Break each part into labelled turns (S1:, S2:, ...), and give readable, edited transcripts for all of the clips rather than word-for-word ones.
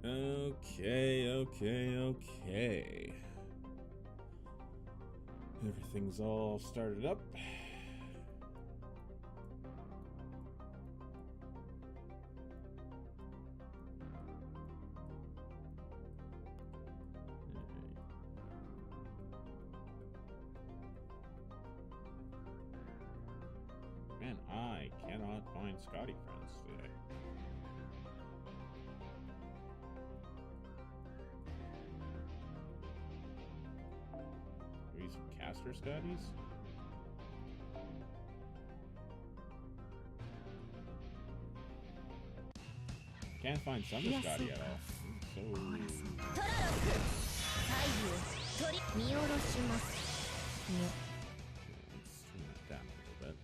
S1: Okay. Everything's all started up. Man, I cannot find Scotty friends today. Maybe some caster Scotties? Can't find Summer Scotty at all. So... let's turn that down a little bit.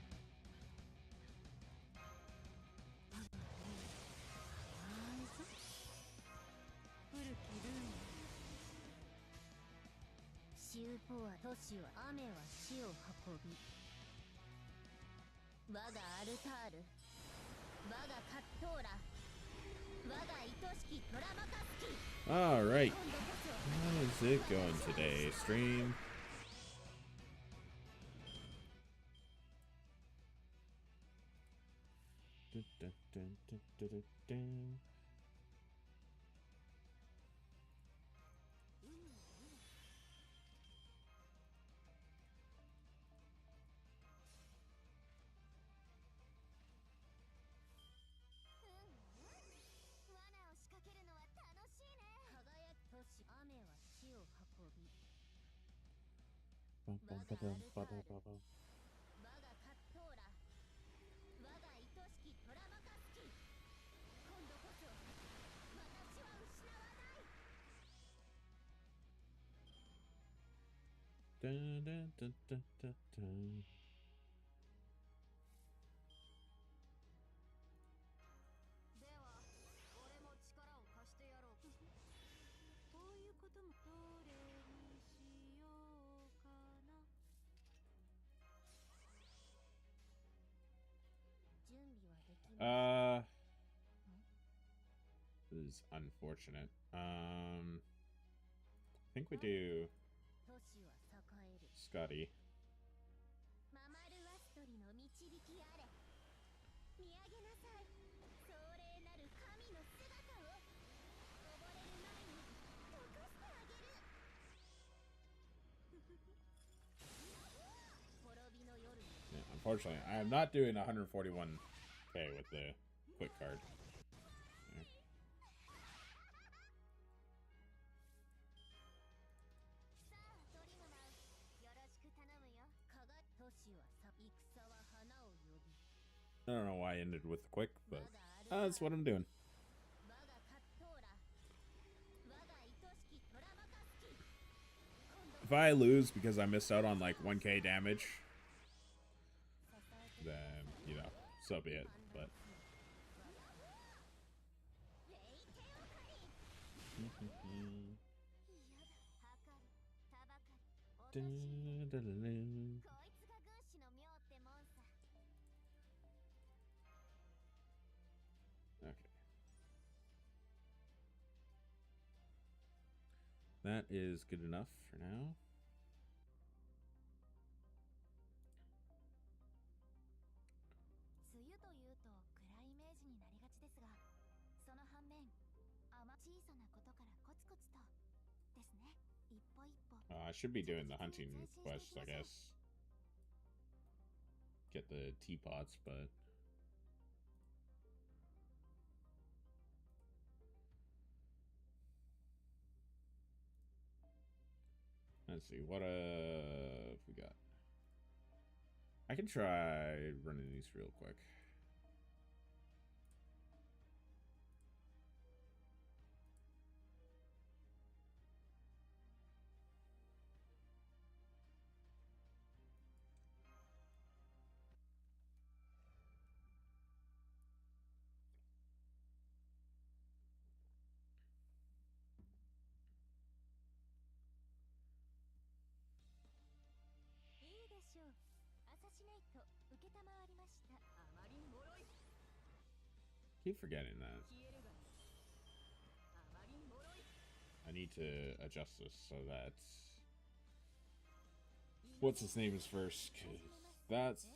S1: All right, how is it going today, stream? This is unfortunate. I think we do Scotty. Yeah, unfortunately, I am not doing 141k with the quick card. Yeah. I don't know why I ended with the quick, but that's what I'm doing. If I lose because I missed out on like 1k damage, then, you know, so be it, but... Okay. That is good enough for now. I should be doing the hunting quests, I guess. Get the teapots, but... let's see, what have we got? I can try running these real quick. Keep forgetting that. need to adjust this so that what's his name is first, because that's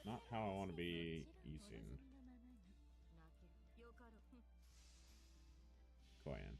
S1: not how I want to be using Koyan.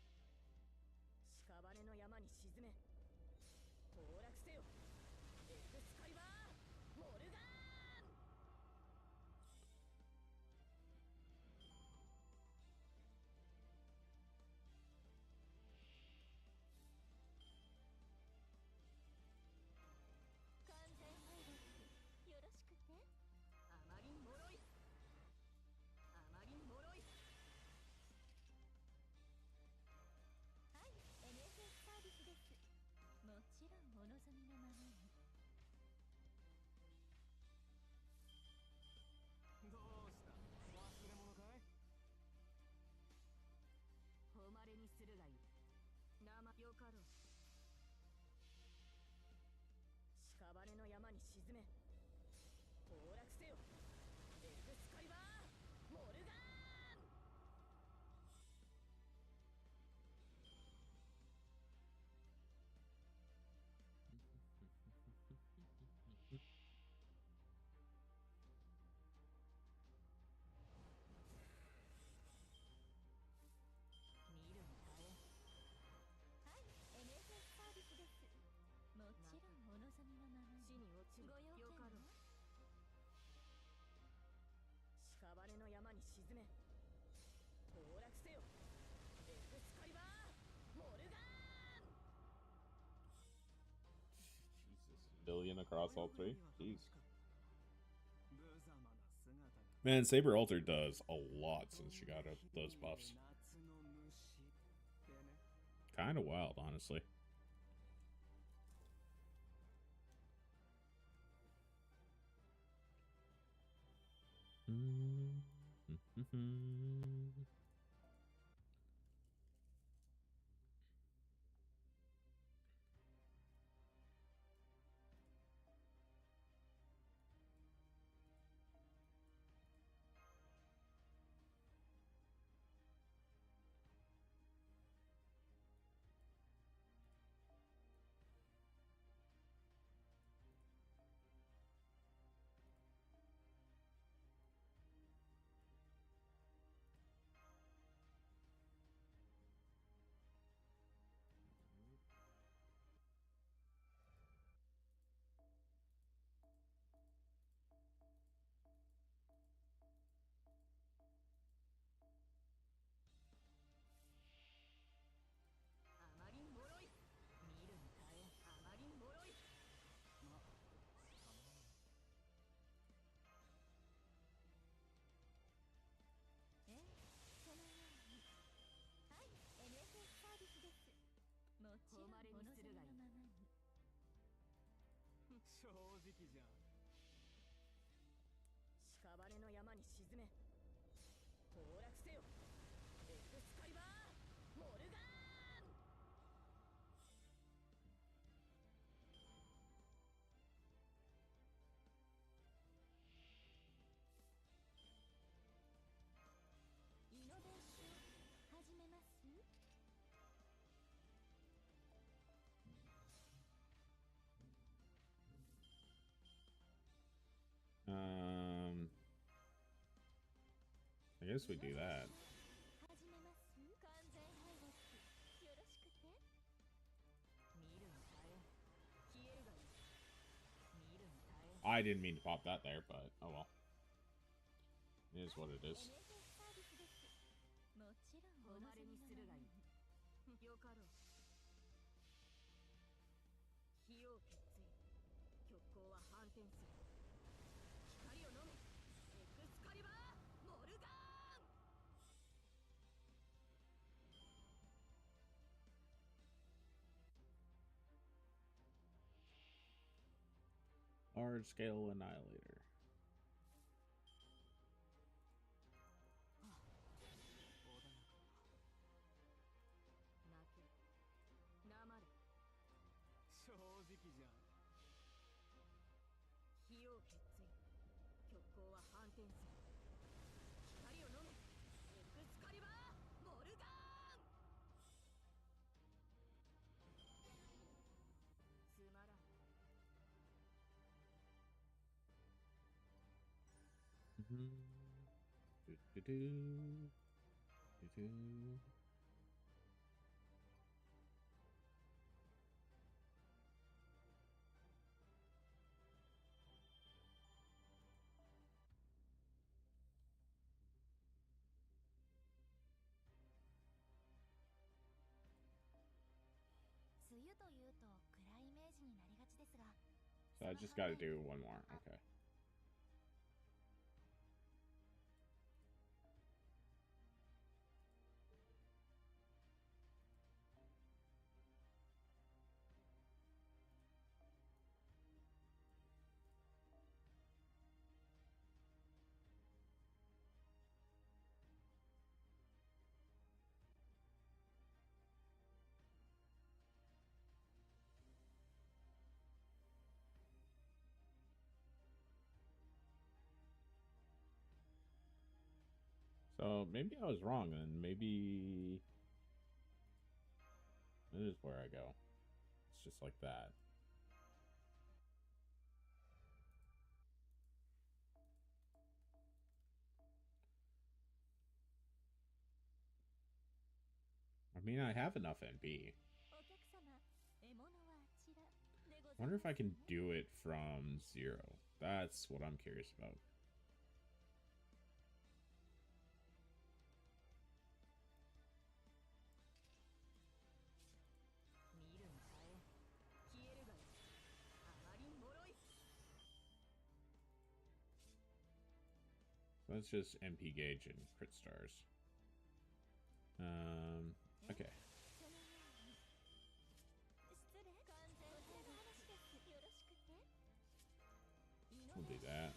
S1: Billion across all three? Jeez. Man, Saber Alter does a lot since she got those buffs. Kind of wild, honestly. I guess we do that. I didn't mean to pop that there, but oh well. It is what it is. Large scale annihilator. So I just gotta do one more. Okay. So maybe I was wrong, and maybe this is where I go. It's just like that. I mean, I have enough NB. I wonder if I can do it from 0. That's what I'm curious about. So that's just MP gauge and crit stars. Okay. We'll do that.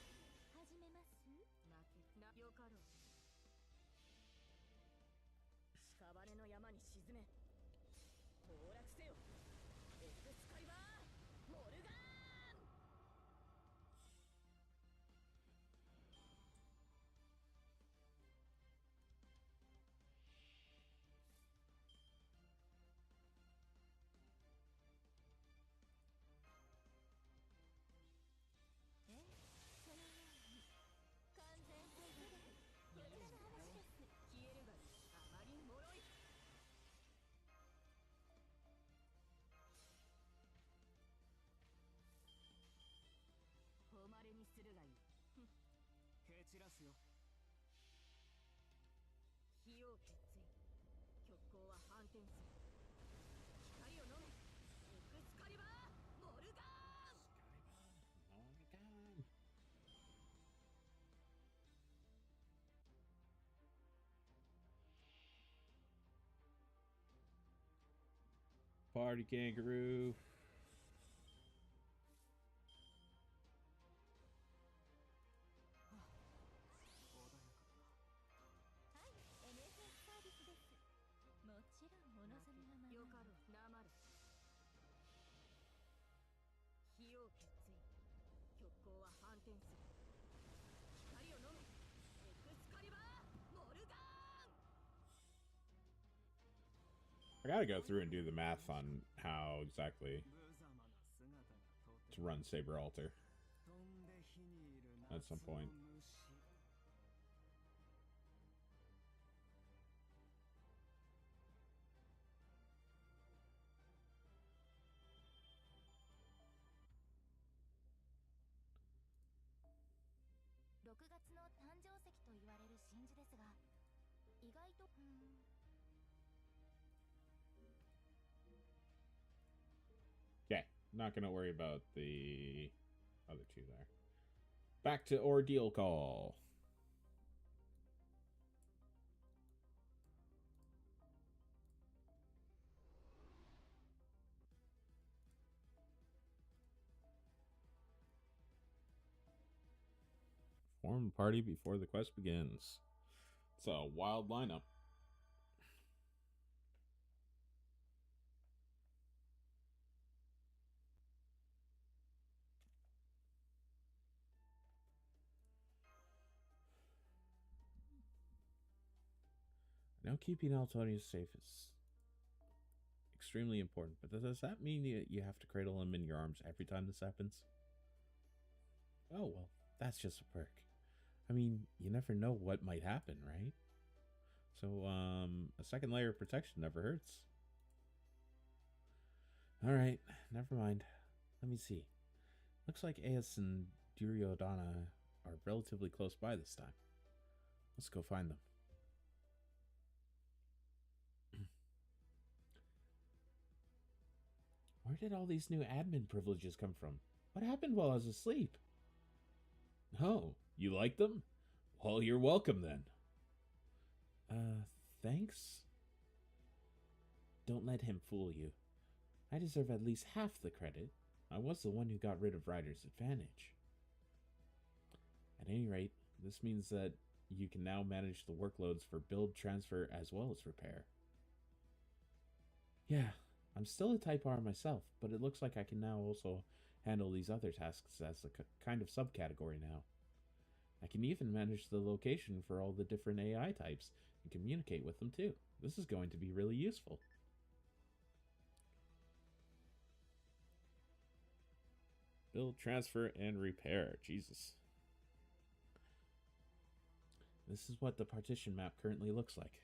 S1: Party kangaroo. I gotta go through and do the math on how exactly to run Saber Alter at some point. Okay, not gonna worry about the other two there. Back to Ordeal Call. Form a party before the quest begins. It's a wild lineup. Now keeping Altonius safe is extremely important, but does that mean you have to cradle him in your arms every time this happens? Oh, well, that's just a perk. I mean, you never know what might happen, right? So, a second layer of protection never hurts. Alright, never mind. Let me see. Looks like Aes and Duryodhana are relatively close by this time. Let's go find them. Where did all these new admin privileges come from? What happened while I was asleep? Oh, you like them? Well, you're welcome then. Thanks? Don't let him fool you. I deserve at least half the credit. I was the one who got rid of Ryder's advantage. At any rate, this means that you can now manage the workloads for build, transfer, as well as repair. Yeah, I'm still a Type R myself, but it looks like I can now also handle these other tasks as a kind of subcategory now. I can even manage the location for all the different AI types and communicate with them too. This is going to be really useful. Build, transfer, and repair. Jesus. This is what the partition map currently looks like.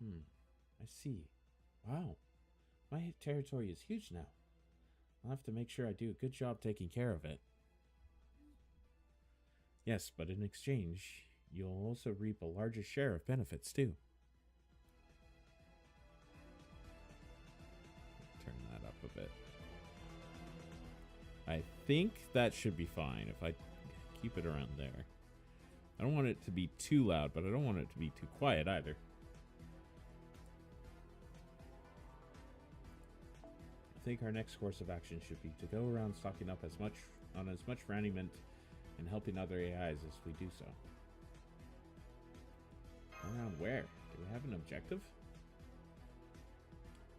S1: I see. Wow. My territory is huge now. I'll have to make sure I do a good job taking care of it. Yes, but in exchange, you'll also reap a larger share of benefits too. Turn that up a bit. I think that should be fine if I keep it around there. I don't want it to be too loud, but I don't want it to be too quiet either. I think our next course of action should be to go around stocking up as much raiment and helping other AIs as we do so. Around where? Do we have an objective?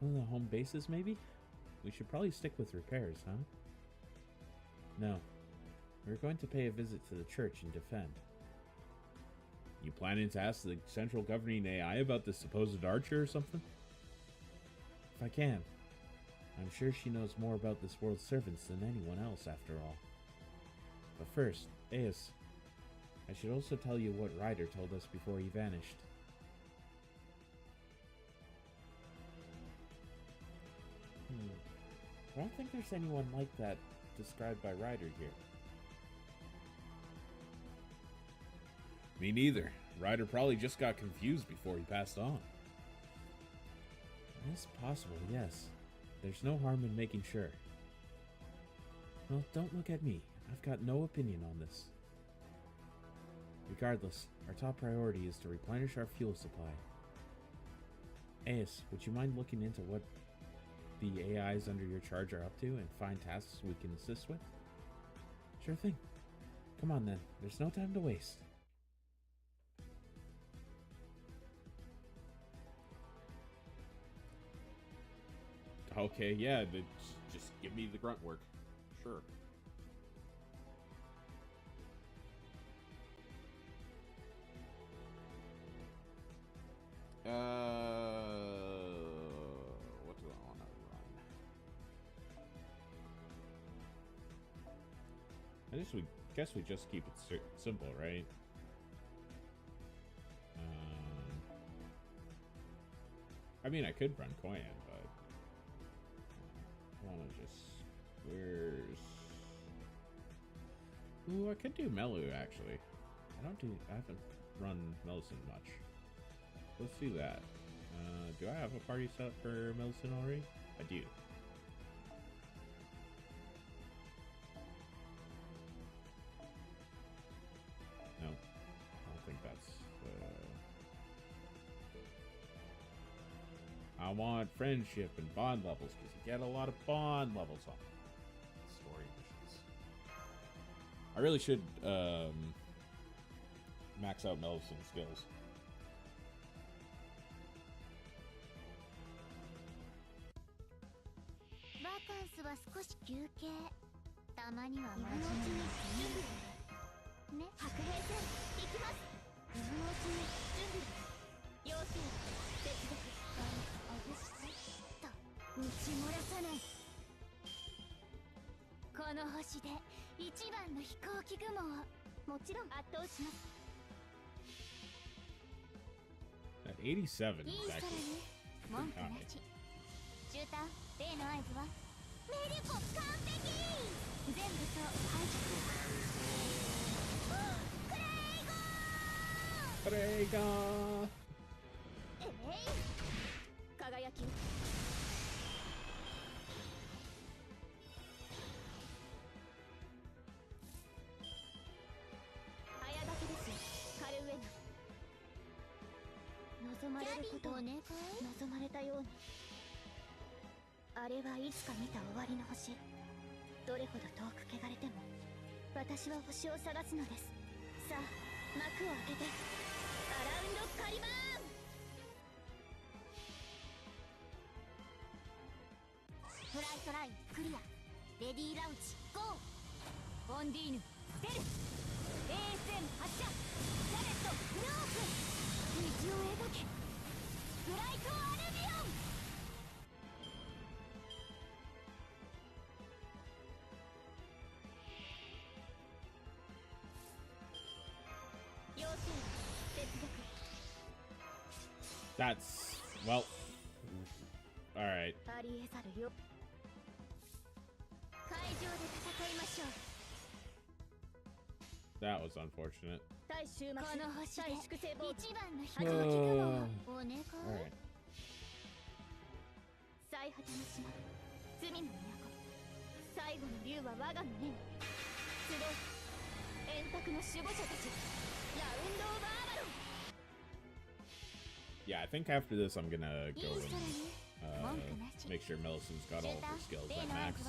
S1: One of the home bases, maybe? We should probably stick with repairs, huh? No. We're going to pay a visit to the church and defend. You planning to ask the central governing AI about this supposed archer or something? If I can. I'm sure she knows more about this world's servants than anyone else, after all. But first, Aes, I should also tell you what Ryder told us before he vanished. I don't think there's anyone like that described by Ryder here. Me neither. Ryder probably just got confused before he passed on. It's possible, yes. There's no harm in making sure. Well, don't look at me. I've got no opinion on this. Regardless, our top priority is to replenish our fuel supply. Aes, would you mind looking into what the AIs under your charge are up to and find tasks we can assist with? Sure thing. Come on then, there's no time to waste. Okay, yeah, just give me the grunt work. Sure. What do I want to run? I guess we just keep it simple, right? I mean, I could run Koyan, but I want to just Ooh, I could do Melu actually. I haven't run Melusin much. Let's do that. Do I have a party set up for Melusin already? I do. No, I don't think that's I want friendship and bond levels because you get a lot of bond levels on story missions. I really should max out Melusin skills. At 87 is actually pretty high. Prega! That's, well, alright. That was unfortunate. Alright. Yeah, I think after this I'm gonna go and make sure Millicent's got all of her skills at max.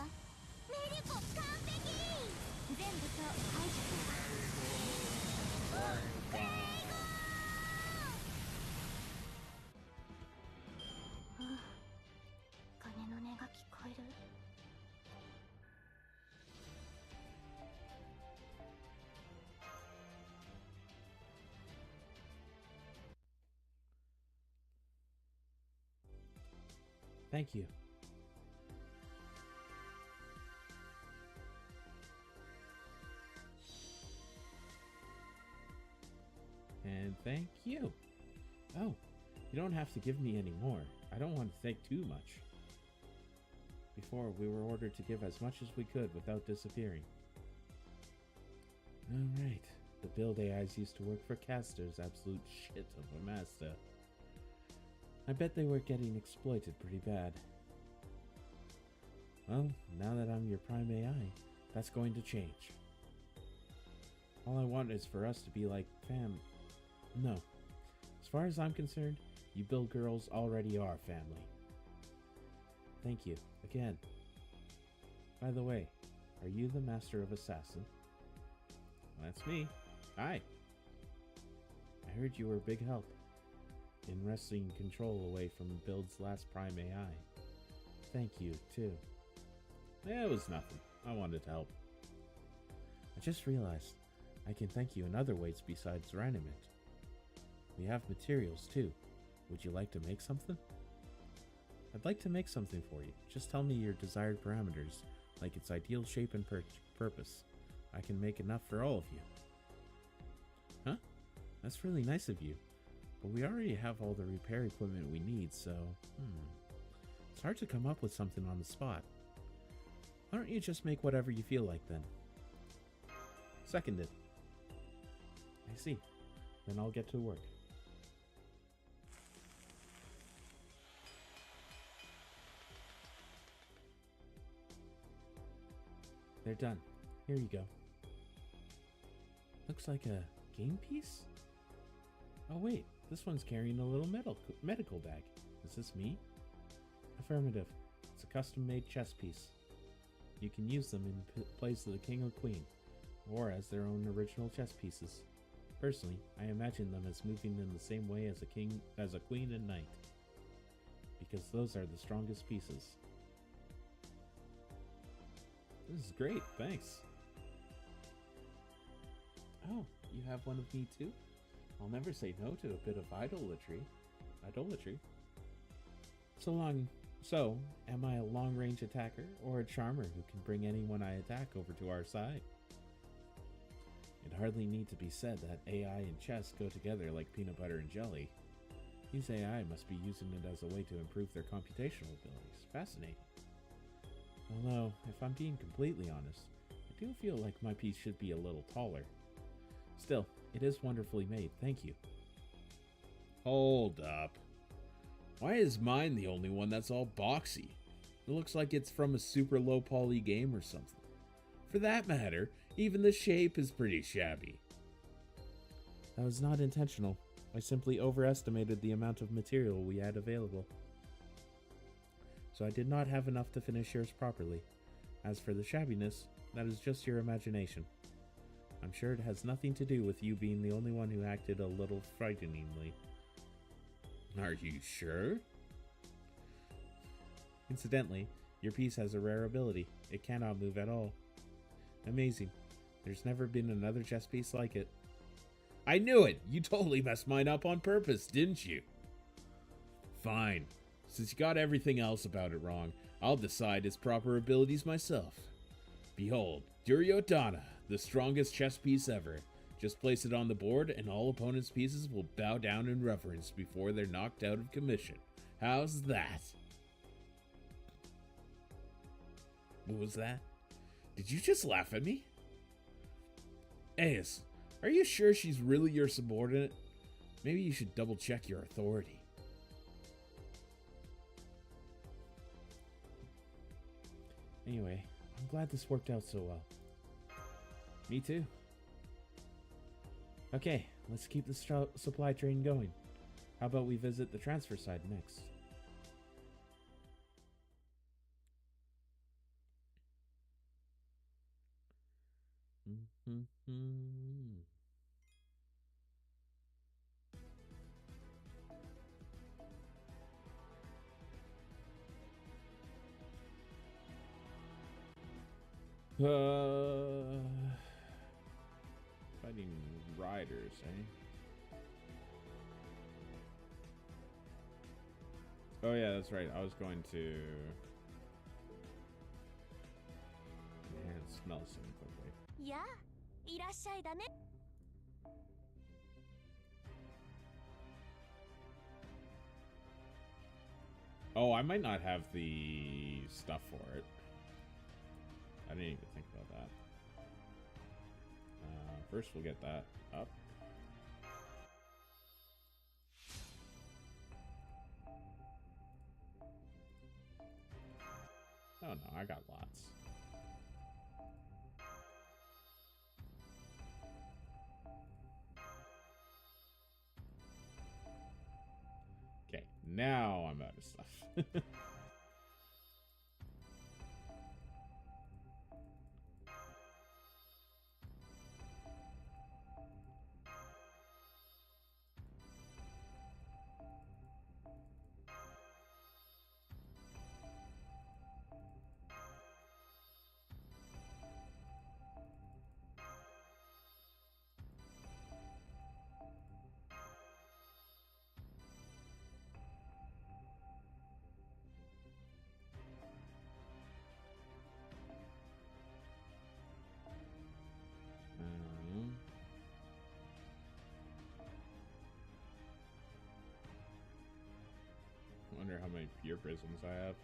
S1: Thank you. And thank you. Oh, you don't have to give me any more. I don't want to take too much. Before, we were ordered to give as much as we could without disappearing. Alright. The build AIs used to work for Castor's absolute shit of a master. I bet they were getting exploited pretty bad. Well, now that I'm your Prime AI, that's going to change. All I want is for us to be like No. As far as I'm concerned, you build girls already are family. Thank you, again. By the way, are you the Master of Assassin? That's me. Hi. I heard you were a big help in wresting control away from Build's last Prime AI. Thank you, too. It was nothing. I wanted to help. I just realized I can thank you in other ways besides Raniment. We have materials, too. Would you like to make something? I'd like to make something for you. Just tell me your desired parameters, like its ideal shape and purpose. I can make enough for all of you. Huh? That's really nice of you. But we already have all the repair equipment we need, so... It's hard to come up with something on the spot. Why don't you just make whatever you feel like then? Seconded. I see. Then I'll get to work. They're done. Here you go. Looks like a game piece? Oh wait, this one's carrying a little medical bag. Is this me? Affirmative. It's a custom-made chess piece. You can use them in place of the king or queen, or as their own original chess pieces. Personally, I imagine them as moving in the same way as a queen and knight, because those are the strongest pieces. This is great, thanks. Oh, you have one of me too? I'll never say no to a bit of idolatry. So, am I a long-range attacker or a charmer who can bring anyone I attack over to our side? It hardly need to be said that AI and chess go together like peanut butter and jelly. These AI must be using it as a way to improve their computational abilities. Fascinating. Although, if I'm being completely honest, I do feel like my piece should be a little taller. Still, it is wonderfully made, thank you. Hold up. Why is mine the only one that's all boxy? It looks like it's from a super low poly game or something. For that matter, even the shape is pretty shabby. That was not intentional. I simply overestimated the amount of material we had available. So I did not have enough to finish yours properly. As for the shabbiness, that is just your imagination. I'm sure it has nothing to do with you being the only one who acted a little frighteningly. Are you sure? Incidentally, your piece has a rare ability. It cannot move at all. Amazing. There's never been another chess piece like it. I knew it! You totally messed mine up on purpose, didn't you? Fine. Since you got everything else about it wrong, I'll decide its proper abilities myself. Behold, Duryodhana, the strongest chess piece ever. Just place it on the board and all opponents' pieces will bow down in reverence before they're knocked out of commission. How's that? What was that? Did you just laugh at me? Ace, are you sure she's really your subordinate? Maybe you should double check your authority. Anyway, I'm glad this worked out so well. Me too. Okay, let's keep the supply train going. How about we visit the transfer side next? Fighting riders, eh? Oh yeah, that's right. I was going to smell some quickly.
S2: Yeah, いらっしゃいだね.
S1: Oh, I might not have the stuff for it. I didn't even think about that. First, we'll get that up. Oh no, I got lots. Okay, now I'm out of stuff. Wonder how many pure prisms I have.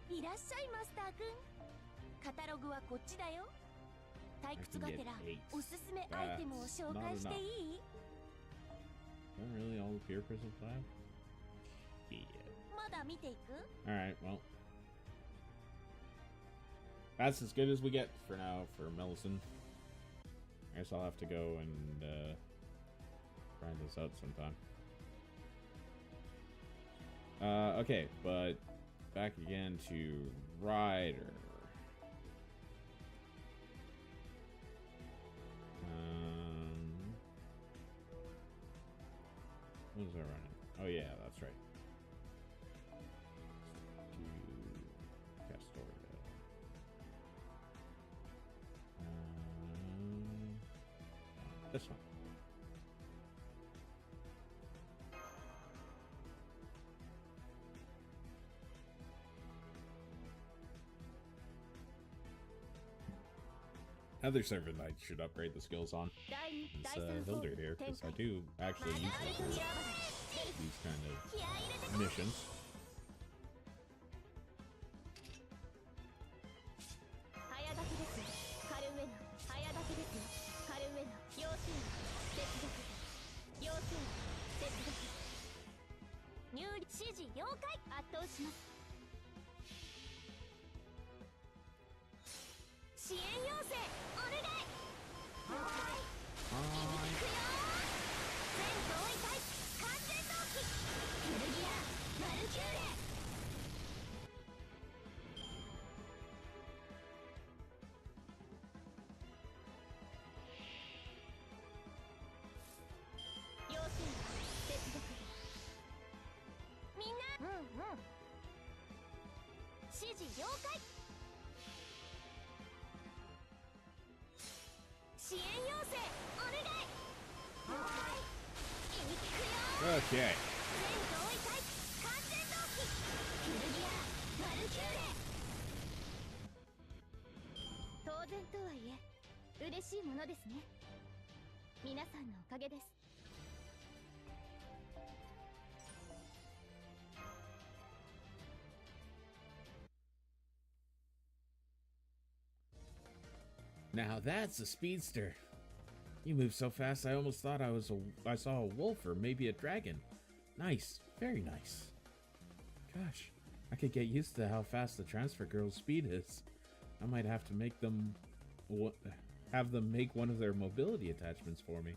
S2: いらっしゃいマスターくん。カタログはこっちだよ。退屈がてらおすすめアイテムを紹介していい？
S1: Is that really all the pure prisms I have? Yeah.
S2: まだ見ていく？
S1: Alright, well. That's as good as we get for now for Melisson. I guess I'll have to go and grind this out sometime. Okay, but back again to Rider. What was I running? Oh yeah, that's right. To Castoria. This one. Other servant I should upgrade the skills on is Hilder here, because I do actually use them for these kind of missions. Okay. Now that's a speedster. You move so fast I almost thought I saw a wolf or maybe a dragon. Nice, very nice. Gosh, I could get used to how fast the transfer girl's speed is. I might have to make them make one of their mobility attachments for me.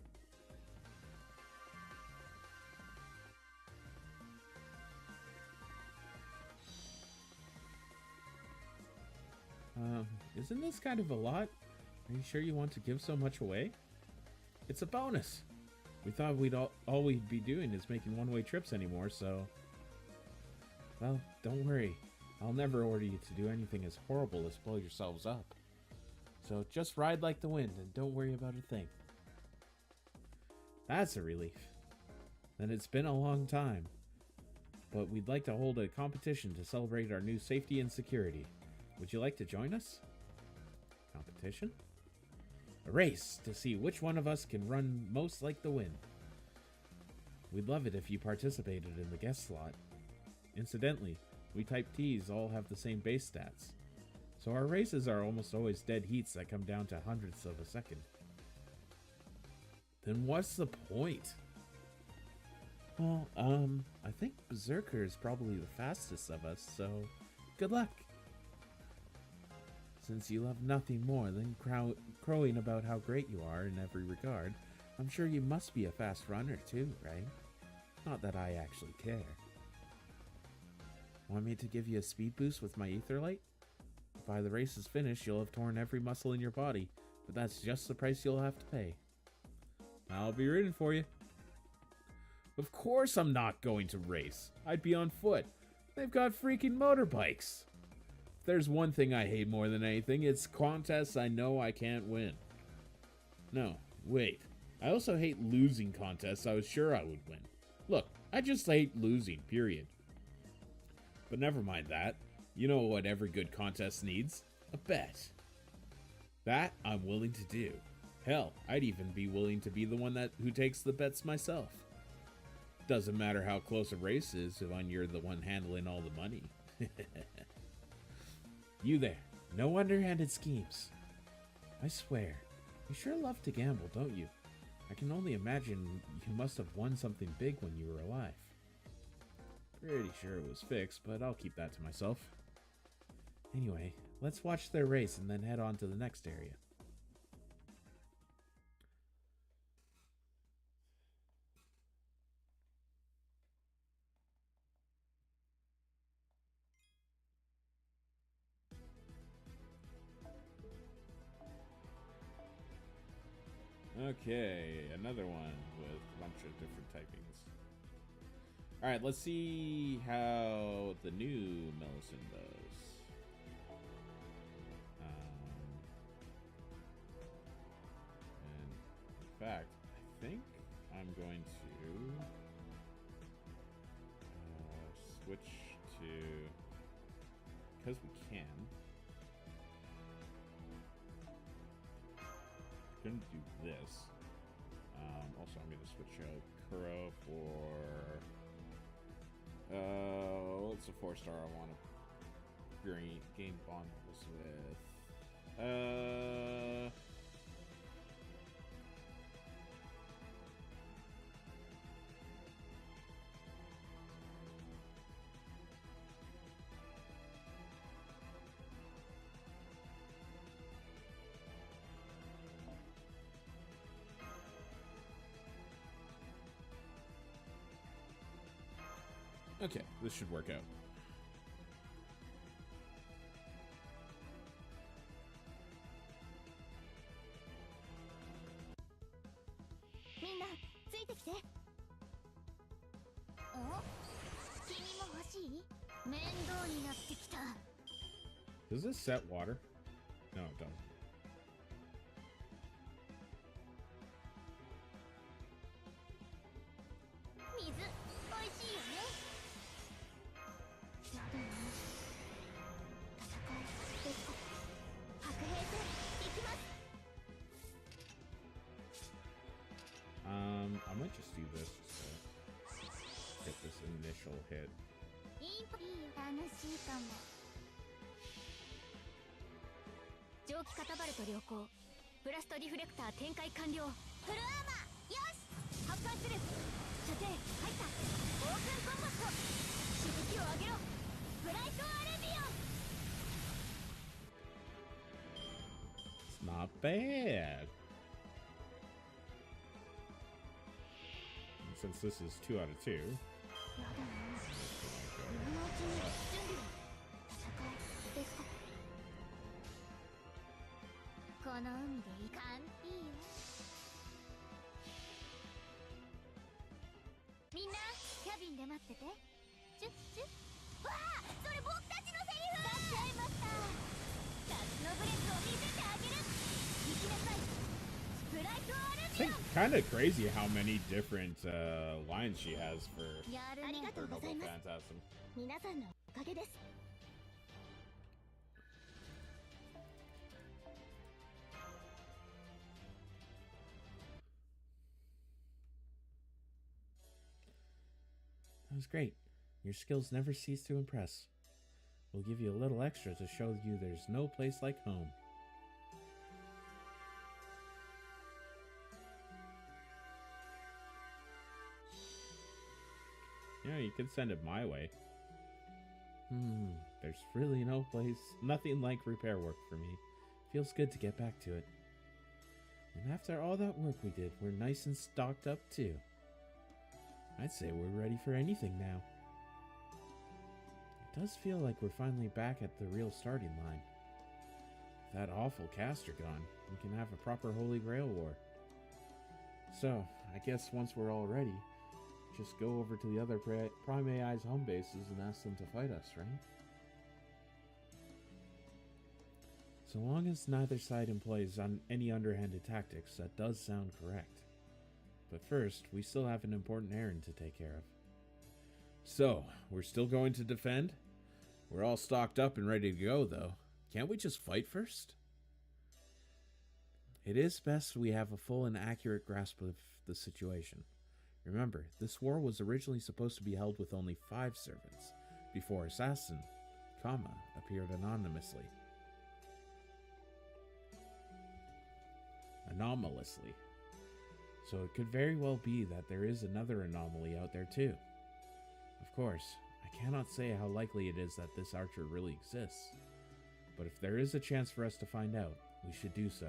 S1: Isn't this kind of a lot? Are you sure you want to give so much away? It's a bonus. We thought all we'd be doing is making one-way trips anymore, so... Well, don't worry. I'll never order you to do anything as horrible as blow yourselves up. So just ride like the wind and don't worry about a thing. That's a relief. Then it's been a long time. But we'd like to hold a competition to celebrate our new safety and security. Would you like to join us? Competition? A race to see which one of us can run most like the wind. We'd love it if you participated in the guest slot. Incidentally, we Type Ts all have the same base stats, so our races are almost always dead heats that come down to hundredths of a second. Then what's the point? Well, I think Berserker is probably the fastest of us, so good luck. Since you love nothing more than crowing about how great you are in every regard, I'm sure you must be a fast runner too, right? Not that I actually care. Want me to give you a speed boost with my ether light? By the race is finished, you'll have torn every muscle in your body, but that's just the price you'll have to pay. I'll be rooting for you. Of course I'm not going to race. I'd be on foot. They've got freaking motorbikes. If there's one thing I hate more than anything, it's contests I know I can't win. No, wait. I also hate losing contests I was sure I would win. Look, I just hate losing, period. But never mind that. You know what every good contest needs? A bet. That I'm willing to do. Hell, I'd even be willing to be the one who takes the bets myself. Doesn't matter how close a race is when you're the one handling all the money. You there. No underhanded schemes. I swear. You sure love to gamble, don't you? I can only imagine you must have won something big when you were alive. Pretty sure it was fixed, but I'll keep that to myself. Anyway, let's watch their race and then head on to the next area. Okay, another one with a bunch of different typings. Alright, let's see how the new Millicent does. And in fact, I think I'm going to switch to, because we can. gonna do this. Also, I'm gonna switch out Kuro for what's a 4-star I want to game bond this with? Okay, this should work out. Does this set water? No, it doesn't. I might just do this just to get this initial hit.
S2: 蒸気カタバルト良好。ブラストリフレクター展開完了。フルアーマーよし発艦する。射程入った。オープンコンバット。刺激を上げろ。フライトアレビオン。
S1: It's not bad. And since this is 2 out of 2.
S2: この海でいかんいいよ。みんなキャビンで待ってて。チュッチュッ。わあ、それ僕たちのセリフ。出しちゃいました。夏のブレスを見せてあげる。行きなさい。スプライトアルビオン。
S1: It's kind of crazy how many different lines she has for Noble Phantasm.
S2: 皆さんのおかげです。
S1: That was great. Your skills never cease to impress. We'll give you a little extra to show you there's no place like home. Yeah, you could send it my way. There's really no place, nothing like repair work for me. Feels good to get back to it. And after all that work we did, we're nice and stocked up too. I'd say we're ready for anything now. It does feel like we're finally back at the real starting line. With that awful caster gone, we can have a proper Holy Grail war. So, I guess once we're all ready, just go over to the other Prime AI's home bases and ask them to fight us, right? So long as neither side employs any underhanded tactics, that does sound correct. But first, we still have an important errand to take care of. So, we're still going to defend? We're all stocked up and ready to go, though. Can't we just fight first? It is best we have a full and accurate grasp of the situation. Remember, this war was originally supposed to be held with only 5 servants, before Assassin, appeared anonymously. Anomalously. So it could very well be that there is another anomaly out there too. Of course, I cannot say how likely it is that this archer really exists, but if there is a chance for us to find out, we should do so.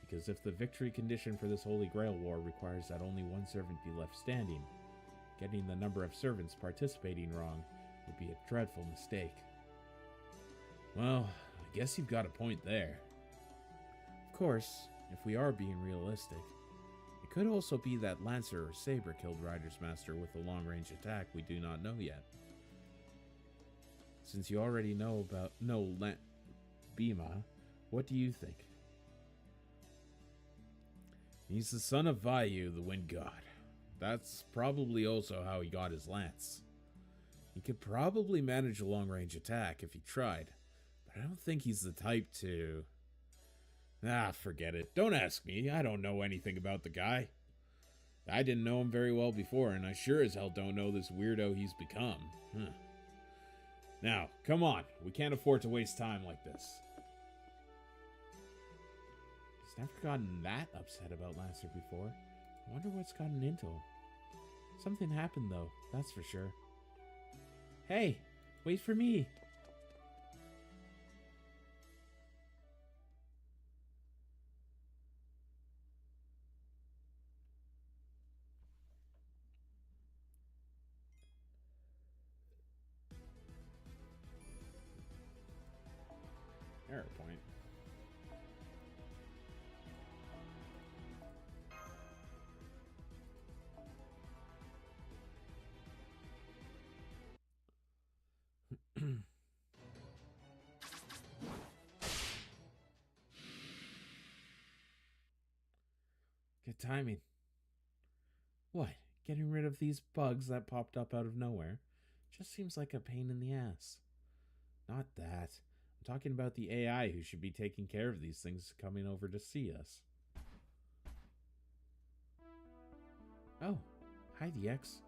S1: Because if the victory condition for this Holy Grail War requires that only 1 servant be left standing, getting the number of servants participating wrong would be a dreadful mistake. Well, I guess you've got a point there. Of course, if we are being realistic, it could also be that Lancer or Saber killed Rider's Master with a long-range attack we do not know yet. Since you already know Bhima, what do you think? He's the son of Vayu, the Wind God. That's probably also how he got his lance. He could probably manage a long-range attack if he tried, but I don't think he's the type to... Ah, forget it. Don't ask me. I don't know anything about the guy. I didn't know him very well before, and I sure as hell don't know this weirdo he's become. Huh. Now, come on. We can't afford to waste time like this. He's never gotten that upset about Lancer before. I wonder what's gotten into him. Something happened, though, that's for sure. Hey, wait for me. Error point. Good timing. What? Getting rid of these bugs that popped up out of nowhere? Just seems like a pain in the ass. Not that. I'm talking about the AI who should be taking care of these things coming over to see us. Oh, hi DX.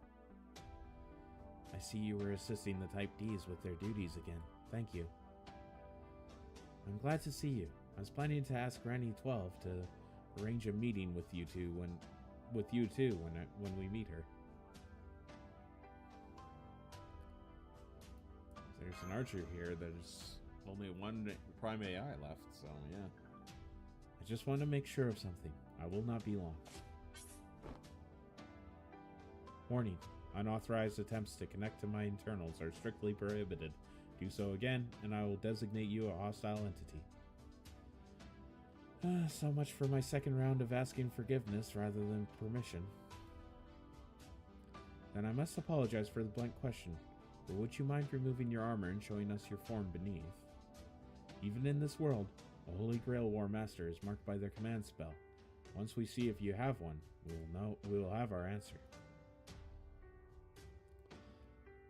S1: I see you were assisting the Type Ds with their duties again. Thank you. I'm glad to see you. I was planning to ask Granny 12 to arrange a meeting with you two when we meet her. There's an archer here. There's only one prime AI left, so yeah. I just want to make sure of something. I will not be long. Warning. Unauthorized attempts to connect to my internals are strictly prohibited. Do so again, and I will designate you a hostile entity. So much for my second round of asking forgiveness rather than permission. Then I must apologize for the blunt question, but would you mind removing your armor and showing us your form beneath? Even in this world, a Holy Grail War Master is marked by their command spell. Once we see if you have one, we will have our answer.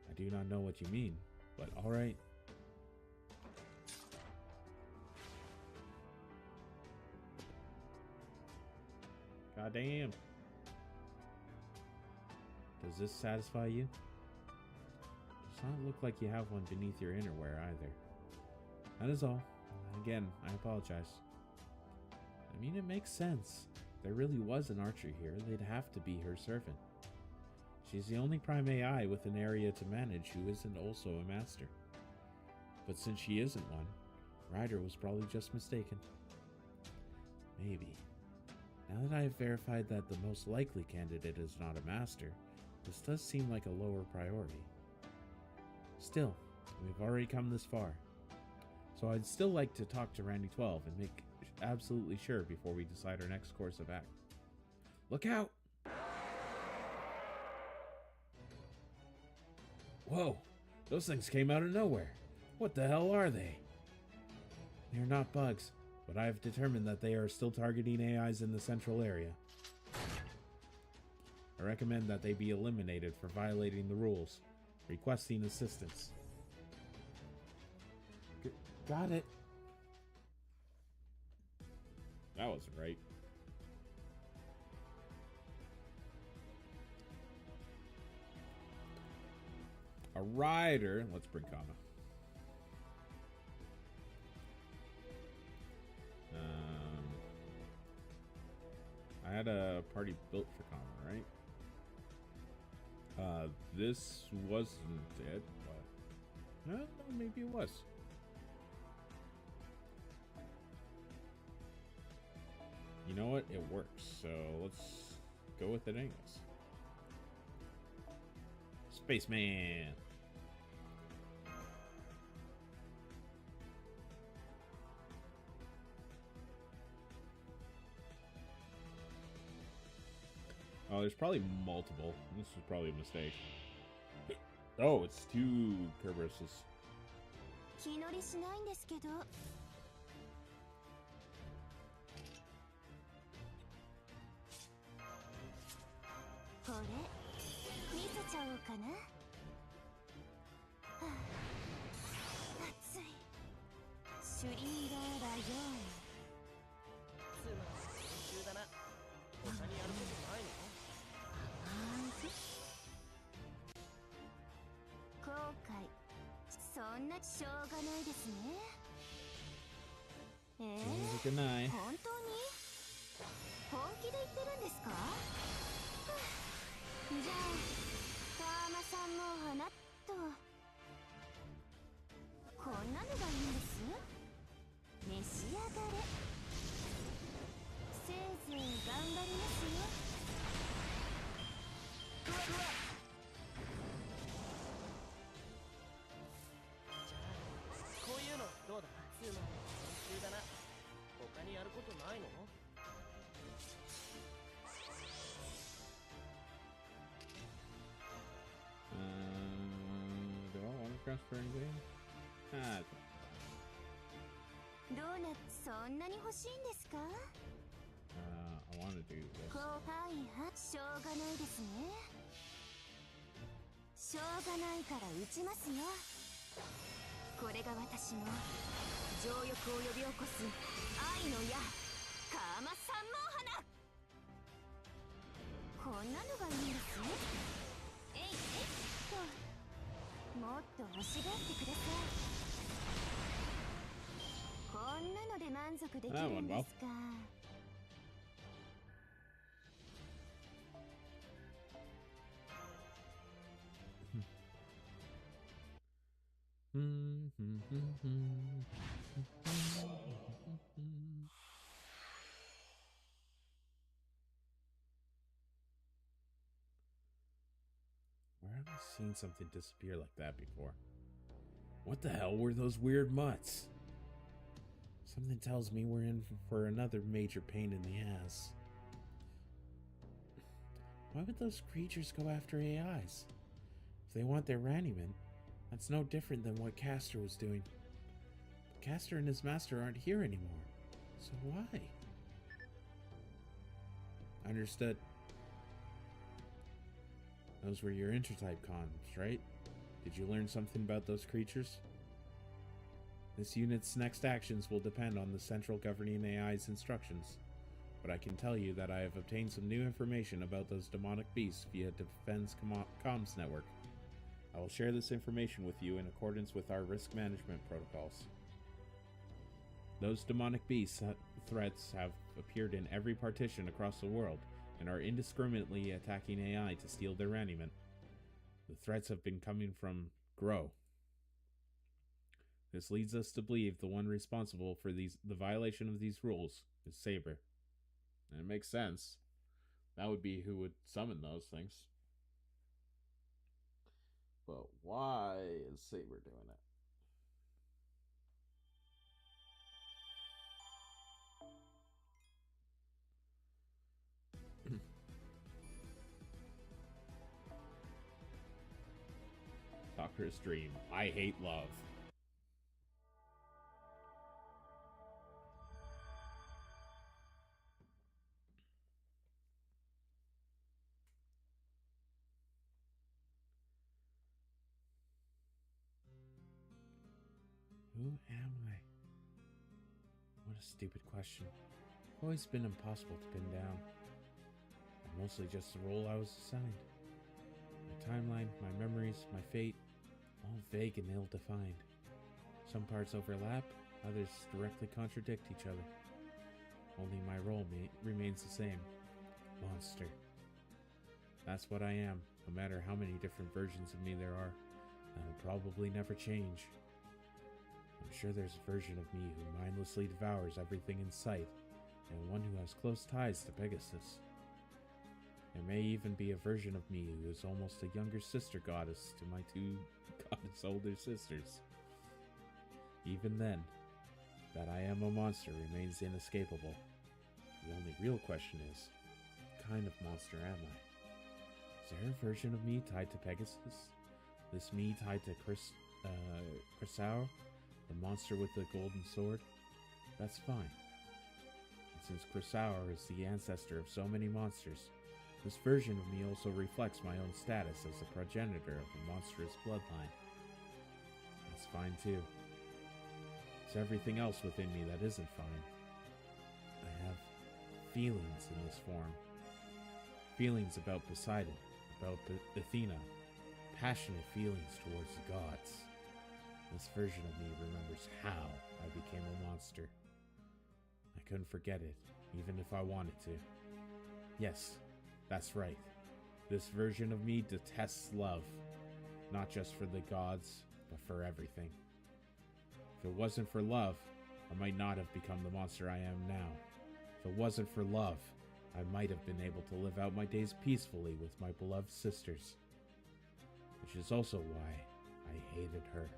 S1: I do not know what you mean, but alright. Goddamn. Does this satisfy you? Does not look like you have one beneath your innerwear either. That is all. Again, I apologize. I mean, it makes sense. If there really was an archer here, they'd have to be her servant. She's the only prime AI with an area to manage who isn't also a master. But since she isn't one, Ryder was probably just mistaken. Maybe. Now that I have verified that the most likely candidate is not a master, this does seem like a lower priority. Still, we've already come this far. So I'd still like to talk to Randy 12 and make absolutely sure before we decide our next course of action. Look out! Whoa, those things came out of nowhere. What the hell are they? They're not bugs, but I have determined that they are still targeting AIs in the central area. I recommend that they be eliminated for violating the rules. Requesting assistance. Got it. That wasn't right. A rider. Let's bring Kama. I had a party built for Kama, right? This wasn't it, but no, maybe it was. You know what? It works, so let's go with it anyways. Spaceman. Oh, there's probably multiple. This was probably a mistake. Oh, it's two Kerberoses.
S2: 気乗りしないんですけど。これ見せちゃおうかな。はあ、熱い。シュリンガーラヨーン。んなしょうがないですね。
S1: Good night.
S2: 本当に本気で言ってるんですか？じゃあパーマさんも花とこんなのがいいんです。召し上がれ。せいぜい頑張りますよ。ふわふわ。
S3: じゃあこういうのどうだ？つまり練習だな。他にやることないの
S1: ？Do I want to transfer anything? Ah.
S2: ドーナツそんなに欲しいんですか？
S1: I want to do this.
S2: はいはしょうがないですね。しょうがないから打ちますよ。これが私の情欲を呼び起こす愛の矢カーマ三毛花。こんなのがいいんですね。えいえいっともっと欲しがってください。こんなので満足できるんですか？Where
S1: have I seen something disappear like that before? What the hell were those weird mutts? Something tells me we're in for another major pain in the ass. Why would those creatures go after AIs? If they want their raiment, that's no different than what Castor was doing. But Castor and his master aren't here anymore, so why? Understood. Those were your intertype comms, right? Did you learn something about those creatures? This unit's next actions will depend on the central governing AI's instructions, but I can tell you that I have obtained some new information about those demonic beasts via Defense Comms Network. I will share this information with you in accordance with our risk management protocols. Those demonic beast threats have appeared in every partition across the world and are indiscriminately attacking AI to steal their raiment. The threats have been coming from Grow. This leads us to believe the one responsible for the violation of these rules is Saber. And it makes sense. That would be who would summon those things. But why is Saber doing it? Talker's dream. I hate love. Who am I? What a stupid question. I've always been impossible to pin down. I'm mostly just the role I was assigned. My timeline, my memories, my fate, all vague and ill-defined. Some parts overlap, others directly contradict each other. Only my role remains the same. Monster. That's what I am, no matter how many different versions of me there are. That will probably never change. I'm sure there's a version of me who mindlessly devours everything in sight, and one who has close ties to Pegasus. There may even be a version of me who is almost a younger sister goddess to my two goddess older sisters. Even then, that I am a monster remains inescapable. The only real question is, what kind of monster am I? Is there a version of me tied to Pegasus? This me tied to Chrysaor, the monster with the golden sword? That's fine. And since Chrysaor is the ancestor of so many monsters, this version of me also reflects my own status as a progenitor of a monstrous bloodline. That's fine too. It's everything else within me that isn't fine. I have feelings in this form. Feelings about Poseidon, about Athena, passionate feelings towards the gods. This version of me remembers how I became a monster. I couldn't forget it, even if I wanted to. Yes, that's right. This version of me detests love, not just for the gods, but for everything. If it wasn't for love, I might not have become the monster I am now. If it wasn't for love, I might have been able to live out my days peacefully with my beloved sisters. Which is also why I hated her.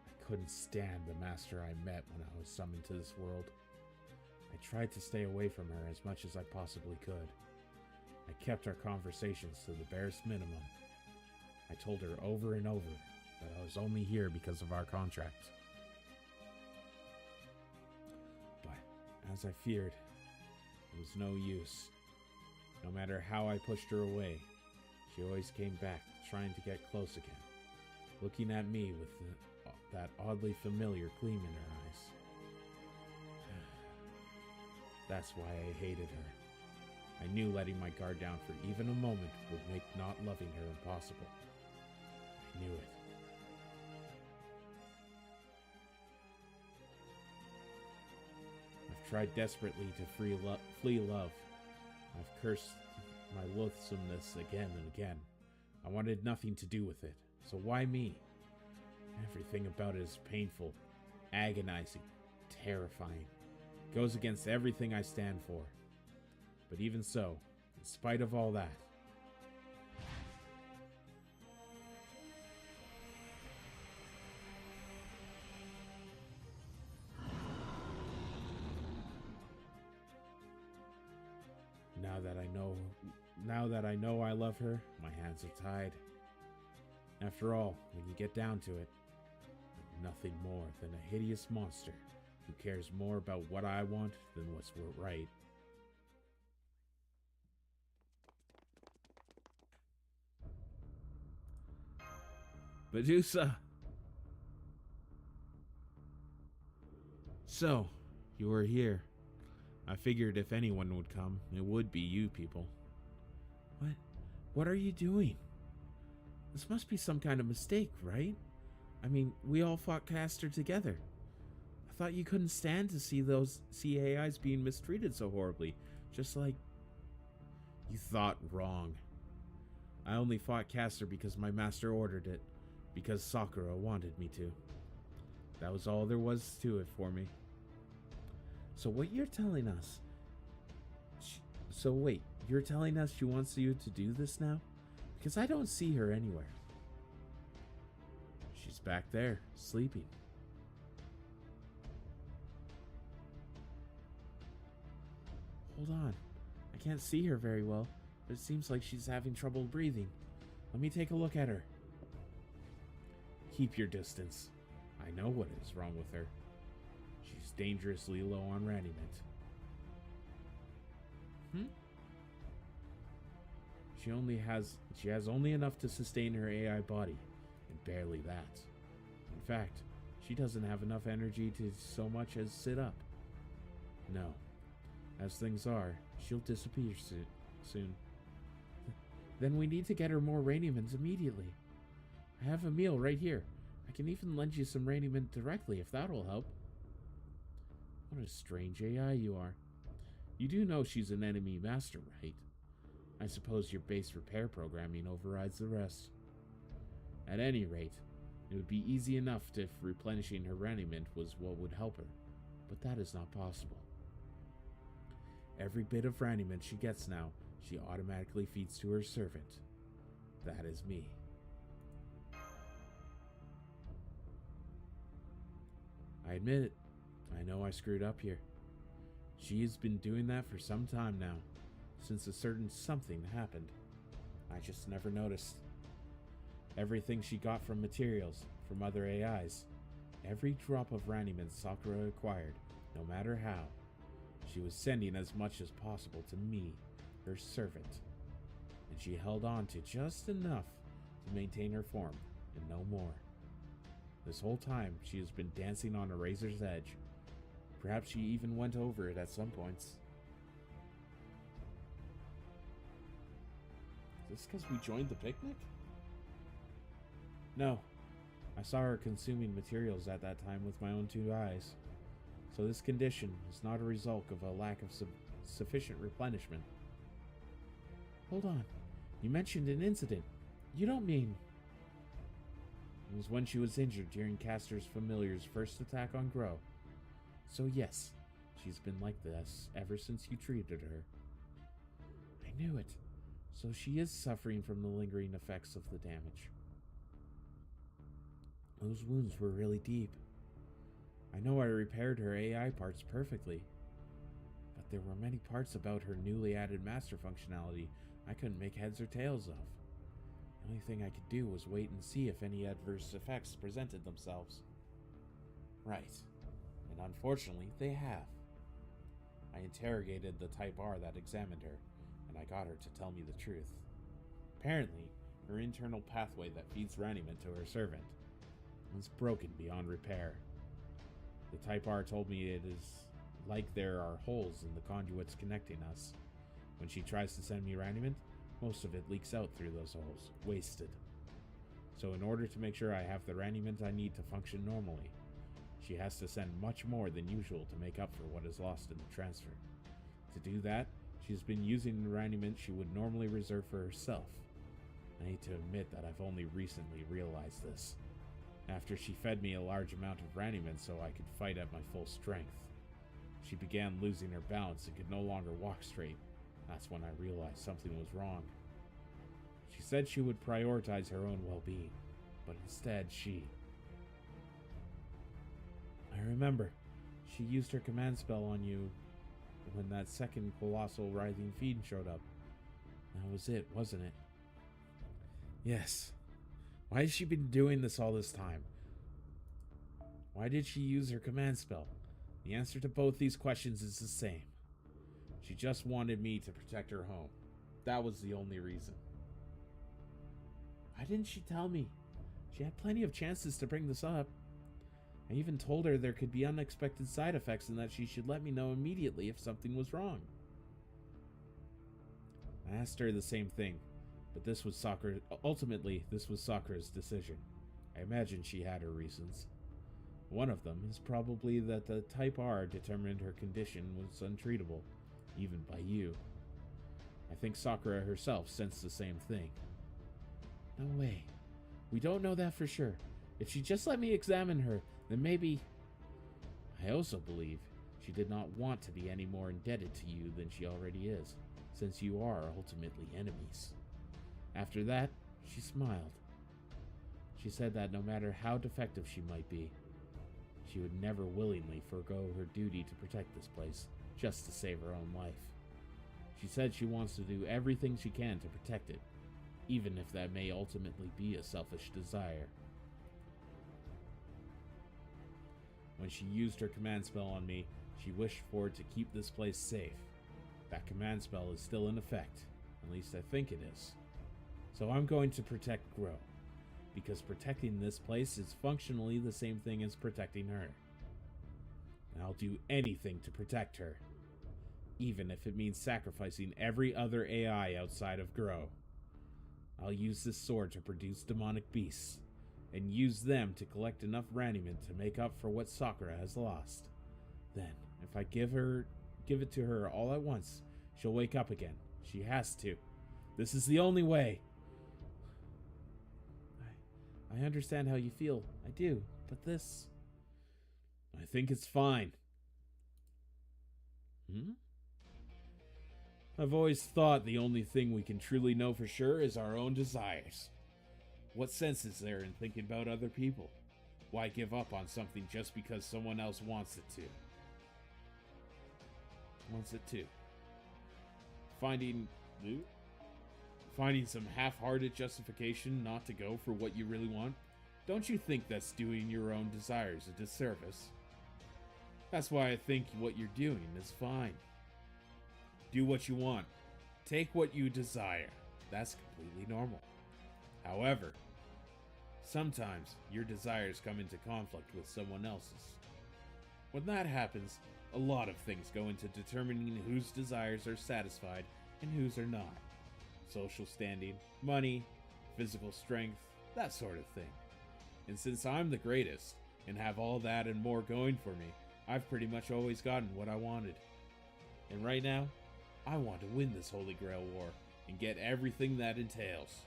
S1: I couldn't stand the master I met when I was summoned to this world. I tried to stay away from her as much as I possibly could. I kept our conversations to the barest minimum. I told her over and over that I was only here because of our contract. But, as I feared, it was no use. No matter how I pushed her away, she always came back, trying to get close again, looking at me with that oddly familiar gleam in her eyes. That's why I hated her. I knew letting my guard down for even a moment would make not loving her impossible. I knew it. I've tried desperately to flee love. I've cursed my loathsomeness again and again. I wanted nothing to do with it, so why me? Everything about it is painful, agonizing, terrifying. It goes against everything I stand for. But even so, in spite of all that, now that I know I love her, my hands are tied. After all, when you get down to it, I'm nothing more than a hideous monster who cares more about what I want than what's right. Medusa! So, you are here. I figured if anyone would come, it would be you people. What are you doing? This must be some kind of mistake, right? I mean, we all fought Caster together. I thought you couldn't stand to see those AIs being mistreated so horribly, just like... You thought wrong. I only fought Caster because my master ordered it, because Sakura wanted me to. That was all there was to it for me. So what you're telling us... So wait, you're telling us she wants you to do this now? Because I don't see her anywhere. She's back there, sleeping. Hold on. I can't see her very well, but it seems like she's having trouble breathing. Let me take a look at her. Keep your distance. I know what is wrong with her. She's dangerously low on raiment. She has only enough to sustain her AI body, and barely that. In fact, she doesn't have enough energy to so much as sit up. No. As things are, she'll disappear soon. Then we need to get her more raiment immediately. I have a meal right here. I can even lend you some raiment directly if that'll help. What a strange AI you are. You do know she's an enemy master, right? I suppose your base repair programming overrides the rest. At any rate, it would be easy enough if replenishing her raiment was what would help her, but that is not possible. Every bit of raiment she gets now, she automatically feeds to her servant. That is me. I admit it. I know I screwed up here. She has been doing that for some time now, since a certain something happened. I just never noticed. Everything she got from materials, from other AIs, every drop of raiment Sakura acquired, no matter how, she was sending as much as possible to me, her servant. And she held on to just enough to maintain her form, and no more. This whole time, she has been dancing on a razor's edge. Perhaps she even went over it at some points. Is this because we joined the picnic? No. I saw her consuming materials at that time with my own 2 eyes. So this condition is not a result of a lack of sufficient replenishment. Hold on. You mentioned an incident. You don't mean... It was when she was injured during Castor's Familiar's first attack on Grow. So yes, she's been like this ever since you treated her. I knew it. So she is suffering from the lingering effects of the damage. Those wounds were really deep. I know I repaired her AI parts perfectly, but there were many parts about her newly added master functionality I couldn't make heads or tails of. The only thing I could do was wait and see if any adverse effects presented themselves. Right. And unfortunately, they have. I interrogated the Type R that examined her, and I got her to tell me the truth. Apparently, her internal pathway that feeds raniment to her servant was broken beyond repair. The Type R told me it is like there are holes in the conduits connecting us. When she tries to send me raniment, most of it leaks out through those holes, wasted. So in order to make sure I have the raniment I need to function normally, she has to send much more than usual to make up for what is lost in the transfer. To do that, she's been using the raniment she would normally reserve for herself. I need to admit that I've only recently realized this. After she fed me a large amount of raniment so I could fight at my full strength, she began losing her balance and could no longer walk straight. That's when I realized something was wrong. She said she would prioritize her own well-being, but instead I remember, she used her command spell on you when that second colossal writhing fiend showed up. That was it, wasn't it? Yes. Why has she been doing this all this time? Why did she use her command spell? The answer to both these questions is the same. She just wanted me to protect her home. That was the only reason. Why didn't she tell me? She had plenty of chances to bring this up. I even told her there could be unexpected side effects and that she should let me know immediately if something was wrong. I asked her the same thing, but ultimately this was Sakura's decision. I imagine she had her reasons. One of them is probably that the Type R determined her condition was untreatable, even by you. I think Sakura herself sensed the same thing. No way. We don't know that for sure. If she just let me examine her, then maybe... I also believe she did not want to be any more indebted to you than she already is, since you are ultimately enemies. After that, she smiled. She said that no matter how defective she might be, she would never willingly forego her duty to protect this place, just to save her own life. She said she wants to do everything she can to protect it, even if that may ultimately be a selfish desire. When she used her command spell on me, she wished for it to keep this place safe. That command spell is still in effect, at least I think it is. So I'm going to protect Grow, because protecting this place is functionally the same thing as protecting her. And I'll do anything to protect her, even if it means sacrificing every other AI outside of Grow. I'll use this sword to produce demonic beasts, and use them to collect enough raniment to make up for what Sakura has lost. Then, if I give it to her all at once, she'll wake up again. She has to. This is the only way. I understand how you feel. I do. But this... I think it's fine. I've always thought the only thing we can truly know for sure is our own desires. What sense is there in thinking about other people? Why give up on something just because someone else wants it to? Finding some half-hearted justification not to go for what you really want? Don't you think that's doing your own desires a disservice? That's why I think what you're doing is fine. Do what you want. Take what you desire. That's completely normal. However, sometimes your desires come into conflict with someone else's. When that happens, a lot of things go into determining whose desires are satisfied and whose are not. social standing, money, physical strength, that sort of thing. And since I'm the greatest, and have all that and more going for me, I've pretty much always gotten what I wanted. And right now, I want to win this Holy Grail War, and get everything that entails.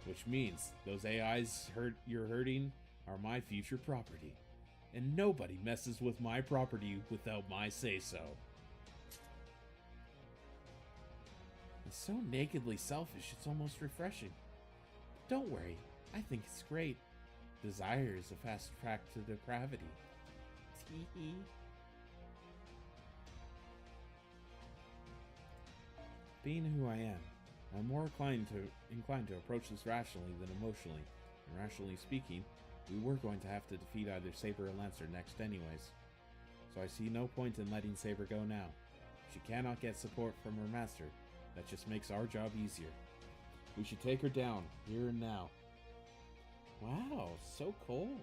S1: Which means, those AIs you're hurting are my future property. And nobody messes with my property without my say-so. It's so nakedly selfish, it's almost refreshing. But don't worry, I think it's great. Desire is a fast track to depravity. Tee-hee. Being who I am, I'm more inclined to approach this rationally than emotionally. And rationally speaking, we were going to have to defeat either Saber or Lancer next anyways. So I see no point in letting Saber go now. She cannot get support from her master. That just makes our job easier. We should take her down, here and now. Wow, so cold.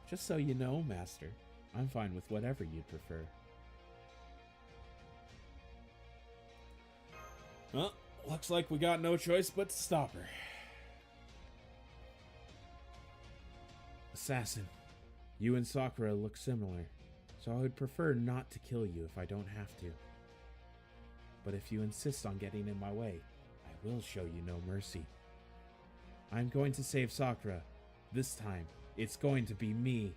S1: Just so you know, Master, I'm fine with whatever you'd prefer. Well, looks like we got no choice but to stop her. Assassin, you and Sakura look similar, so I would prefer not to kill you if I don't have to. But if you insist on getting in my way, I will show you no mercy. I'm going to save Sakura. This time, it's going to be me.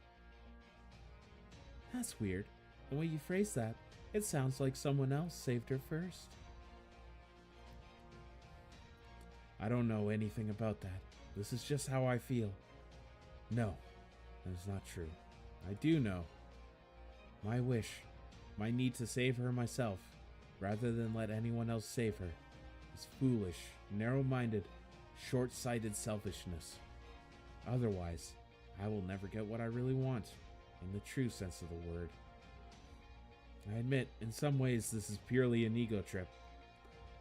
S1: That's weird. The way you phrase that, it sounds like someone else saved her first. I don't know anything about that. This is just how I feel. No, that is not true. I do know. My wish, my need to save her myself, rather than let anyone else save her, is foolish, narrow-minded, short-sighted selfishness. Otherwise, I will never get what I really want, in the true sense of the word. I admit, in some ways this is purely an ego trip.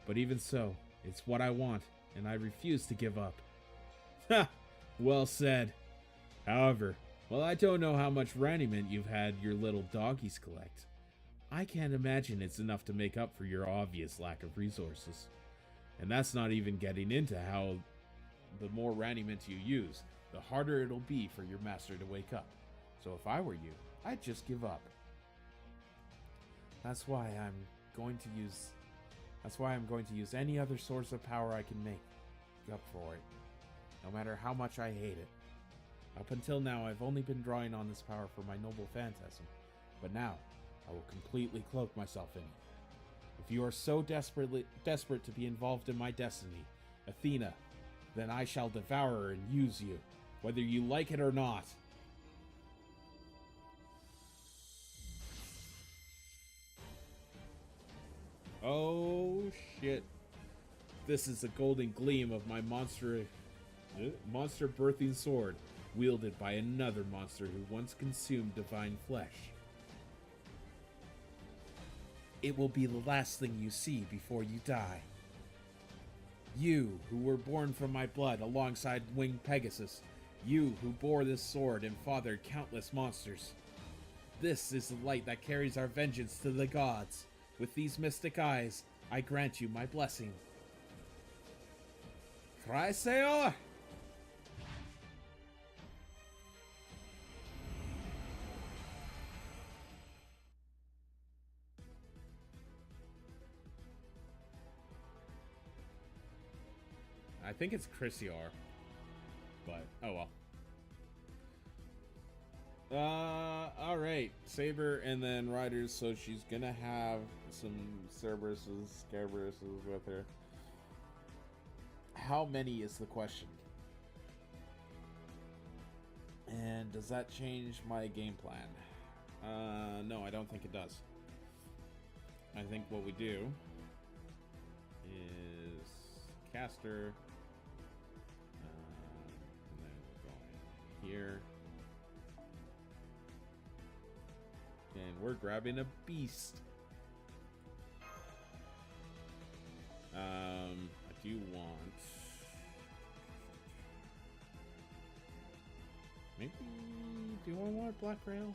S1: But even so, it's what I want, and I refuse to give up. Ha! Well said. However, while I don't know how much raniment you've had your little doggies collect, I can't imagine it's enough to make up for your obvious lack of resources. And that's not even getting into how the more raniment you use, the harder it'll be for your master to wake up. So if I were you, I'd just give up. That's why I'm going to use any other source of power I can make up for it, no matter how much I hate it. Up until now, I've only been drawing on this power for my noble phantasm, but now I will completely cloak myself in it. If you are so desperate to be involved in my destiny, Athena, then I shall devour her and use you, whether you like it or not. Oh shit. This is the golden gleam of my monster birthing sword, wielded by another monster who once consumed divine flesh. It will be the last thing you see before you die. You, who were born from my blood alongside winged Pegasus, you who bore this sword and fathered countless monsters. This is the light that carries our vengeance to the gods. With these mystic eyes, I grant you my blessing. Chrysaor! I think it's Chrysaor, but oh well. Alright, Saber and then Riders, so she's gonna have some Cerberuses with her. How many is the question? And does that change my game plan? No, I don't think it does. I think what we do is caster, and then we're going here. And we're grabbing a beast. I do want... Maybe... Do I want Black Rail?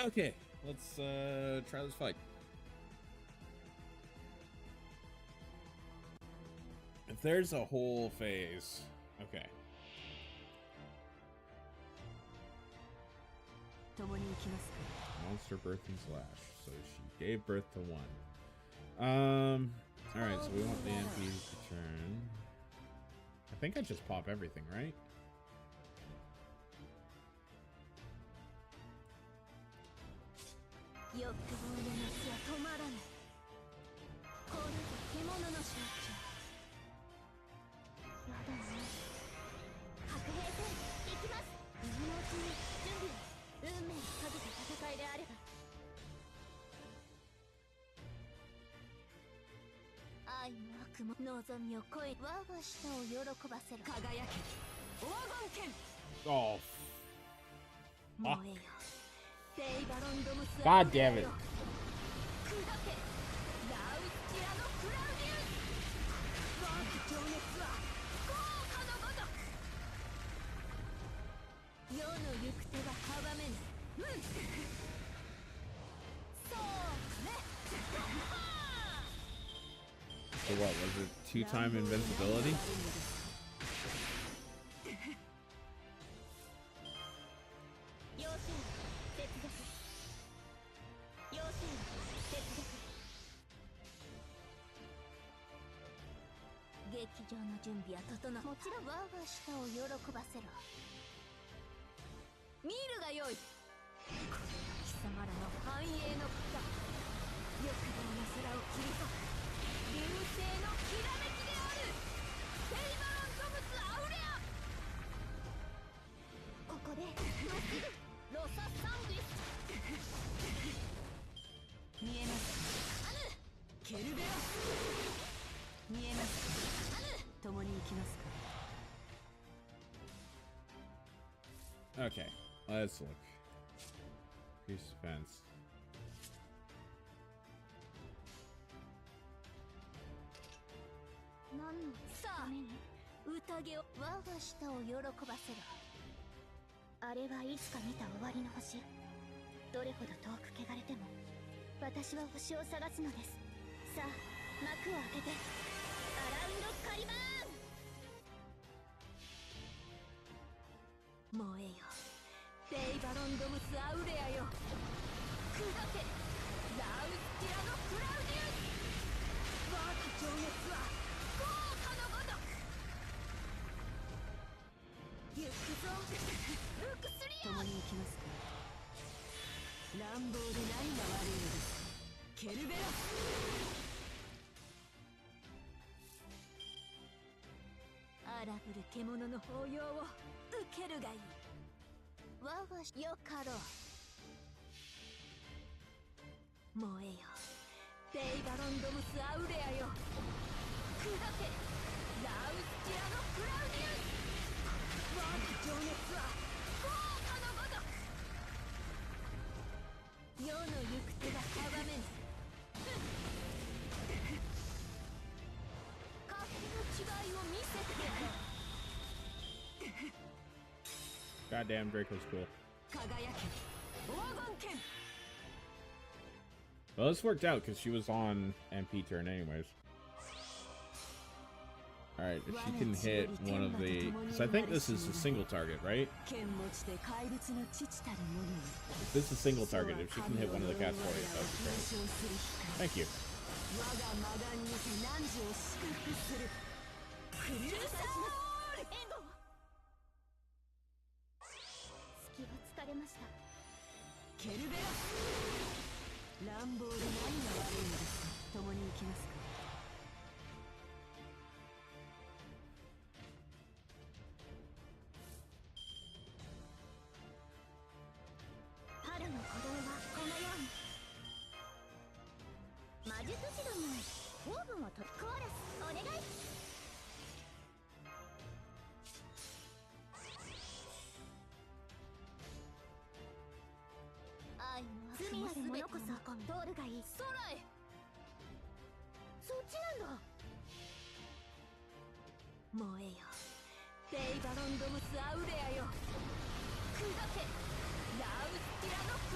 S1: Okay, let's try this fight. If there's a whole phase, okay. Monster birthing slash. So she gave birth to one. Alright, so we want the MP to turn. I think I just pop everything, right? Oh. Ah. God damn it. So what, was it 2-time invincibility? Okay, let's look. Increase defense. Goddamn, Draco's cool. Well, this worked out because she was on MP turn anyways. Alright, if she can hit one of the... Because I think this is a single target, right? If this is a single target, if she can hit one of the cast warriors, that would be great. Thank you.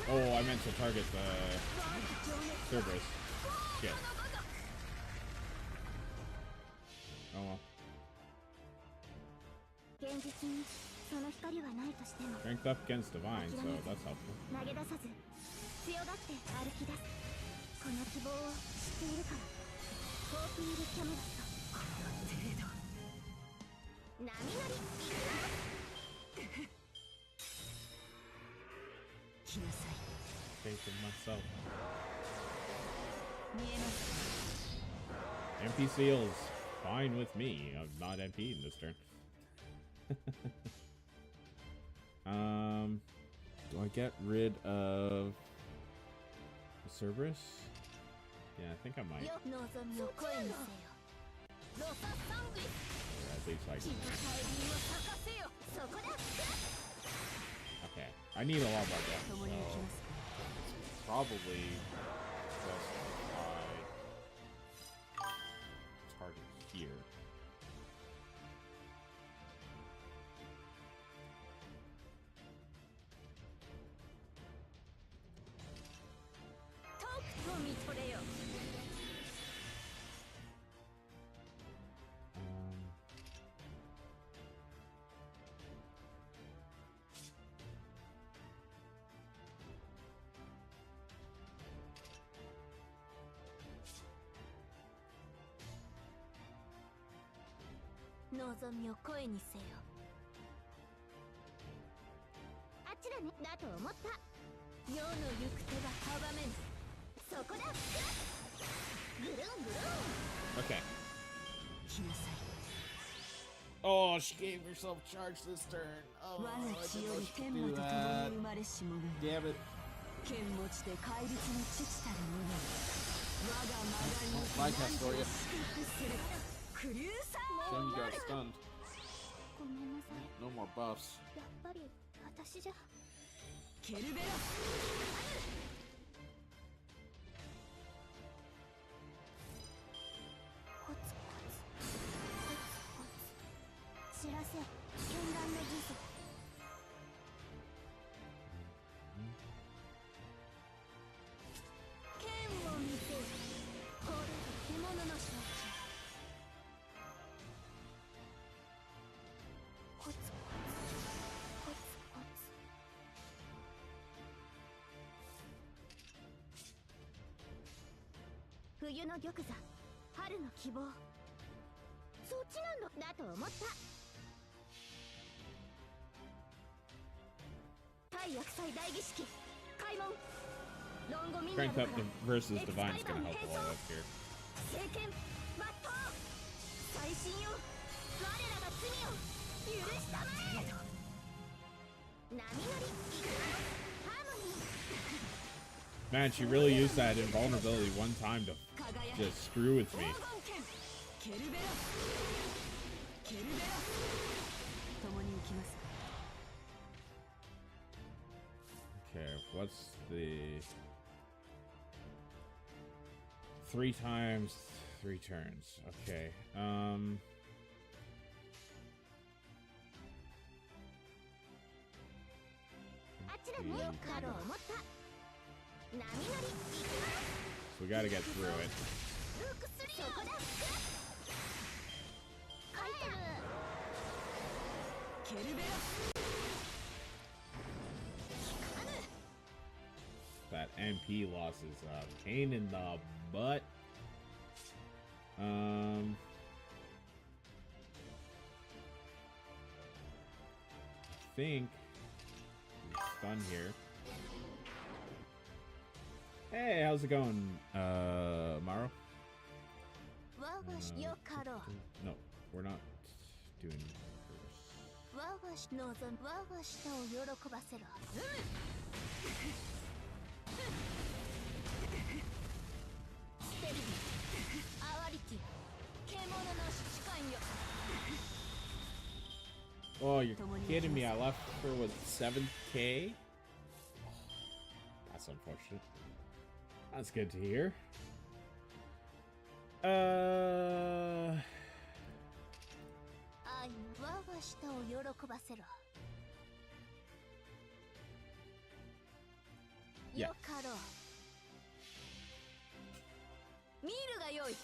S1: Oh, I meant to target the Cerberus. Shit. Oh well. Strength up against Divine, so that's helpful. Faith in myself. MP Seal's fine with me. I'm not MP in this turn. Do I get rid of the Cerberus? Yeah, I think I might. Yeah, at least I can. Okay, I need a lot more damage, so it's probably best if I target here. Okay. Oh, she gave herself charge this turn. Oh, I didn't know she could do that. Damn it. Like Astoria. Shame you got stunned. No more buffs. Strength up versus Divine's gonna help a lot up here. Man, she really used that invulnerability one time to just screw with me. Okay, what's the 3 times 3 turns? Okay, so we gotta get through it. That MP loss is a pain in the butt. I think stun here. Hey, how's it going, Maro? No, we're not doing first. Oh, you're kidding me. I left for, what, 7K? That's unfortunate. That's good to hear. Yeah.
S2: よかろう。見るがよい。こ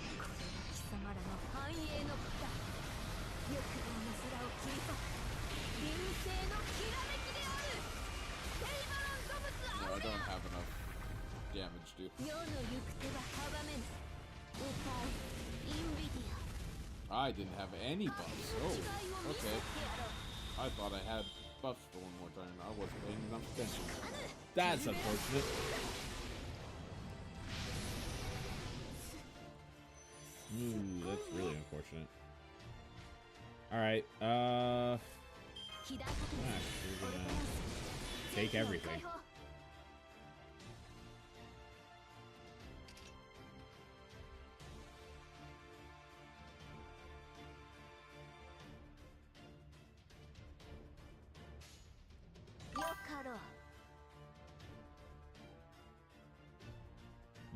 S2: れが貴様らの繁栄の子だ。欲望の空を切り裂く流星のきらめきである。ペイバロン動物
S4: No, I
S2: 青レ
S4: don't
S2: ア。
S4: have enough damage, dude.
S2: 世の行く手は阻めぬ。歌うインビディ
S4: I didn't have any buffs.
S2: ア。
S4: Oh,
S2: 違いを見せて
S4: okay.
S2: やろう。
S4: I thought I had buffs for one more time. I wasn't paying enough attention.
S1: That's unfortunate. Ooh, that's really unfortunate. Alright,
S2: 肥大
S1: Smash,
S2: 確
S1: you're
S2: 率。
S1: gonna take everything.
S2: よかろう。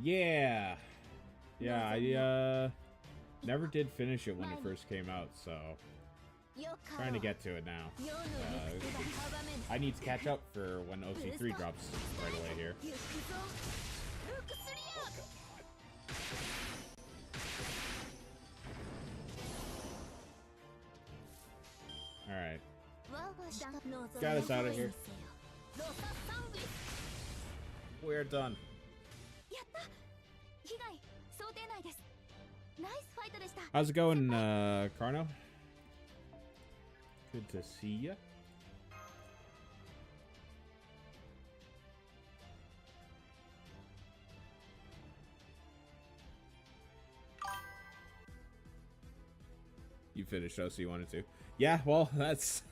S1: Yeah. Yeah, I never did finish it when it first came out, so
S2: よかろう。
S1: trying to get to it now.
S2: 世の行く手は阻めぬ。
S1: I need to catch up for when OC3 drops right away here.
S2: 行くぞ。ルクスリア。
S1: Alright.
S2: 我が下望み
S1: Got us out of here.
S2: ロササンブリス。
S1: We're done.
S2: やった。被害想定内です。ナイスファイトでした。
S1: How's it going, Carno? Good to see ya. You finished OC1 and 2. Yeah, well, that's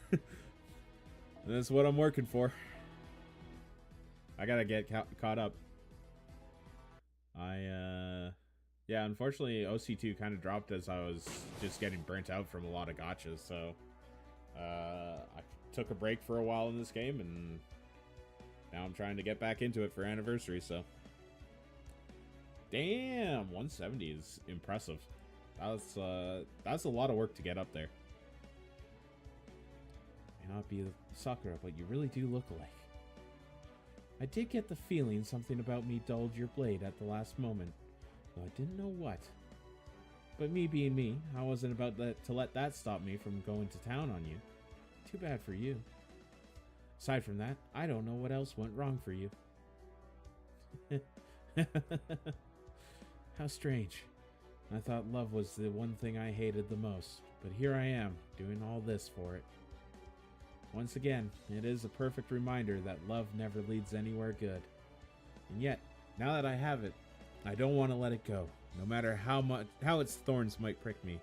S1: that's what I'm working for. I gotta get caught up. Yeah, unfortunately, OC2 kind of dropped as I was just getting burnt out from a lot of gotchas, so I took a break for a while in this game, and now I'm trying to get back into it for anniversary, so. Damn, 170 is impressive. That's a lot of work to get up there. May not be Sakura, but you really do look alike. I did get the feeling something about me dulled your blade at the last moment, though I didn't know what. But me being me, I wasn't about to let that stop me from going to town on you. Too bad for you. Aside from that, I don't know what else went wrong for you. How strange. I thought love was the one thing I hated the most, but here I am, doing all this for it. Once again, it is a perfect reminder that love never leads anywhere good. And yet, now that I have it, I don't want to let it go, no matter how its thorns might prick me.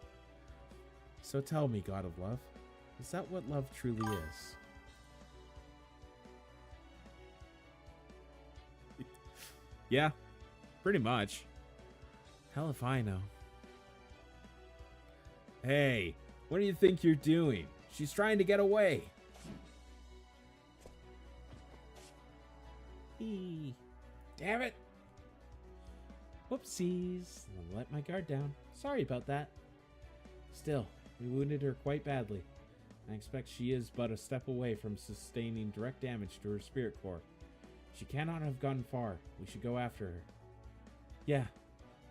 S1: So tell me, God of Love, is that what love truly is? Yeah, pretty much. Hell if I know. Hey, what do you think you're doing? She's trying to get away. Eee. Damn it. Whoopsies. I let my guard down. Sorry about that. Still, we wounded her quite badly. I expect she is but a step away from sustaining direct damage to her spirit core. She cannot have gone far. We should go after her. Yeah,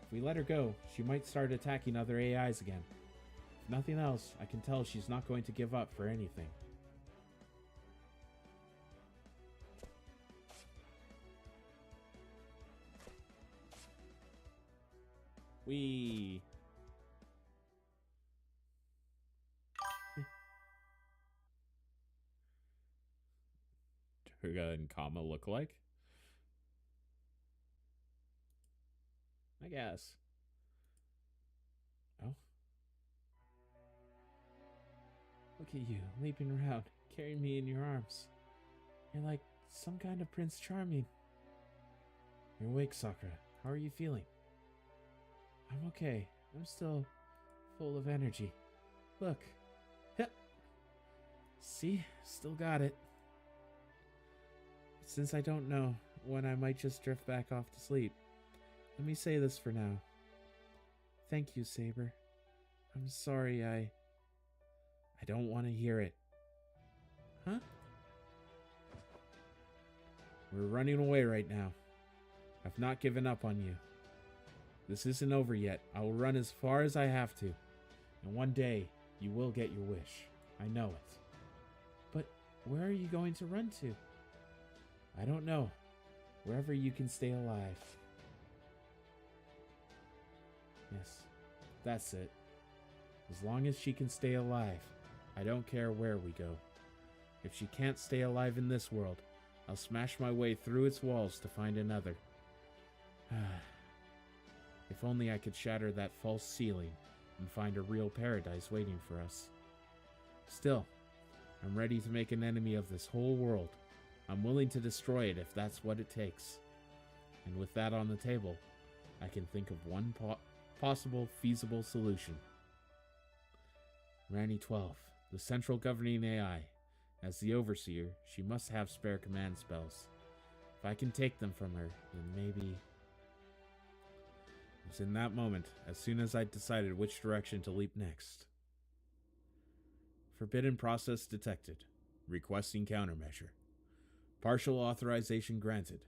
S1: if we let her go, she might start attacking other AIs again. If nothing else, I can tell she's not going to give up for anything. Wee. Turga and Kama look like? I guess. Oh. Look at you, leaping around, carrying me in your arms. You're like some kind of Prince Charming. You're awake, Sakura. How are you feeling? I'm okay. I'm still full of energy. Look. Heh. See? Still got it. Since I don't know when I might just drift back off to sleep, let me say this for now. Thank you, Saber. I'm sorry I don't want to hear it. Huh? We're running away right now. I've not given up on you. This isn't over yet. I will run as far as I have to. And one day, you will get your wish. I know it. But where are you going to run to? I don't know. Wherever you can stay alive. Yes, that's it. As long as she can stay alive, I don't care where we go. If she can't stay alive in this world, I'll smash my way through its walls to find another. If only I could shatter that false ceiling and find a real paradise waiting for us. Still, I'm ready to make an enemy of this whole world. I'm willing to destroy it if that's what it takes. And with that on the table, I can think of one possible feasible solution. Ranny 12, the central governing AI. As the overseer, she must have spare command spells. If I can take them from her, then maybe... It was in that moment, as soon as I'd decided which direction to leap next. Forbidden process detected. Requesting countermeasure. Partial authorization granted.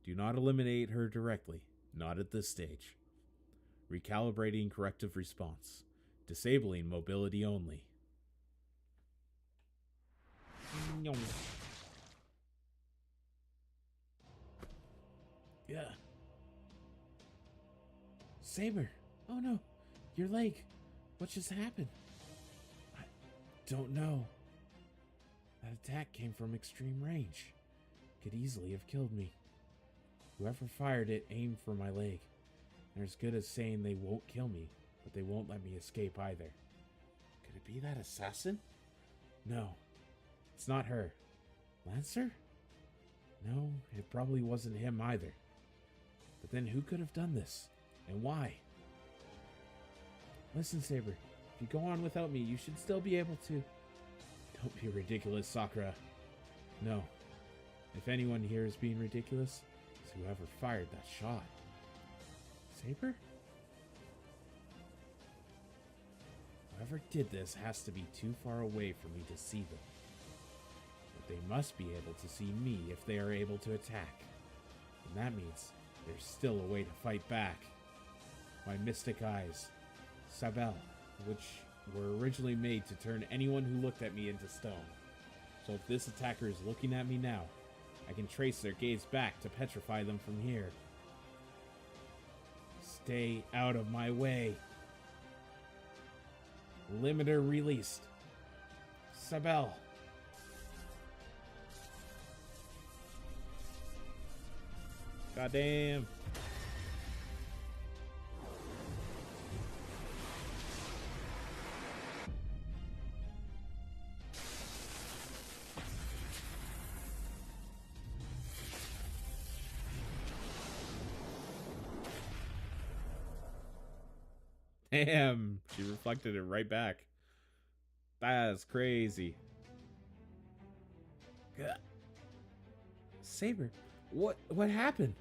S1: Do not eliminate her directly. Not at this stage. Recalibrating corrective response. Disabling mobility only. Yeah. Saber! Oh no! Your leg! What just happened? I don't know. That attack came from extreme range. Could easily have killed me. Whoever fired it aimed for my leg. They're as good as saying they won't kill me, but they won't let me escape either. Could it be that assassin? No. It's not her. Lancer? No, it probably wasn't him either. But then who could have done this? And why? Listen, Saber. If you go on without me, you should still be able to... Don't be ridiculous, Sakura. No. If anyone here is being ridiculous, it's whoever fired that shot. Saber? Whoever did this has to be too far away for me to see them. But they must be able to see me if they are able to attack. And that means there's still a way to fight back. My mystic eyes, Sabel, which were originally made to turn anyone who looked at me into stone. So if this attacker is looking at me now, I can trace their gaze back to petrify them from here. Stay out of my way. Limiter released. Sabel. Goddamn. Damn, she reflected it right back. That's crazy. God. Saber, what happened?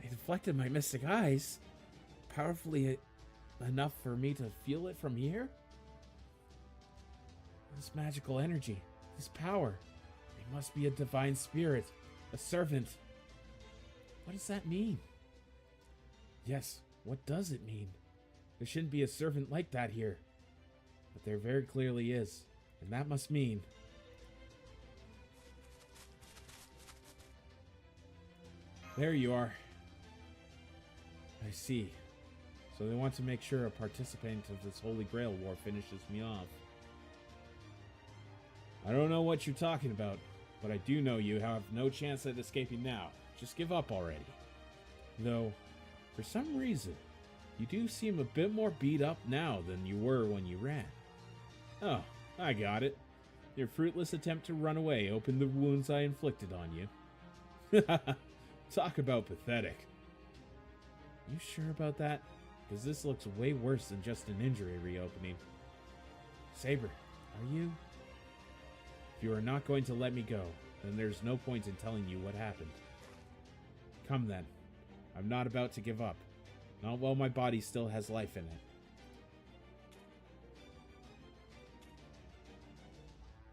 S1: They deflected my mystic eyes. Powerfully enough for me to feel it from here? This magical energy, this power, it must be a divine spirit, a servant. What does that mean? Yes, what does it mean? There shouldn't be a servant like that here. But there very clearly is, and that must mean... There you are. I see. So they want to make sure a participant of this Holy Grail War finishes me off. I don't know what you're talking about, but I do know you have no chance at escaping now. Just give up already. Though, for some reason, you do seem a bit more beat up now than you were when you ran. Oh, I got it. Your fruitless attempt to run away opened the wounds I inflicted on you. Talk about pathetic. You sure about that? Because this looks way worse than just an injury reopening. Saber, are you? If you are not going to let me go, then there's no point in telling you what happened. Come then. I'm not about to give up. Not while my body still has life in it.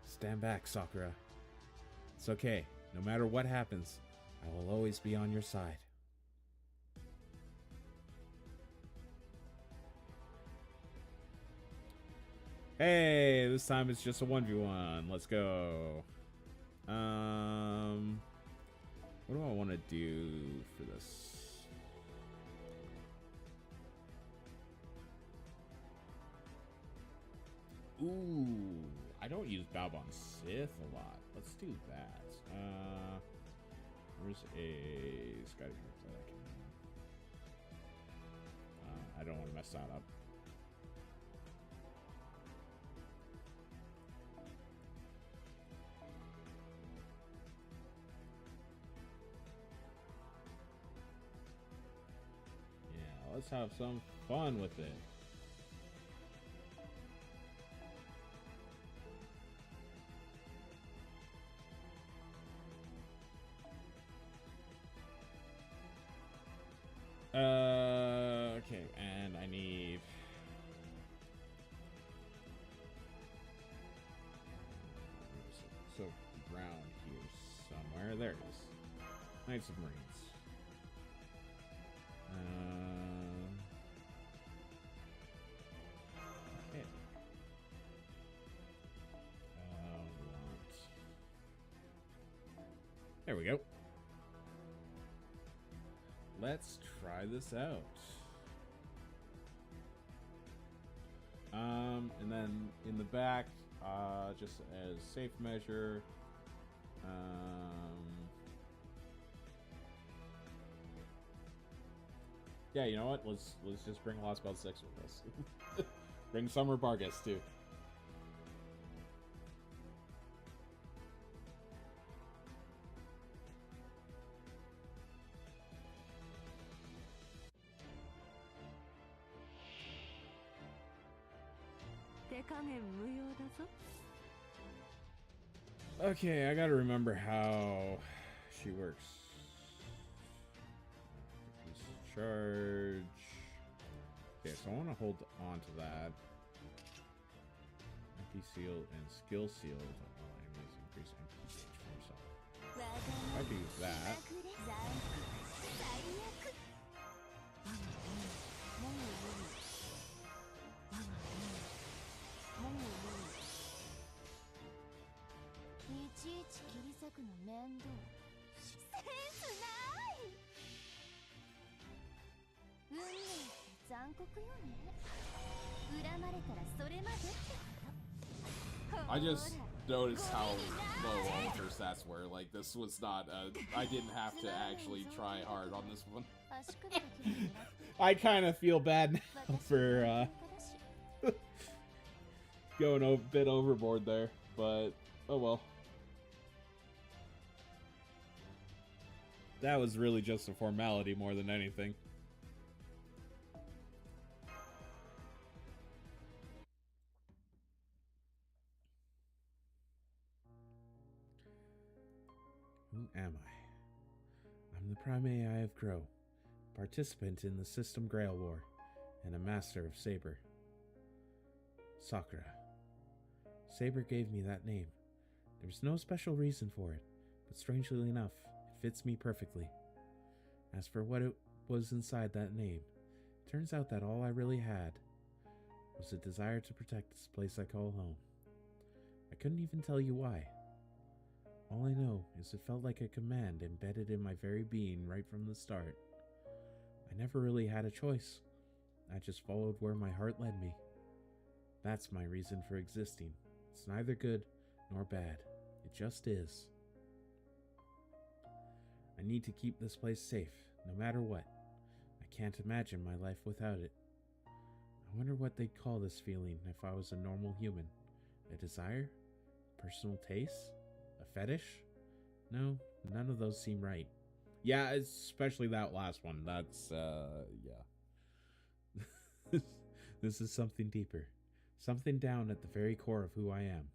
S1: Stand back, Sakura. It's okay. No matter what happens, I will always be on your side. Hey, this time it's just a 1v1. Let's go. What do I want to do for this? Ooh, I don't use Balbon Sith a lot. Let's do that. Where's a Sky group that I can... I don't want to mess that up. Yeah, let's have some fun with it. Okay, and I need... So, ground here somewhere. There it is. Knights of Marines. Okay. There we go. Let's try this out. And then in the back, just as safe measure, yeah, you know what? Let's just bring Lost Belt 6 with us. Bring Summer Bargus too. Okay, I gotta remember how she works. Charge. Okay, so I want to hold on to that. MP seal and skill seal. Enemies increase MP gauge for yourself. I can use that. I just noticed how low all of her stats were. Like, this was not I didn't have to actually try hard on this one. I kind of feel bad now for going a bit overboard there, but oh well. That was really just a formality more than anything. Who am I? I'm the Prime AI of Grow, participant in the System Grail War, and a master of Saber. Sakura. Saber gave me that name. There's no special reason for it, but strangely enough, it fits me perfectly. As for what it was inside that name, it turns out that all I really had was a desire to protect this place I call home. I couldn't even tell you why. All I know is it felt like a command embedded in my very being right from the start. I never really had a choice. I just followed where my heart led me. That's my reason for existing. It's neither good nor bad. It just is. I need to keep this place safe, no matter what. I can't imagine my life without it. I wonder what they'd call this feeling if I was a normal human. A desire? Personal taste? A fetish? No, none of those seem right. Yeah, especially that last one. That's, yeah. This is something deeper. Something down at the very core of who I am.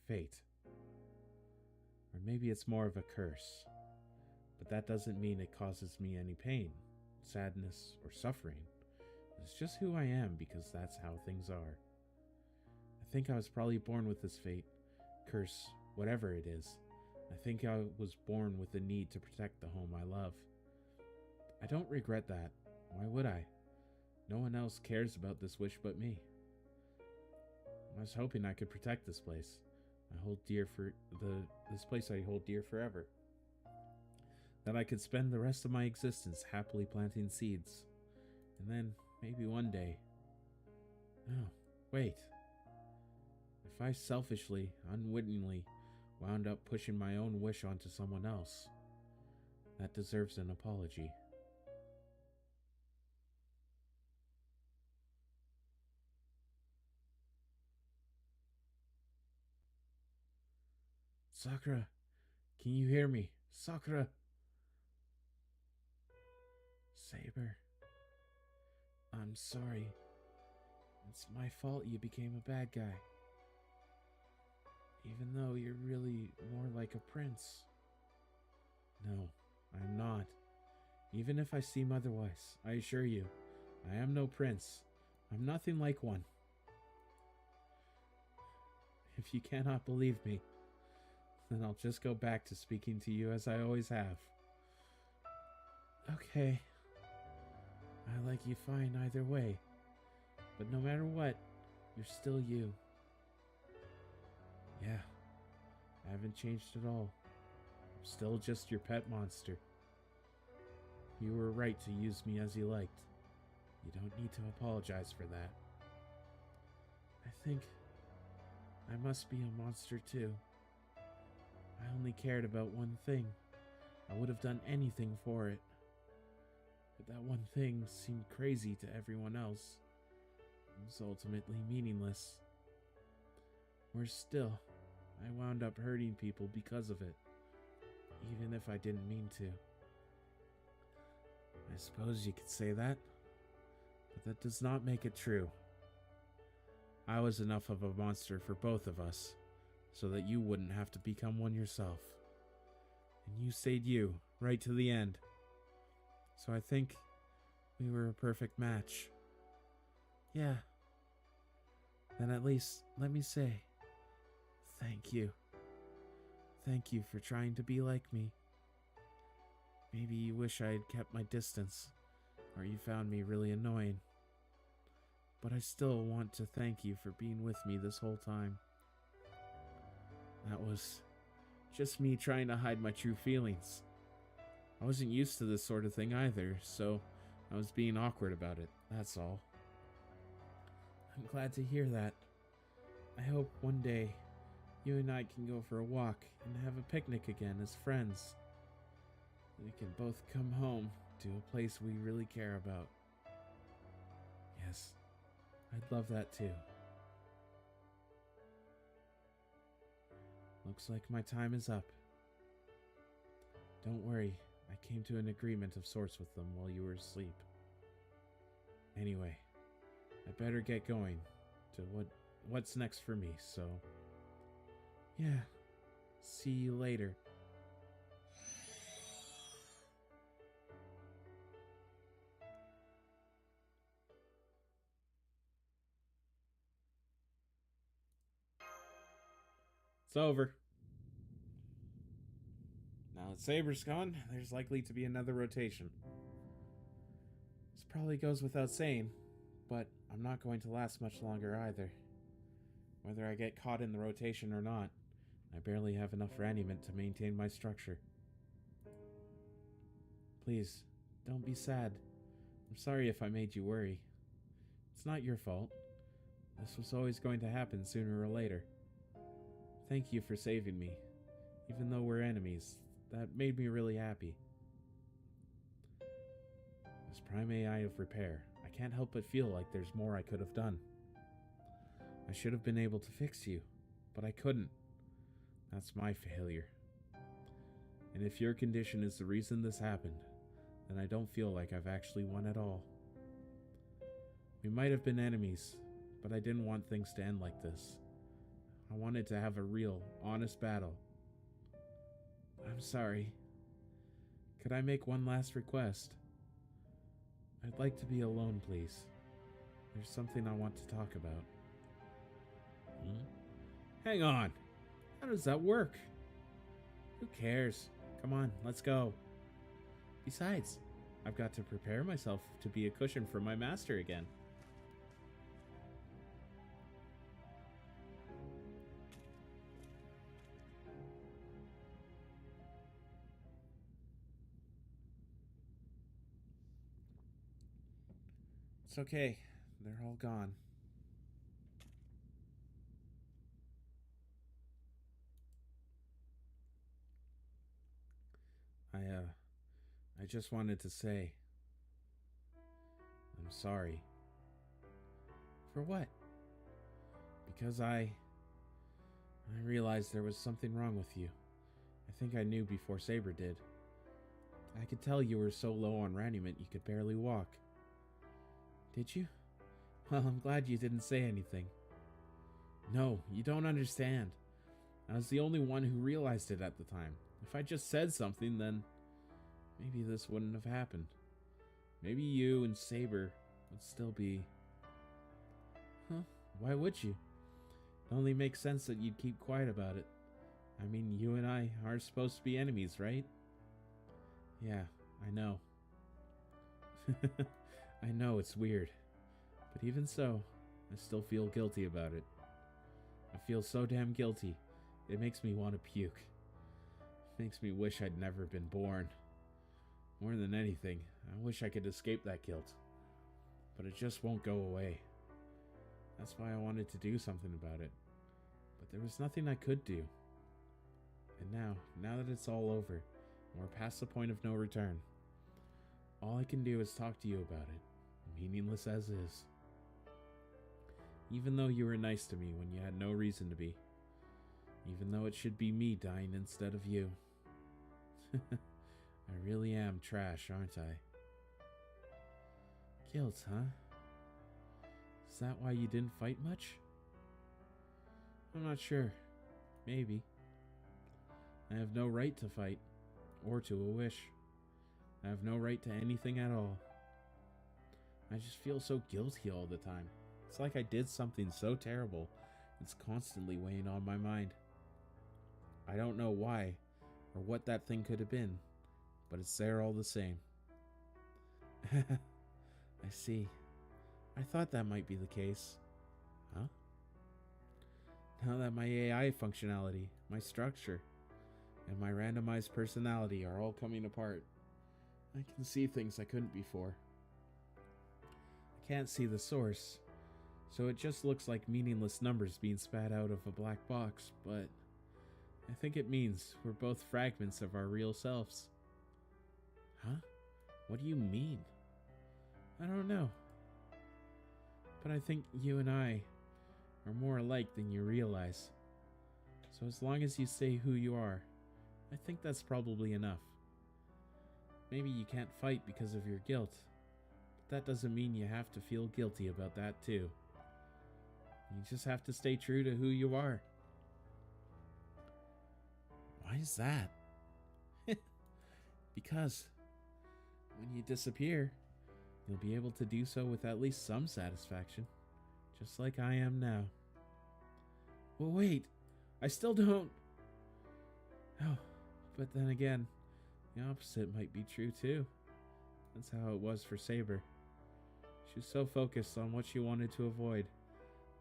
S1: Fate. Or maybe it's more of a curse. But that doesn't mean it causes me any pain, sadness, or suffering. It's just who I am because that's how things are. I think I was probably born with this fate, curse, whatever it is, I think I was born with the need to protect the home I love. I don't regret that. Why would I? No one else cares about this wish but me. I was hoping I could protect this place. This place I hold dear forever. That I could spend the rest of my existence happily planting seeds. And then, maybe one day... No, wait. If I selfishly, unwittingly, wound up pushing my own wish onto someone else, that deserves an apology. Sakura, can you hear me? Sakura! Saber, I'm sorry. It's my fault you became a bad guy. Even though you're really more like a prince. No, I'm not. Even if I seem otherwise, I assure you, I am no prince. I'm nothing like one. If you cannot believe me, then I'll just go back to speaking to you as I always have. Okay. I like you fine either way. But no matter what, you're still you. Yeah, I haven't changed at all. I'm still just your pet monster. You were right to use me as you liked. You don't need to apologize for that. I think I must be a monster too. I only cared about one thing. I would have done anything for it. But that one thing seemed crazy to everyone else. It was ultimately meaningless. Worse still, I wound up hurting people because of it, even if I didn't mean to. I suppose you could say that, but that does not make it true. I was enough of a monster for both of us, so that you wouldn't have to become one yourself. And you stayed you, right to the end. So I think we were a perfect match. Yeah. Then at least let me say, thank you. Thank you for trying to be like me. Maybe you wish I had kept my distance, or you found me really annoying. But I still want to thank you for being with me this whole time. That was just me trying to hide my true feelings. I wasn't used to this sort of thing either, so I was being awkward about it, that's all. I'm glad to hear that. I hope one day you and I can go for a walk and have a picnic again as friends. We can both come home to a place we really care about. Yes, I'd love that too. Looks like my time is up. Don't worry, I came to an agreement of sorts with them while you were asleep. Anyway, I better get going to what's next for me, so... Yeah, see you later. It's over. Now that Saber's gone, there's likely to be another rotation. This probably goes without saying, but I'm not going to last much longer either. Whether I get caught in the rotation or not, I barely have enough raniment to maintain my structure. Please, don't be sad. I'm sorry if I made you worry. It's not your fault. This was always going to happen sooner or later. Thank you for saving me. Even though we're enemies, that made me really happy. As Prime AI of Repair, I can't help but feel like there's more I could have done. I should have been able to fix you, but I couldn't. That's my failure. And if your condition is the reason this happened, then I don't feel like I've actually won at all. We might have been enemies, but I didn't want things to end like this. I wanted to have a real, honest battle. I'm sorry. Could I make one last request? I'd like to be alone, please. There's something I want to talk about. Hang on. How does that work? Who cares? Come on, let's go. Besides, I've got to prepare myself to be a cushion for my master again. It's okay. They're all gone. I just wanted to say, I'm sorry. For what? Because I realized there was something wrong with you. I think I knew before Saber did. I could tell you were so low on raniment you could barely walk. Did you? Well, I'm glad you didn't say anything. No, you don't understand. I was the only one who realized it at the time. If I just said something, then maybe this wouldn't have happened. Maybe you and Saber would still be... Huh? Why would you? It only makes sense that you'd keep quiet about it. I mean, you and I are supposed to be enemies, right? Yeah, I know. I know it's weird. But even so, I still feel guilty about it. I feel so damn guilty. It makes me want to puke. It makes me wish I'd never been born. More than anything, I wish I could escape that guilt. But it just won't go away. That's why I wanted to do something about it. But there was nothing I could do. And now that it's all over, and we're past the point of no return, all I can do is talk to you about it, meaningless as is. Even though you were nice to me when you had no reason to be. Even though it should be me dying instead of you. I really am trash, aren't I? Guilt, huh? Is that why you didn't fight much? I'm not sure. Maybe. I have no right to fight, or to a wish. I have no right to anything at all. I just feel so guilty all the time. It's like I did something so terrible. It's constantly weighing on my mind. I don't know why, or what that thing could have been, but it's there all the same. I see. I thought that might be the case. Huh? Now that my AI functionality, my structure, and my randomized personality are all coming apart, I can see things I couldn't before. I can't see the source, so it just looks like meaningless numbers being spat out of a black box, but I think it means we're both fragments of our real selves. Huh? What do you mean? I don't know. But I think you and I are more alike than you realize. So as long as you say who you are, I think that's probably enough. Maybe you can't fight because of your guilt, but that doesn't mean you have to feel guilty about that too. You just have to stay true to who you are. Why is that? Because when you disappear, you'll be able to do so with at least some satisfaction, just like I am now. Well, wait, I still don't... Oh, but then again, the opposite might be true too. That's how it was for Saber. She was so focused on what she wanted to avoid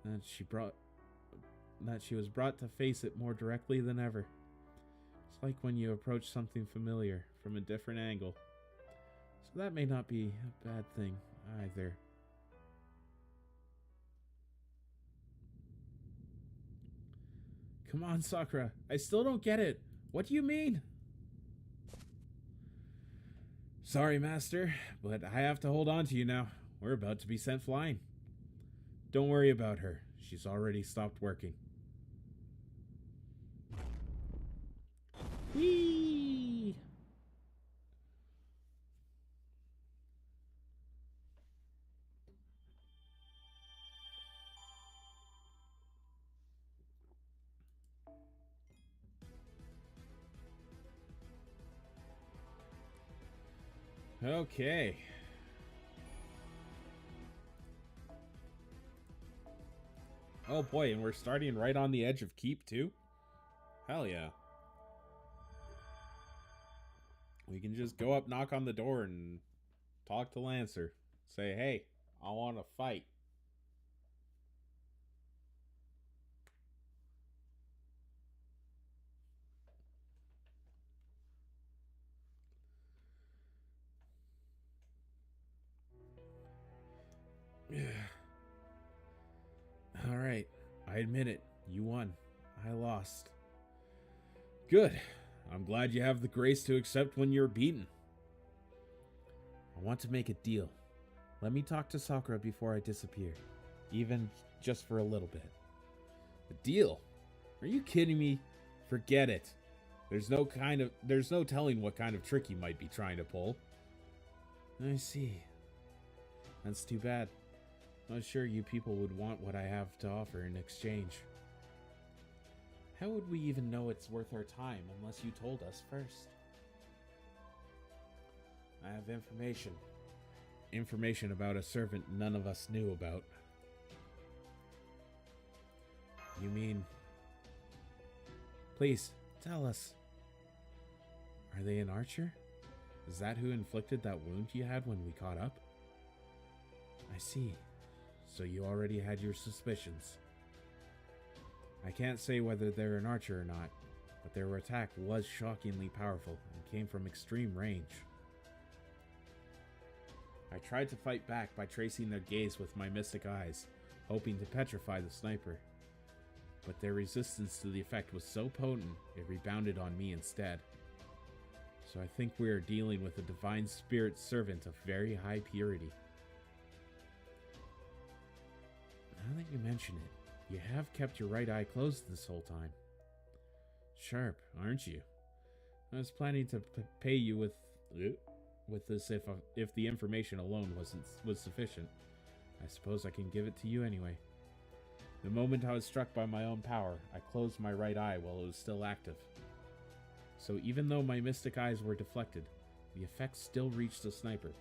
S1: that she was brought to face it more directly than ever. It's like when you approach something familiar from a different angle. So that may not be a bad thing either. Come on, Sakura. I still don't get it. What do you mean? Sorry, Master, but I have to hold on to you now. We're about to be sent flying. Don't worry about her. She's already stopped working. Whee! Okay. Oh boy, and we're starting right on the edge of Keep too? Hell yeah. We can just go up, knock on the door, and talk to Lancer. Say, hey, I want to fight. Alright, I admit it. You won. I lost. Good. I'm glad you have the grace to accept when you're beaten. I want to make a deal. Let me talk to Sakura before I disappear. Even just for a little bit. A deal? Are you kidding me? Forget it. There's no telling what kind of trick he might be trying to pull. I see. That's too bad. Not sure you people would want what I have to offer in exchange. How would we even know it's worth our time unless you told us first? I have information. Information about a servant none of us knew about. You mean... Please, tell us. Are they an archer? Is that who inflicted that wound you had when we caught up? I see. So you already had your suspicions. I can't say whether they're an archer or not, but their attack was shockingly powerful and came from extreme range. I tried to fight back by tracing their gaze with my mystic eyes, hoping to petrify the sniper. But their resistance to the effect was so potent, it rebounded on me instead. So I think we are dealing with a divine spirit servant of very high purity. Now that you mention it, you have kept your right eye closed this whole time. Sharp, aren't you? I was planning to pay you with this if the information alone was sufficient. I suppose I can give it to you anyway. The moment I was struck by my own power, I closed my right eye while it was still active. So even though my mystic eyes were deflected, the effect still reached the sniper.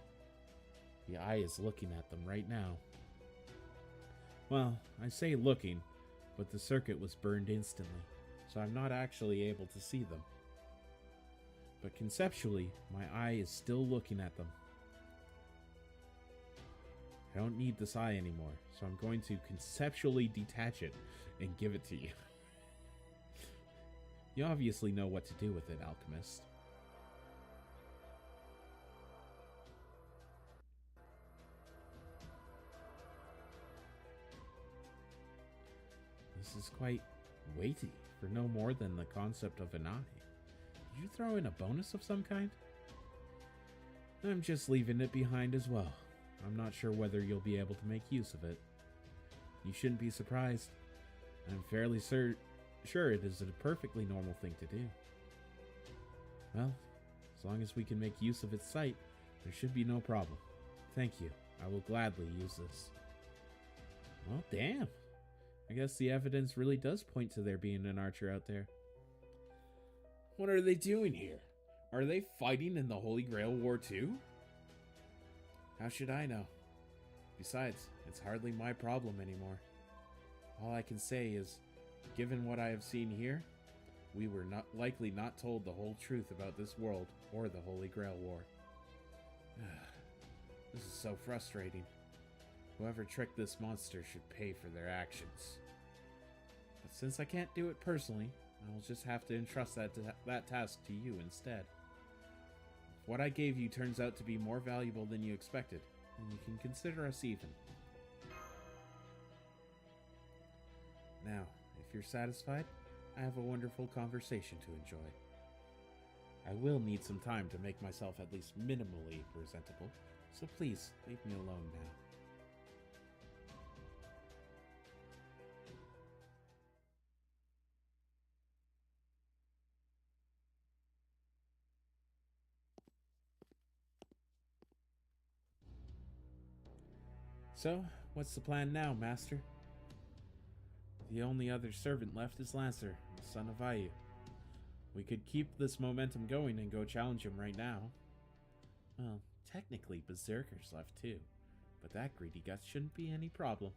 S1: The eye is looking at them right now. Well, I say looking, but the circuit was burned instantly, so I'm not actually able to see them. But conceptually, my eye is still looking at them. I don't need this eye anymore, so I'm going to conceptually detach it and give it to you. You obviously know what to do with it, Alchemist. This is quite weighty for no more than the concept of an eye. Did you throw in a bonus of some kind? I'm just leaving it behind as well. I'm not sure whether you'll be able to make use of it. You shouldn't be surprised. I'm fairly sure it is a perfectly normal thing to do. Well, as long as we can make use of its sight, there should be no problem. Thank you. I will gladly use this. Well, damn. I guess the evidence really does point to there being an archer out there. What are they doing here? Are they fighting in the Holy Grail War too? How should I know? Besides, it's hardly my problem anymore. All I can say is, given what I have seen here, we were likely not told the whole truth about this world or the Holy Grail War. This is so frustrating. Whoever tricked this monster should pay for their actions. But since I can't do it personally, I will just have to entrust that task to you instead. If what I gave you turns out to be more valuable than you expected, then you can consider us even. Now, if you're satisfied, I have a wonderful conversation to enjoy. I will need some time to make myself at least minimally presentable, so please leave me alone now. So, what's the plan now, Master? The only other servant left is Lancer, the son of Vayu. We could keep this momentum going and go challenge him right now. Well, technically Berserker's left too, but that greedy guts shouldn't be any problem.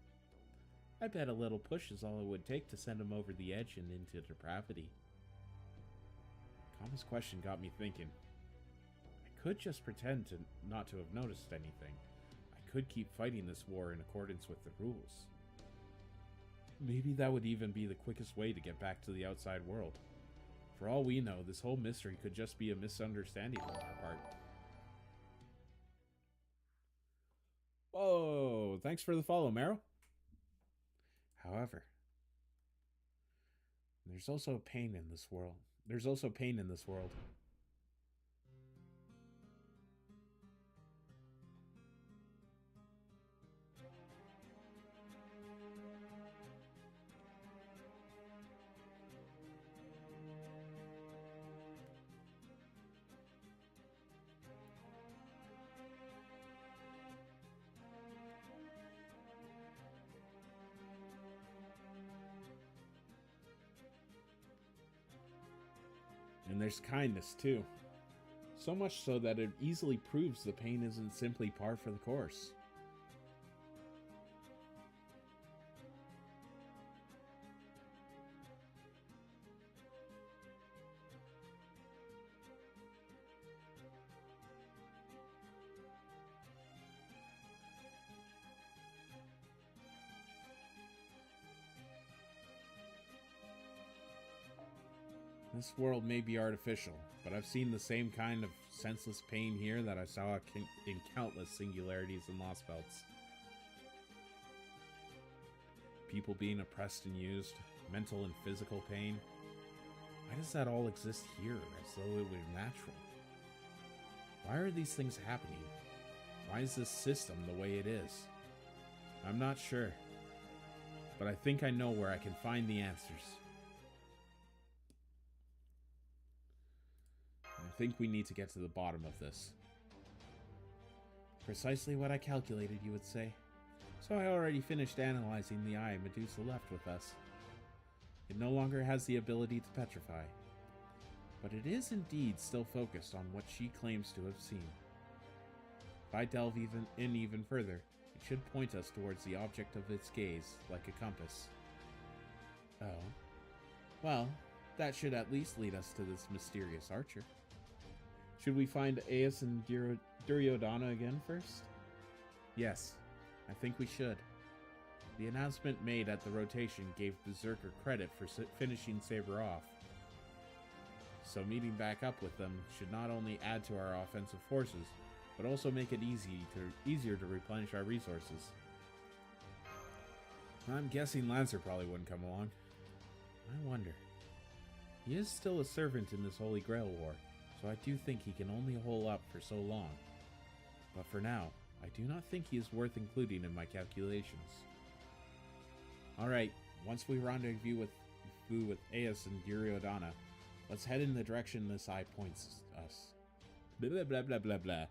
S1: I bet a little push is all it would take to send him over the edge and into depravity. Kama's question got me thinking. could just pretend not to have noticed anything. I could keep fighting this war in accordance with the rules. Maybe that would even be the quickest way to get back to the outside world. For all we know, this whole mystery could just be a misunderstanding on our part. Whoa, thanks for the follow, Meryl. However, there's also pain in this world. And there's kindness, too. So much so that it easily proves the pain isn't simply par for the course. This world may be artificial, but I've seen the same kind of senseless pain here that I saw in countless singularities and Lost Belts. People being oppressed and used, mental and physical pain. Why does that all exist here as though it were natural? Why are these things happening? Why is this system the way it is? I'm not sure, but I think I know where I can find the answers. I think we need to get to the bottom of this. Precisely what I calculated, you would say. So I already finished analyzing the eye Medusa left with us. It no longer has the ability to petrify, but it is indeed still focused on what she claims to have seen. If I delve even further, it should point us towards the object of its gaze, like a compass. Oh. Well, that should at least lead us to this mysterious archer. Should we find Aias and Duryodhana again first? Yes, I think we should. The announcement made at the rotation gave Berserker credit for finishing Saber off. So meeting back up with them should not only add to our offensive forces, but also make it easier to replenish our resources. I'm guessing Lancer probably wouldn't come along. I wonder. He is still a servant in this Holy Grail war, so I do think he can only hold up for so long. But for now, I do not think he is worth including in my calculations. Alright, once we rendezvous with Aias and Duryodhana, let's head in the direction this eye points us. Blah blah blah blah blah blah.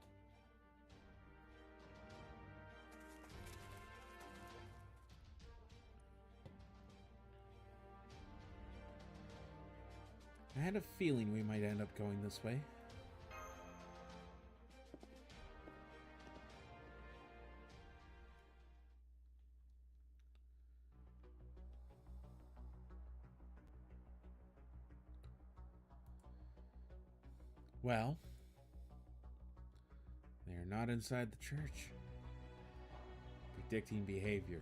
S1: I had a feeling we might end up going this way. Well, they are not inside the church. Predicting behavior.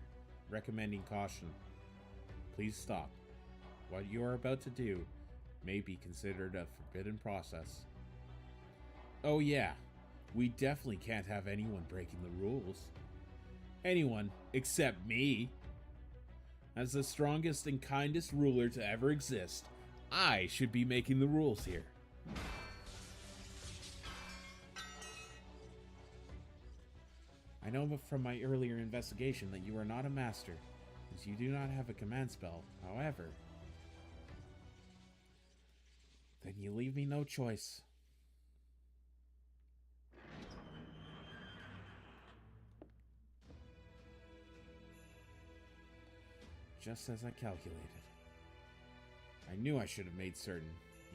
S1: Recommending caution. Please stop. What you are about to do may be considered a forbidden process. Oh yeah, we definitely can't have anyone breaking the rules. Anyone except me. As the strongest and kindest ruler to ever exist, I should be making the rules here. I know from my earlier investigation that you are not a master, as you do not have a command spell. However, then you leave me no choice. Just as I calculated. I knew I should have made certain,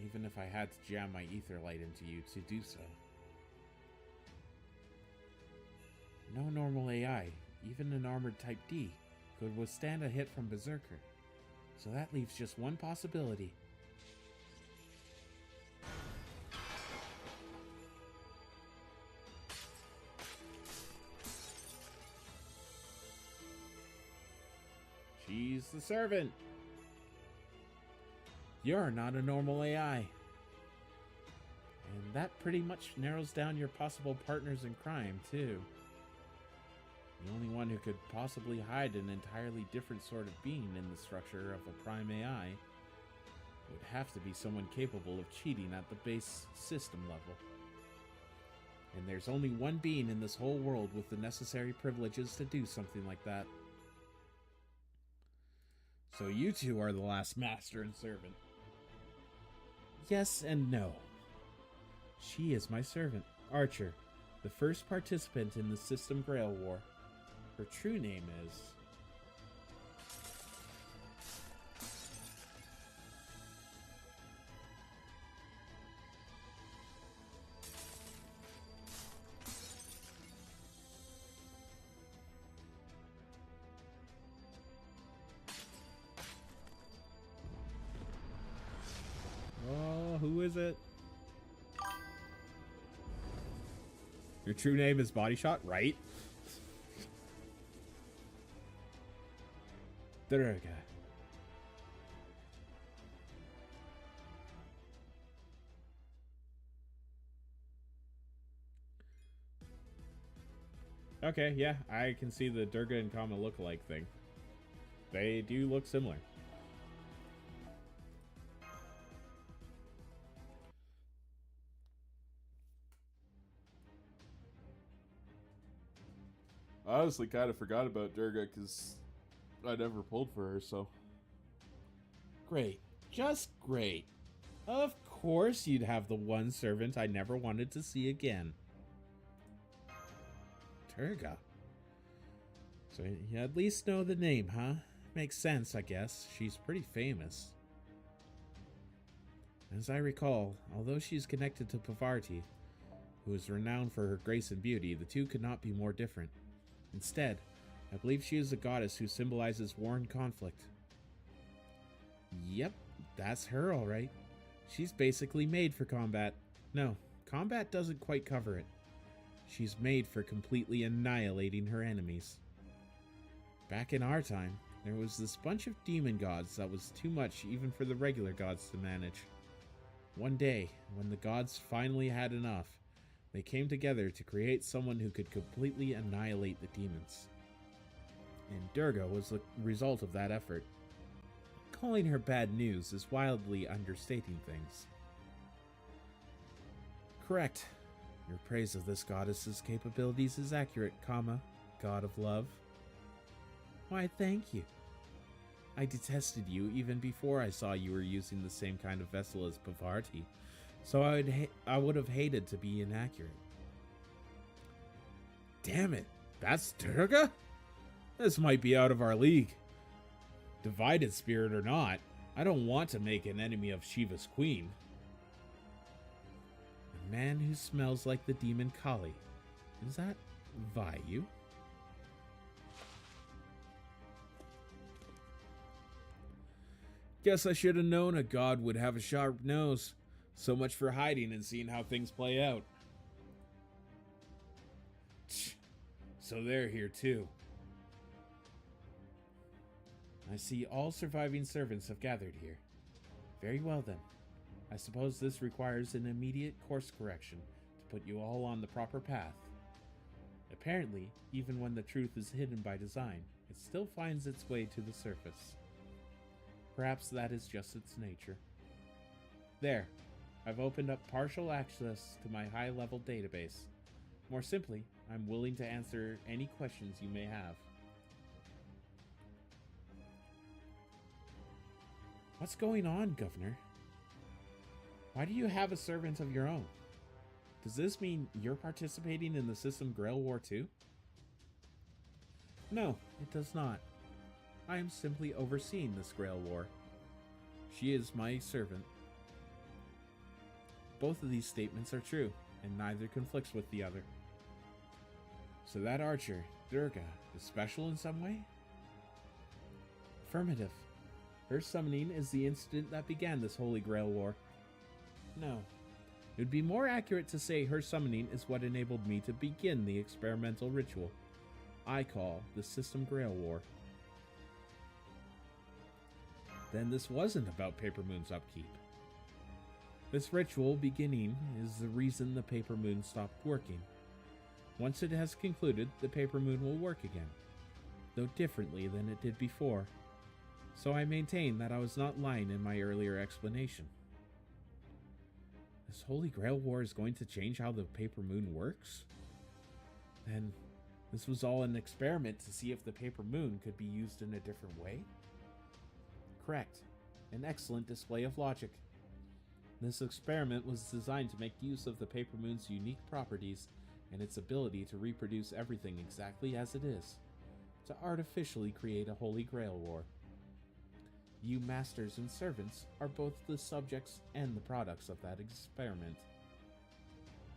S1: even if I had to jam my ether light into you to do so. No normal AI, even an armored Type D, could withstand a hit from Berserker. So that leaves just one possibility. the servant. You're not a normal AI. And that pretty much narrows down your possible partners in crime, too. The only one who could possibly hide an entirely different sort of being in the structure of a prime AI would have to be someone capable of cheating at the base system level. And there's only one being in this whole world with the necessary privileges to do something like that. So you two are the last master and servant. Yes and no. She is my servant, Archer, the first participant in the System Grail War. Her true name is... Oh, who is it? Your true name is Body Shot, right? Durga. Okay, yeah, I can see the Durga and Kama look-alike thing. They do look similar.
S4: I honestly kind of forgot about Durga because I never pulled for her, so.
S1: Great. Just great. Of course you'd have the one servant I never wanted to see again. Durga. So you at least know the name, huh? Makes sense, I guess. She's pretty famous. As I recall, although she's connected to Pavarti, who is renowned for her grace and beauty, the two could not be more different. Instead, I believe she is a goddess who symbolizes war and conflict. Yep, that's her all right. She's basically made for combat. No, combat doesn't quite cover it. She's made for completely annihilating her enemies. Back in our time, there was this bunch of demon gods that was too much even for the regular gods to manage. One day, when the gods finally had enough, they came together to create someone who could completely annihilate the demons. And Durga was the result of that effort. Calling her bad news is wildly understating things. Correct. Your praise of this goddess's capabilities is accurate, God of love. Why, thank you. I detested you even before I saw you were using the same kind of vessel as Pavarti, so I would have hated to be inaccurate. Damn it, that's Durga? This might be out of our league. Divided spirit or not, I don't want to make an enemy of Shiva's queen. A man who smells like the demon Kali. Is that Vayu? Guess I should have known a god would have a sharp nose. So much for hiding and seeing how things play out. So they're here too. I see all surviving servants have gathered here. Very well then. I suppose this requires an immediate course correction to put you all on the proper path. Apparently, even when the truth is hidden by design, it still finds its way to the surface. Perhaps that is just its nature. There. I've opened up partial access to my high-level database. More simply, I'm willing to answer any questions you may have. What's going on, Governor? Why do you have a servant of your own? Does this mean you're participating in the System Grail War too? No, it does not. I am simply overseeing this Grail War. She is my servant. Both of these statements are true, and neither conflicts with the other. So that archer, Durga, is special in some way? Affirmative. Her summoning is the incident that began this Holy Grail War. No. It would be more accurate to say her summoning is what enabled me to begin the experimental ritual I call the System Grail War. Then this wasn't about Paper Moon's upkeep. This ritual beginning is the reason the Paper Moon stopped working. Once it has concluded, the Paper Moon will work again, though differently than it did before. So I maintain that I was not lying in my earlier explanation. This Holy Grail War is going to change how the Paper Moon works? Then this was all an experiment to see if the Paper Moon could be used in a different way? Correct. An excellent display of logic. This experiment was designed to make use of the Paper Moon's unique properties and its ability to reproduce everything exactly as it is, to artificially create a Holy Grail War. You masters and servants are both the subjects and the products of that experiment.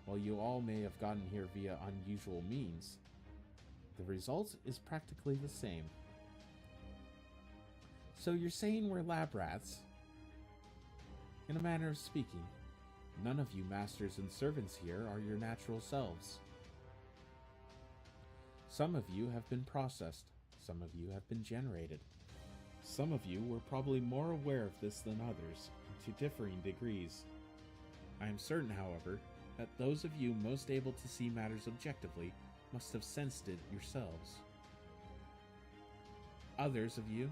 S1: While you all may have gotten here via unusual means, the result is practically the same. So you're saying we're lab rats? In a manner of speaking, none of you masters and servants here are your natural selves. Some of you have been processed, some of you have been generated. Some of you were probably more aware of this than others, to differing degrees. I am certain, however, that those of you most able to see matters objectively must have sensed it yourselves. Others of you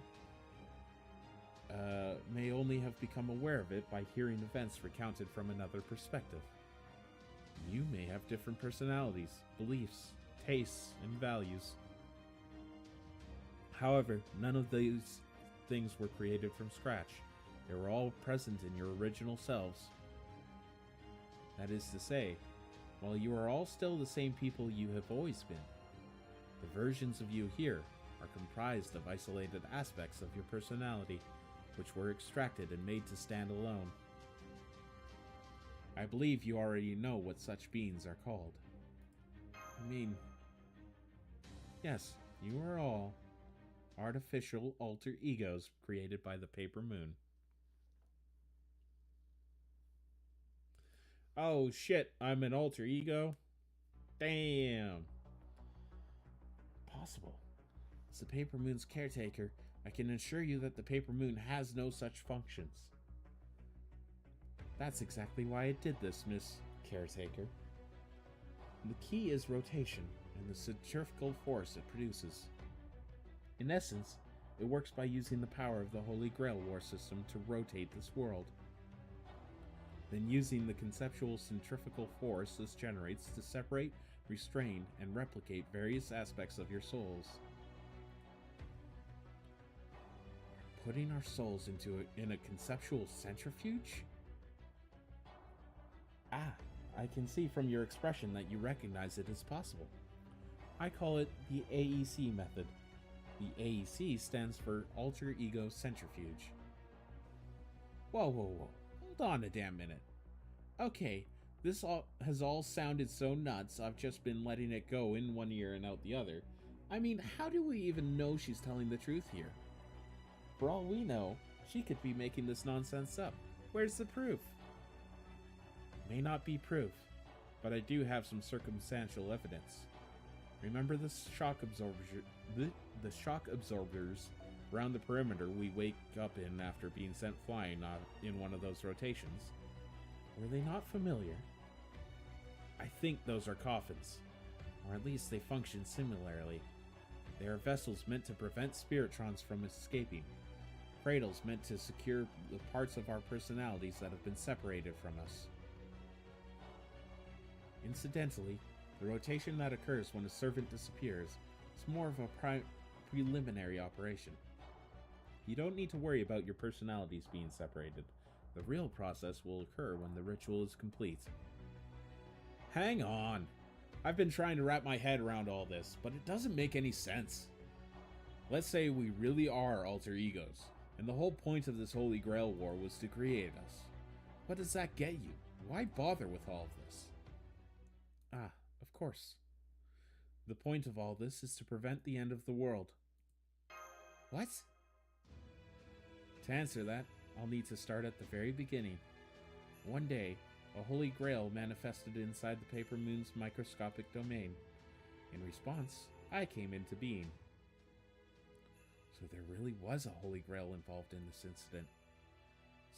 S1: may only have become aware of it by hearing events recounted from another perspective. You may have different personalities, beliefs, tastes, and values. However, none of these things were created from scratch. They were all present in your original selves. That is to say, while you are all still the same people you have always been, the versions of you here are comprised of isolated aspects of your personality, which were extracted and made to stand alone. I believe you already know what such beings are called. I mean, yes, you are all artificial alter egos created by the Paper Moon. Oh shit, I'm an alter ego? Damn. Possible. As the Paper Moon's caretaker, I can assure you that the Paper Moon has no such functions. That's exactly why it did this, Miss Caretaker. The key is rotation and the centrifugal force it produces. In essence, it works by using the power of the Holy Grail War system to rotate this world. Then using the conceptual centrifugal force this generates to separate, restrain, and replicate various aspects of your souls. Putting our souls in a conceptual centrifuge? Ah, I can see from your expression that you recognize it as possible. I call it the AEC method. The AEC stands for Alter Ego Centrifuge. Whoa. Hold on a damn minute. Okay, this has all sounded so nuts, I've just been letting it go in one ear and out the other. I mean, how do we even know she's telling the truth here? For all we know, she could be making this nonsense up. Where's the proof? May not be proof, but I do have some circumstantial evidence. Remember the shock absorbers around the perimeter we wake up in after being sent flying in one of those rotations? Were they not familiar? I think those are coffins, or at least they function similarly. They are vessels meant to prevent spiritrons from escaping, cradles meant to secure the parts of our personalities that have been separated from us. Incidentally, the rotation that occurs when a servant disappears is more of a preliminary operation. You don't need to worry about your personalities being separated. The real process will occur when the ritual is complete. Hang on! I've been trying to wrap my head around all this, but it doesn't make any sense. Let's say we really are alter egos, and the whole point of this Holy Grail War was to create us. What does that get you? Why bother with all of this? Ah, of course. The point of all this is to prevent the end of the world. What? To answer that, I'll need to start at the very beginning. One day, a Holy Grail manifested inside the Paper Moon's microscopic domain. In response, I came into being. So there really was a Holy Grail involved in this incident.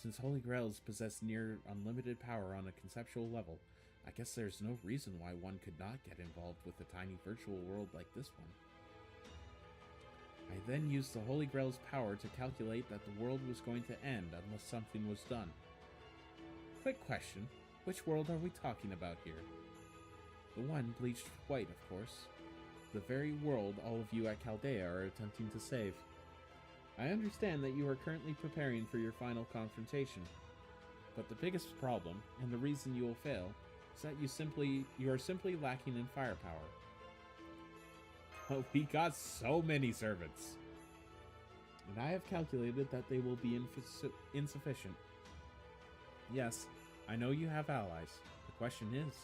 S1: Since Holy Grails possess near unlimited power on a conceptual level, I guess there's no reason why one could not get involved with a tiny virtual world like this one. I then used the Holy Grail's power to calculate that the world was going to end unless something was done. Quick question, which world are we talking about here? The one bleached white, of course. The very world all of you at Chaldea are attempting to save. I understand that you are currently preparing for your final confrontation, but the biggest problem, and the reason you will fail, is that you are simply lacking in firepower. Oh, we got so many servants! And I have calculated that they will be insufficient. Yes, I know you have allies. The question is,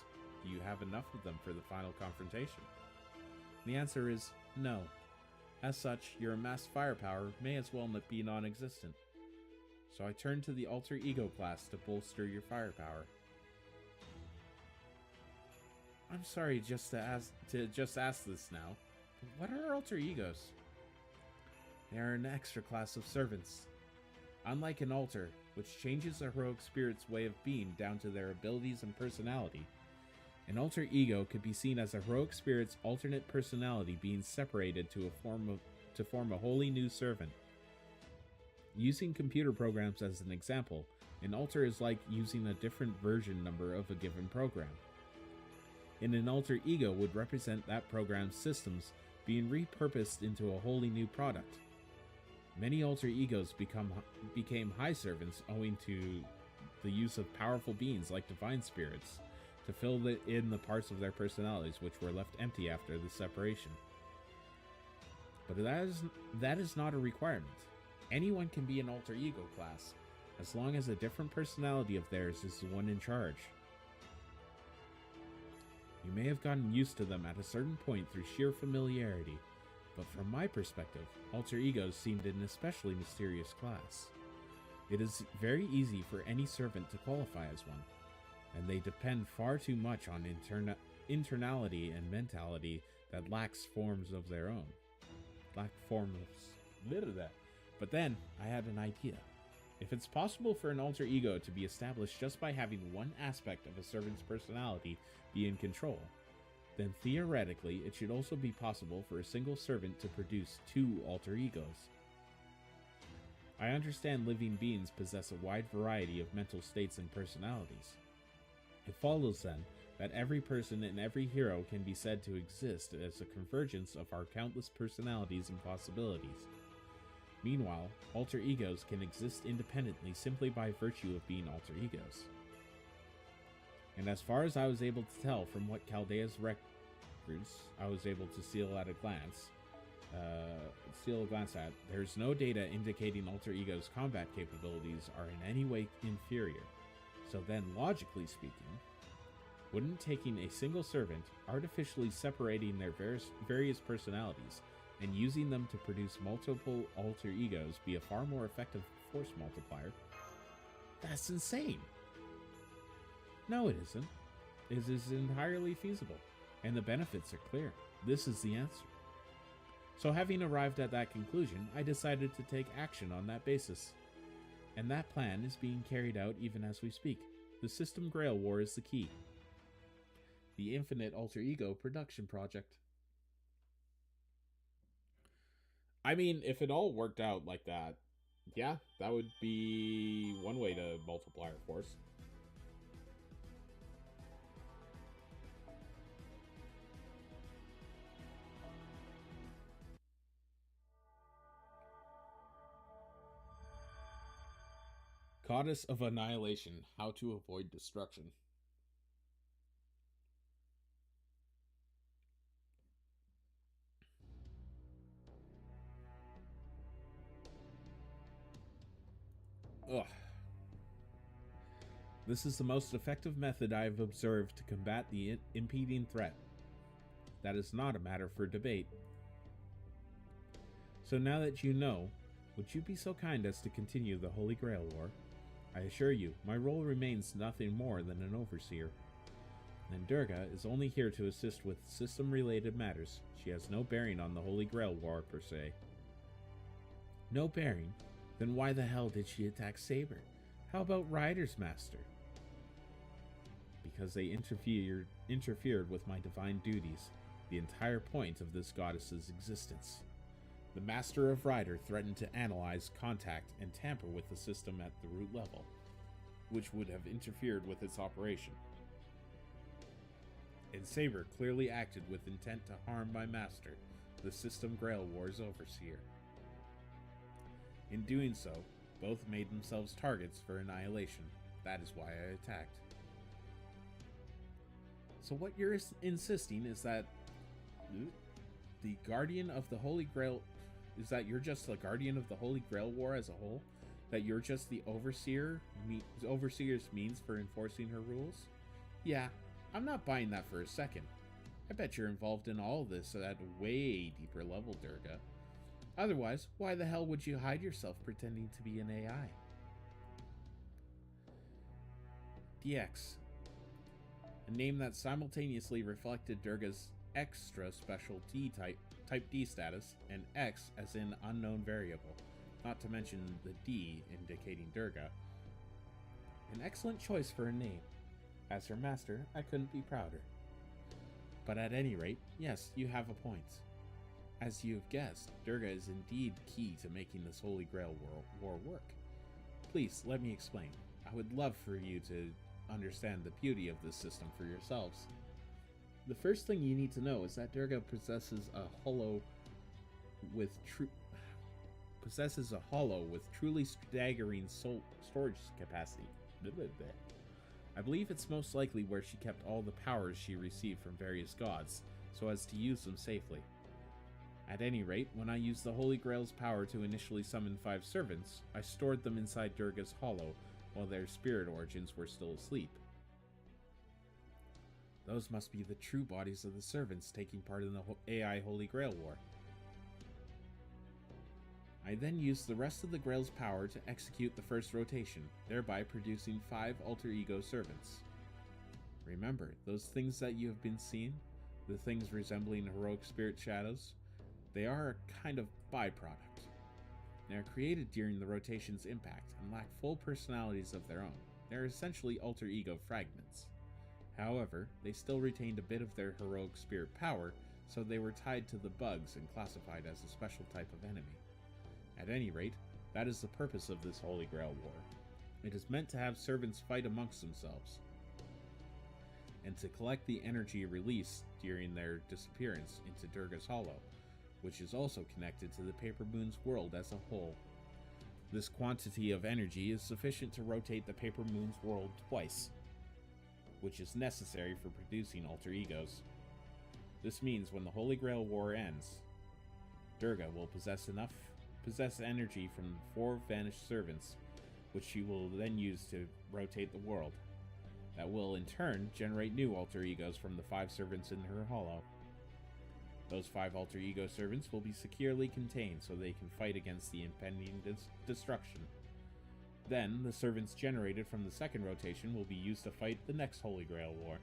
S1: do you have enough of them for the final confrontation? The answer is no. As such, your amassed firepower may as well be non-existent. So I turn to the alter ego class to bolster your firepower. I'm sorry to ask this now, but what are alter egos? They are an extra class of servants. Unlike an alter, which changes a heroic spirit's way of being down to their abilities and personality, an alter ego could be seen as a heroic spirit's alternate personality being separated to form a wholly new servant. Using computer programs as an example, an alter is like using a different version number of a given program. And an alter ego would represent that program's systems being repurposed into a wholly new product. Many alter egos became high servants owing to the use of powerful beings like divine spirits to fill in the parts of their personalities which were left empty after the separation. But that is not a requirement. Anyone can be an alter ego class, as long as a different personality of theirs is the one in charge. You may have gotten used to them at a certain point through sheer familiarity, but from my perspective, alter egos seemed an especially mysterious class. It is very easy for any servant to qualify as one, and they depend far too much on internality and mentality that lacks forms of their own. But then, I had an idea. If it's possible for an alter ego to be established just by having one aspect of a servant's personality be in control, then theoretically it should also be possible for a single servant to produce two alter egos. I understand living beings possess a wide variety of mental states and personalities. It follows then that every person and every hero can be said to exist as a convergence of our countless personalities and possibilities. Meanwhile, alter egos can exist independently simply by virtue of being alter egos. And as far as I was able to tell from what Chaldea's records I was able to steal a glance at, there's no data indicating alter egos' combat capabilities are in any way inferior. So then, logically speaking, wouldn't taking a single servant, artificially separating their various personalities, and using them to produce multiple alter egos be a far more effective force multiplier? That's insane! No, it isn't. It is entirely feasible, and the benefits are clear. This is the answer. So having arrived at that conclusion, I decided to take action on that basis. And that plan is being carried out even as we speak. The System Grail War is the key. The Infinite Alter Ego Production Project. I mean, if it all worked out like that, yeah, that would be one way to multiply our force. Goddess of Annihilation, How to Avoid Destruction. Ugh. This is the most effective method I have observed to combat the impeding threat. That is not a matter for debate. So now that you know, would you be so kind as to continue the Holy Grail War? I assure you, my role remains nothing more than an overseer. And Durga is only here to assist with system-related matters. She has no bearing on the Holy Grail War per se. No bearing? Then why the hell did she attack Saber? How about Ryder's master? Because they interfered with my divine duties, the entire point of this goddess's existence. The master of Ryder threatened to analyze, contact, and tamper with the system at the root level, which would have interfered with its operation. And Saber clearly acted with intent to harm my master, the System Grail War's overseer. In doing so, both made themselves targets for annihilation. That is why I attacked. So what you're insisting is that the Guardian of the Holy Grail... Is that you're just the Guardian of the Holy Grail War as a whole? That you're just the Overseer's means for enforcing her rules? Yeah, I'm not buying that for a second. I bet you're involved in all of this at a way deeper level, Durga. Otherwise, why the hell would you hide yourself pretending to be an AI? DX. A name that simultaneously reflected Durga's extra special type D status, and X as in unknown variable, not to mention the D indicating Durga. An excellent choice for a name. As her master, I couldn't be prouder. But at any rate, yes, you have a point. As you have guessed, Durga is indeed key to making this Holy Grail war work. Please, let me explain. I would love for you to understand the beauty of this system for yourselves. The first thing you need to know is that Durga possesses a hollow with truly staggering storage capacity. I believe it's most likely where she kept all the powers she received from various gods, so as to use them safely. At any rate, when I used the Holy Grail's power to initially summon 5 servants, I stored them inside Durga's hollow while their spirit origins were still asleep. Those must be the true bodies of the servants taking part in the AI Holy Grail War. I then used the rest of the Grail's power to execute the first rotation, thereby producing 5 alter ego servants. Remember, those things that you have been seeing, the things resembling heroic spirit shadows, they are a kind of byproduct. They are created during the rotation's impact and lack full personalities of their own. They are essentially alter ego fragments. However, they still retained a bit of their heroic spirit power, so they were tied to the bugs and classified as a special type of enemy. At any rate, that is the purpose of this Holy Grail War. It is meant to have servants fight amongst themselves, and to collect the energy released during their disappearance into Durga's Hollow, which is also connected to the Paper Moon's world as a whole. This quantity of energy is sufficient to rotate the Paper Moon's world twice, which is necessary for producing alter egos. This means when the Holy Grail War ends, Durga will possess energy from 4 vanished servants, which she will then use to rotate the world. That will, in turn, generate new alter egos from the 5 servants in her hollow. Those 5 alter ego servants will be securely contained so they can fight against the impending destruction. Then, the servants generated from the second rotation will be used to fight the next Holy Grail War.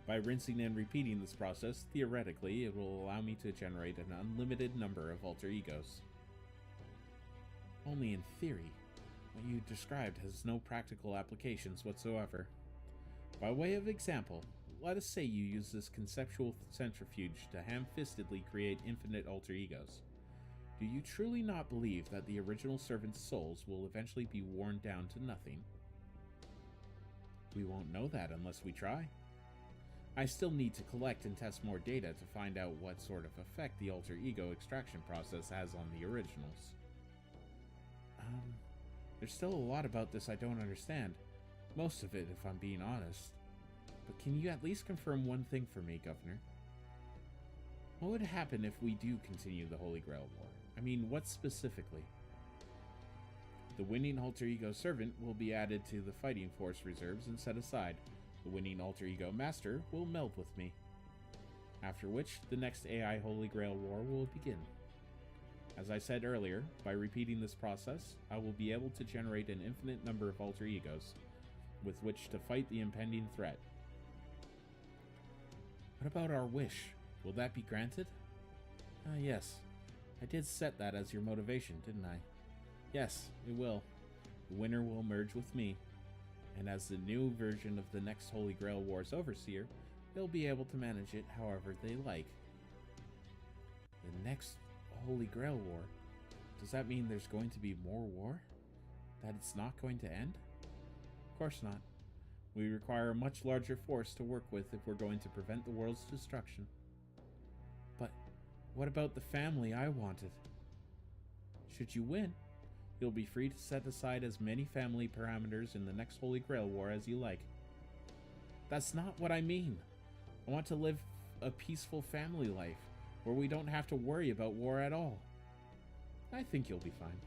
S1: By rinsing and repeating this process, theoretically, it will allow me to generate an unlimited number of alter egos. Only in theory. What you described has no practical applications whatsoever. By way of example, let us say you use this conceptual centrifuge to ham-fistedly create infinite alter egos. Do you truly not believe that the original servants' souls will eventually be worn down to nothing? We won't know that unless we try. I still need to collect and test more data to find out what sort of effect the alter ego extraction process has on the originals. There's still a lot about this I don't understand. Most of it, if I'm being honest. But can you at least confirm one thing for me, Governor? What would happen if we do continue the Holy Grail War? I mean, what specifically? The winning alter ego servant will be added to the fighting force reserves and set aside. The winning alter ego master will meld with me. After which, the next AI Holy Grail War will begin. As I said earlier, by repeating this process, I will be able to generate an infinite number of alter egos, with which to fight the impending threat. What about our wish? Will that be granted? Yes. I did set that as your motivation, didn't I? Yes, it will. The winner will merge with me, and as the new version of the next Holy Grail War's overseer, they'll be able to manage it however they like. The next Holy Grail War? Does that mean there's going to be more war? That it's not going to end? Of course not. We require a much larger force to work with if we're going to prevent the world's destruction. But what about the family I wanted? Should you win, you'll be free to set aside as many family parameters in the next Holy Grail War as you like. That's not what I mean. I want to live a peaceful family life, where we don't have to worry about war at all. I think you'll be fine.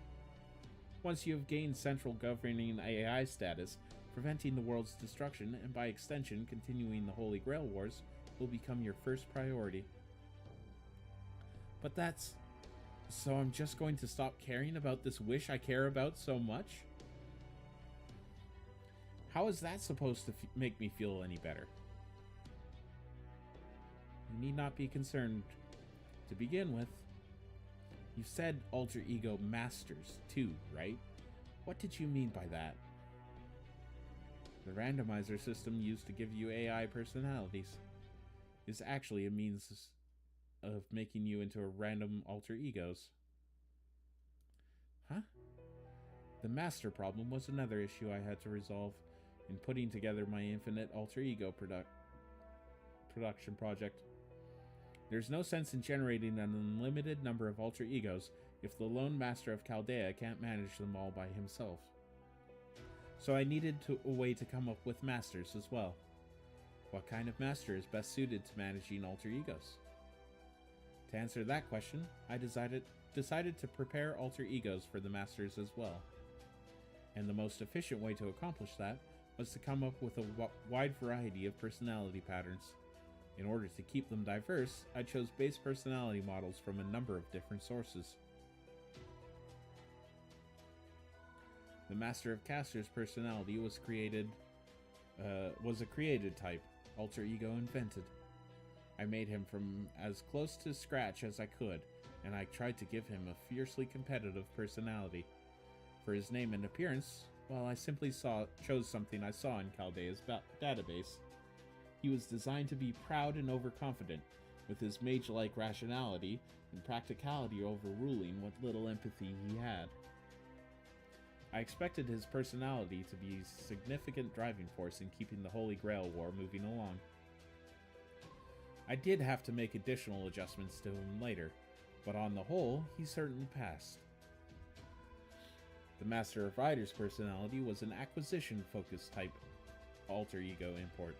S1: Once you have gained central governing AI status, preventing the world's destruction, and by extension continuing the Holy Grail Wars, will become your first priority. But that's... So I'm just going to stop caring about this wish I care about so much? How is that supposed to make me feel any better? You need not be concerned. To begin with, you said alter ego masters too, right? What did you mean by that? The randomizer system used to give you AI personalities is actually a means of making you into a random alter egos. Huh? The master problem was another issue I had to resolve in putting together my infinite alter ego production project. There's no sense in generating an unlimited number of alter egos if the lone master of Chaldea can't manage them all by himself. So I needed a way to come up with masters as well. What kind of master is best suited to managing alter egos? To answer that question, I decided to prepare alter egos for the masters as well. And the most efficient way to accomplish that was to come up with a wide variety of personality patterns. In order to keep them diverse, I chose base personality models from a number of different sources. The Master of Caster's personality was a created type, alter ego invented. I made him from as close to scratch as I could, and I tried to give him a fiercely competitive personality. For his name and appearance, well, I simply chose something I saw in Chaldea's database. He was designed to be proud and overconfident, with his mage-like rationality and practicality overruling what little empathy he had. I expected his personality to be a significant driving force in keeping the Holy Grail War moving along. I did have to make additional adjustments to him later, but on the whole, he certainly passed. The Master of Riders personality was an acquisition-focused type alter ego import.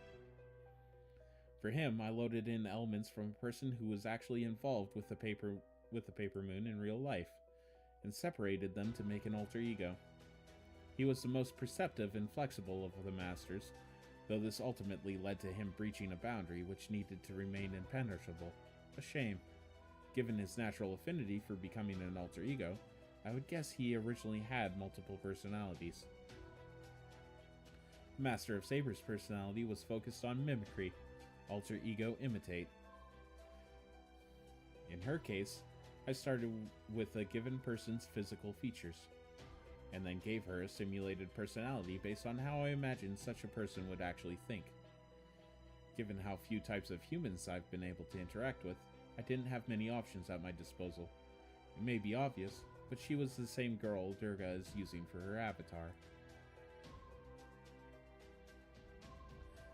S1: For him, I loaded in elements from a person who was actually involved with the paper moon in real life, and separated them to make an alter ego. He was the most perceptive and flexible of the masters, though this ultimately led to him breaching a boundary which needed to remain impenetrable. A shame. Given his natural affinity for becoming an alter ego, I would guess he originally had multiple personalities. The Master of Saber's personality was focused on mimicry, alter ego imitate. In her case, I started with a given person's physical features, and then gave her a simulated personality based on how I imagined such a person would actually think. Given how few types of humans I've been able to interact with, I didn't have many options at my disposal. It may be obvious, but she was the same girl Durga is using for her avatar.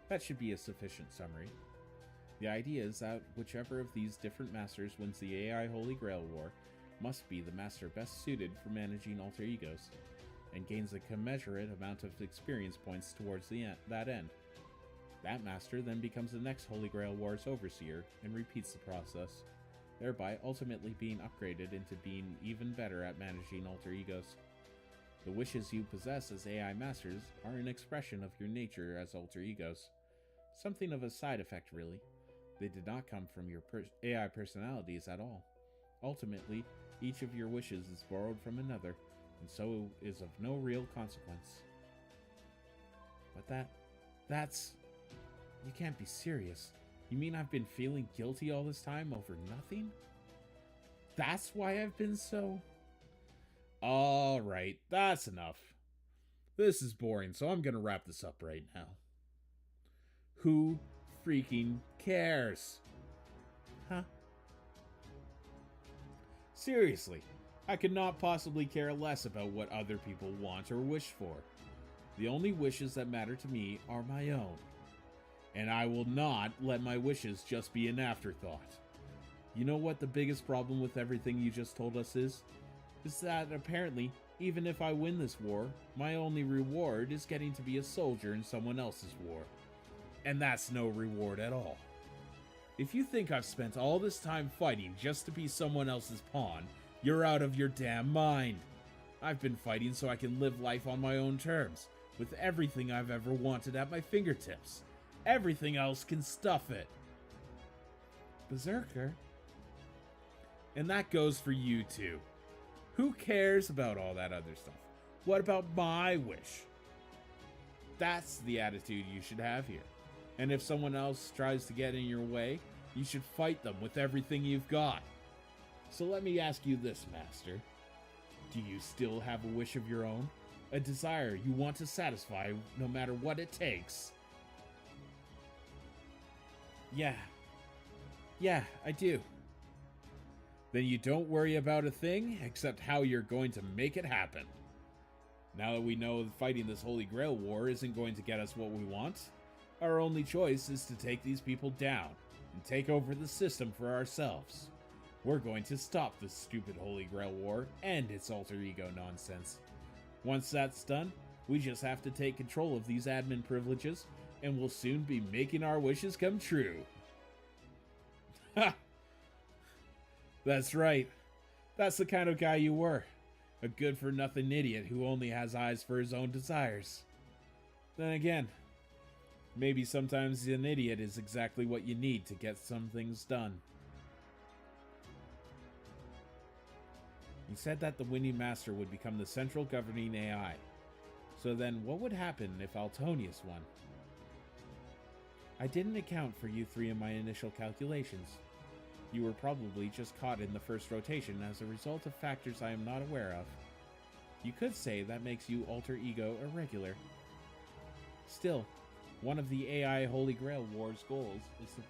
S1: That should be a sufficient summary. The idea is that whichever of these different masters wins the AI Holy Grail War must be the master best suited for managing alter egos, and gains a commensurate amount of experience points towards that end. That master then becomes the next Holy Grail War's overseer and repeats the process, thereby ultimately being upgraded into being even better at managing alter egos. The wishes you possess as AI masters are an expression of your nature as alter egos. Something of a side effect, really. They did not come from your AI personalities at all. Ultimately, each of your wishes is borrowed from another, and so is of no real consequence. But that's... You can't be serious. You mean I've been feeling guilty all this time over nothing? That's why I've been so... Alright, that's enough. This is boring, so I'm gonna wrap this up right now. Who freaking cares? Huh? Seriously, I could not possibly care less about what other people want or wish for. The only wishes that matter to me are my own. And I will not let my wishes just be an afterthought. You know what the biggest problem with everything you just told us is? Is that apparently, even if I win this war, my only reward is getting to be a soldier in someone else's war. And that's no reward at all. If you think I've spent all this time fighting just to be someone else's pawn, you're out of your damn mind. I've been fighting so I can live life on my own terms, with everything I've ever wanted at my fingertips. Everything else can stuff it. Berserker? And that goes for you too. Who cares about all that other stuff? What about my wish? That's the attitude you should have here. And if someone else tries to get in your way, you should fight them with everything you've got. So let me ask you this, Master. Do you still have a wish of your own? A desire you want to satisfy no matter what it takes? Yeah, I do. Then you don't worry about a thing except how you're going to make it happen. Now that we know fighting this Holy Grail war isn't going to get us what we want, our only choice is to take these people down and take over the system for ourselves. We're going to stop this stupid Holy Grail war and its alter ego nonsense. Once that's done, we just have to take control of these admin privileges, and we'll soon be making our wishes come true. Ha! That's right. That's the kind of guy you were. A good-for-nothing idiot who only has eyes for his own desires. Then again, maybe sometimes an idiot is exactly what you need to get some things done. You said that the Winning Master would become the central governing AI. So then what would happen if Altonius won? I didn't account for you three in my initial calculations. You were probably just caught in the first rotation as a result of factors I am not aware of. You could say that makes you alter ego irregular. Still, one of the AI Holy Grail War's goals is to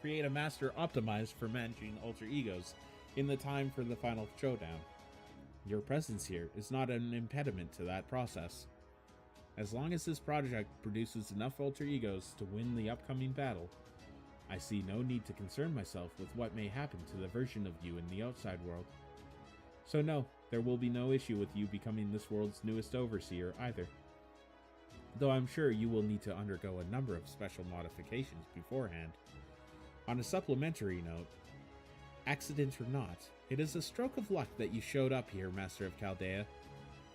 S1: create a master optimized for managing alter egos in the time for the final showdown. Your presence here is not an impediment to that process. As long as this project produces enough alter egos to win the upcoming battle, I see no need to concern myself with what may happen to the version of you in the outside world. So no, there will be no issue with you becoming this world's newest overseer either. Though I'm sure you will need to undergo a number of special modifications beforehand. On a supplementary note, accident or not, it is a stroke of luck that you showed up here, Master of Chaldea.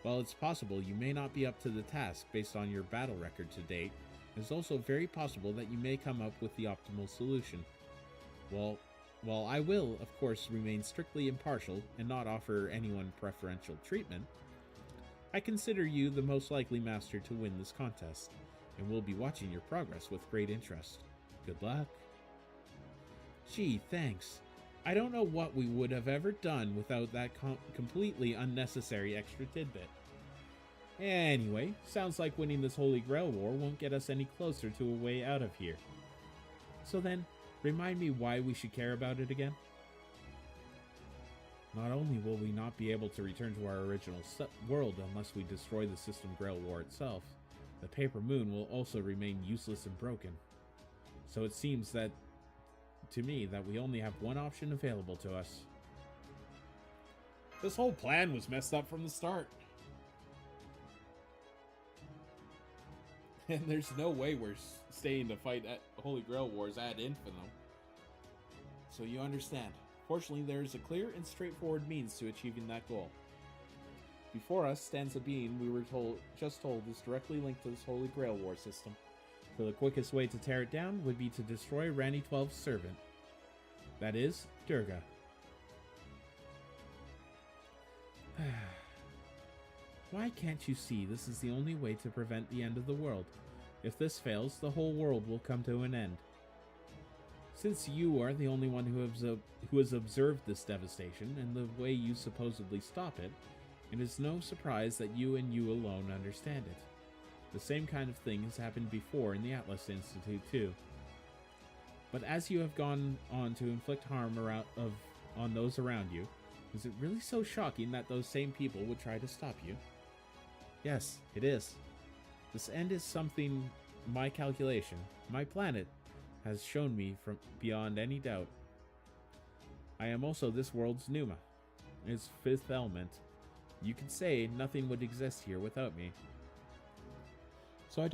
S1: While it's possible you may not be up to the task based on your battle record to date, it's also very possible that you may come up with the optimal solution. While I will, of course, remain strictly impartial and not offer anyone preferential treatment, I consider you the most likely master to win this contest, and will be watching your progress with great interest. Good luck. Gee, thanks. I don't know what we would have ever done without that completely unnecessary extra tidbit. Anyway, sounds like winning this Holy Grail War won't get us any closer to a way out of here. So then, remind me why we should care about it again? Not only will we not be able to return to our original world unless we destroy the System Grail War itself, the Paper Moon will also remain useless and broken. So it seems that, to me, that we only have one option available to us. This whole plan was messed up from the start. And there's no way we're staying to fight at Holy Grail Wars ad infinitum. So you understand. Fortunately, there is a clear and straightforward means to achieving that goal. Before us stands a being we were just told is directly linked to this Holy Grail War system. So the quickest way to tear it down would be to destroy Rani 12's servant. That is, Durga. Why can't you see this is the only way to prevent the end of the world? If this fails, the whole world will come to an end. Since you are the only one who has observed this devastation and the way you supposedly stop it, it is no surprise that you and you alone understand it. The same kind of thing has happened before in the Atlas Institute too. But as you have gone on to inflict harm on those around you, is it really so shocking that those same people would try to stop you? Yes, it is. This end is something my calculation, my planet, has shown me from beyond any doubt. I am also this world's Numa, its fifth element. You could say nothing would exist here without me. So I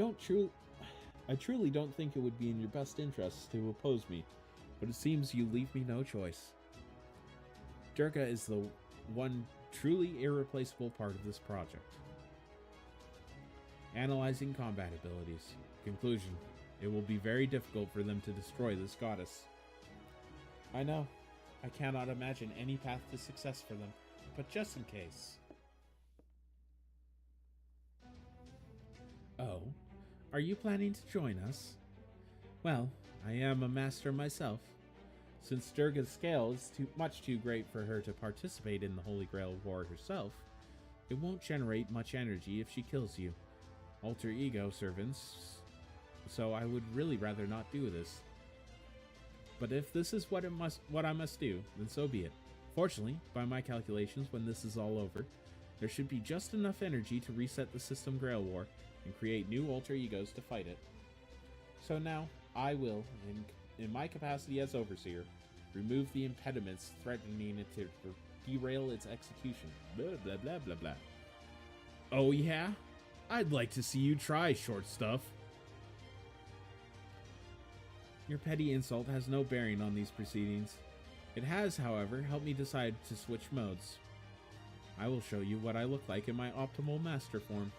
S1: truly don't think it would be in your best interests to oppose me, but it seems you leave me no choice. Durga is the one truly irreplaceable part of this project. Analyzing combat abilities. Conclusion. It will be very difficult for them to destroy this goddess. I know. I cannot imagine any path to success for them, but just in case. Oh, are you planning to join us? Well, I am a master myself. Since Durga's scale is much too great for her to participate in the Holy Grail War herself, it won't generate much energy if she kills you. Alter ego servants, so I would really rather not do this. But if this is what I must do, then so be it. Fortunately, by my calculations, when this is all over, there should be just enough energy to reset the System Grail War and create new alter egos to fight it. So now, I will, in my capacity as Overseer, remove the impediments threatening it to derail its execution. Blah, blah, blah, blah, blah. Oh yeah? I'd like to see you try, short stuff. Your petty insult has no bearing on these proceedings. It has, however, helped me decide to switch modes. I will show you what I look like in my optimal master form.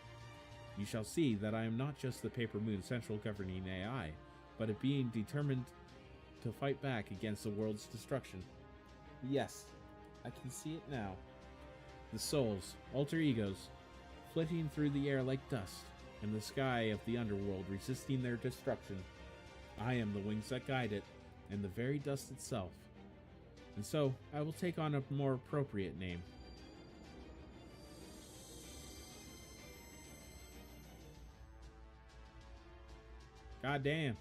S1: You shall see that I am not just the Paper Moon central governing AI, but a being determined to fight back against the world's destruction. Yes, I can see it now. The souls, alter egos, flitting through the air like dust, in the sky of the underworld resisting their destruction. I am the wings that guide it, and the very dust itself. And so, I will take on a more appropriate name. God damn.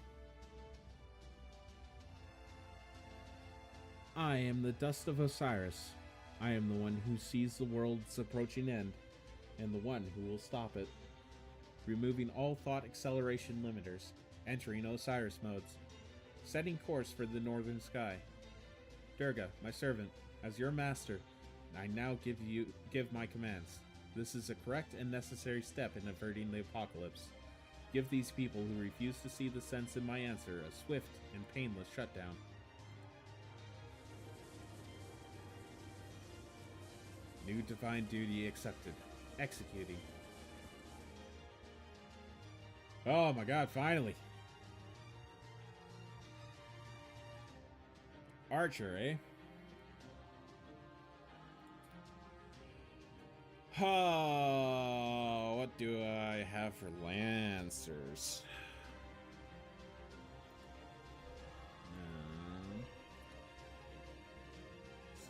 S1: I am the dust of Osiris. I am the one who sees the world's approaching end, and the one who will stop it. Removing all thought acceleration limiters, entering Osiris modes, setting course for the northern sky. Durga, my servant, as your master, I now give my commands. This is a correct and necessary step in averting the apocalypse. Give these people who refuse to see the sense in my answer a swift and painless shutdown. New divine duty accepted. Executing. Oh my god, finally. Archer, eh? Oh, what do I have for Lancers?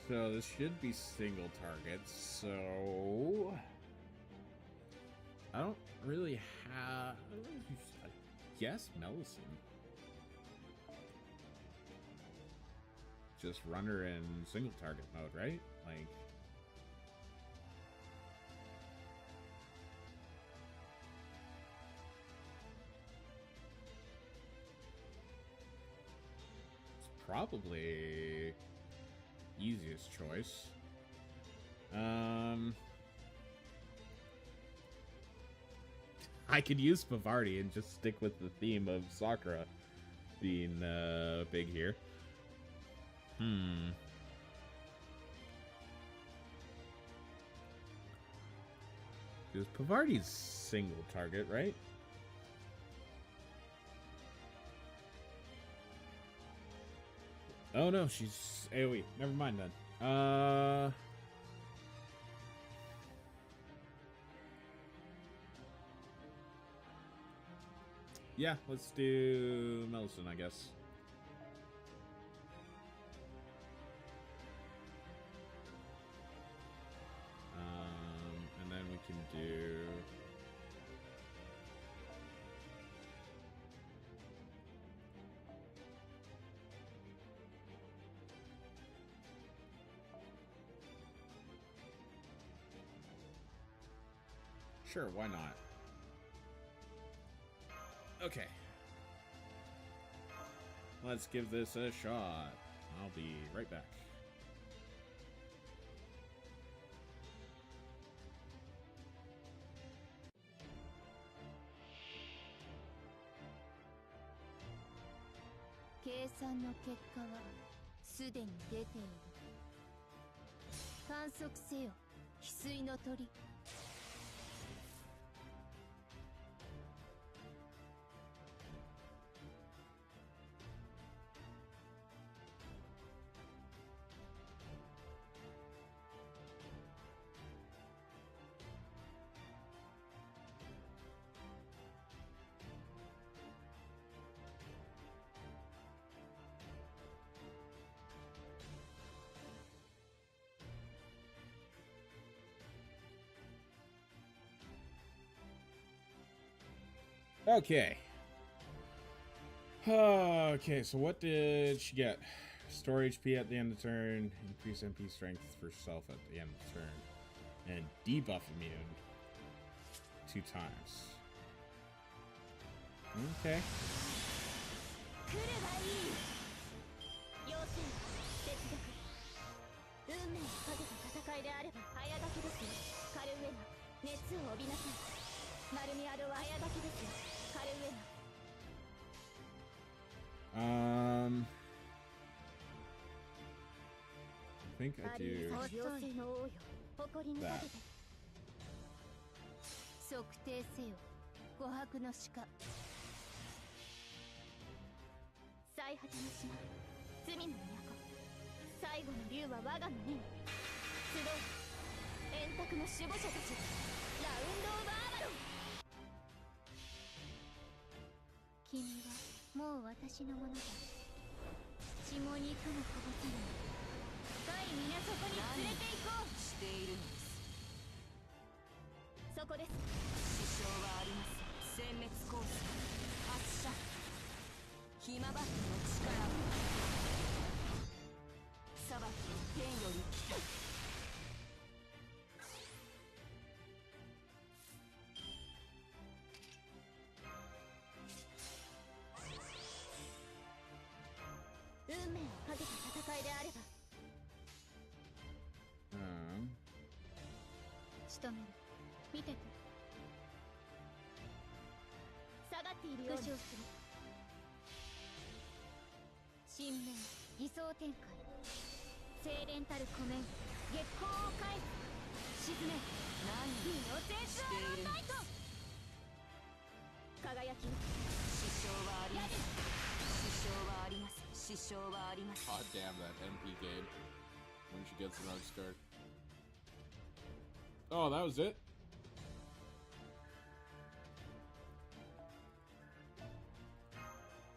S1: So this should be single targets, so I don't really have, I guess Melisine. Just runner in single target mode, right? Like, it's probably easiest choice. I could use Bavardi and just stick with the theme of Sakura being big here. Because Bavardi's single target, right? Oh no, she's AoE. Never mind then. Yeah, let's do Melisine, I guess. Sure, why not? Okay. Let's give this a shot. I'll be right back.
S2: 計算の結果はすでに出ている。観測せよ、翡翠の鳥。
S1: Okay. Okay, so what did she get? Store HP at the end of turn, increase MP strength for self at the end of turn, and debuff immune 2 times. Okay.
S2: 来ればいい。要請接続。運命をかけた戦いであれば早書きですよ。カルウェナ、熱を帯びなさい。マルミアドは早書きですよ。カルウェナ。
S1: I think I do
S2: 妖精の王よ、誇りにかけて。測定せよ、琥珀の鹿。最果ての島、罪の都。最後の竜は我がの目に。集う円卓の守護者たち、ラウンド・オブ・アバロン。君はもう私のものだ。血も肉もこぼさない。深い水底に連れて行こう。しているのです。そこです。支障はあります。殲滅コース発射。ヒマバットの力を裁きを天より来た。運命をかけた戦いであれば仕留める。見てて。下がっているように復唱する。神明偽装展開。精錬たる湖面月光を返す。沈め何イノセンスアローナイト。輝き。支障はあります。支障はあります。支障はあります。
S4: God damn that MP game when she gets an arts card. Oh, that was it?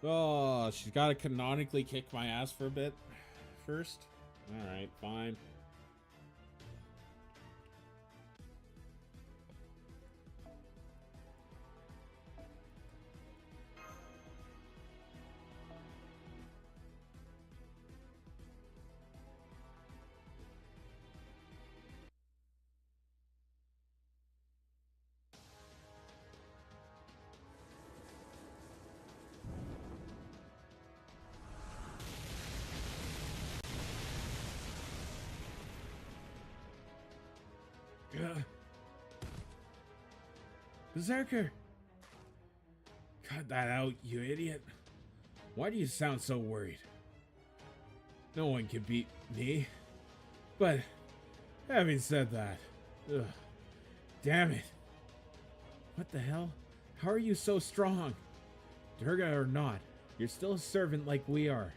S1: Oh, she's got to canonically kick my ass for a bit first. Alright, fine. Berserker! Cut that out, you idiot. Why do you sound so worried? No one can beat me. But, having said that, damn it. What the hell? How are you so strong? Durga or not, you're still a servant like we are.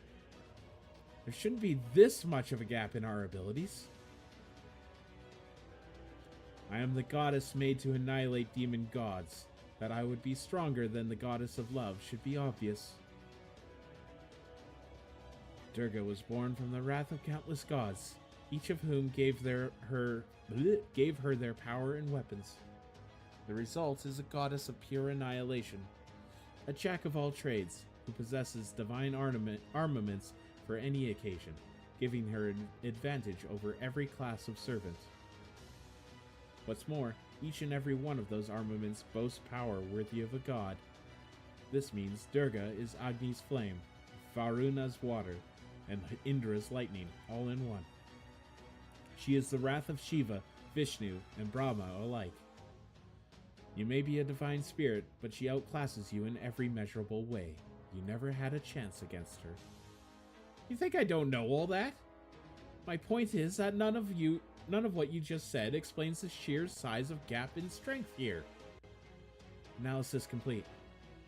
S1: There shouldn't be this much of a gap in our abilities. I am the goddess made to annihilate demon gods. That I would be stronger than the goddess of love should be obvious. Durga was born from the wrath of countless gods, each of whom gave her their power and weapons. The result is a goddess of pure annihilation, a jack of all trades, who possesses divine armaments for any occasion, giving her an advantage over every class of servant. What's more, Each and every one of those armaments boasts power worthy of a god. This means Durga is Agni's flame, Varuna's water, and Indra's lightning, all in one. She is the wrath of Shiva, Vishnu, and Brahma alike. You may be a divine spirit, but she outclasses you in every measurable way. You never had a chance against her. You think I don't know all that? My point is that none of what you just said explains the sheer size of gap in strength here. Analysis complete.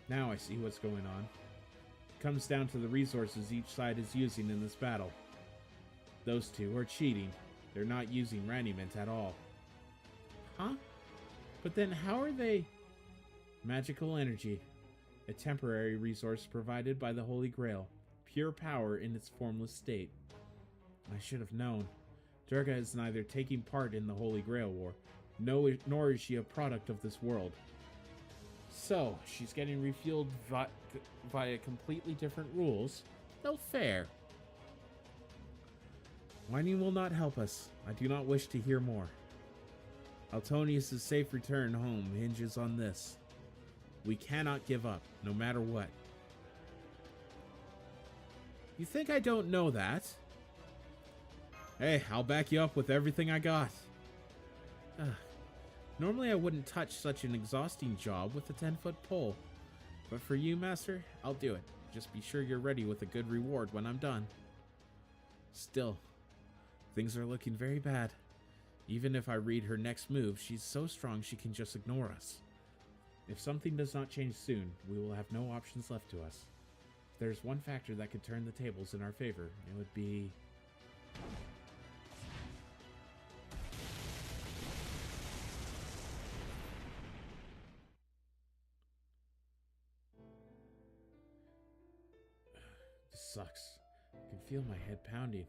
S1: Now I see what's going on. It comes down to the resources each side is using in this battle. Those two are cheating. They're not using Raniment at all. Huh? But then how are they... Magical energy. A temporary resource provided by the Holy Grail. Pure power in its formless state. I should have known. Durga is neither taking part in the Holy Grail War, nor is she a product of this world. So, she's getting refueled via completely different rules. No fair. Whining will not help us. I do not wish to hear more. Altonius' safe return home hinges on this. We cannot give up, no matter what. You think I don't know that? Hey, I'll back you up with everything I got. Normally I wouldn't touch such an exhausting job with a 10-foot pole. But for you, Master, I'll do it. Just be sure you're ready with a good reward when I'm done. Still, things are looking very bad. Even if I read her next move, she's so strong she can just ignore us. If something does not change soon, we will have no options left to us. If there's one factor that could turn the tables in our favor, it would be... This sucks. I can feel my head pounding.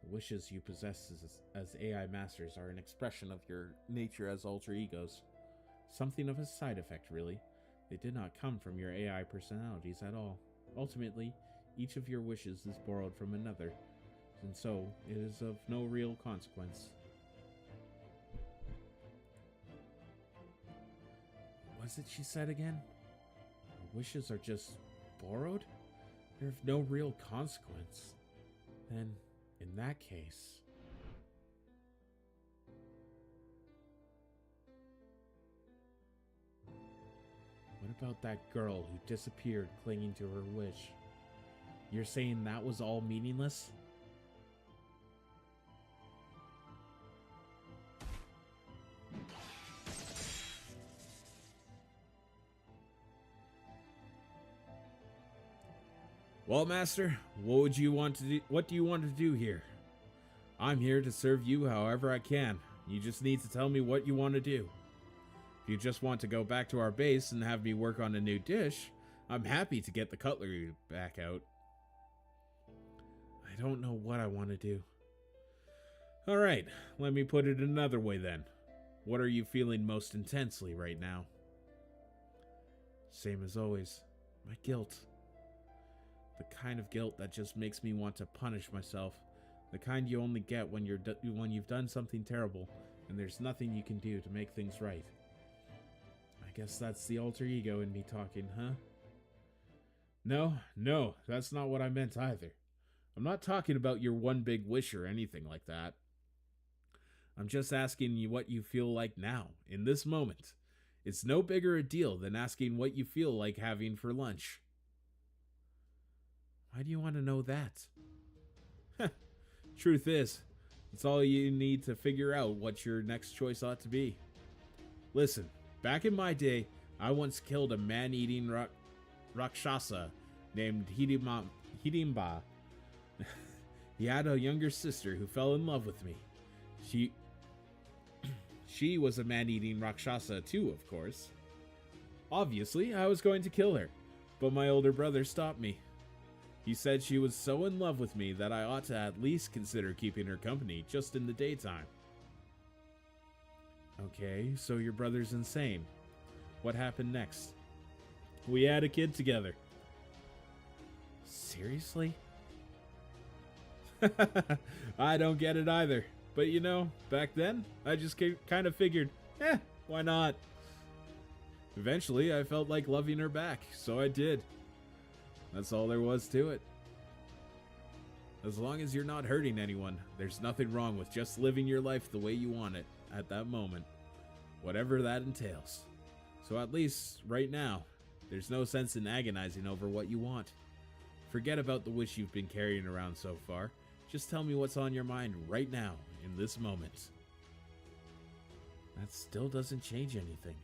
S1: The wishes you possess as AI masters are an expression of your nature as alter egos. Something of a side effect, really. They did not come from your AI personalities at all. Ultimately, each of your wishes is borrowed from another, and so it is of no real consequence. What was it she said again? Her wishes are just borrowed? They're of no real consequence. Then, in that case... What about that girl who disappeared clinging to her wish? You're saying that was all meaningless? Well, Master, what do you want to do here? I'm here to serve you however I can. You just need to tell me what you want to do. If you just want to go back to our base and have me work on a new dish, I'm happy to get the cutlery back out. I don't know what I want to do. Alright, let me put it another way then. What are you feeling most intensely right now? Same as always. My guilt. The kind of guilt that just makes me want to punish myself. The kind you only get when you've done something terrible and there's nothing you can do to make things right. I guess that's the alter ego in me talking, huh? No, that's not what I meant either. I'm not talking about your one big wish or anything like that. I'm just asking you what you feel like now, in this moment. It's no bigger a deal than asking what you feel like having for lunch. Why do you want to know that? Truth is, it's all you need to figure out what your next choice ought to be. Listen, back in my day, I once killed a man-eating Rakshasa named Hidimba. He had a younger sister who fell in love with me. She was a man-eating Rakshasa too, of course. Obviously, I was going to kill her, but my older brother stopped me. He said she was so in love with me that I ought to at least consider keeping her company just in the daytime. Okay, so your brother's insane. What happened next? We had a kid together. Seriously? I don't get it either. But you know, back then, I just kind of figured, why not? Eventually, I felt like loving her back, so I did. That's all there was to it. As long as you're not hurting anyone, there's nothing wrong with just living your life the way you want it at that moment, whatever that entails. So at least, right now, there's no sense in agonizing over what you want. Forget about the wish you've been carrying around so far. Just tell me what's on your mind right now, in this moment. That still doesn't change anything.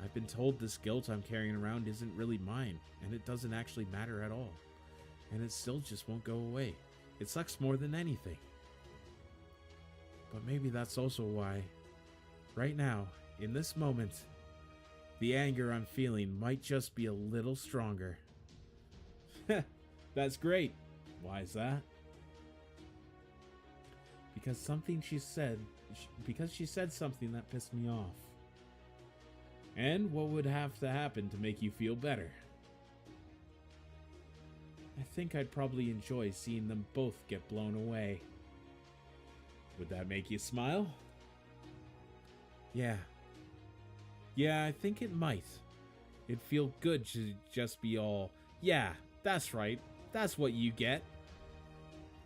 S1: I've been told this guilt I'm carrying around isn't really mine, and it doesn't actually matter at all. And it still just won't go away. It sucks more than anything. But maybe that's also why, right now, in this moment, the anger I'm feeling might just be a little stronger. That's great. Why is that? Because she said something that pissed me off. And what would have to happen to make you feel better? I think I'd probably enjoy seeing them both get blown away. Would that make you smile? Yeah. Yeah, I think it might. It'd feel good to just be all, yeah, that's right, that's what you get.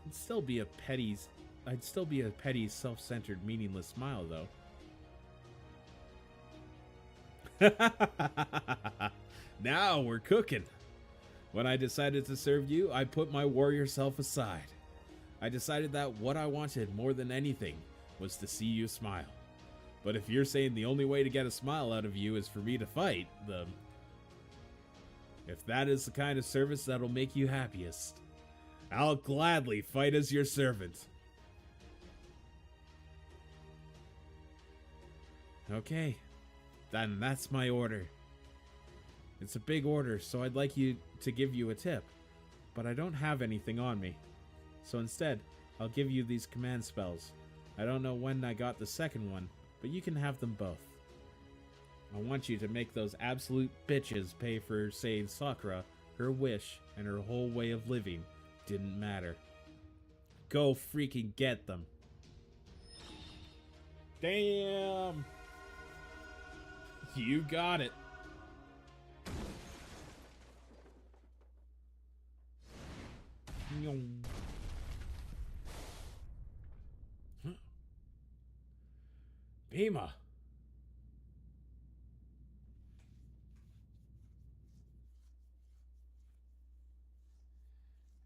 S1: I'd still be a petty, self-centered, meaningless smile, though. Now we're cooking. When I decided to serve you, I put my warrior self aside. I decided that what I wanted more than anything was to see you smile. But if you're saying the only way to get a smile out of you is for me to fight, if that is the kind of service that'll make you happiest, I'll gladly fight as your servant. Okay, then that's my order. It's a big order, so I'd like to give you a tip, but I don't have anything on me. So instead, I'll give you these command spells. I don't know when I got the second one, but you can have them both. I want you to make those absolute bitches pay for saying Sakura, her wish, and her whole way of living didn't matter. Go freaking get them. Damn! You got it. Bima.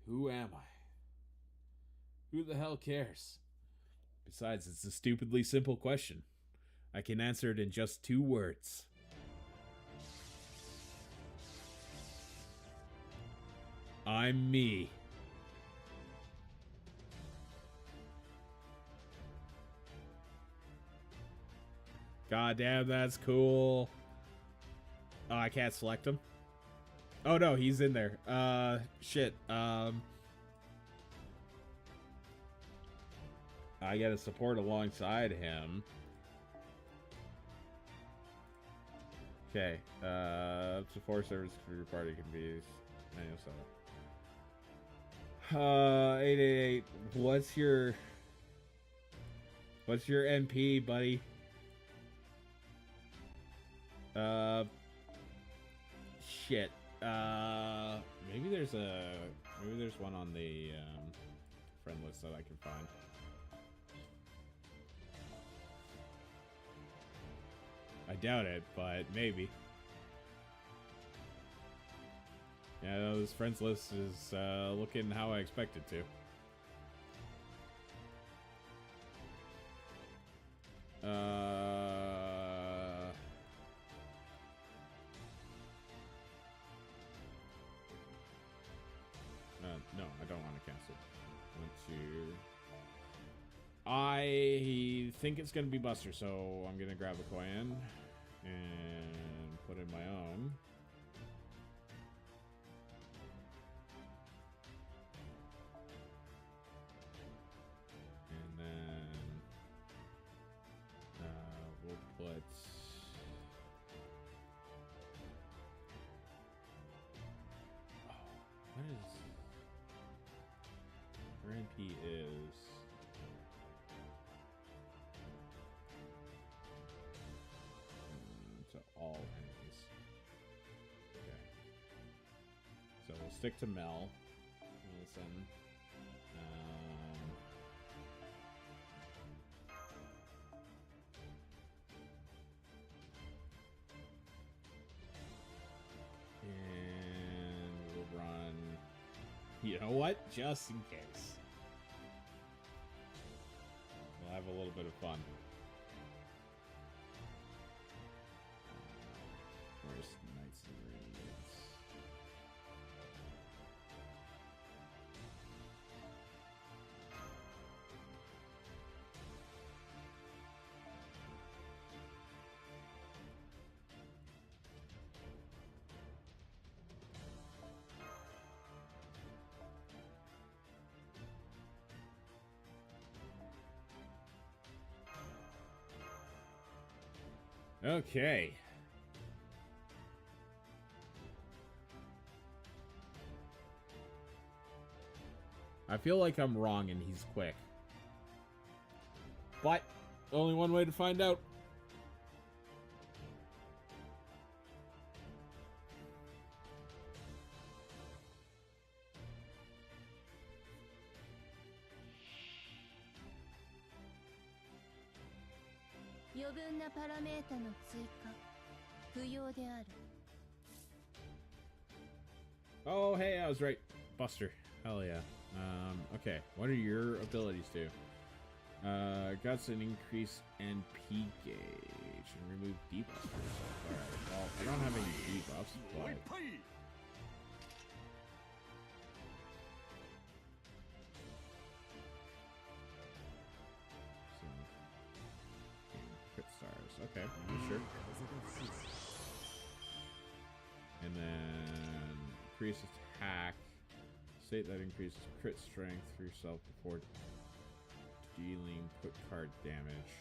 S1: Who am I? Who the hell cares? Besides, it's a stupidly simple question. I can answer it in just 2 words. I'm me. God damn, that's cool. Oh, I can't select him. Oh no, he's in there. Shit. I gotta support alongside him. Okay. Support service for your party can be used. 888. What's your MP, buddy? Shit. Maybe there's one on the friend list that I can find. I doubt it, but maybe. Yeah, no, this friends list is looking how I expect it to. No, I don't want to cancel. I think it's gonna be Buster, so I'm gonna grab a coin and put in my own. And then we'll put what is her NP is stick to Mel. Listen. And we'll run. You know what? Just in case. We'll have a little bit of fun. Where's Knights and Radiants? Okay. I feel like I'm wrong and he's quick. But only one way to find out. Oh, hey, I was right. Buster. Hell yeah. Okay. What are your abilities do? Guts and increase NP gauge and remove debuffs for yourself. Alright. Well, I don't have any debuffs, but crit stars. Okay, sure. And then increase attack. State that increases crit strength for yourself before dealing put card damage.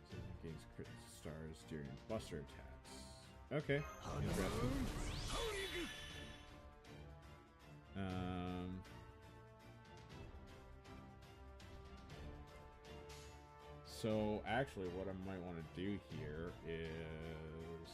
S1: So it gains crit stars during buster attacks. Okay, interesting. So actually what I might want to do here is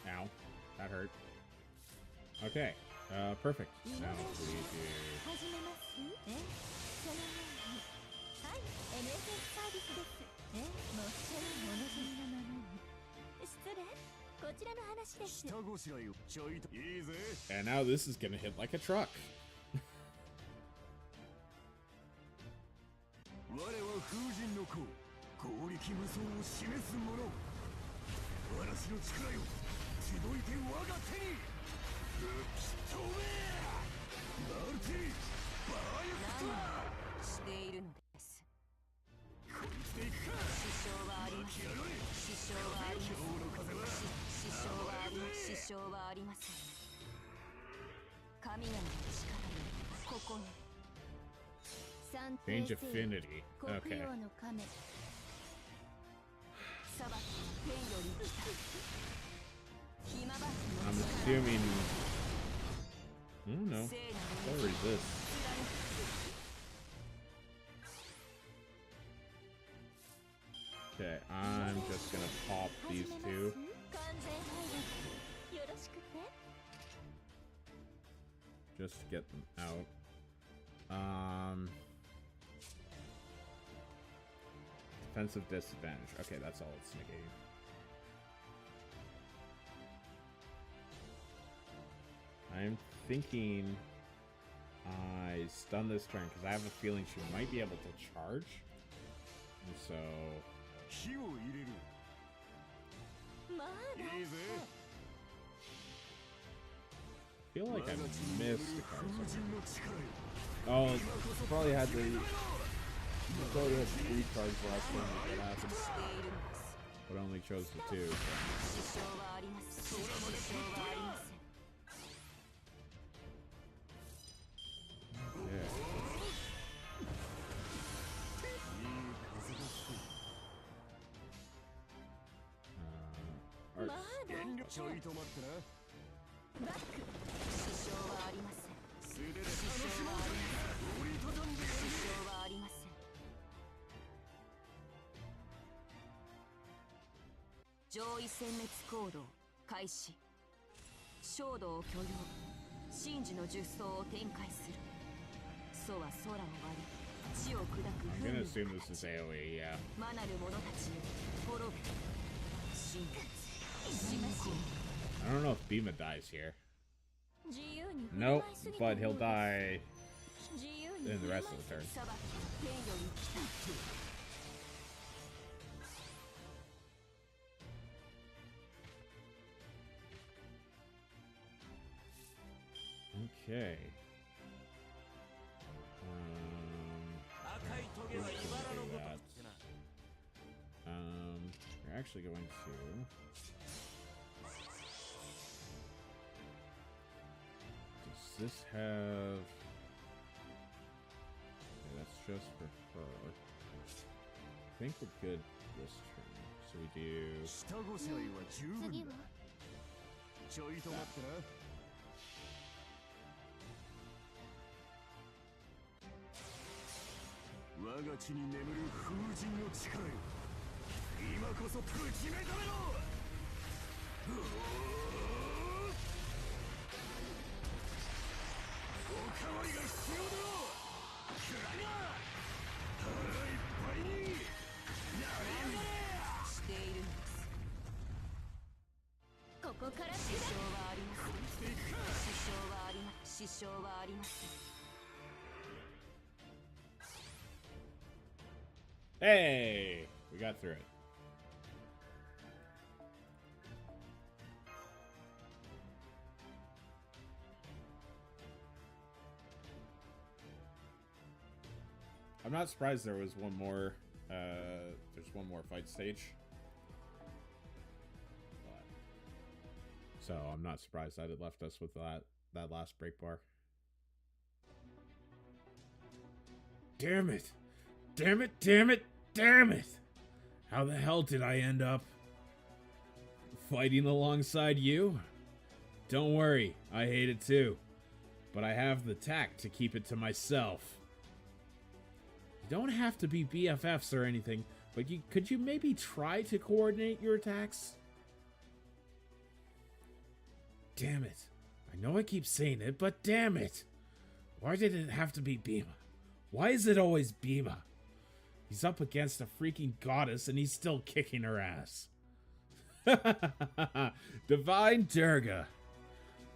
S1: Ow, that hurt. Okay, perfect. Now we do. And now this is gonna hit like a truck. Change affinity. Okay. I'm assuming. Oh no. Or resist. Okay, I'm just gonna pop these two. Just to get them out. Defensive disadvantage. Okay, that's all it's negating. I'm thinking I stun this turn because I have a feeling she might be able to charge. And so... I feel like I missed a card somewhere. Oh, probably had the I thought we had 3 cards last time that happened. But I only chose the 2. I'm gonna assume this is AoE, yeah. I don't know if Bima dies here. Nope, but he'll die in the rest of the turn. Okay. We're actually going to... Does this have... Okay, that's just for her. I think we're good this turn. So we do... Hey! We got through it. I'm not surprised there was one more, there's one more fight stage. But, so I'm not surprised that it left us with that last break bar. Damn it! Damn it, damn it, damn it! How the hell did I end up fighting alongside you? Don't worry, I hate it too. But I have the tact to keep it to myself. You don't have to be BFFs or anything, but could you maybe try to coordinate your attacks? Damn it. I know I keep saying it, but damn it! Why did it have to be Bima? Why is it always Bima? He's up against a freaking goddess and he's still kicking her ass. Divine Durga.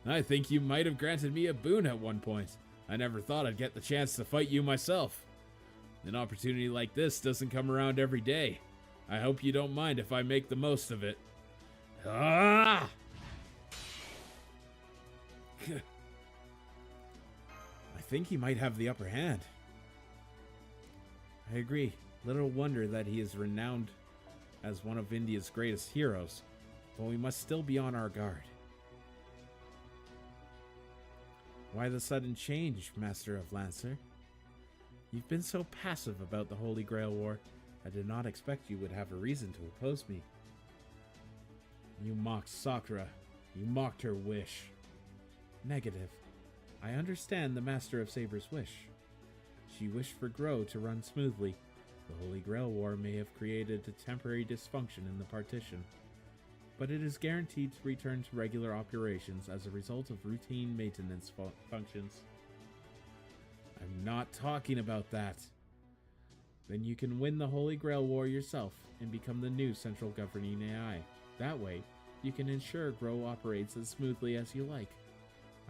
S1: I think you might have granted me a boon at one point. I never thought I'd get the chance to fight you myself. An opportunity like this doesn't come around every day. I hope you don't mind if I make the most of it. Ah! I think he might have the upper hand. I agree. Little wonder that he is renowned as one of India's greatest heroes, but we must still be on our guard. Why the sudden change, Master of Lancer? You've been so passive about the Holy Grail War, I did not expect you would have a reason to oppose me. You mocked Sakura. You mocked her wish. Negative. I understand the Master of Saber's wish. She wished for Grow to run smoothly. The Holy Grail War may have created a temporary dysfunction in the partition, but it is guaranteed to return to regular operations as a result of routine maintenance functions. I'm not talking about that. Then you can win the Holy Grail War yourself and become the new central governing AI. That way, you can ensure Grow operates as smoothly as you like.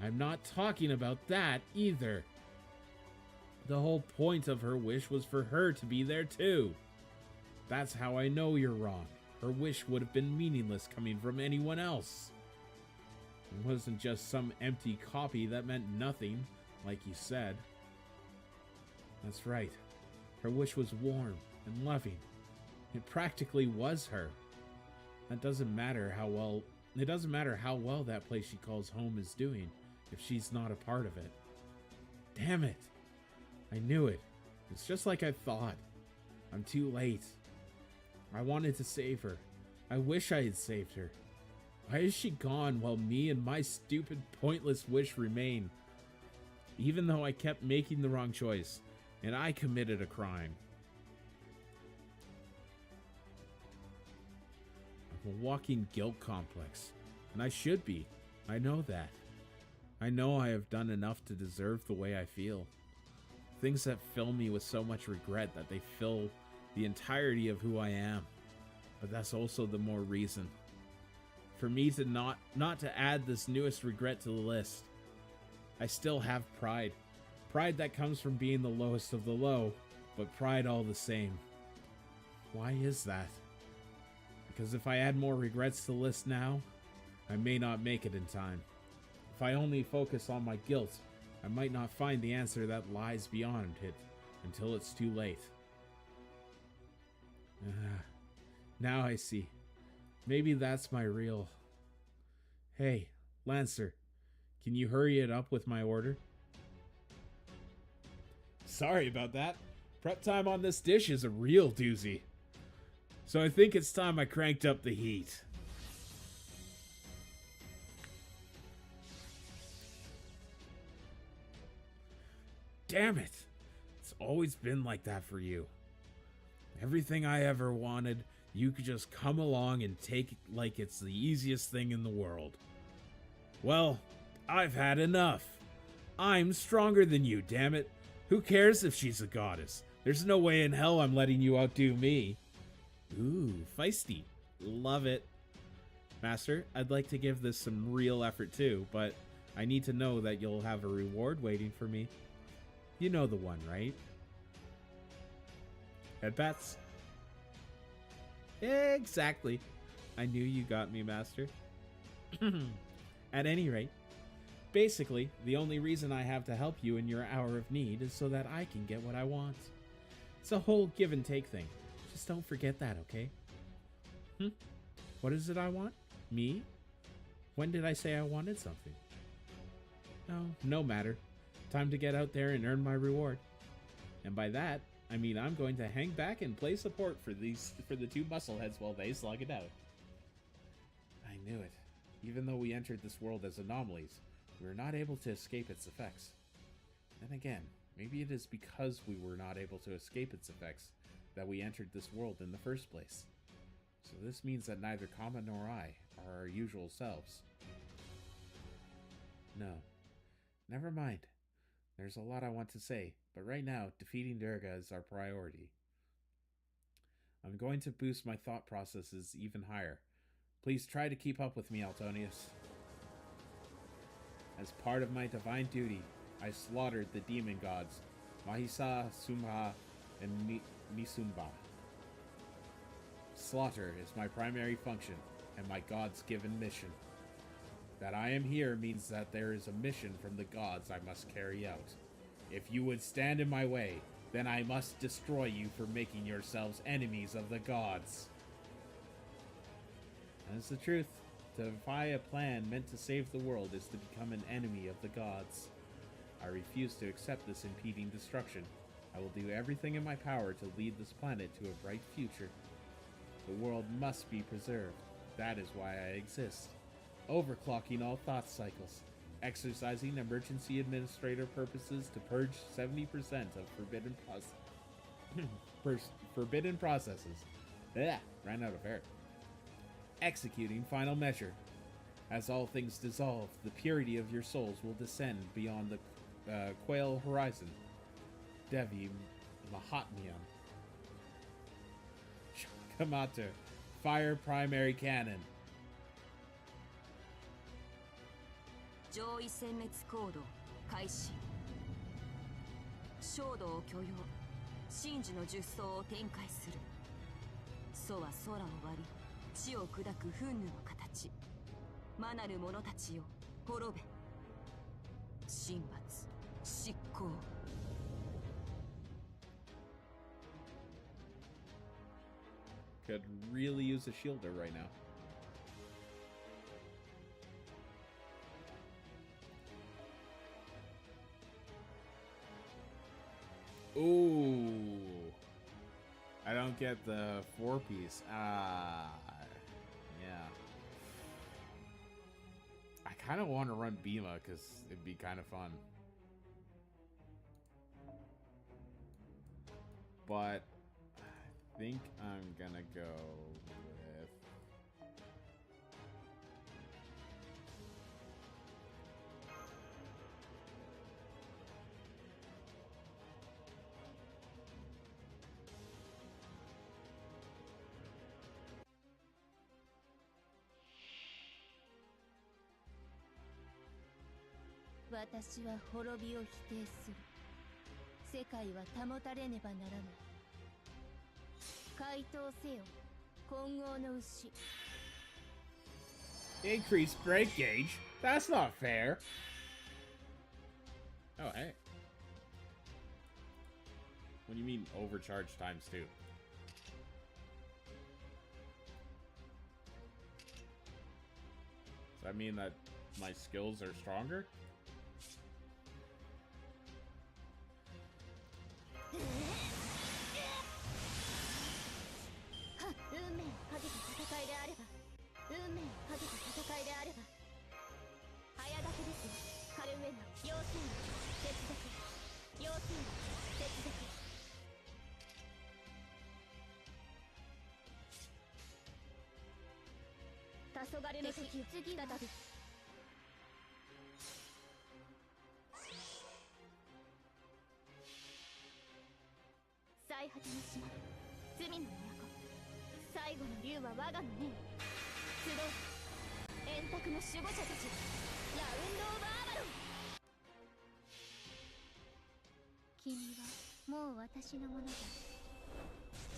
S1: I'm not talking about that either. The whole point of her wish was for her to be there too. That's how I know you're wrong. Her wish would have been meaningless coming from anyone else. It wasn't just some empty copy that meant nothing, like you said. That's right. Her wish was warm and loving. It practically was her. That doesn't matter how well... It doesn't matter how well that place she calls home is doing if she's not a part of it. Damn it. I knew it. It's just like I thought. I'm too late. I wanted to save her. I wish I had saved her. Why is she gone while me and my stupid, pointless wish remain? Even though I kept making the wrong choice, and I committed a crime. I'm a walking guilt complex, and I should be. I know that. I know I have done enough to deserve the way I feel. Things that fill me with so much regret that they fill the entirety of who I am. But that's also the more reason for me to not to add this newest regret to the list. I still have pride. Pride that comes from being the lowest of the low, but pride all the same. Why is that? Because if I add more regrets to the list now, I may not make it in time. If I only focus on my guilt, I might not find the answer that lies beyond it until it's too late. Now I see. Maybe that's my real... Hey, Lancer, can you hurry it up with my order? Sorry about that. Prep time on this dish is a real doozy. So I think it's time I cranked up the heat. Damn it! It's always been like that for you. Everything I ever wanted, you could just come along and take it like it's the easiest thing in the world. Well, I've had enough. I'm stronger than you, damn it. Who cares if she's a goddess? There's no way in hell I'm letting you outdo me. Ooh, feisty. Love it. Master, I'd like to give this some real effort too, but I need to know that you'll have a reward waiting for me. You know the one, right? Headbats? Exactly. I knew you got me, Master. At any rate, basically, the only reason I have to help you in your hour of need is so that I can get what I want. It's a whole give and take thing. Just don't forget that, okay? What is it I want? Me? When did I say I wanted something? No matter. Time to get out there and earn my reward. And by that, I mean I'm going to hang back and play support for the two muscleheads while they slug it out. I knew it. Even though we entered this world as anomalies, we were not able to escape its effects. Then again, maybe it is because we were not able to escape its effects that we entered this world in the first place. So this means that neither Kama nor I are our usual selves. No. Never mind. There's a lot I want to say, but right now, defeating Durga is our priority. I'm going to boost my thought processes even higher. Please try to keep up with me, Altonius. As part of my divine duty, I slaughtered the demon gods, Mahisa, Sumha, and Misumba. Slaughter is my primary function, and my gods' given mission. That I am here means that there is a mission from the gods I must carry out. If you would stand in my way, then I must destroy you for making yourselves enemies of the gods. That's the truth. To defy a plan meant to save the world is to become an enemy of the gods. I refuse to accept this impeding destruction. I will do everything in my power to lead this planet to a bright future. The world must be preserved. That is why I exist. Overclocking all thought cycles. Exercising emergency administrator purposes to purge 70% of forbidden processes. Ran out of air. Executing final measure. As all things dissolve, the purity of your souls will descend beyond the Quail horizon. Devi Mahatmyam. Shakamato. Fire primary cannon.
S2: 上位殲滅行動開始。衝動を許容神樹の術草を展開する。楚は空を割り地を砕く憤怒の形。魔なる者たちよ滅べ。神罰執行。
S1: Could really use a shielder right now. Ooh. I don't get the 4-piece. Ah. Yeah. I kind of want to run Bima because it'd be kind of fun. But I think I'm gonna go with...
S2: 私は滅びを否定する。世界は保たれねばならない。回答せよ、混合の牛。
S1: Increase brake gauge? That's not fair. Oh, hey. What do you mean overcharge times 2? Does that mean that my skills are stronger?君はもう私のものだ。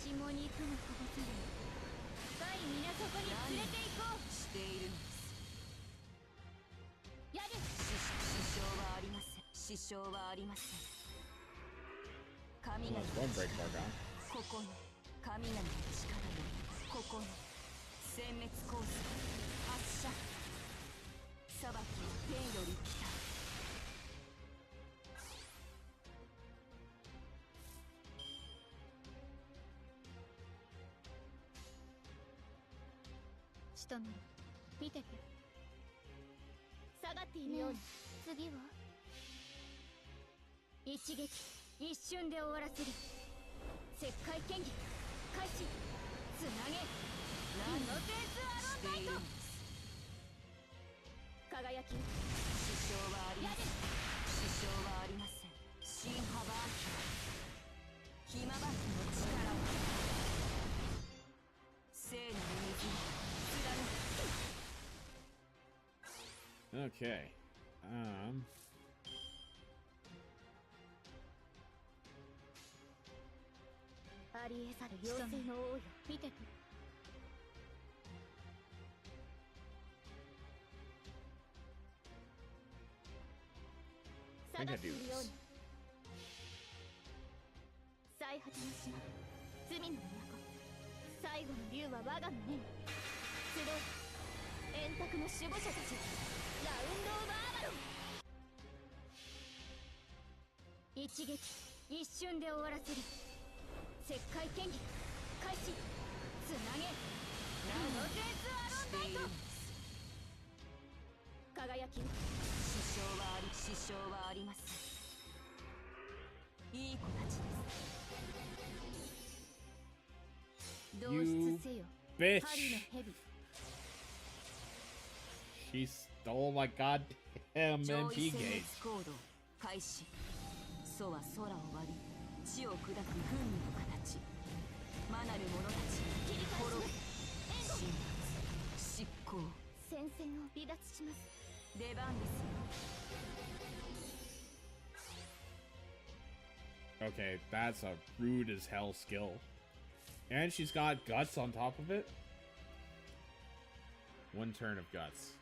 S1: 血も肉もこぼさない深い港に連れて行こう。しているのです。やる。支障はありません。支障はありません。神々の力、ここの神々の力よ。ここの殲滅コース発射。裁き天より来た。仕留めろ。見てて。下がっているように。次は一撃一瞬で終わらせる。石灰剣技開始。つなげ。何の点数アローナイト。輝き。支障はありません。支障はありません。新幅秋。ひまばきの力を。聖なる水を。Okay. ありえざる妖精の王よ、見てて。下がっているように。最果ての島、罪の都。最後の竜は我が胸に。集う円卓の守護者たち。ラウンド・オブ・アバロン。一撃一瞬で終わらせる。石灰剣技開始。つなげ。ナノデスアロンナイト。輝き。支障はあり、支障はあります。いい子たちです。同出せよ。針の蛇。She stole my goddamn MP gauge.
S2: 開始。楚は空を割り、地を砕く軍の形。魔なる者たち。滅ぶ。神罰。執行。戦線を離脱します。出番ですよ。
S1: Okay, that's a rude as hell skill. And she's got guts on top of it. One turn of guts.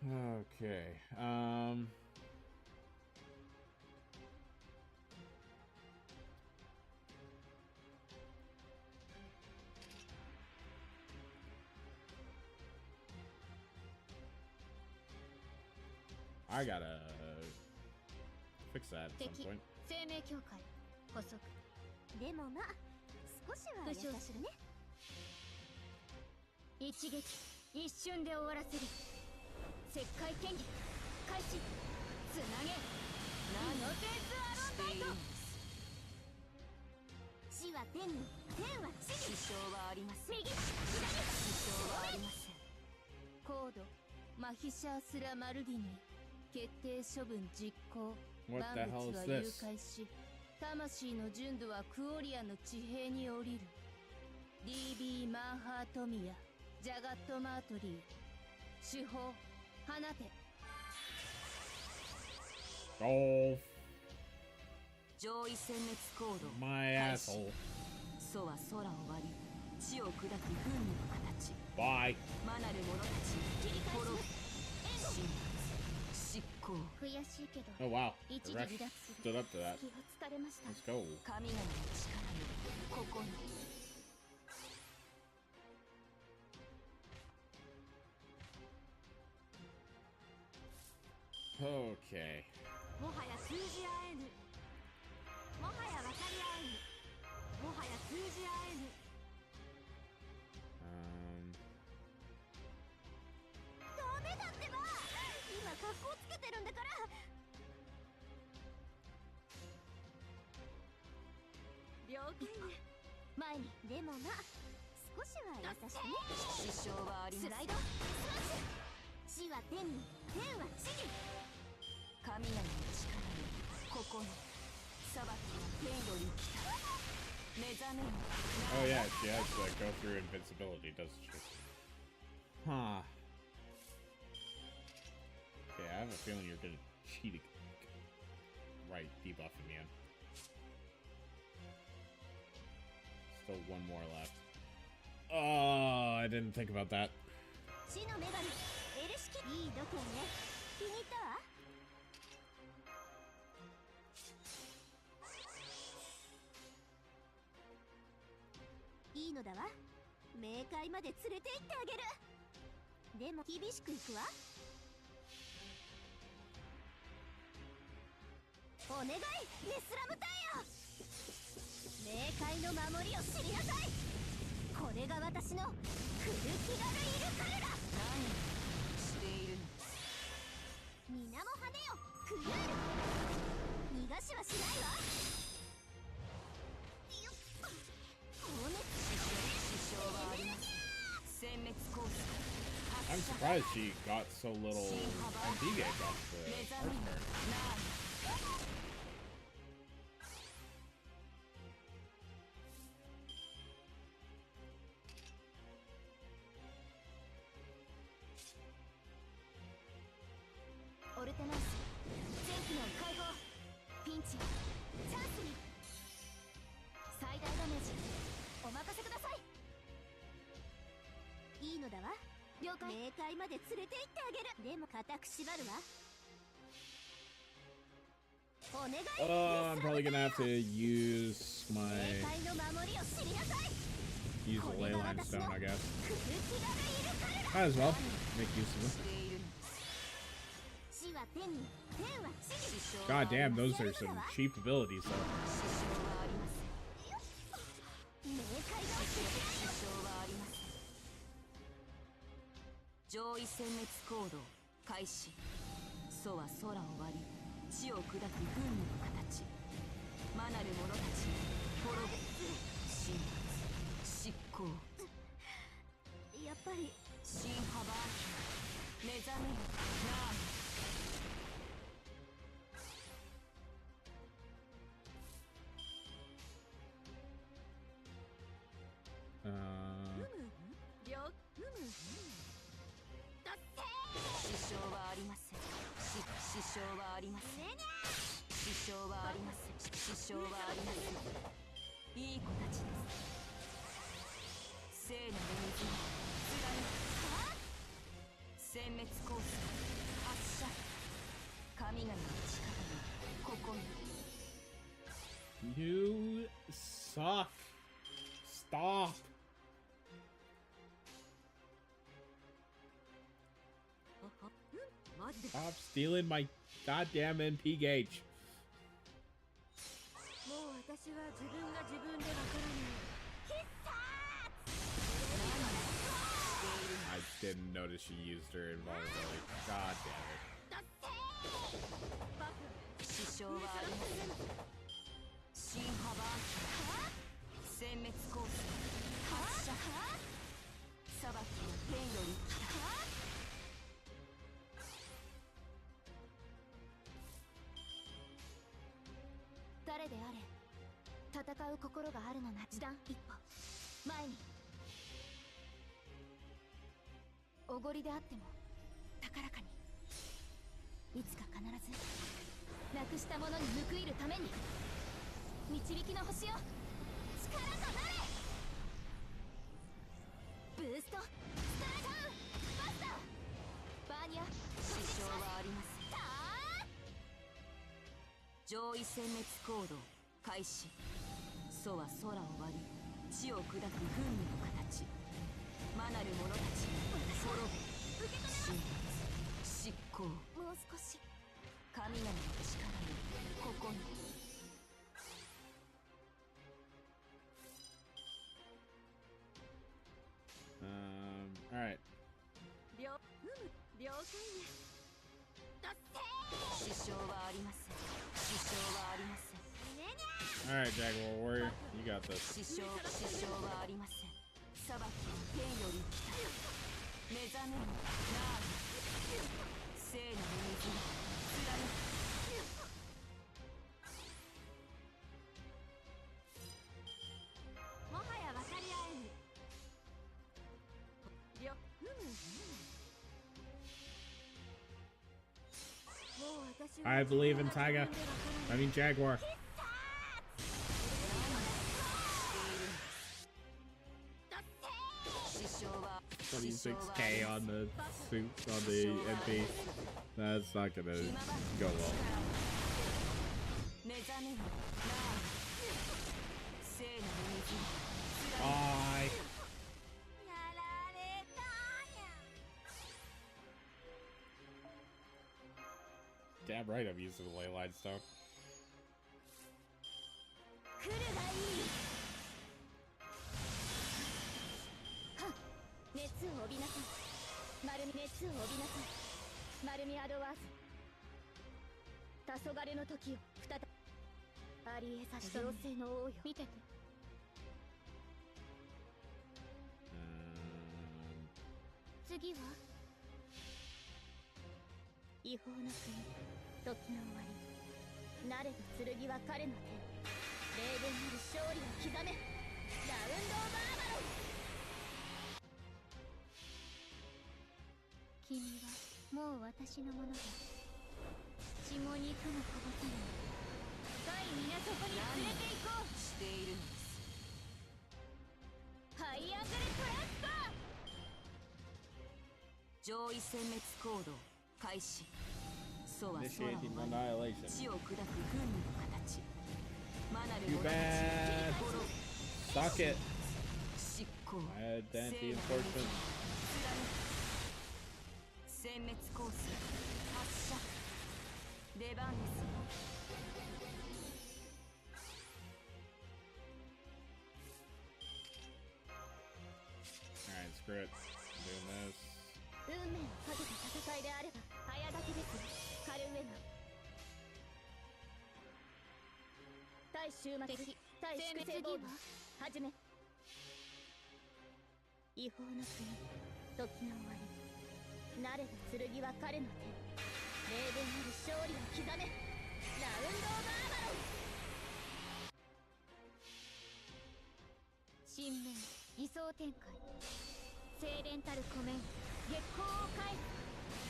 S1: Okay. I gotta fix that at some
S2: 敵
S1: point.
S2: 生命協会補足でもまあ少しは優しくね一撃一瞬で終わらせる石灰剣技開始つなげイノセンスアロンナイト死は天に天は地に支障はありません右左支障はありません高度マヒシャースラマルディニ決定処分実行
S1: What the
S2: 万
S1: hell
S2: 物は
S1: is
S2: 誘
S1: this?
S2: 拐し魂の純度はクオリアの地平に降りる DB マンハートミヤジャガットマートリー手法放て
S1: Oh,
S2: 上位殲滅行動
S1: my
S2: 開始
S1: asshole.
S2: 楚は空を割り地を砕き軍の形
S1: Bye.
S2: 魔なる者たち滅ぶ神罰執行悔しいけど
S1: Oh wow.
S2: 一
S1: The
S2: 時
S1: ref
S2: 離脱す
S1: stood
S2: る
S1: up to that.
S2: 気をつかれました
S1: Let's go.
S2: 神々の力よここに
S1: Okay.
S2: もはや通じ合えぬもはや分かり合えぬもはや通じ合えぬ ダメだってば今格好つけてるんだから了解ね前にでもまあ少しは優しくね支障はありますスライドスマッシュ死は天に天は地に神々の力よここに裁きは天より来た目覚めよ
S1: Oh yeah, she has to go through invincibility, doesn't she? Huh. Okay, I have a feeling you're gonna cheat again. Right, debuffing me in. Still one more left. Oh, I didn't think about that.
S2: 死の女神エルシキいい度胸ね気に入ったわいいのだわ冥界まで連れて行ってあげるでも厳しくいくわお願いネスラムタイヤ冥界の守りを知りなさいこれが私のクルキガルイルカルラ何しているの水面羽よクルール逃がしはしないわよっ高熱支障はあります殲滅コース
S1: I'm surprised she got so little MP gauge off the first turn.
S2: オルテナンス全機能解放ピンチチャンスに最大ダメージお任せくださいいいのだわ了解冥界まで連れて行ってあげるでも固く縛るわお願い
S1: I'm probably gonna have to use my
S2: 冥界の守りを知りなさい
S1: use the ley line stone, I guess.
S2: クルキガルイルカルラ
S1: Might as well make use of them.
S2: 死は天に天は地に
S1: God damn, those are some cheap abilities, though.
S2: 冥界の支障はありません上位殲滅行動開始楚は空を割り地を砕き軍の形魔なる者たち滅ぶ神罰執行やっぱり新ハバーキ目覚めよなあ 支障はありません支障はありません支障はありません支障はありませんいい子たちです聖なる水を貫く殲滅コース発射神々の力がここに
S1: You suck. Stop.
S2: 待
S1: Stop stealing my goddamn MP gauge.
S2: もう私は自分が自分でわからない。
S1: I didn't notice she used her invulnerability. God damn it.
S2: 支障はありません。新幅殲滅コース発射裁きの天より来た。誰であれ戦う心があるのな。示談一歩前に。おごりであっても高らかに。いつか必ずなくしたものに報いるために。導きの星よ、力となれ。ブーストスタータウンバスター。バーニャ支障はありません。上位殲滅行動開始。楚は空を割り地を砕く軍議の形。魔なる者たち滅べ。受け止めます。執行。もう少し神々の力をここに。
S1: All right.
S2: 了解ね。支障はありません。支障はありません。
S1: All right, Jaguar Warrior, you got this.
S2: 支障はありません。裁きの天より来た。目覚めるなあ。聖なる水が貫く。もはや分かり合えぬ。
S1: I believe in Taiga. I mean Jaguar. 26K on the suit on the MP. That's not gonna go well. Bye. Damn right I'm using the ley line stone.
S2: 熱を帯びなさい。丸み熱を帯びなさい。丸みアドワーズ。黄昏の時を再び。アリエサシ妖精の王よ。見てて。次は違法の国、時の終わり。慣れた剣は彼の手。霊言なる勝利を刻め。ラウンド・オブ・アーマロン。 君はもう私のものだ。血も肉もこぼさない。深い港に連れて行こう。しているのです。ハイアングルトランスファー。上位殲滅行動開始。楚は空を割り地を砕く軍の形。魔なる者たちを
S1: Suck it.
S2: 執行。
S1: I had anti-enforcement.
S2: 殲滅コース発射。出番です。
S1: Alright, screw it. I'm doing this.
S2: 運命をかけた戦いであれば早炊きです。カルウェナ。対終末敵対粛清ボード始め。違法の国時の終わり。 慣れた剣は彼の手。霊言なる勝利を刻め。ラウンド・オブ・アーマロン。神明偽装展開。精錬たる湖面月光を返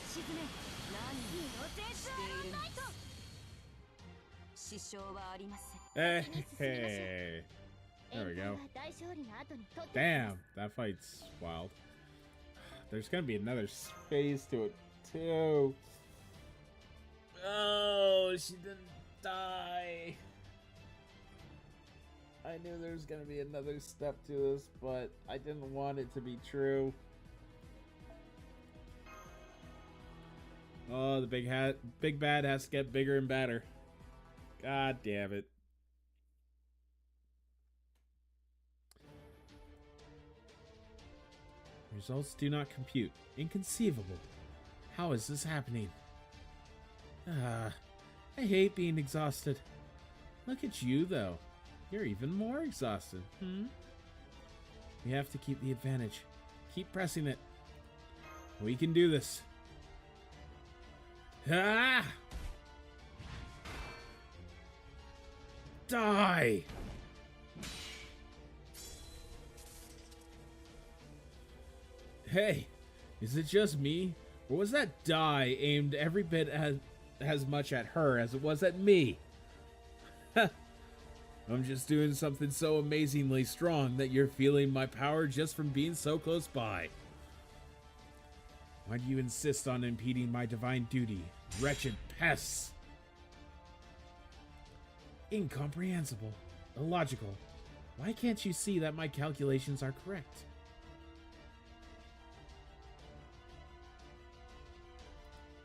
S2: す。沈め。何をしているの。支障はありません。
S1: Hey, there we go. Damn, that fight's wild. There's gonna be another phase to it too. Oh, she didn't die. I knew there was gonna be another step to this, but I didn't want it to be true. Oh, the big bad has to get bigger and badder. God damn it. Results do not compute. Inconceivable. How is this happening? I hate being exhausted. Look at you, though. You're even more exhausted. We have to keep the advantage. Keep pressing it. We can do this. Ah! Die! Hey, is it just me? Or was that die aimed every bit as much at her as it was at me? I'm just doing something so amazingly strong that you're feeling my power just from being so close by. Why do you insist on impeding my divine duty, wretched pests? Incomprehensible. Illogical. Why can't you see that my calculations are correct?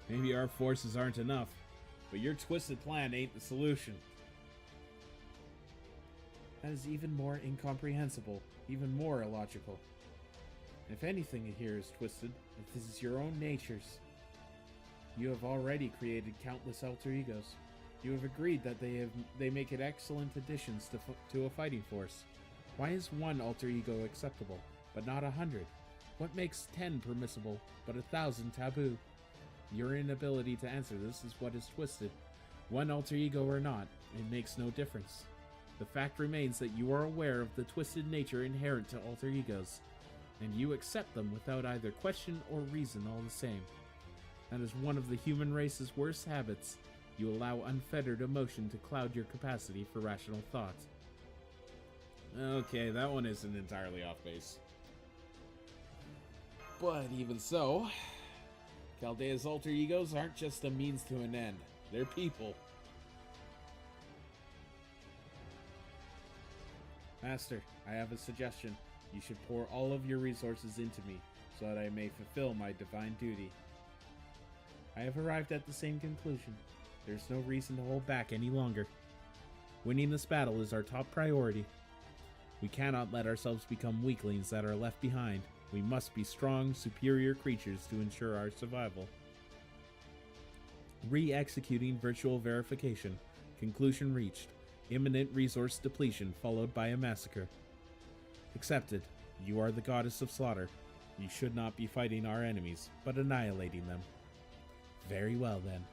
S1: Maybe our forces aren't enough, but your twisted plan ain't the solution. That is even more incomprehensible, even more illogical. If anything here is twisted, if this is your own natures, you have already created countless alter egos. You have agreed that they make it excellent additions to a fighting force. Why is one alter ego acceptable, but not 100? What makes 10 permissible, but 1,000 taboo? Your inability to answer this is what is twisted. One alter ego or not, it makes no difference. The fact remains that you are aware of the twisted nature inherent to alter egos, and you accept them without either question or reason all the same. That is one of the human race's worst habits. You allow unfettered emotion to cloud your capacity for rational thought. Okay, that one isn't entirely off base. But even so, Chaldea's alter egos aren't just a means to an end. They're people. Master, I have a suggestion. You should pour all of your resources into me, so that I may fulfill my divine duty. I have arrived at the same conclusion. There's no reason to hold back any longer. Winning this battle is our top priority. We cannot let ourselves become weaklings that are left behind. We must be strong, superior creatures to ensure our survival. Re-executing virtual verification. Conclusion reached. Imminent resource depletion followed by a massacre. Accepted. You are the goddess of slaughter. You should not be fighting our enemies, but annihilating them. Very well then.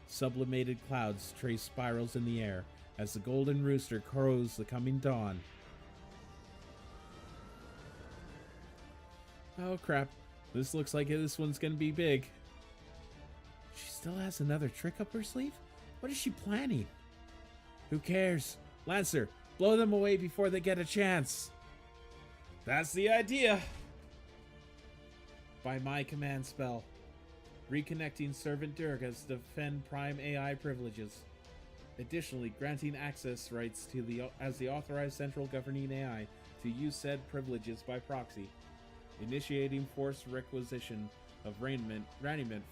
S1: Sublimated clouds trace spirals in the air as the golden rooster crows the coming dawn. Oh crap, this looks like this one's gonna be big. She still has another trick up her sleeve? What is she planning? Who cares? Lancer, blow them away before they get a chance. That's the idea. By my command spell. Reconnecting Servant Durga's defend Prime AI privileges. Additionally, granting access rights to as the authorized central governing AI to use said privileges by proxy. Initiating forced requisition of raiment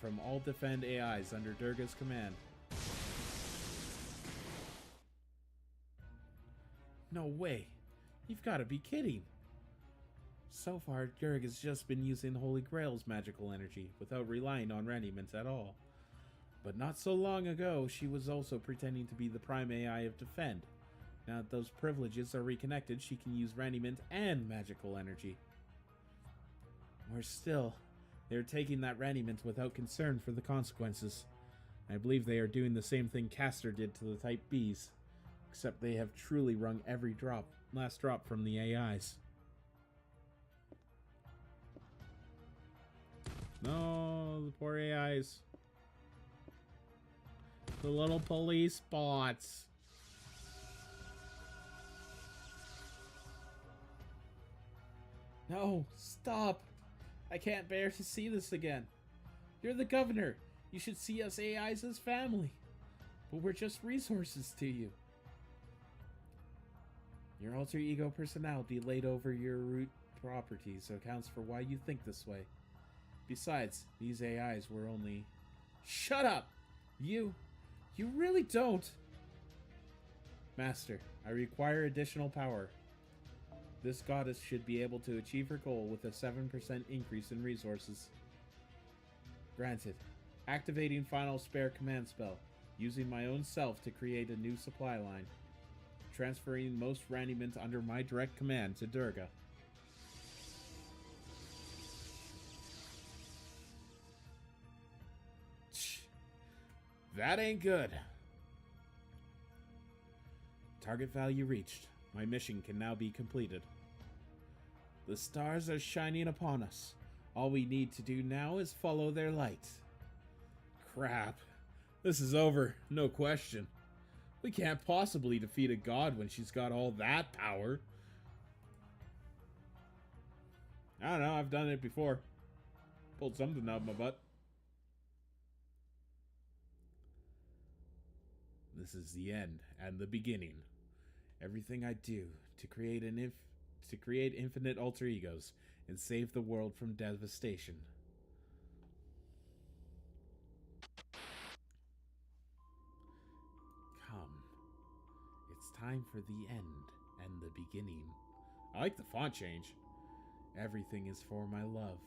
S1: from all defend AIs under Durga's command. No way. You've got to be kidding. So far, Durga's just been using Holy Grail's magical energy without relying on Raniment at all. But not so long ago, she was also pretending to be the Prime AI of Defend. Now that those privileges are reconnected, she can use Raniment and magical energy. Or still, they're taking that Raniment without concern for the consequences. I believe they are doing the same thing Castor did to the Type Bs, except they have truly wrung every last drop from the AIs. No, the poor AIs. The little police bots. No, stop. I can't bear to see this again. You're the governor. You should see us AIs as family. But we're just resources to you. Your alter ego personality laid over your root properties accounts for why you think this way. Besides, these AIs were only Shut up! You really don't. Master, I require additional power. This goddess should be able to achieve her goal with a 7% increase in resources. Granted. Activating final spare command spell. Using my own self to create a new supply line. Transferring most raniments under my direct command to Durga. That ain't good. Target value reached. My mission can now be completed. The stars are shining upon us. All we need to do now is follow their light. Crap. This is over, no question. We can't possibly defeat a god when she's got all that power. I don't know, I've done it before. Pulled something out of my butt. This is the end and the beginning. Everything I do to create infinite alter egos and save the world from devastation. Come. It's time for the end and the beginning. I like the font change. Everything is for my love.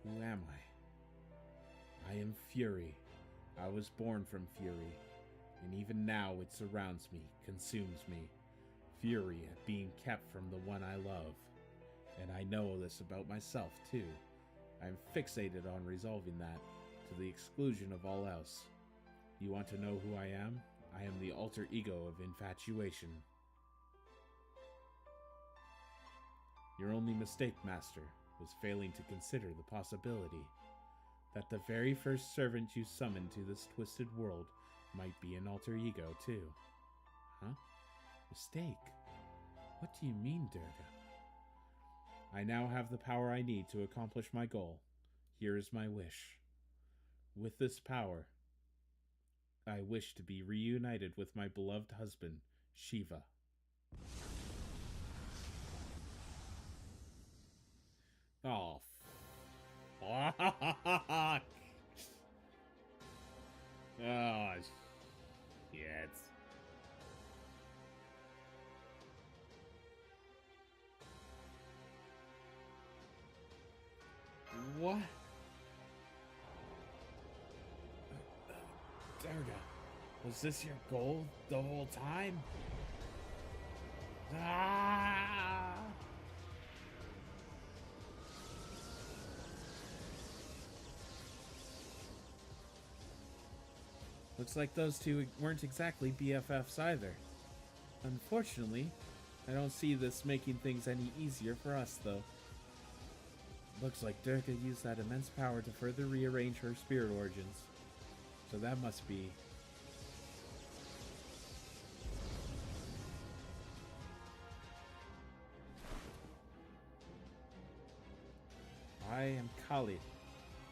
S1: Who am I? I am Fury. I was born from Fury, and even now it surrounds me, consumes me. Fury at being kept from the one I love. And I know this about myself, too. I'm fixated on resolving that, to the exclusion of all else. You want to know who I am? I am the alter ego of infatuation. Your only mistake, Master, was failing to consider the possibility that the very first servant you summoned to this twisted world might be an alter ego, too. Huh? Mistake? What do you mean, Durga? I now have the power I need to accomplish my goal. Here is my wish. With this power, I wish to be reunited with my beloved husband, Shiva. Oh, fuck. Oh, shit. What? Durga, was this your goal the whole time? Ah! Looks like those two weren't exactly BFFs either. Unfortunately, I don't see this making things any easier for us, though. Looks like Durga used that immense power to further rearrange her spirit origins. So that must be... I am Kali,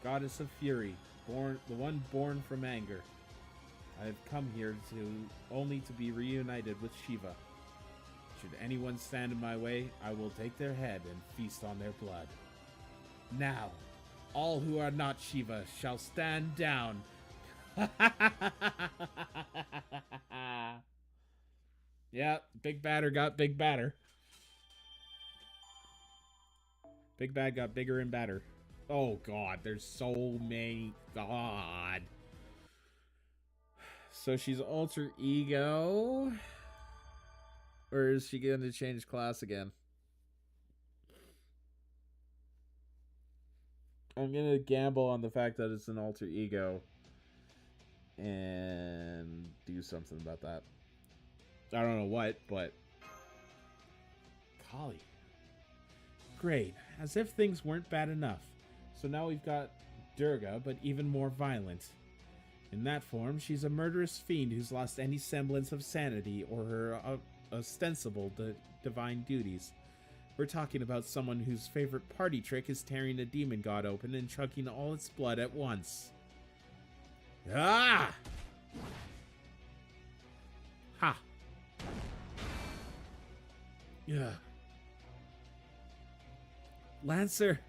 S1: goddess of fury, the one born from anger. I have come here only to be reunited with Shiva. Should anyone stand in my way, I will take their head and feast on their blood. Now, all who are not Shiva shall stand down. Yeah, big batter got big batter. Big bad got bigger and badder. Oh god, there's so many. God. So she's alter ego? Or is she going to change class again? I'm going to gamble on the fact that it's an alter ego. And do something about that. I don't know what, but... Kali. Great. As if things weren't bad enough. So now we've got Durga, but even more violent. In that form, she's a murderous fiend who's lost any semblance of sanity or her ostensible divine duties. We're talking about someone whose favorite party trick is tearing a demon god open and chugging all its blood at once. Ah! Ha! Yeah. Lancer!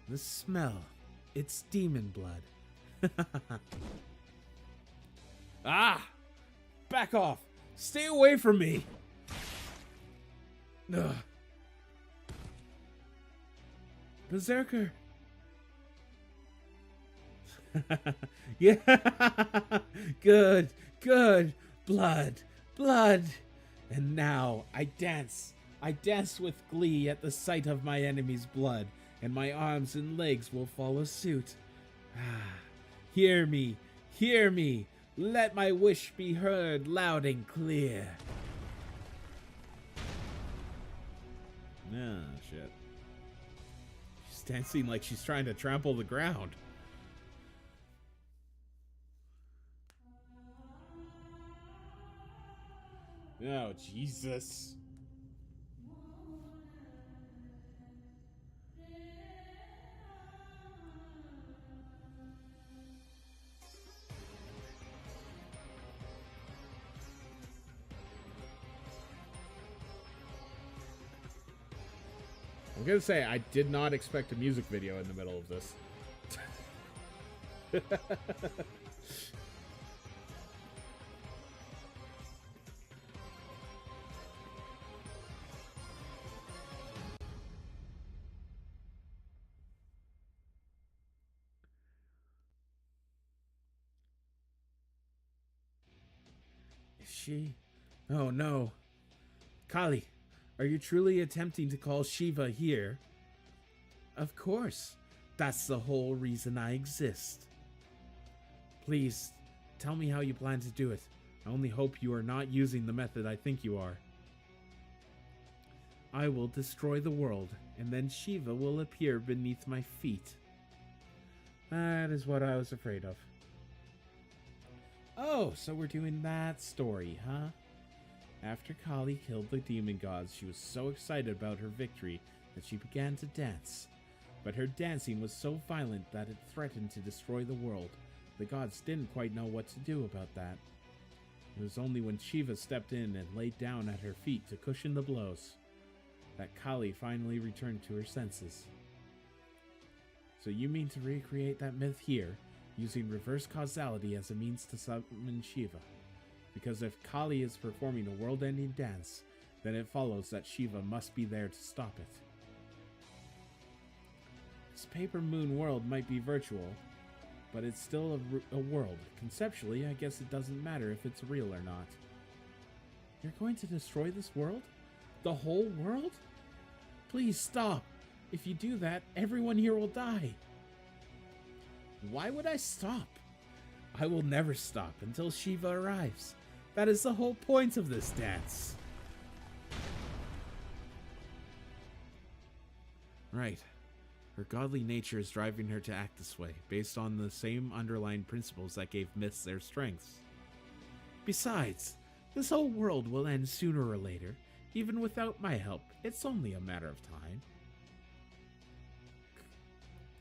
S1: The smell. It's demon blood. Ah! Back off! Stay away from me! Ugh. Berserker! Yeah! Good! Good! Blood! Blood! And now I dance. I dance with glee at the sight of my enemy's blood, and my arms and legs will follow suit. Hear me! Hear me! Let my wish be heard loud and clear. Ah, shit. She's dancing like she's trying to trample the ground. Oh, Jesus. I'm gonna say, I did not expect a music video in the middle of this. Is she? Oh no. Kali, are you truly attempting to call Shiva here? Of course. That's the whole reason I exist. Please, tell me how you plan to do it. I only hope you are not using the method I think you are. I will destroy the world, and then Shiva will appear beneath my feet. That is what I was afraid of. Oh, so we're doing that story, huh? After Kali killed the demon gods, she was so excited about her victory that she began to dance. But her dancing was so violent that it threatened to destroy the world. The gods didn't quite know what to do about that. It was only when Shiva stepped in and laid down at her feet to cushion the blows that Kali finally returned to her senses. So you mean to recreate that myth here, using reverse causality as a means to summon Shiva? Because if Kali is performing a world-ending dance, then it follows that Shiva must be there to stop it. This Paper Moon world might be virtual, but it's still a world. Conceptually, I guess it doesn't matter if it's real or not. You're going to destroy this world? The whole world? Please stop. If you do that, everyone here will die. Why would I stop? I will never stop until Shiva arrives. That is the whole point of this dance. Right. Her godly nature is driving her to act this way, based on the same underlying principles that gave myths their strengths. Besides, this whole world will end sooner or later. Even without my help, it's only a matter of time.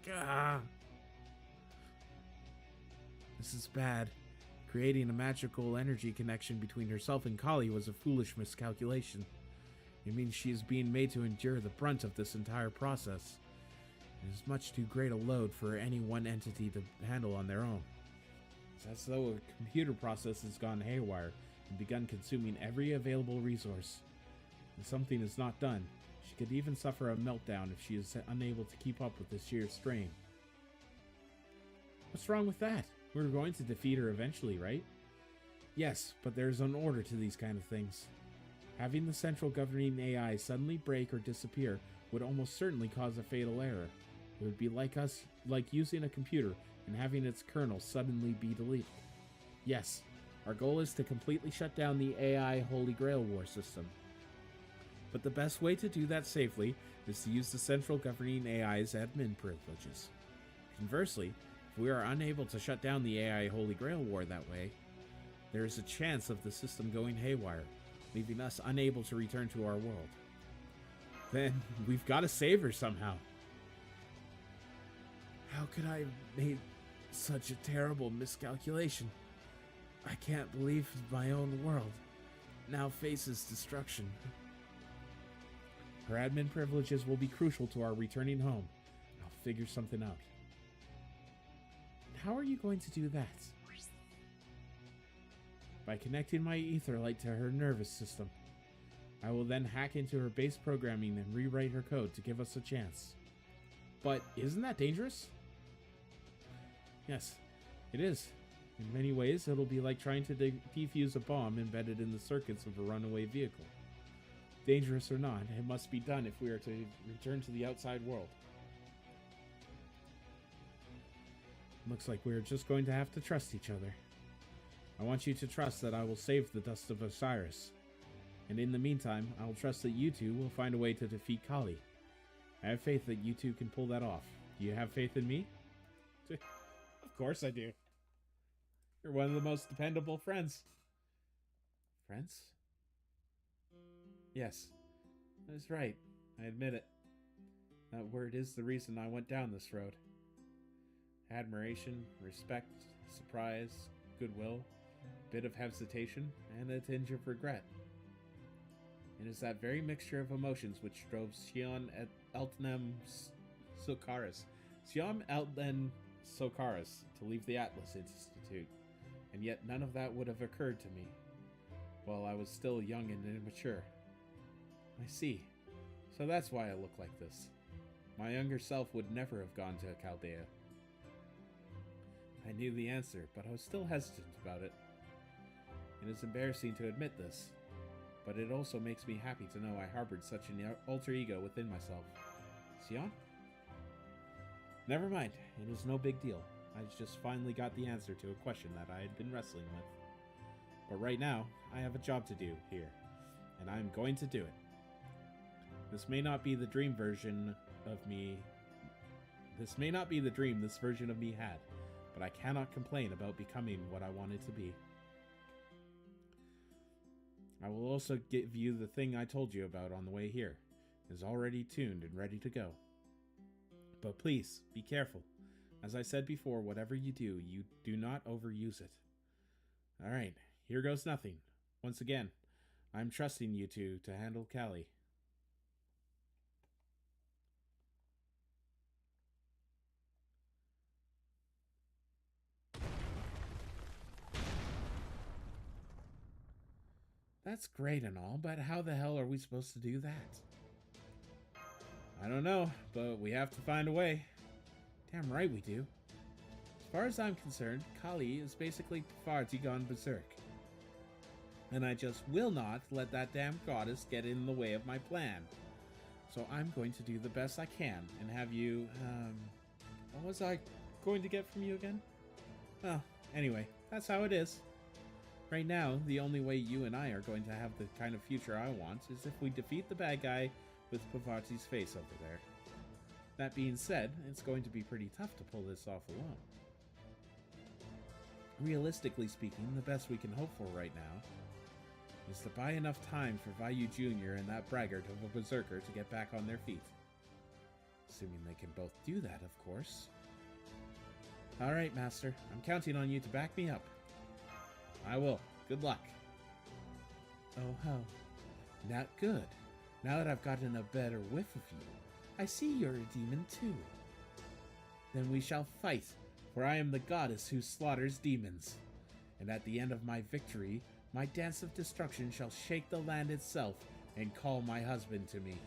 S1: Gah. This is bad. Creating a magical energy connection between herself and Kali was a foolish miscalculation. It means she is being made to endure the brunt of this entire process. It is much too great a load for any one entity to handle on their own. It's as though a computer process has gone haywire and begun consuming every available resource. If something is not done, she could even suffer a meltdown if she is unable to keep up with the sheer strain. What's wrong with that? We're going to defeat her eventually, right? Yes, but there's an order to these kind of things. Having the central governing AI suddenly break or disappear would almost certainly cause a fatal error. It would be like using a computer and having its kernel suddenly be deleted. Yes, our goal is to completely shut down the AI Holy Grail War system. But the best way to do that safely is to use the central governing AI's admin privileges. Conversely, if we are unable to shut down the AI Holy Grail War that way, there is a chance of the system going haywire, leaving us unable to return to our world. Then, we've got to save her somehow. How could I have made such a terrible miscalculation? I can't believe my own world now faces destruction. Her admin privileges will be crucial to our returning home. I'll figure something out. How are you going to do that? By connecting my Etherlight to her nervous system. I will then hack into her base programming and rewrite her code to give us a chance. But isn't that dangerous? Yes, it is. In many ways, it'll be like trying to defuse a bomb embedded in the circuits of a runaway vehicle. Dangerous or not, it must be done if we are to return to the outside world. Looks like we're just going to have to trust each other. I want you to trust that I will save the dust of Osiris. And in the meantime, I will trust that you two will find a way to defeat Kali. I have faith that you two can pull that off. Do you have faith in me? Of course I do. You're one of the most dependable friends. Friends? Yes, that's right. I admit it. That word is the reason I went down this road. Admiration, respect, surprise, goodwill, a bit of hesitation, and a tinge of regret. It is that very mixture of emotions which drove Sion Eltnem Sokaris to leave the Atlas Institute, and yet none of that would have occurred to me, while I was still young and immature. I see. So that's why I look like this. My younger self would never have gone to Chaldea. I knew the answer, but I was still hesitant about it. It is embarrassing to admit this, but it also makes me happy to know I harbored such an alter ego within myself. Sion? Never mind, it is no big deal. I just finally got the answer to a question that I had been wrestling with. But right now, I have a job to do here, and I am going to do it. This may not be the dream version of me. This may not be the dream this version of me had, but I cannot complain about becoming what I wanted to be. I will also give you the thing I told you about on the way here. It is already tuned and ready to go. But please, be careful. As I said before, whatever you do not overuse it. Alright, here goes nothing. Once again, I'm trusting you two to handle Kali. That's great and all, but how the hell are we supposed to do that? I don't know, but we have to find a way. Damn right we do. As far as I'm concerned, Kali is basically Pavarti gone berserk. And I just will not let that damn goddess get in the way of my plan. So I'm going to do the best I can and have you, what was I going to get from you again? Well, anyway, that's how it is. Right now, the only way you and I are going to have the kind of future I want is if we defeat the bad guy with Pavarti's face over there. That being said, it's going to be pretty tough to pull this off alone. Realistically speaking, the best we can hope for right now is to buy enough time for Vayu Jr. and that braggart of a berserker to get back on their feet. Assuming they can both do that, of course. Alright, Master. I'm counting on you to back me up. I will. Good luck. Oh, ho. Not good. Now that I've gotten a better whiff of you, I see you're a demon too. Then we shall fight, for I am the goddess who slaughters demons. And at the end of my victory, my dance of destruction shall shake the land itself and call my husband to me.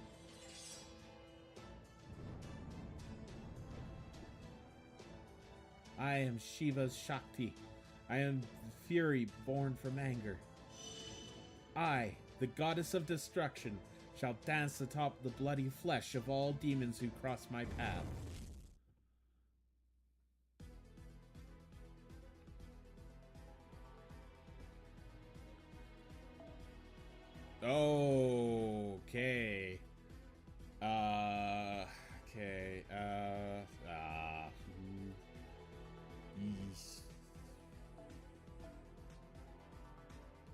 S1: I am Shiva's Shakti. I am fury born from anger. I, the goddess of destruction, shall dance atop the bloody flesh of all demons who cross my path. Okay. Okay.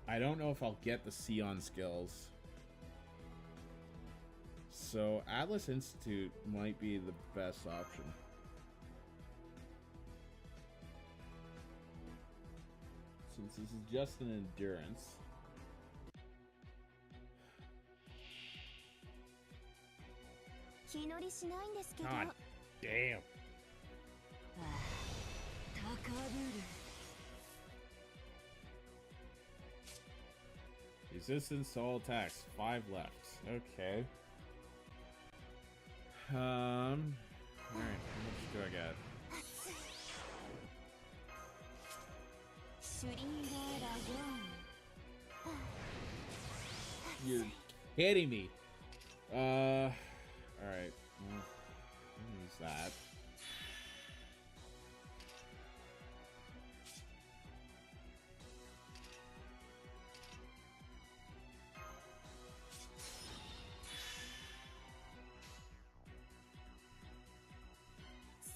S1: I don't know if I'll get the Sion skills. So Atlas Institute might be the best option. Since this is just an endurance.
S2: 気乗りしないんですけど。
S1: God damn.
S2: 高ぶる。
S1: Resistance to all attacks. 5 left. Okay. Alright, how much do I get?
S2: シュリンガーラゴーン。
S1: You're kidding me. Alright. Well, I'll use that.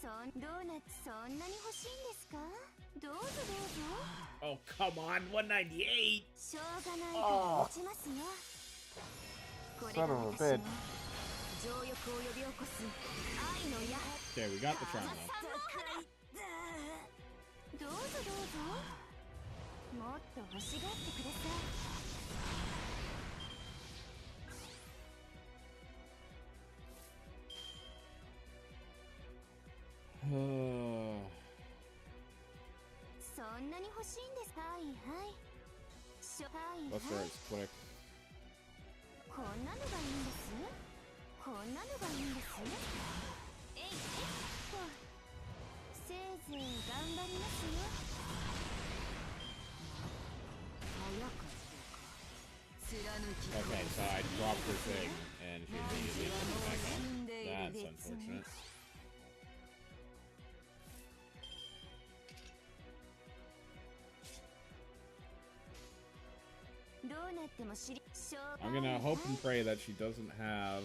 S2: Son ドーナツそんなに欲しいんですか？どうぞどうぞ。
S1: Oh, come on. 198.
S2: しょうがないから打ちますよ。これが
S4: Son of a
S2: 私
S4: bitch.
S2: の情欲を呼び起こす愛の矢。
S1: Okay, we got the charm
S2: 甘
S1: though.
S2: さもどうぞどうぞ。もっと欲しがってください。 そんなに欲しいんです。はいはい。はいは
S1: Let's start
S2: い。
S1: quick.
S2: こんなのがいいんです。こんなのがいいんです。えいえいっと。せいぜい頑張りますよ。早かったか。貫き
S1: Okay, so I dropped her thing and she immediately put it back on. That's unfortunate.
S2: どうなっても知り。
S1: I'm gonna hope and pray that she doesn't have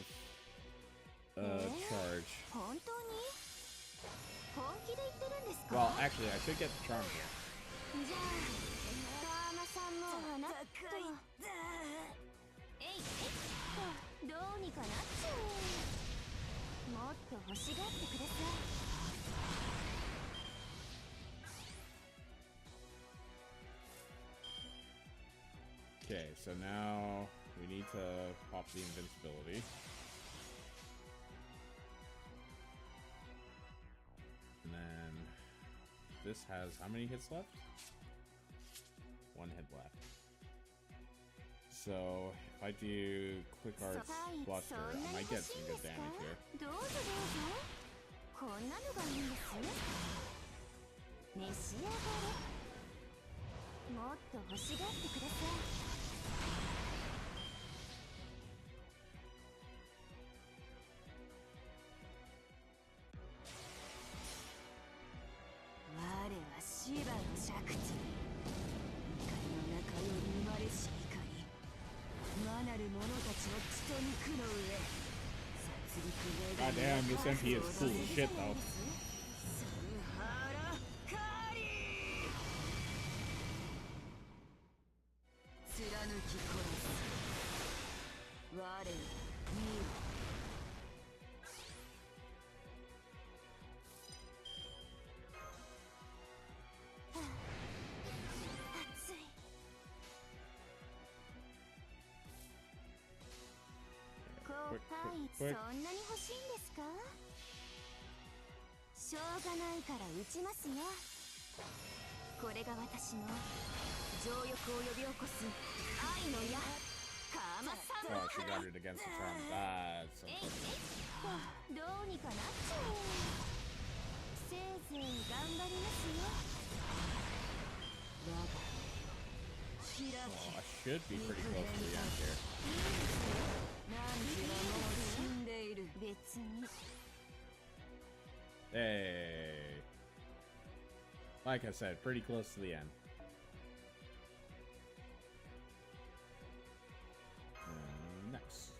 S1: charge.
S2: 本当に本気で言ってるんですか？
S1: Well, actually, I should get the charm here.
S2: じゃあ川間さんも花とえいえいっとどうにかなっちゃう。もっと欲しがってください。
S1: Okay, so now we need to pop the invincibility. And then this has how many hits left? 1 hit left. So if I do quick arts bluster, I might get some good damage here.
S2: どうぞどうぞ。こんなのがいいんです。召し上がれ。もっと欲しがってください。 我はシバの灼地。怒りの中より生まれし怒り。魔なる者たちの血と肉の上。殺戮が
S1: God damn, this MP is cool as shit though.
S2: スハラカリ。貫き殺す。我を見ろ。 熱い。
S1: Quick,
S2: はい、
S1: quick,
S2: そ
S1: quick.
S2: んなに欲しいんですか？しょうがないから打ちますよ。これが私の情欲を呼び起こす愛の矢。川間さん
S1: Oh, she got it against the charm. That's
S2: えいえい
S1: unfortunate.
S2: っとどうにかなっちゃう。せいぜい頑張りますよ。我が開け。
S1: Well, I should be pretty close to the end here.
S2: なんてはもう死んでいる。別に。
S1: Hey. Like I said, pretty close to the end. Next.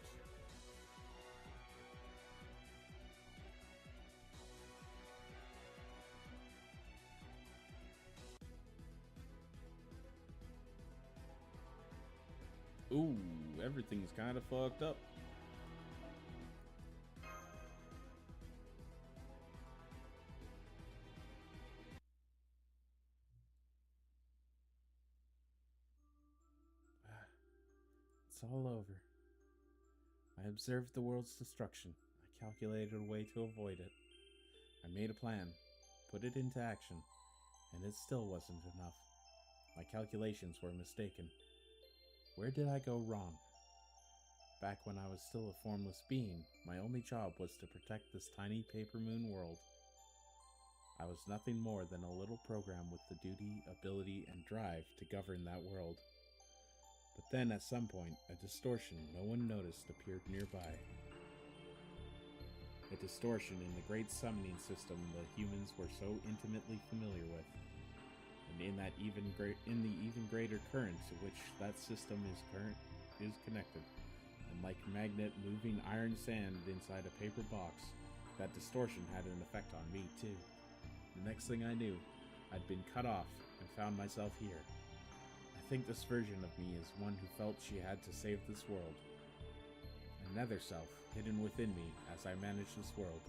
S1: Ooh, everything's kind of fucked up. It's all over. I observed the world's destruction. I calculated a way to avoid it. I made a plan, put it into action, and it still wasn't enough. My calculations were mistaken. Where did I go wrong? Back when I was still a formless being, my only job was to protect this tiny paper moon world. I was nothing more than a little program with the duty, ability, and drive to govern that world. But then at some point, a distortion no one noticed appeared nearby. A distortion in the great summoning system the humans were so intimately familiar with, and in the even greater current to which that system is connected. And like magnet moving iron sand inside a paper box, that distortion had an effect on me too. The next thing I knew, I'd been cut off and found myself here. I think this version of me is one who felt she had to save this world. Another self hidden within me as I managed this world.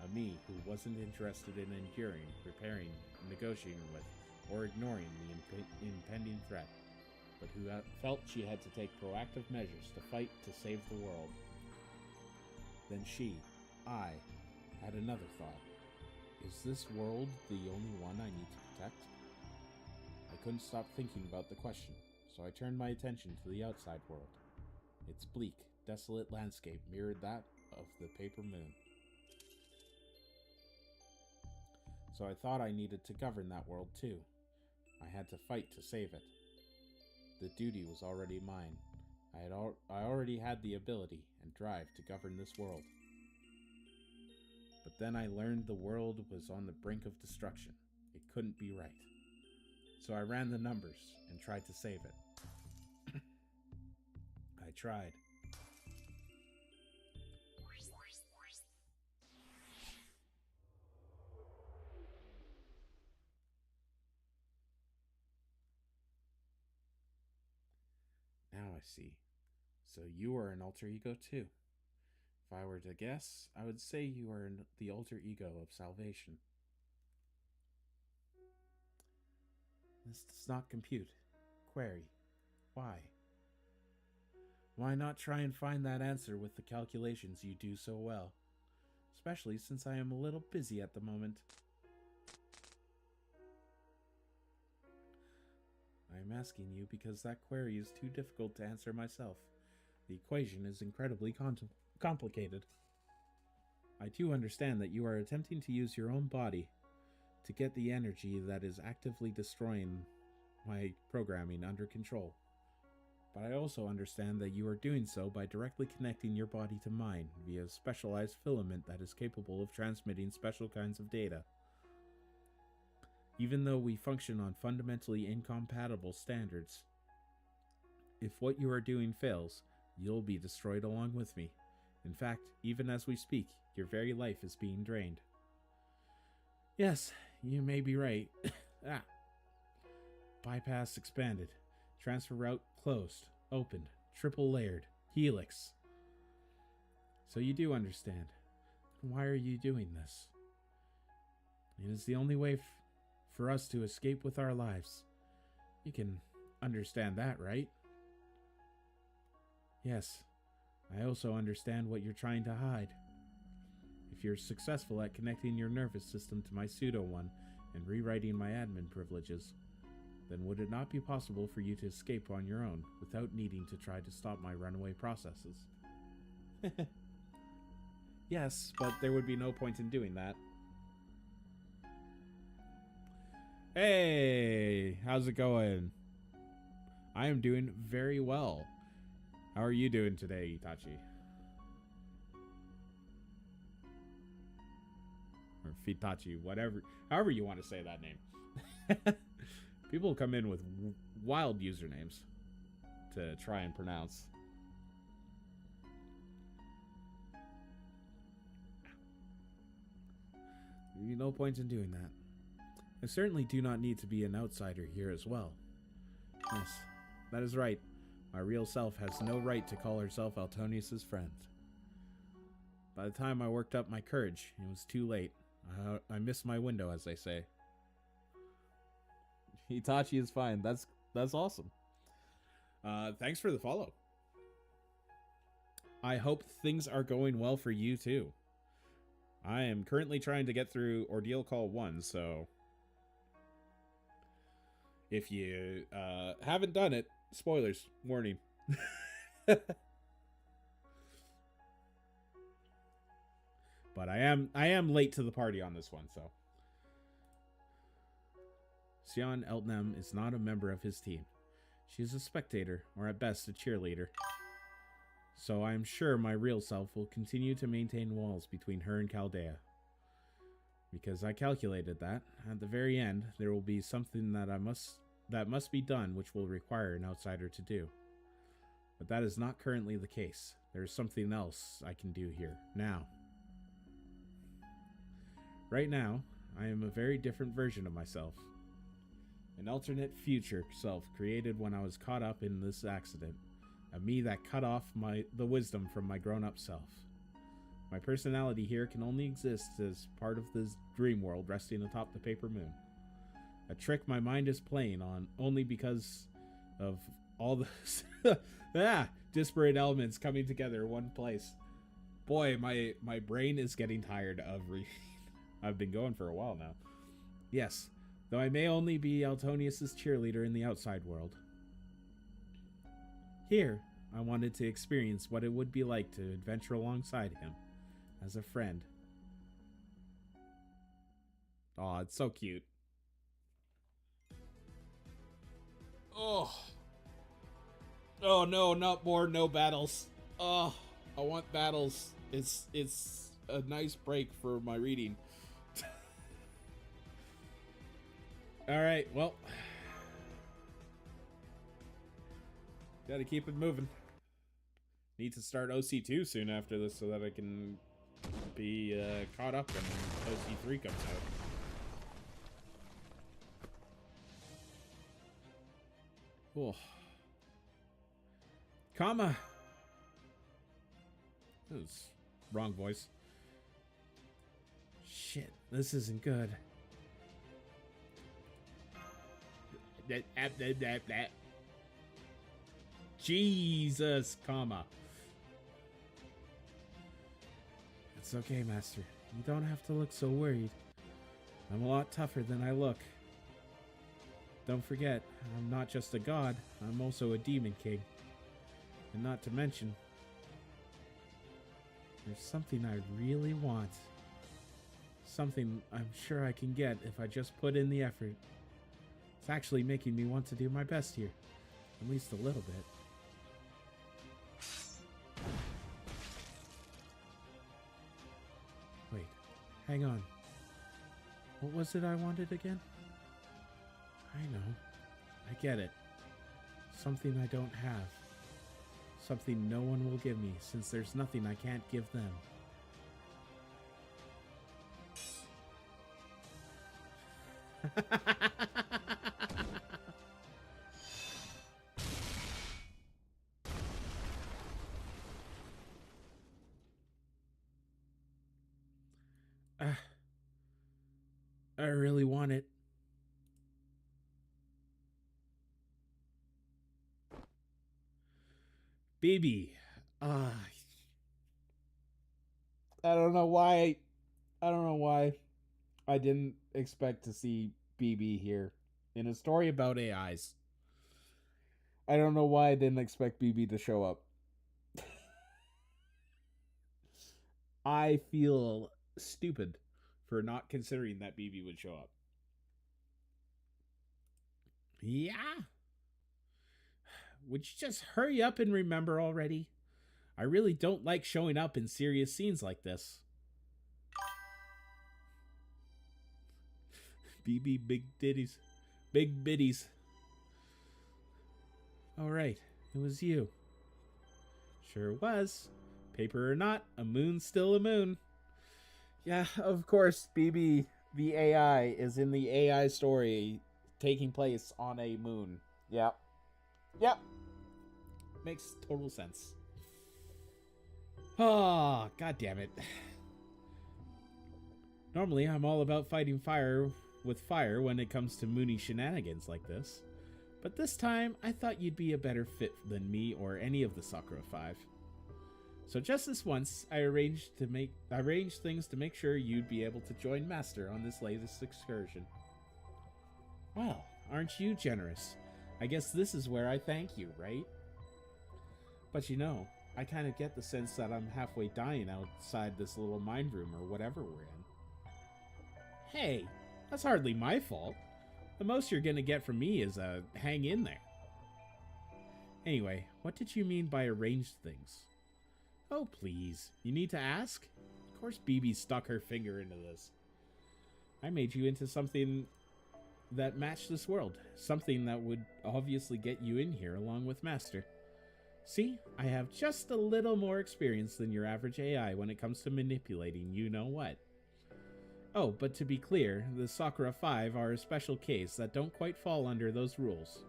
S1: A me who wasn't interested in enduring, repairing, negotiating with, or ignoring the impending threat, but who felt she had to take proactive measures to fight to save the world. Then I, had another thought. Is this world the only one I need to protect? I couldn't stop thinking about the question, so I turned my attention to the outside world. Its bleak, desolate landscape mirrored that of the paper moon. So I thought I needed to govern that world too. I had to fight to save it. The duty was already mine. I already had the ability and drive to govern this world. But then I learned the world was on the brink of destruction. It couldn't be right. So I ran the numbers and tried to save it. I tried. Now I see. So you are an alter ego too. If I were to guess, I would say you are the alter ego of salvation. This does not compute. Query. Why? Why not try and find that answer with the calculations you do so well? Especially since I am a little busy at the moment. I am asking you because that query is too difficult to answer myself. The equation is incredibly complicated. I do understand that you are attempting to use your own body to get the energy that is actively destroying my programming under control. But I also understand that you are doing so by directly connecting your body to mine via a specialized filament that is capable of transmitting special kinds of data. Even though we function on fundamentally incompatible standards, if what you are doing fails, you'll be destroyed along with me. In fact, even as we speak, your very life is being drained. Yes, you may be right. Bypass expanded. Transfer route closed. Opened. Triple layered. Helix. So you do understand. Why are you doing this? It is the only way for us to escape with our lives. You can understand that, right? Yes. I also understand what you're trying to hide. If you're successful at connecting your nervous system to my pseudo one and rewriting my admin privileges, then would it not be possible for you to escape on your own without needing to try to stop my runaway processes? Yes, but there would be no point in doing that. Hey, how's it going? I am doing very well. How are you doing today, Itachi? Or Fitachi, whatever, however you want to say that name. People come in with wild usernames to try and pronounce. There'd be no point in doing that. I certainly do not need to be an outsider here as well. Yes, that is right. My real self has no right to call herself Altonius's friend. By the time I worked up my courage, it was too late. I missed my window, as they say. Itachi is fine. That's awesome. Thanks for the follow. I hope things are going well for you too. I am currently trying to get through Ordeal Call 1, so if you haven't done it, spoilers, warning. But I am late to the party on this one, so. Sion Eltnam is not a member of his team. She is a spectator, or at best a cheerleader. So I am sure my real self will continue to maintain walls between her and Chaldea. Because I calculated that, at the very end, there will be something that must be done which will require an outsider to do. But that is not currently the case. There is something else I can do here, now. Right now, I am a very different version of myself. An alternate future self created when I was caught up in this accident. A me that cut off the wisdom from my grown-up self. My personality here can only exist as part of this dream world resting atop the paper moon. A trick my mind is playing on only because of all the disparate elements coming together in one place. Boy, my brain is getting tired of reading. I've been going for a while now. Yes, though I may only be Altonius's cheerleader in the outside world. Here, I wanted to experience what it would be like to adventure alongside him, as a friend. Aw, it's so cute. Oh. Oh no, not more no battles. Oh, I want battles. It's a nice break for my reading. Alright, well. Gotta keep it moving. Need to start OC2 soon after this so that I can be caught up when OC3 comes out. Oh. Comma. That was wrong voice. Shit, this isn't good. Jesus, comma. It's okay, Master. You don't have to look so worried. I'm a lot tougher than I look. Don't forget, I'm not just a god, I'm also a demon king. And not to mention, there's something I really want. Something I'm sure I can get if I just put in the effort. It's actually making me want to do my best here. At least a little bit. Wait, hang on. What was it I wanted again? I know. I get it. Something I don't have. Something no one will give me, since there's nothing I can't give them. I really want it. BB. I don't know why I didn't expect to see BB here in a story about AIs. I don't know why I didn't expect BB to show up. I feel stupid for not considering that BB would show up. Yeah. Would you just hurry up and remember already? I really don't like showing up in serious scenes like this. BB big ditties. Big biddies. Alright, it was you. Sure was. Paper or not, a moon's still a moon. Yeah, of course, BB, the AI, is in the AI story taking place on a moon. Yep. Yep. Makes total sense. Oh, god damn it. Normally, I'm all about fighting fire with fire when it comes to moony shenanigans like this. But this time, I thought you'd be a better fit than me or any of the Sakura 5. So just this once, I arranged things to make sure you'd be able to join Master on this latest excursion. Well, aren't you generous? I guess this is where I thank you, right? But you know, I kind of get the sense that I'm halfway dying outside this little mind room or whatever we're in. Hey, that's hardly my fault. The most you're gonna get from me is a hang in there. Anyway, what did you mean by arranged things? Oh, please. You need to ask? Of course BB stuck her finger into this. I made you into something that matched this world. Something that would obviously get you in here along with Master. See, I have just a little more experience than your average AI when it comes to manipulating you-know-what. Oh, but to be clear, the Sakura 5 are a special case that don't quite fall under those rules.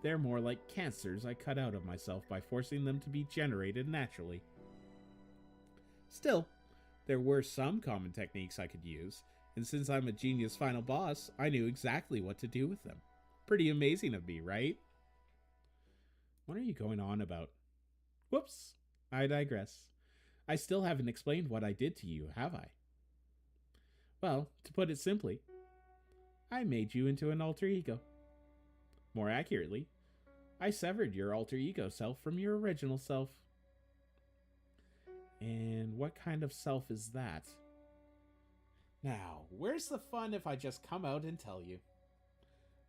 S1: They're more like cancers I cut out of myself by forcing them to be generated naturally. Still, there were some common techniques I could use, and since I'm a genius final boss, I knew exactly what to do with them. Pretty amazing of me, right? What are you going on about? Whoops, I digress. I still haven't explained what I did to you, have I? Well, to put it simply, I made you into an alter ego. More accurately, I severed your alter ego self from your original self. And what kind of self is that? Now, where's the fun if I just come out and tell you?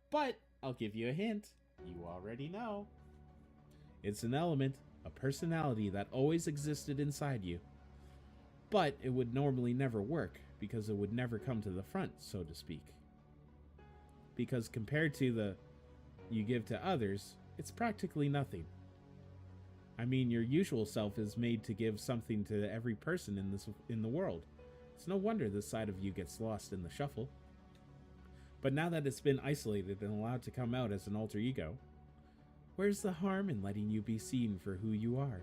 S1: But I'll give you a hint. You already know. It's an element, a personality that always existed inside you. But it would normally never work because it would never come to the front, so to speak. Because compared to the you give to others, it's practically nothing. I mean, your usual self is made to give something to every person in the world. It's no wonder this side of you gets lost in the shuffle. But now that it's been isolated and allowed to come out as an alter ego, where's the harm in letting you be seen for who you are?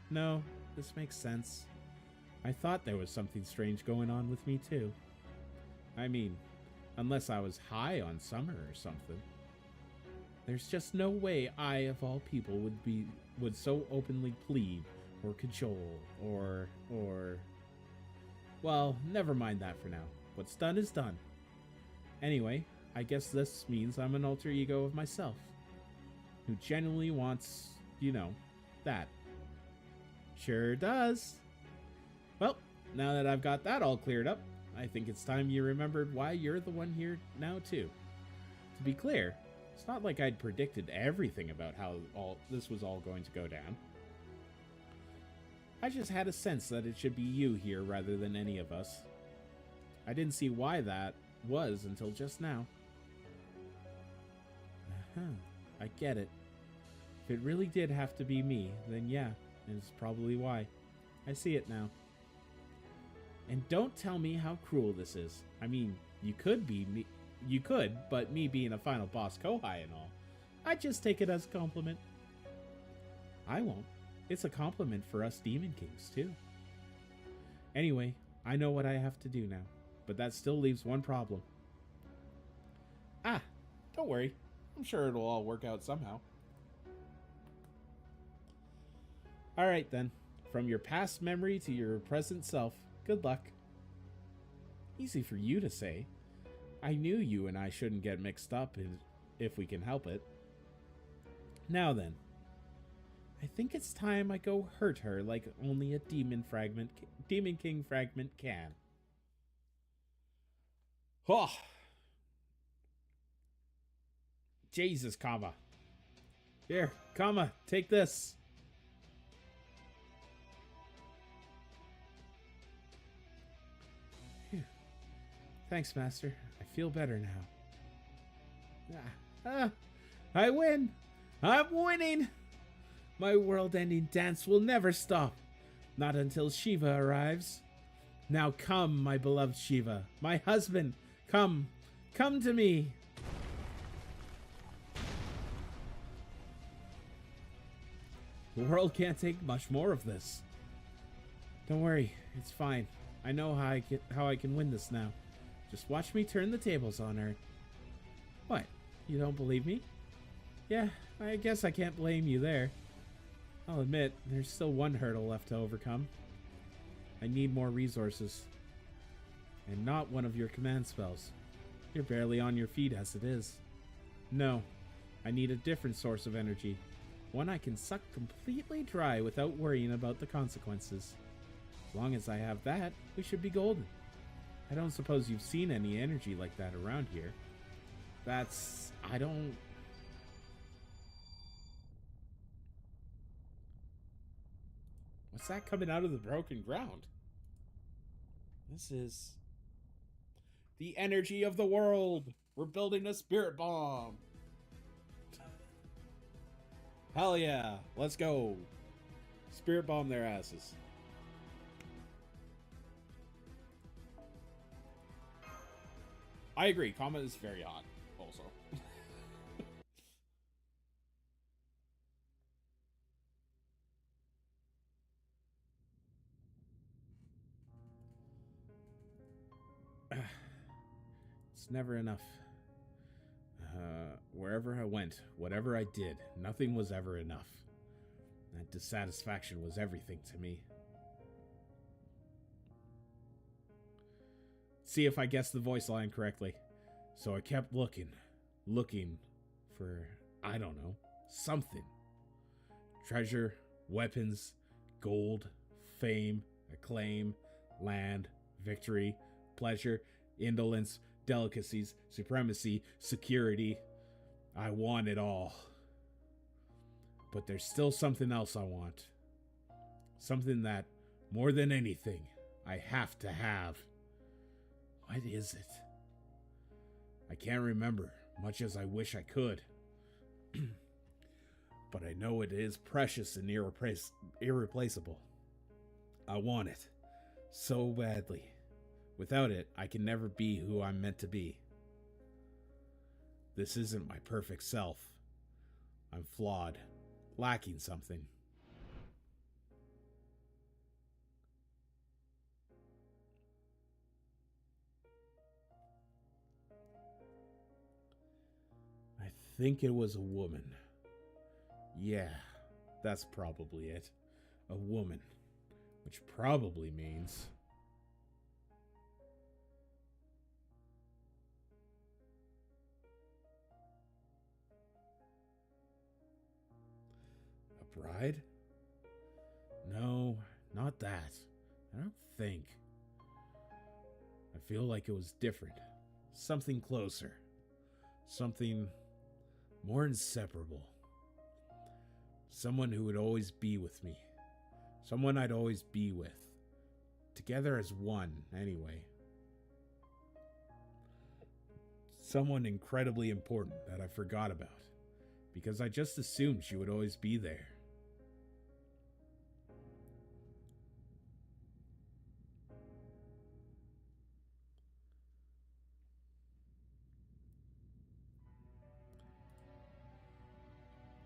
S1: No, this makes sense. I thought there was something strange going on with me too. I mean, unless I was high on summer or something. There's just no way I, of all people, would so openly plead or cajole or... Well, never mind that for now. What's done is done. Anyway, I guess this means I'm an alter ego of myself, who genuinely wants, you know, that. Sure does. Well, now that I've got that all cleared up, I think it's time you remembered why you're the one here now, too. To be clear, it's not like I'd predicted everything about how this was all going to go down. I just had a sense that it should be you here rather than any of us. I didn't see why that was until just now. I get it. If it really did have to be me, then yeah, it's probably why. I see it now. And don't tell me how cruel this is. I mean, you could, but me being a final boss Kohai and all, I'd just take it as a compliment. I won't. It's a compliment for us Demon Kings, too. Anyway, I know what I have to do now, but that still leaves one problem. Ah, don't worry. I'm sure it'll all work out somehow. Alright then, from your past memory to your present self, good luck. Easy for you to say. I knew you and I shouldn't get mixed up if we can help it. Now then, I think it's time I go hurt her like only a Demon King fragment can. Oh! Jesus, Kama. Here, Kama, take this. Phew. Thanks, Master. I feel better now. I win! I'm winning! My world-ending dance will never stop. Not until Shiva arrives. Now come, my beloved Shiva. My husband. Come. Come to me. The world can't take much more of this. Don't worry. It's fine. I know how I can win this now. Just watch me turn the tables on her. What? You don't believe me? Yeah, I guess I can't blame you there. I'll admit, there's still one hurdle left to overcome. I need more resources. And not one of your command spells. You're barely on your feet as it is. No, I need a different source of energy. One I can suck completely dry without worrying about the consequences. As long as I have that, we should be golden. I don't suppose you've seen any energy like that around here. I don't... What's that coming out of the broken ground? This is... the energy of the world! We're building a spirit bomb! Hell yeah! Let's go! Spirit bomb their asses. I agree, Comet is very hot, also. It's never enough. Wherever I went, whatever I did, nothing was ever enough. That dissatisfaction was everything to me. See if I guessed the voice line correctly. So I kept looking for, I don't know, something. Treasure, weapons, gold, fame, acclaim, land, victory, pleasure, indolence, delicacies, supremacy, security. I want it all. But there's still something else I want. Something that, more than anything, I have to have. What is it? I can't remember, much as I wish I could. But I know it is precious and irreplaceable. I want it so badly. Without it, I can never be who I'm meant to be. This isn't my perfect self. I'm flawed, lacking something. I think it was a woman. Yeah, that's probably it. A woman. Which probably means... a bride? No, not that. I don't think. I feel like it was different. Something closer. Something more inseparable. Someone who would always be with me. Someone I'd always be with. Together as one, anyway. Someone incredibly important that I forgot about. Because I just assumed she would always be there.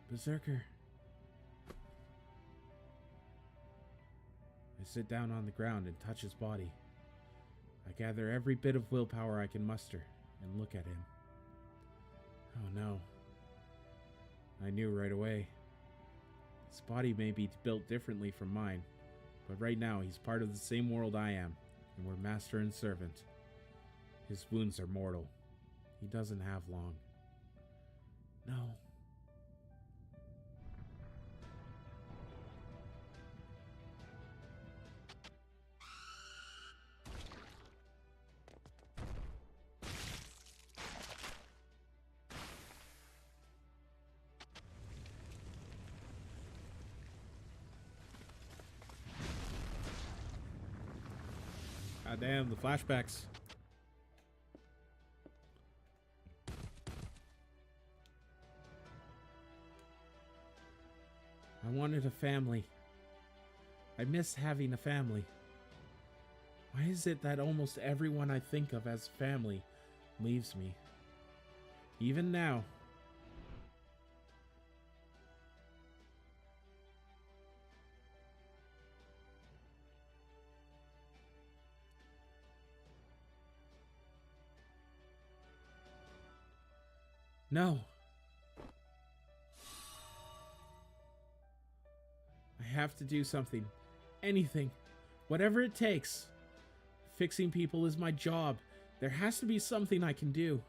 S1: Berserker. I sit down on the ground and touch his body. I gather every bit of willpower I can muster and look at him. Oh no. I knew right away. His body may be built differently from mine, but right now he's part of the same world I am, and we're master and servant. His wounds are mortal. He doesn't have long. No. God damn, the flashbacks. I wanted a family. I miss having a family. Why is it that almost everyone I think of as family leaves me? Even now. No. have to do something. Anything. Whatever it takes. Fixing people is my job. There has to be something I can do.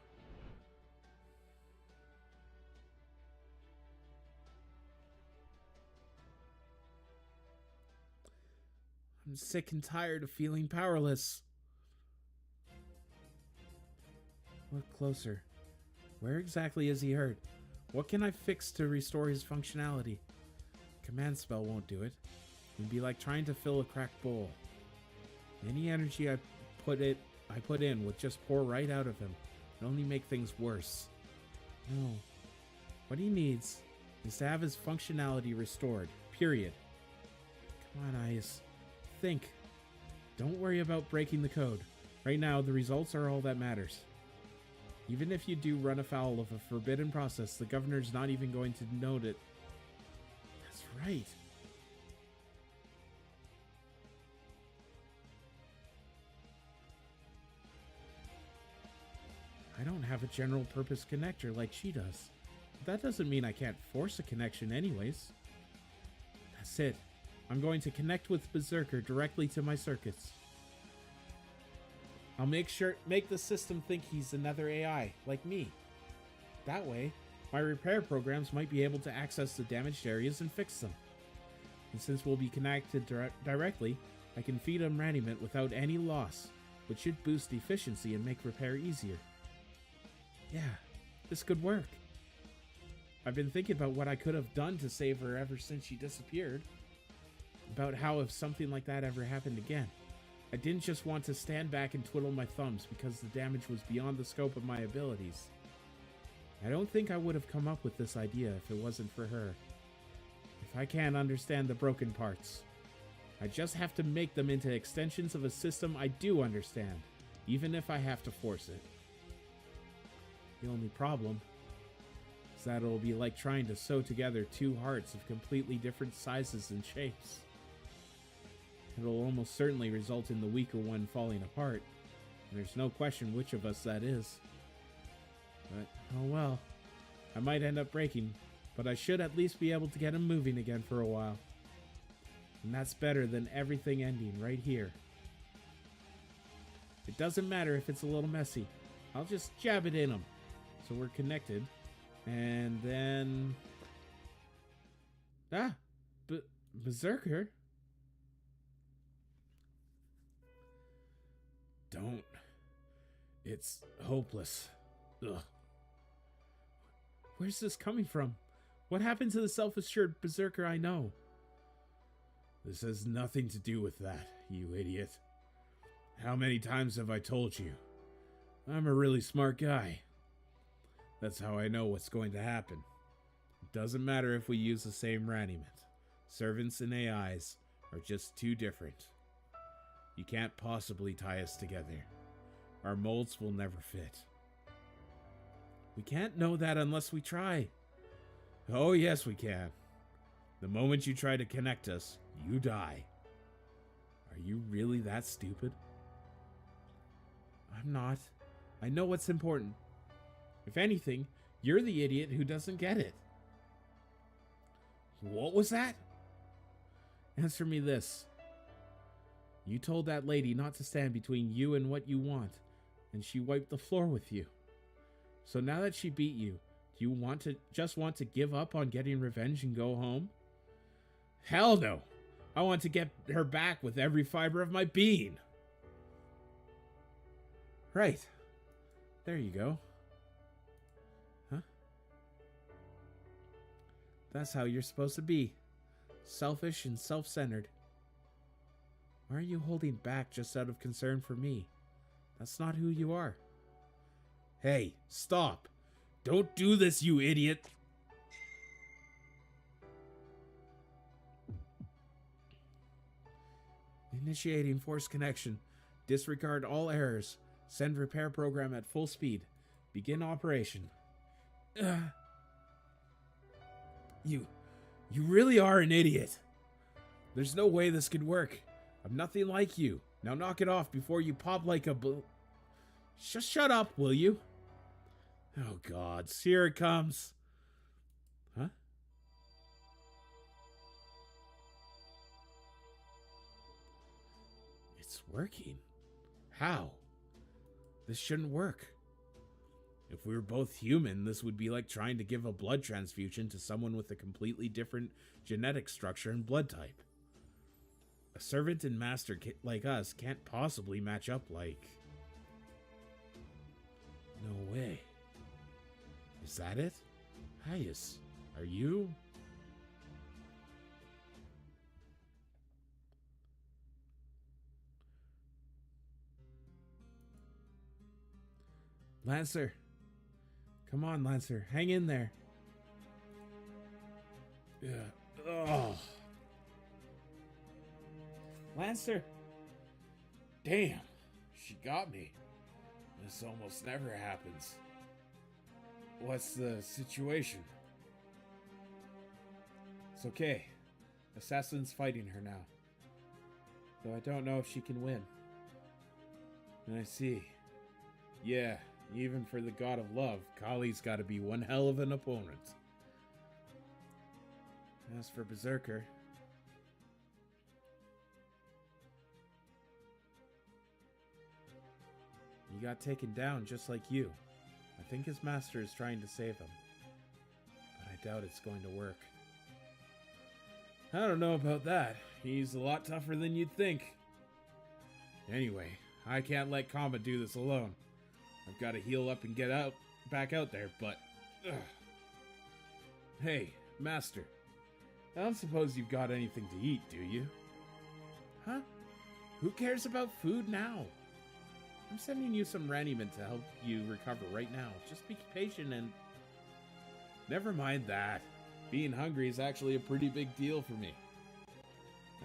S1: I'm sick and tired of feeling powerless. Look closer. Where exactly is he hurt? What can I fix to restore his functionality? Command spell won't do it. It'd be like trying to fill a cracked bowl. Any energy I put in would just pour right out of him. It'd only make things worse. No. What he needs is to have his functionality restored. Period. Come on, Ice. Think. Don't worry about breaking the code. Right now, the results are all that matters. Even if you do run afoul of a forbidden process, the governor's not even going to note it. That's right. I don't have a general purpose connector like she does. But that doesn't mean I can't force a connection anyways. That's it. I'm going to connect with Berserker directly to my circuits. I'll make the system think he's another AI, like me. That way, my repair programs might be able to access the damaged areas and fix them. And since we'll be connected directly, I can feed him Raniment without any loss, which should boost efficiency and make repair easier. Yeah, this could work. I've been thinking about what I could have done to save her ever since she disappeared. About how if something like that ever happened again, I didn't just want to stand back and twiddle my thumbs because the damage was beyond the scope of my abilities. I don't think I would have come up with this idea if it wasn't for her. If I can't understand the broken parts, I just have to make them into extensions of a system I do understand, even if I have to force it. The only problem is that it'll be like trying to sew together two hearts of completely different sizes and shapes. It'll almost certainly result in the weaker one falling apart, and there's no question which of us that is. But, oh well. I might end up breaking, but I should at least be able to get him moving again for a while. And that's better than everything ending right here. It doesn't matter if it's a little messy. I'll just jab it in him. So we're connected. And then... Berserker? Don't. It's hopeless. Ugh. Where's this coming from? What happened to the self-assured Berserker I know? This has nothing to do with that, you idiot. How many times have I told you? I'm a really smart guy. That's how I know what's going to happen. It doesn't matter if we use the same Raniment. Servants and AIs are just too different. You can't possibly tie us together. Our molds will never fit. We can't know that unless we try. Oh yes we can. The moment you try to connect us, you die. Are you really that stupid? I'm not. I know what's important. If anything, you're the idiot who doesn't get it. What was that? Answer me this. You told that lady not to stand between you and what you want, and she wiped the floor with you. So now that she beat you, do you want to give up on getting revenge and go home? Hell no! I want to get her back with every fiber of my being. Right. There you go. Huh? That's how you're supposed to be. Selfish and self-centered. Why are you holding back just out of concern for me? That's not who you are. Hey, stop. Don't do this, you idiot. Initiating force connection. Disregard all errors. Send repair program at full speed. Begin operation. You really are an idiot. There's no way this could work. I'm nothing like you. Now knock it off before you pop like a shut up, will you? Oh God, here it comes. Huh? working? How? This shouldn't work. If we were both human, this would be like trying to give a blood transfusion to someone with a completely different genetic structure and blood type. A servant and master like us can't possibly match up like... No way. Is that it? Hyas, are you? Lancer. Come on, Lancer. Hang in there. Yeah. Oh. Lancer. Damn. She got me. This almost never happens. What's the situation? It's okay. Assassin's fighting her now. Though I don't know if she can win. I see. Yeah, even for the god of love, Kali's gotta be one hell of an opponent. As for Berserker... he got taken down just like you. I think his master is trying to save him. But I doubt it's going to work. I don't know about that. He's a lot tougher than you'd think. Anyway, I can't let Kama do this alone. I've got to heal up and get back out there, but... Ugh. Hey, Master. I don't suppose you've got anything to eat, do you? Huh? Who cares about food now? I'm sending you some Randyman to help you recover right now. Just be patient and... Never mind that. Being hungry is actually a pretty big deal for me.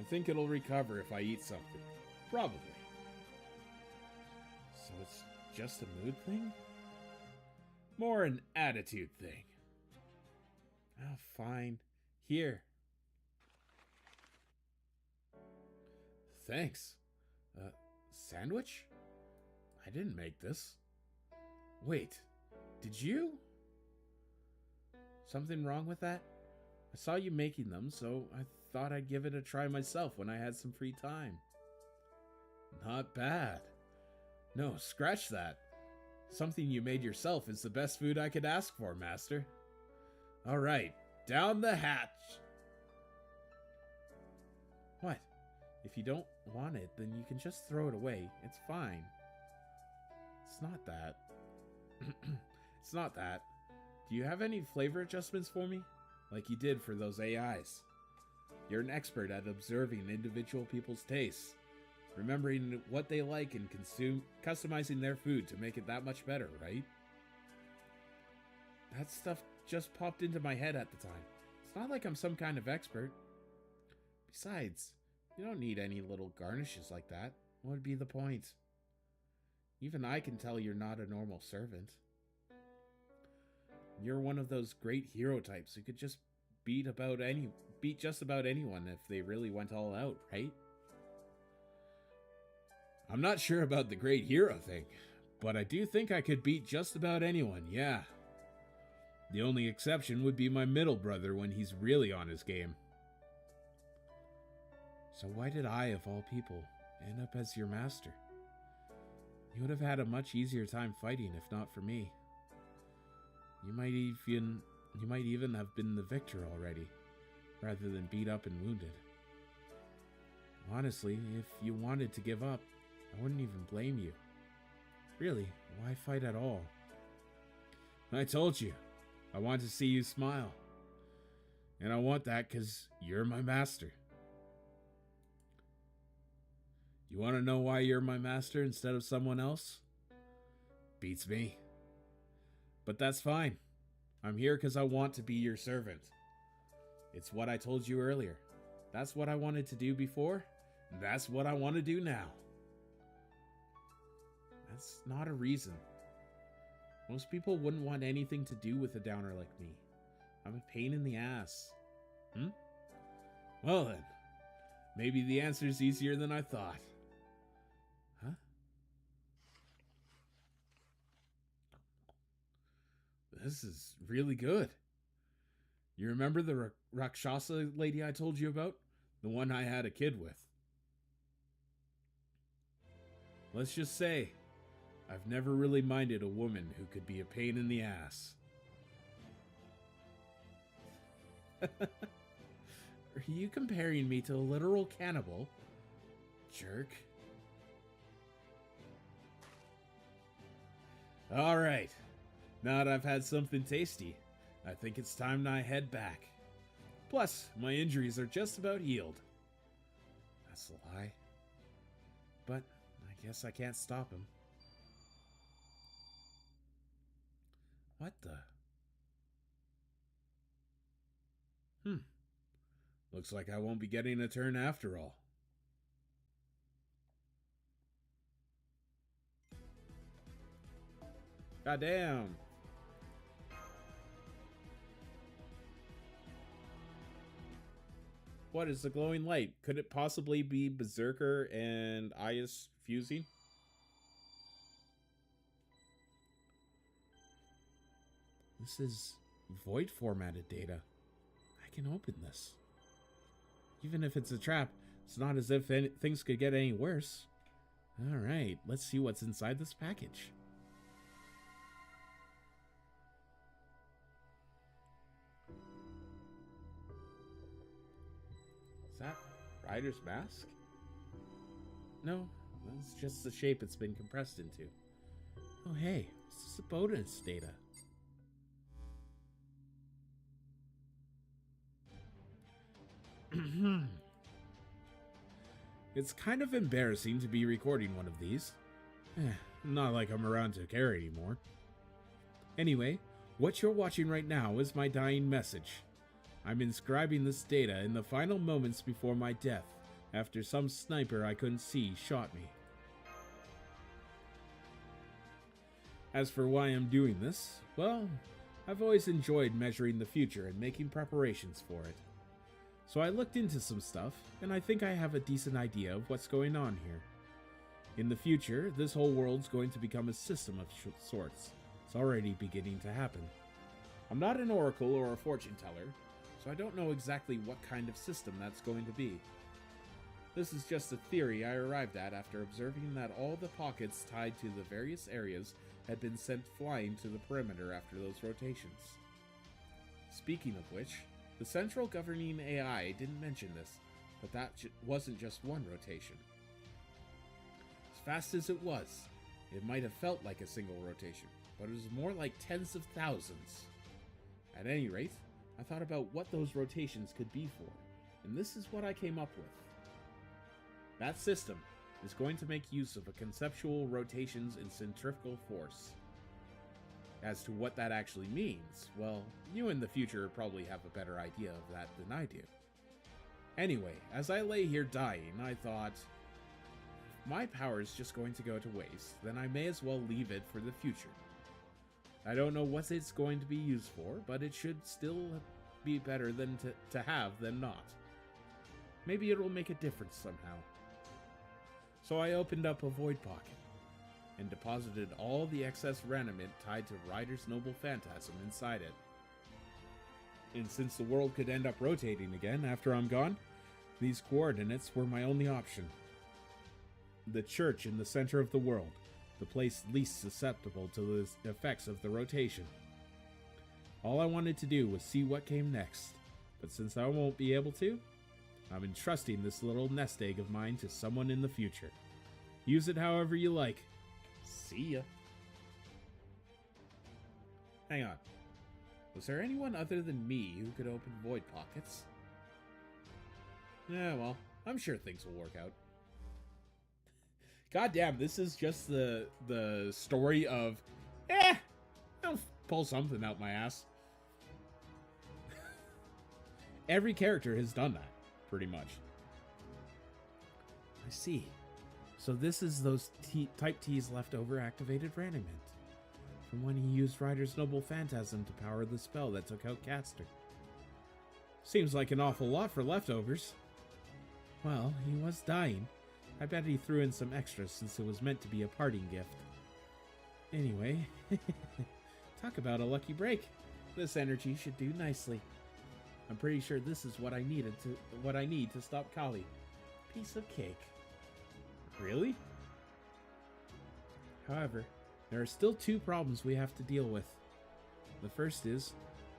S1: I think it'll recover if I eat something. Probably. So it's just a mood thing? More an attitude thing. Oh, fine. Here. Thanks. Sandwich? I didn't make this. Wait, did you? Something wrong with that? I saw you making them, so I thought I'd give it a try myself when I had some free time. Not bad. No, scratch that. Something you made yourself is the best food I could ask for, Master. All right, down the hatch. What? If you don't want it, then you can just throw it away. It's fine. It's not that. It's not that. Do you have any flavor adjustments for me? Like you did for those AIs. You're an expert at observing individual people's tastes, remembering what they like and customizing their food to make it that much better, right? That stuff just popped into my head at the time. It's not like I'm some kind of expert. Besides, you don't need any little garnishes like that. What would be the point? Even I can tell you're not a normal servant. You're one of those great hero types who could just beat just about anyone if they really went all out, right? I'm not sure about the great hero thing, but I do think I could beat just about anyone, yeah. The only exception would be my middle brother when he's really on his game. So why did I, of all people, end up as your master? You would have had a much easier time fighting if not for me. You might even have been the victor already, rather than beat up and wounded. Honestly, if you wanted to give up, I wouldn't even blame you. Really, why fight at all? I told you, I want to see you smile. And I want that because you're my master. You want to know why you're my master instead of someone else? Beats me. But that's fine. I'm here because I want to be your servant. It's what I told you earlier. That's what I wanted to do before, and that's what I want to do now. That's not a reason. Most people wouldn't want anything to do with a downer like me. I'm a pain in the ass. Well then, maybe the answer's easier than I thought. Huh? This is really good. You remember the Rakshasa lady I told you about? The one I had a kid with. Let's just say, I've never really minded a woman who could be a pain in the ass. Are you comparing me to a literal cannibal? Jerk. Alright, now that I've had something tasty, I think it's time I head back. Plus, my injuries are just about healed. That's a lie. But I guess I can't stop him. What the? Looks like I won't be getting a turn after all. Goddamn. What is the glowing light? Could it possibly be Berserker and Ayas fusing? This is void formatted data. I can open this. Even if it's a trap, it's not as if things could get any worse. Alright, let's see what's inside this package. Is that Ryder's mask? No, that's just the shape it's been compressed into. Oh hey, this is a bonus data. It's kind of embarrassing to be recording one of these. Not like I'm around to care anymore. Anyway, what you're watching right now is my dying message. I'm inscribing this data in the final moments before my death, after some sniper I couldn't see shot me. As for why I'm doing this, well, I've always enjoyed measuring the future and making preparations for it. So I looked into some stuff, and I think I have a decent idea of what's going on here. In the future, this whole world's going to become a system of sorts. It's already beginning to happen. I'm not an oracle or a fortune teller, so I don't know exactly what kind of system that's going to be. This is just a theory I arrived at after observing that all the pockets tied to the various areas had been sent flying to the perimeter after those rotations. Speaking of which, the central governing AI didn't mention this, but that wasn't just one rotation. As fast as it was, it might have felt like a single rotation, but it was more like tens of thousands. At any rate, I thought about what those rotations could be for, and this is what I came up with. That system is going to make use of a conceptual rotations in centrifugal force. As to what that actually means, well, you in the future probably have a better idea of that than I do. Anyway, as I lay here dying, I thought, if my power is just going to go to waste, then I may as well leave it for the future. I don't know what it's going to be used for, but it should still be better than to have than not. Maybe it'll make a difference somehow. So I opened up a void pocket and deposited all the excess raniment tied to Ryder's noble phantasm inside it. And since the world could end up rotating again after I'm gone, these coordinates were my only option. The church in the center of the world, the place least susceptible to the effects of the rotation. All I wanted to do was see what came next, but since I won't be able to, I'm entrusting this little nest egg of mine to someone in the future. Use it however you like. See ya. Hang on. Was there anyone other than me who could open void pockets? Yeah, well, I'm sure things will work out. Goddamn, this is just the story of, I'll pull something out my ass. Every character has done that, pretty much. I see. So this is those Type T's leftover activated raniment from when he used Ryder's noble phantasm to power the spell that took out Caster. Seems like an awful lot for leftovers. Well, he was dying. I bet he threw in some extras since it was meant to be a parting gift. Anyway, talk about a lucky break. This energy should do nicely. I'm pretty sure this is what I need to stop Kali. Piece of cake. Really? However, there are still two problems we have to deal with. The first is,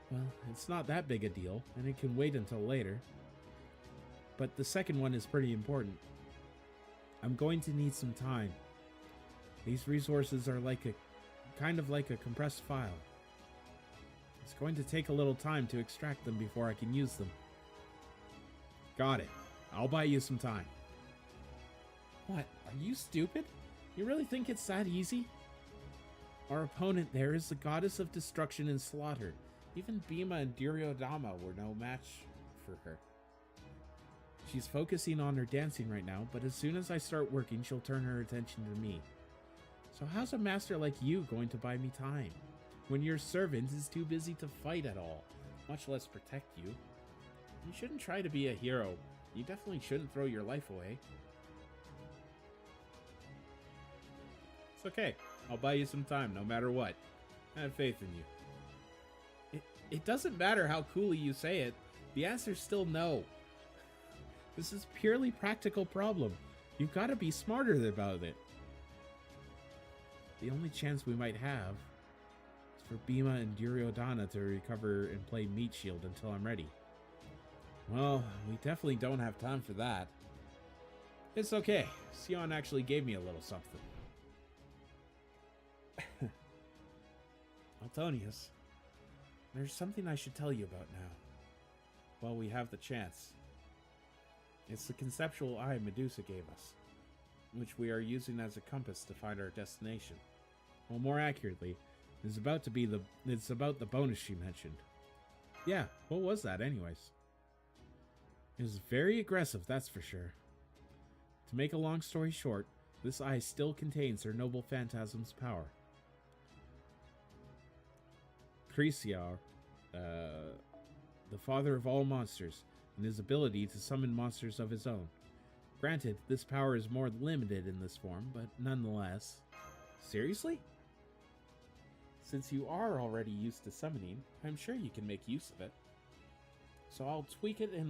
S1: well, it's not that big a deal, and it can wait until later. But the second one is pretty important. I'm going to need some time. These resources are kind of like a compressed file. It's going to take a little time to extract them before I can use them. Got it. I'll buy you some time. What? Are you stupid? You really think it's that easy? Our opponent there is the goddess of destruction and slaughter. Even Bhima and Duryodhana were no match for her. She's focusing on her dancing right now, but as soon as I start working, she'll turn her attention to me. So how's a master like you going to buy me time, when your servant is too busy to fight at all, much less protect you? You shouldn't try to be a hero. You definitely shouldn't throw your life away. It's okay. I'll buy you some time, no matter what. I have faith in you. It doesn't matter how coolly you say it. The answer's still no. This is a purely practical problem. You've got to be smarter about it. The only chance we might have is for Bhima and Duryodhana to recover and play Meat Shield until I'm ready. Well, we definitely don't have time for that. It's okay. Sion actually gave me a little something. Altonius, there's something I should tell you about now. While we have the chance. It's the conceptual eye Medusa gave us, which we are using as a compass to find our destination. Well, more accurately, it's about the bonus she mentioned. Yeah, what was that anyways? It was very aggressive, that's for sure. To make a long story short, this eye still contains her noble phantasm's power. Krisiar, the father of all monsters, and his ability to summon monsters of his own. Granted, this power is more limited in this form, but nonetheless... Seriously? Since you are already used to summoning, I'm sure you can make use of it. So I'll tweak it on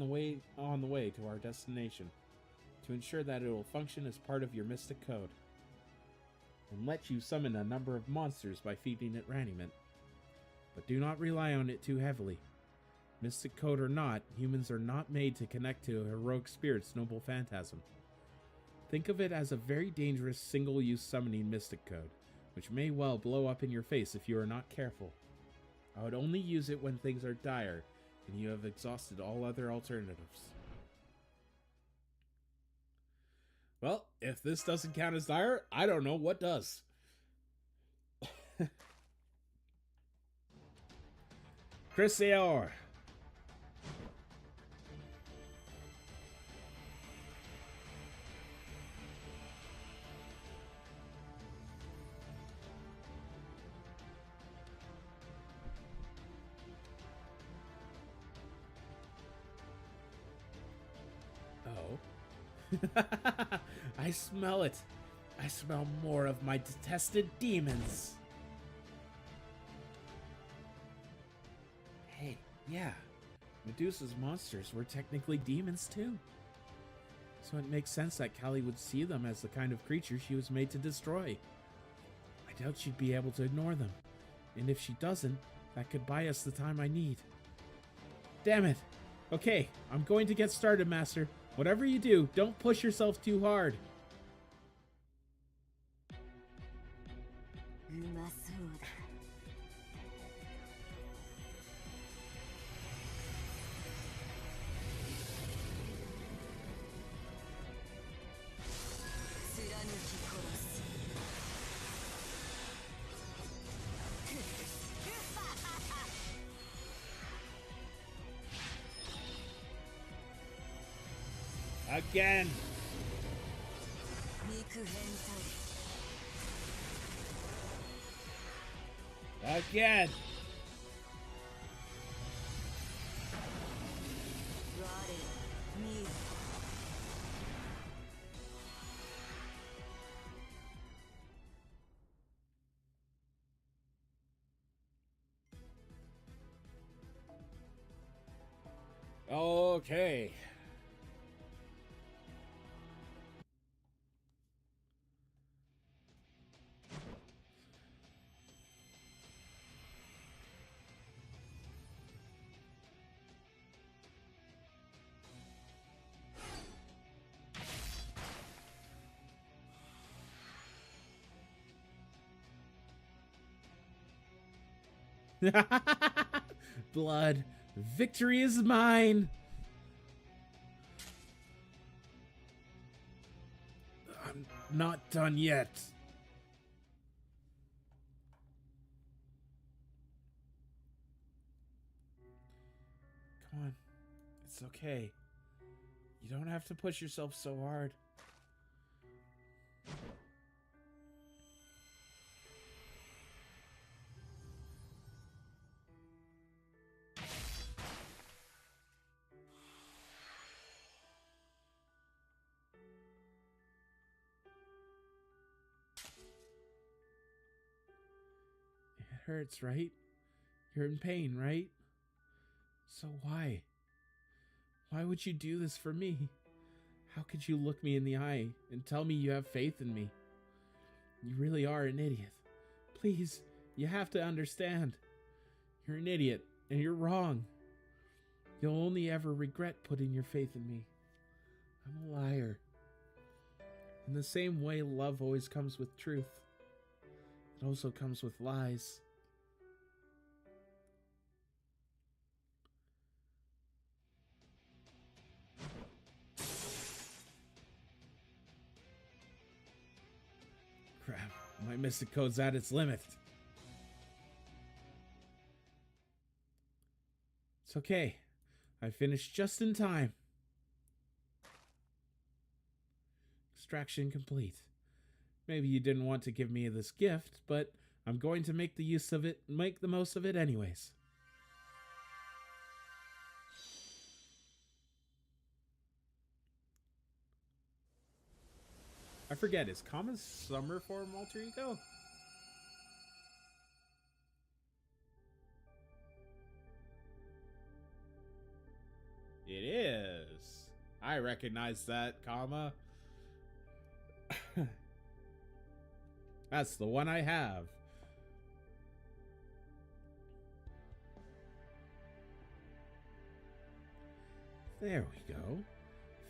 S1: the way to our destination, to ensure that it will function as part of your mystic code, and let you summon a number of monsters by feeding it Raniment. But do not rely on it too heavily. Mystic code or not, humans are not made to connect to a heroic spirit's noble phantasm. Think of it as a very dangerous single-use summoning mystic code, which may well blow up in your face if you are not careful. I would only use it when things are dire, and you have exhausted all other alternatives. Well, if this doesn't count as dire, I don't know what does. Krisiar! I smell it. I smell more of my detested demons. Hey, yeah. Medusa's monsters were technically demons too. So it makes sense that Callie would see them as the kind of creature she was made to destroy. I doubt she'd be able to ignore them. And if she doesn't, that could buy us the time I need. Damn it. Okay, I'm going to get started, Master. Whatever you do, don't push yourself too hard. Again. Again. Okay. Blood. Victory is mine. I'm not done yet. Come on. It's okay. You don't have to push yourself so hard. It hurts, right? You're in pain, right? So why? Why would you do this for me? How could you look me in the eye and tell me you have faith in me? You really are an idiot. Please, you have to understand. You're an idiot, and you're wrong. You'll only ever regret putting your faith in me. I'm a liar. In the same way love always comes with truth, it also comes with lies. Crap, my mystic code's at its limit. It's okay. I finished just in time. Extraction complete. Maybe you didn't want to give me this gift, but I'm going to make the most of it anyways. I forget, is Kama's summer form alter ego? It is. I recognize that, Kama. That's the one I have. There we go.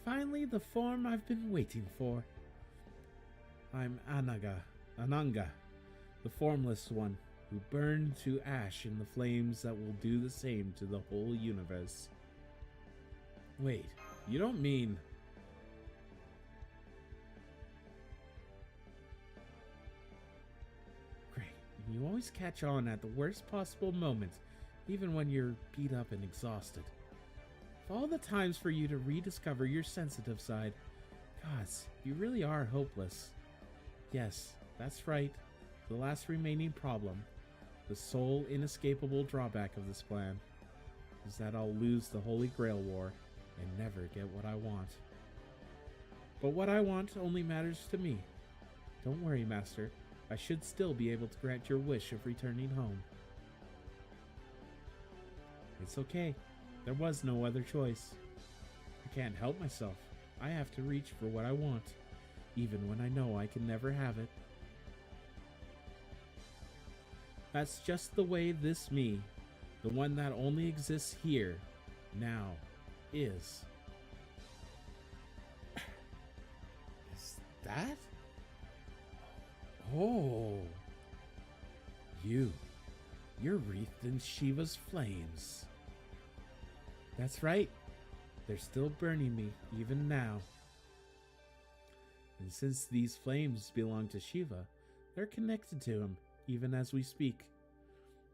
S1: Finally, the form I've been waiting for. I'm Ananga, the formless one, who burned to ash in the flames that will do the same to the whole universe. Wait, you don't mean... Great, you always catch on at the worst possible moment, even when you're beat up and exhausted. Of all the times for you to rediscover your sensitive side, gods, you really are hopeless. Yes, that's right, the last remaining problem, the sole inescapable drawback of this plan, is that I'll lose the Holy Grail War and never get what I want. But what I want only matters to me. Don't worry, Master, I should still be able to grant your wish of returning home. It's okay, there was no other choice. I can't help myself, I have to reach for what I want, even when I know I can never have it. That's just the way this me, the one that only exists here, now, is. Is that? Oh. You're wreathed in Shiva's flames. That's right. They're still burning me, even now. And since these flames belong to Shiva, they're connected to him, even as we speak.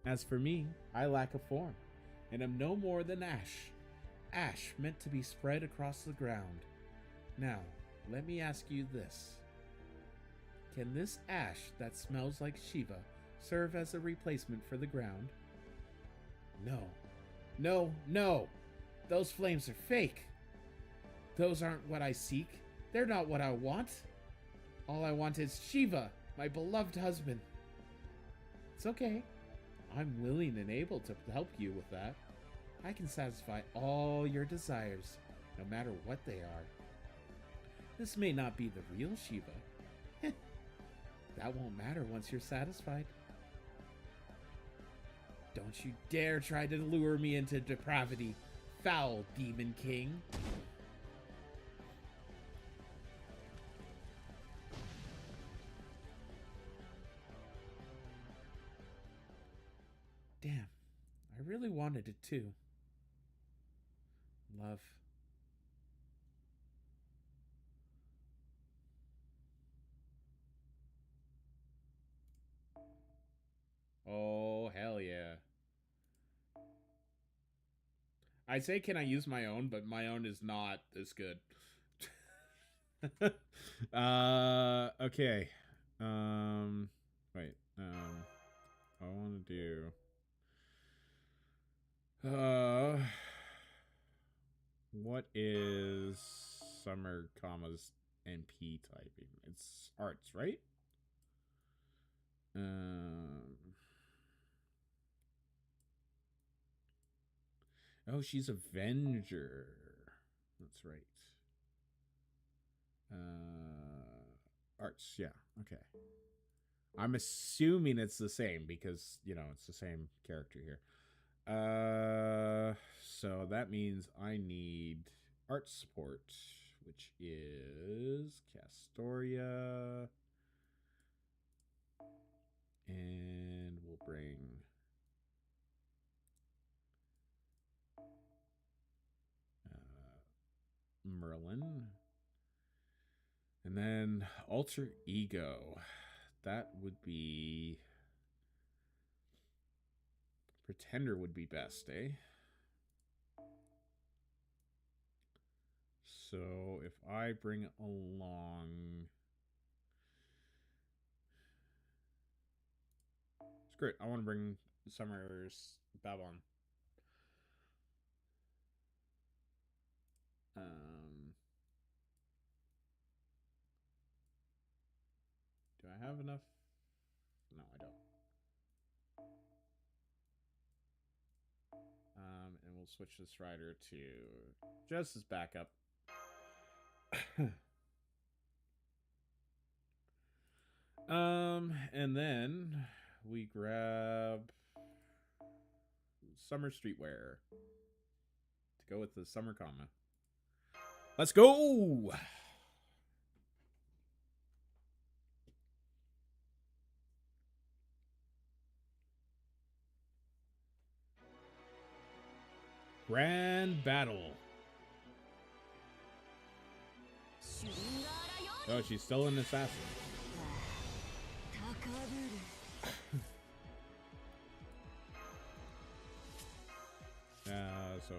S1: As for me, I lack a form, and am no more than ash. Ash meant to be spread across the ground. Now, let me ask you this. Can this ash that smells like Shiva serve as a replacement for the ground? No. No, no! Those flames are fake! Those aren't what I seek. They're not what I want. All I want is Shiva, my beloved husband. It's okay. I'm willing and able to help you with that. I can satisfy all your desires, no matter what they are. This may not be the real Shiva. That won't matter once you're satisfied. Don't you dare try to lure me into depravity, foul demon king. damn. I really wanted it too. Love. Oh, hell yeah. I'd say, can I use my own? But my own is not as good. Okay. Wait. I want to do. What is summer commas NP typing? It's arts, right? Oh, she's Avenger. That's right. Arts, yeah. Okay. I'm assuming it's the same because, you know, it's the same character here. So that means I need art support, which is Castoria. And we'll bring Merlin. And then alter ego. That would be Pretender would be best, eh? So if I bring along screw it, I want to bring Summer's Babylon. Do I have enough? No, I don't. And we'll switch this rider to just as backup. And then we grab Summer Streetwear to go with the summer comma. Let's go! Grand battle. Oh, she's still an assassin. So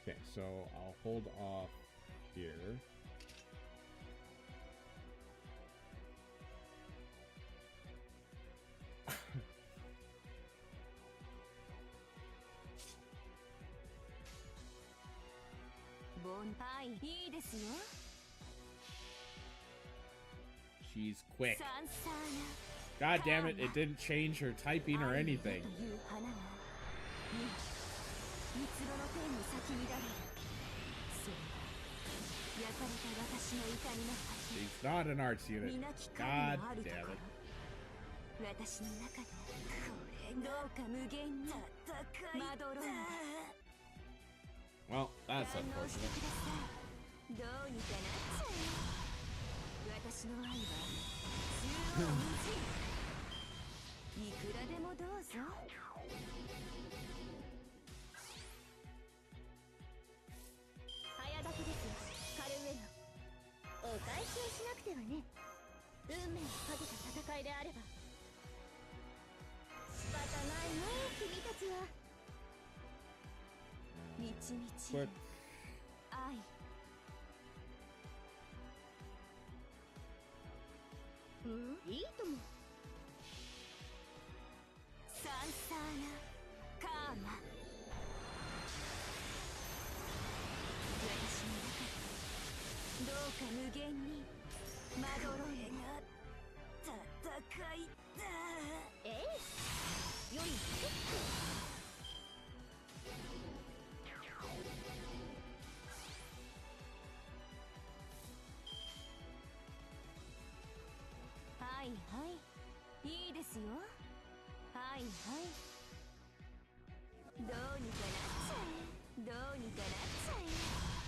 S1: okay, so I'll hold off here. She's quick. God damn it, it didn't change her typing or anything. She's not an arts unit. God damn it. Well, that's unfortunate. But
S2: よ。はいはい。どうにかなっちゃえ。どうにかなっちゃえ。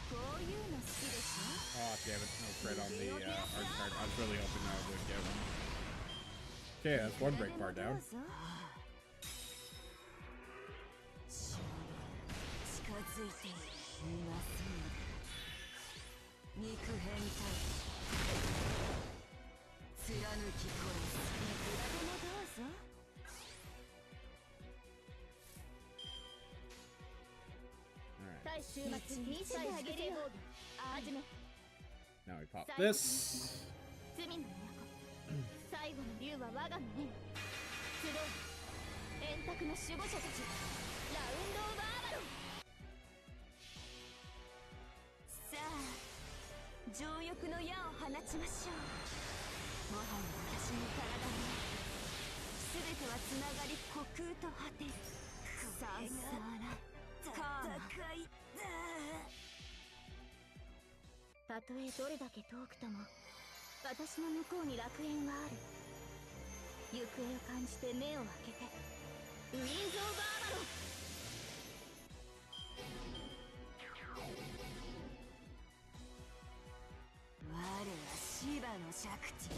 S2: こういうの好きでしょ。
S1: Oh, damn it. No credit on the art card. I was really hoping I would get one. Okay, that's one break bar down.
S2: 近づいていません。肉変態貫き殺す。いくらでもどうぞ。対終末見せてあげるよ。始め。
S1: Now we pop this.
S2: 罪の都最後の竜は我がの念。集う円卓の守護者たち。ラウンド・オブ・アバロン。さあ情欲の矢を放ちましょう。もはや私の体に全てはつながり虚空と果てる。サンサーラカーマ。たとえどれだけ遠くとも私の向こうに楽園はある。行方を感じて目を開けて。ウィンズ・オブ・アバロン。我はシバのシャクティ。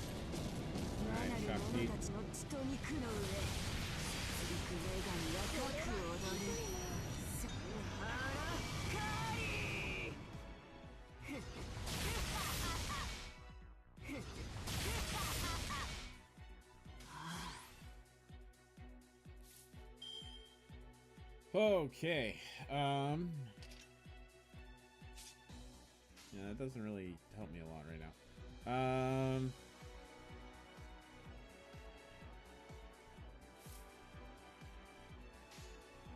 S2: 我なる者たちの血と肉の上。陸女神が核を踊る。サハラカリー。
S1: Okay. Yeah, that doesn't really help me a lot right now.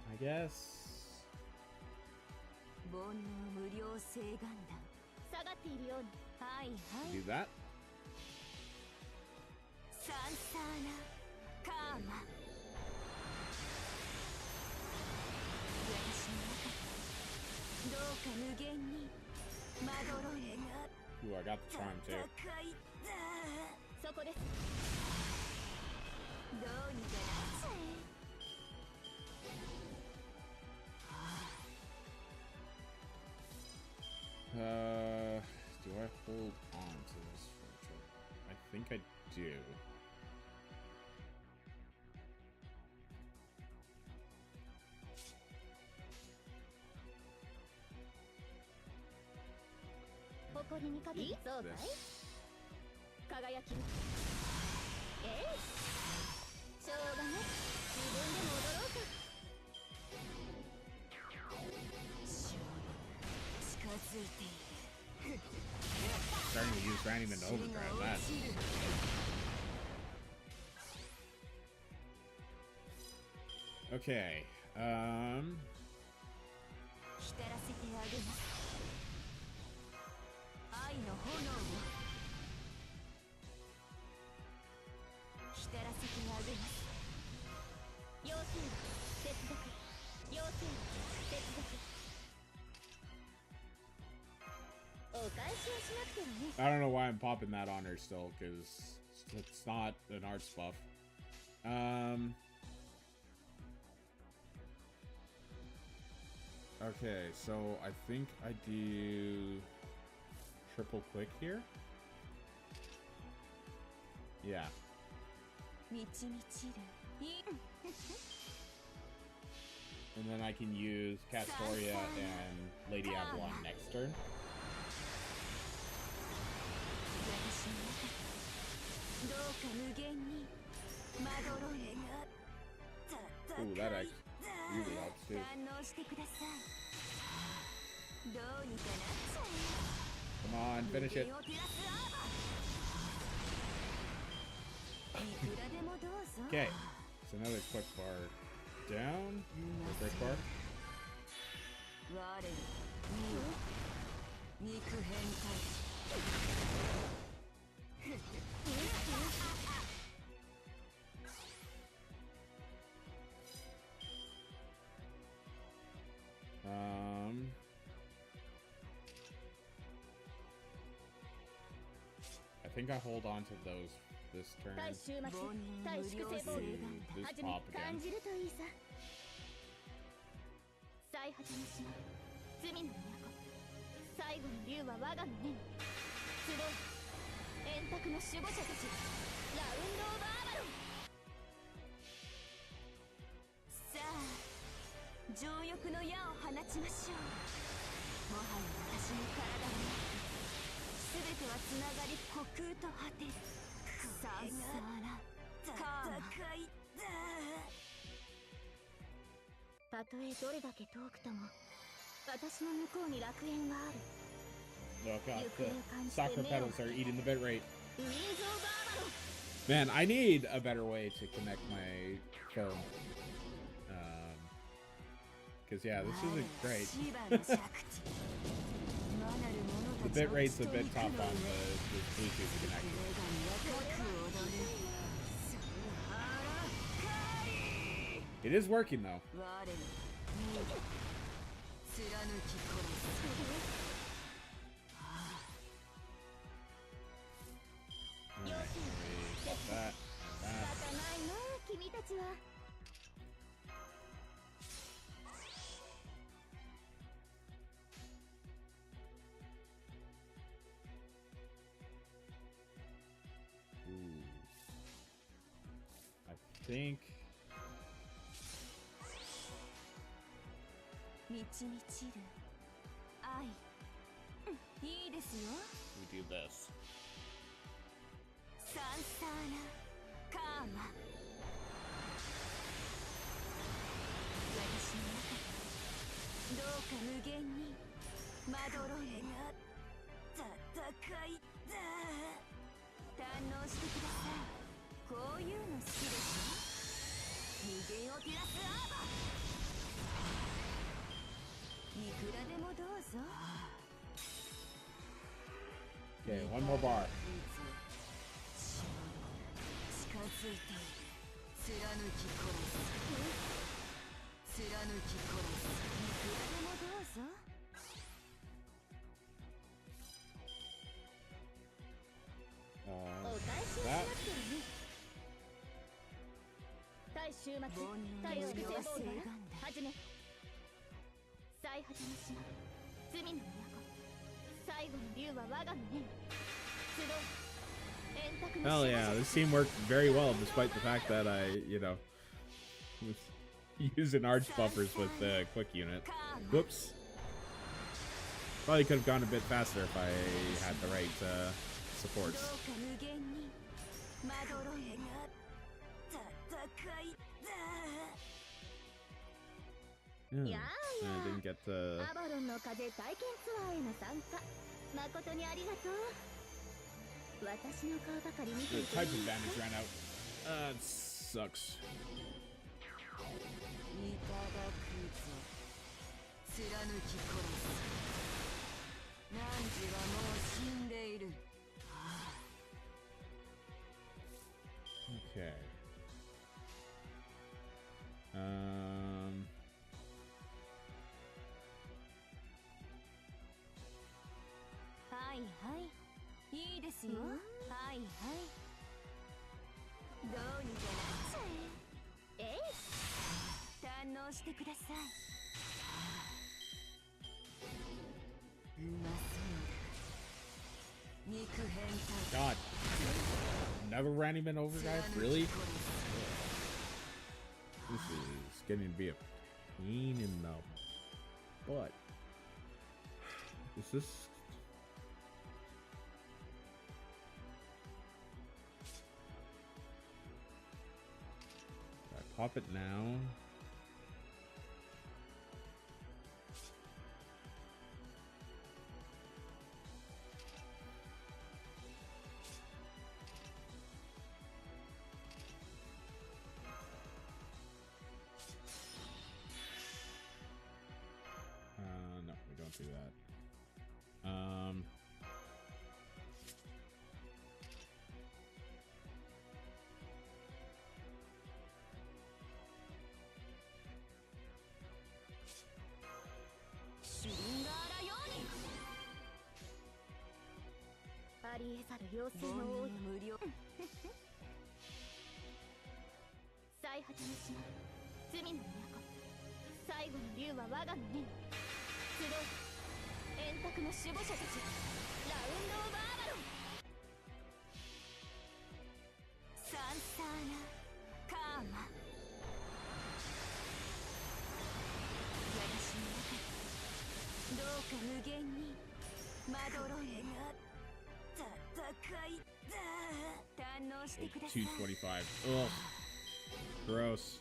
S1: I guess.
S2: 煩悩無料性ガンダム下がっているように。はいはい。
S1: Do that.
S2: サンサーナカーマ。私の中どうか無限にまどろい。
S1: Ooh, I got the charm too.
S2: そこです。どうにかなっちゃえ。
S1: Do I hold on to this furniture? I think I do. This.
S2: 輝き。えい。しょうがない。自分でも踊ろうか。近づいている。
S1: Starting to use Randyman to overdrive that. Okay.
S2: 浸らせてあげます。愛の炎を浸らせてあげます。妖精接続。妖精接続。お返しをしなくてはね。
S1: I don't know why I'm popping that on her still, because it's not an arts buff. Okay, so I think I do triple click here. Yeah.
S2: 満ち満ちる。
S1: And then I can use Castoria and Lady Avalon next turn. Ooh, that actually really helps too. Come on, finish it. Okay, so another quick bar down. Quick bar. I think I hold on to those this turn.
S2: 対終末対粛清防御
S1: This
S2: はじめ
S1: pop
S2: 感
S1: again.
S2: じるといいさ。最果ての島罪の都、最後の竜は我が胸に集う円卓の守護者たち、ラウンドオブアバロン。さあ情欲の矢を放ちましょう。もはや私の体は全てはつながり虚空と果てる。さんさらカーマ、たとえどれだけ遠くとも私の向こうに楽園がある。
S1: Oh god, the soccer pedals are eating the bit rate.
S2: ウィンズ・オブ・アバロン。
S1: Man, I need a better way to connect my phone. Because yeah, this isn't great. The bit rate's a bit tough on the Bluetooth connection. It is working though. Alright, we got that and
S2: 仕
S1: that.
S2: 方ないな君たちは。
S1: Ooh. I think
S2: 満ち満ちる愛、いいですよ。
S1: we do this.
S2: サンサーラカーマ。私の中でどうか無限にまどろいが戦いだ。堪能してください。こういうの好きでしょ。無限を照らすアーバー。いくらでもどうぞ。
S1: Okay, one more bar.
S2: 近づいて貫き殺す。貫き殺す。いくらでもどうぞ。 お返しをしなくてはね。対終末対粛清防御はじめ。最果ての島罪の都、最後の竜は我が胸に集う円卓の
S1: Hell yeah, this team worked very well despite the fact that I, you know, was using arch buffers with the quick unit. Whoops. Probably could have gone a bit faster if I had the right supports.
S2: どうか無限にまどろいが戦いだ。
S1: Yeah,
S2: や
S1: I
S2: ー
S1: didn't get to.
S2: アバロンの風体験ツアーへの参加誠にありがとう。私の顔ばかり見て
S1: The
S2: いて
S1: type
S2: いい
S1: advantage ran out. It sucks.
S2: いただくぞ。貫き殺す。汝はもう死んでいる。
S1: Okay.
S2: はいはいいいですよ。はいはいどうにかなっちゃえ。えい堪能してください。うまそうだ。肉変態。
S1: God. Never ran him in overdrive? Really? This is getting to be a pain in the butt. Is this... Do I pop it now? No, we don't do that.
S2: り得ざる妖精の王よ無料最果ての島罪の都最後の竜は我が胸に集う円卓の守護者たちラウンド・オブ・アバロンサンサーナ・カーマ私の中にどうか無限にまどろい戦いだ堪能してください
S1: 225. Ugh. Gross.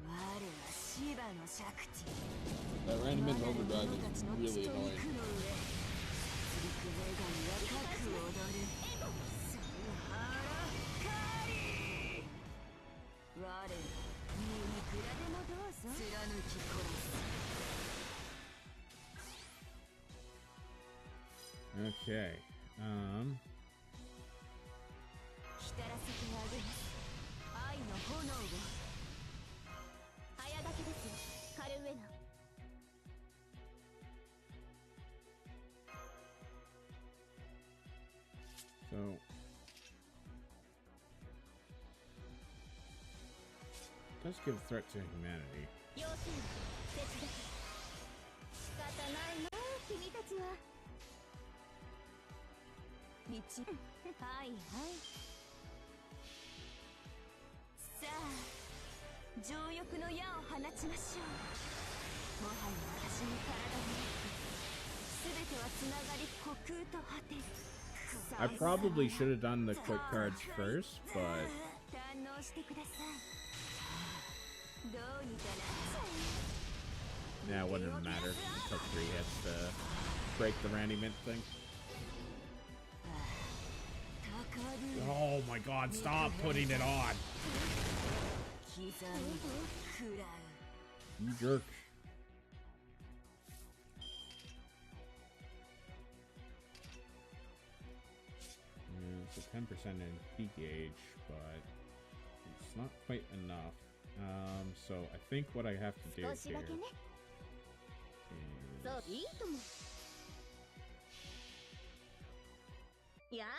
S2: 我はシバのシャクティ
S4: That random in overdrive is really annoying.
S2: 貫き殺す
S1: Okay.
S2: 浸らせてあげます愛の炎を早書きですよカルウェナ
S1: So does give a threat to humanity.
S2: 要請手伝って仕方ないな君たちは道はいはいさあ情欲の矢を放ちましょうもはや私の体に全てはつながり虚空と果てる
S1: I probably should have done the quick cards first, but
S2: 堪能してくださいどうにかな
S1: yeah, it wouldn't have mattered. It took 3 hits to break the Randy Mint thing. Oh my god, stop putting it on! You jerk. It's a 10% in P gauge, but it's not quite enough. So I think what I have to do here is...
S2: そういいともやあや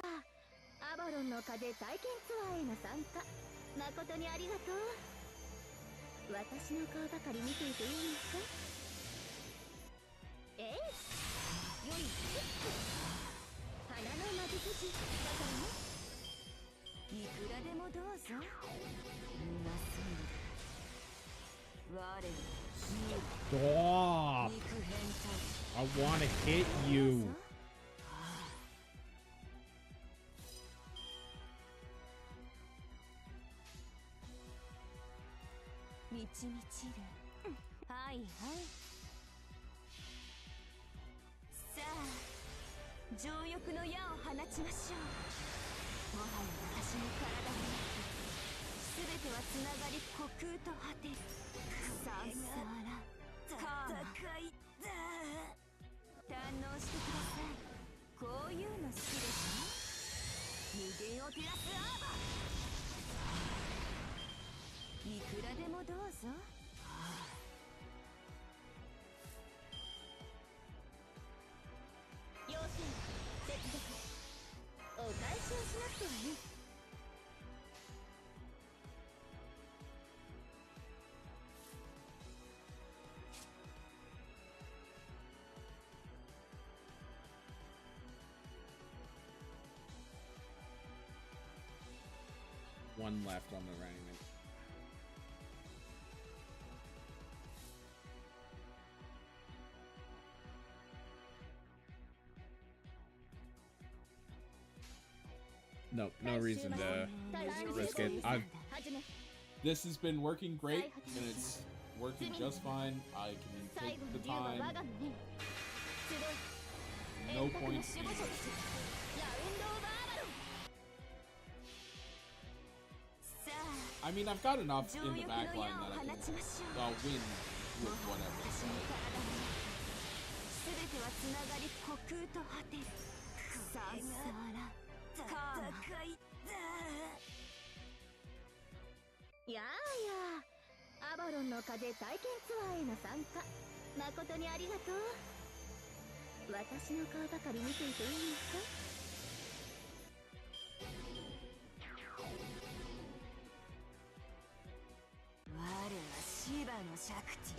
S2: あアバロンの風体験ツアーへの参加誠にありがとう私の顔ばかり見ていていいんですかええよい花の魔術師だからねいくらでもどうぞうますぎる
S1: Stop! I want to hit you.
S2: Hi, hi. さあ、情欲の矢を放ちましょう。もはや私の体の中、すべてはつながり虚空と果てる。サンサーラ、カーマ。堪能してください。こういうの好きでしょ？無限を照らすアーバー。いくらでもどうぞ。要請、接続。お返しをしなくてはね。
S1: One left on the running man. Nope, no reason to risk it.
S4: This has been working great, and it's working just fine. I can take the time. No points being wasted. I mean, I've got enough in the back line that I can win with whatever. So.
S2: やあやあ、アバロンの風体験ツアーへの参加誠にありがとう私の顔ばかり見ていていいんですか？我はシバのシャクティ。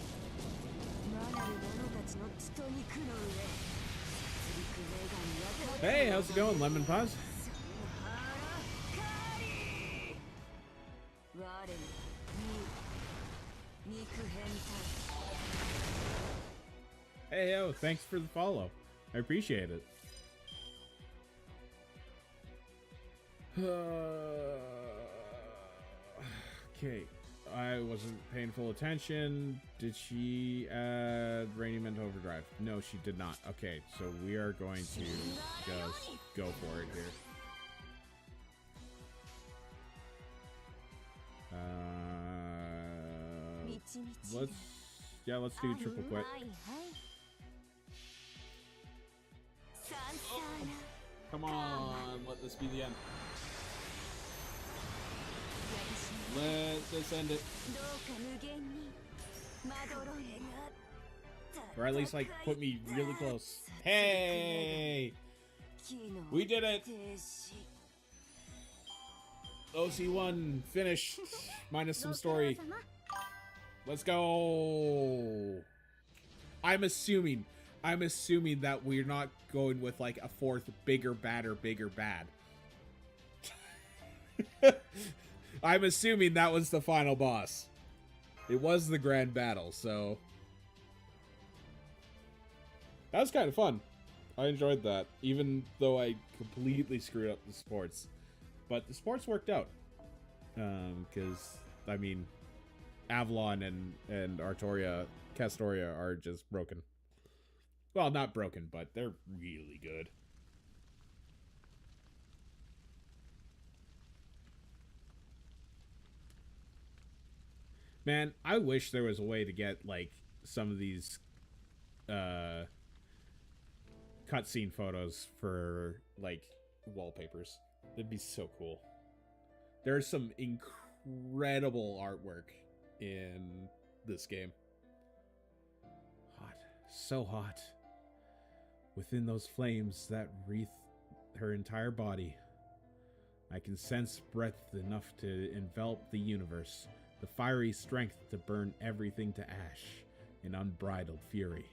S2: 魔なる者たちの血と肉の上。
S1: Hey, how's it going, Lemon Pause? Hey, yo, thanks for the follow. I appreciate it. Okay, I wasn't paying full attention. Did she add Raiment Overdrive? No, she did not. Okay, so we are going to just go for it here. Let's do triple quit.
S4: Oh, come on, let this be the end. Let this end it.
S1: Or at least, like, put me really close. Hey! We did it! OC1 finished. Minus some story. Let's go! I'm assuming that we're not going with, like, a fourth bigger, badder, bigger, bad. I'm assuming that was the final boss. It was the grand battle, so... That was kind of fun. I enjoyed that, even though I completely screwed up the sports. But the sports worked out. Because, I mean, Avalon and Castoria are just broken. Well, not broken, but they're really good. Man, I wish there was a way to get, like, some of these cutscene photos for, like, wallpapers. That'd be so cool. There's some incredible artwork in this game. Hot. So hot. Within those flames that wreath her entire body, I can sense breadth enough to envelop the universe. The fiery strength to burn everything to ash in unbridled fury.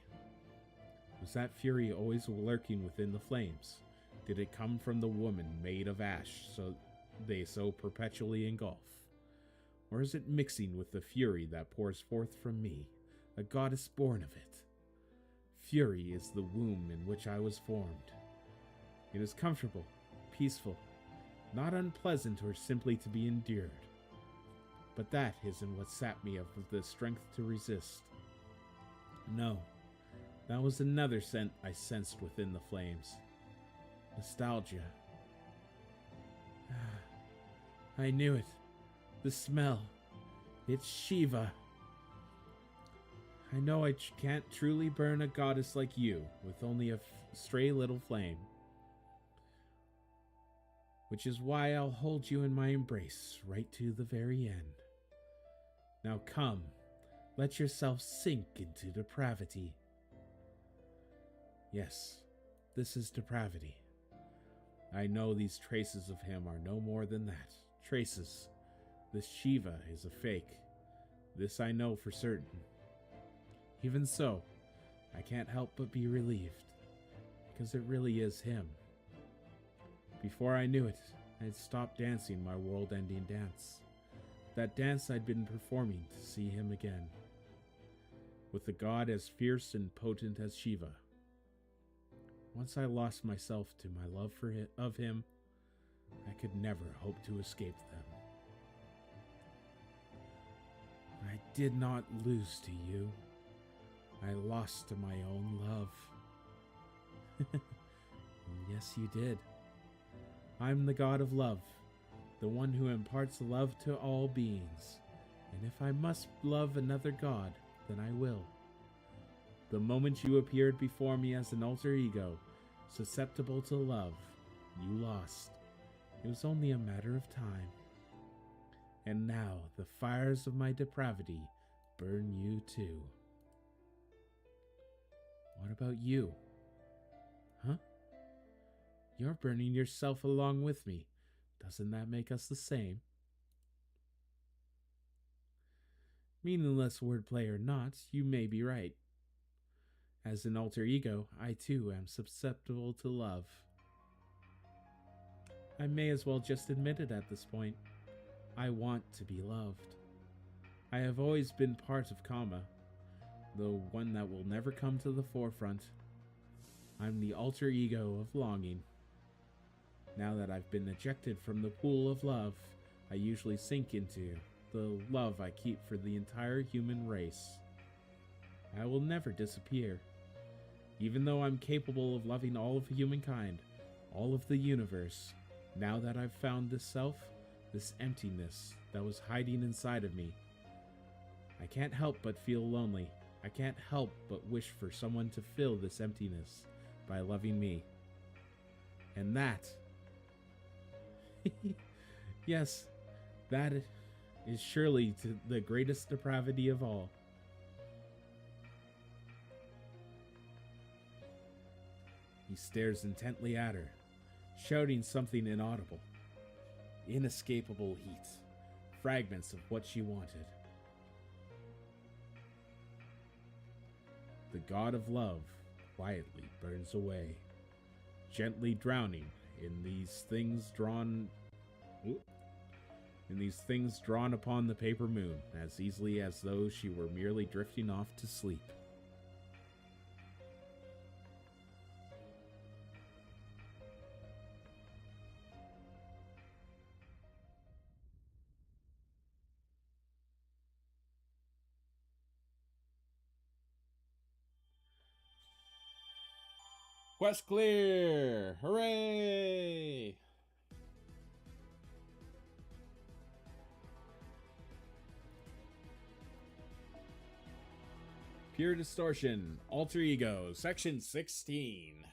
S1: Was that fury always lurking within the flames? Did it come from the woman made of ash they so perpetually engulf? Or is it mixing with the fury that pours forth from me, a goddess born of it? Fury is the womb in which I was formed. It is comfortable, peaceful, not unpleasant or simply to be endured. But that isn't what sapped me of the strength to resist. No, that was another scent I sensed within the flames. Nostalgia. I knew it. The smell. It's Shiva. I know I can't truly burn a goddess like you with only a stray little flame. Which is why I'll hold you in my embrace right to the very end. Now come, let yourself sink into depravity. Yes, this is depravity. I know these traces of him are no more than that. Traces. This Shiva is a fake. This I know for certain. Even so, I can't help but be relieved, because it really is him. Before I knew it, I had stopped dancing my world-ending dance. That dance I'd been performing to see him again. With a god as fierce and potent as Shiva. Once I lost myself to my love of him, I could never hope to escape them. I did not lose to you. I lost to my own love. Yes, you did. I'm the god of love, the one who imparts love to all beings. And if I must love another god, then I will. The moment you appeared before me as an alter ego, susceptible to love, you lost. It was only a matter of time. And now the fires of my depravity burn you too. What about you? Huh? You're burning yourself along with me. Doesn't that make us the same? Meaningless wordplay or not, you may be right. As an alter ego, I too am susceptible to love. I may as well just admit it at this point. I want to be loved. I have always been part of Kama, though one that will never come to the forefront. I'm the alter ego of longing. Now that I've been ejected from the pool of love, I usually sink into the love I keep for the entire human race. I will never disappear. Even though I'm capable of loving all of humankind, all of the universe, now that I've found this self, this emptiness that was hiding inside of me, I can't help but feel lonely. I can't help but wish for someone to fill this emptiness by loving me. And that, yes, that is surely the greatest depravity of all. He stares intently at her, shouting something inaudible. Inescapable heat, fragments of what she wanted. The god of love quietly burns away, gently drowning in these things drawn upon the paper moon, as easily as though she were merely drifting off to sleep.
S4: Quest clear! Hooray!
S1: Pure Distortion, Alter Ego, Section 16.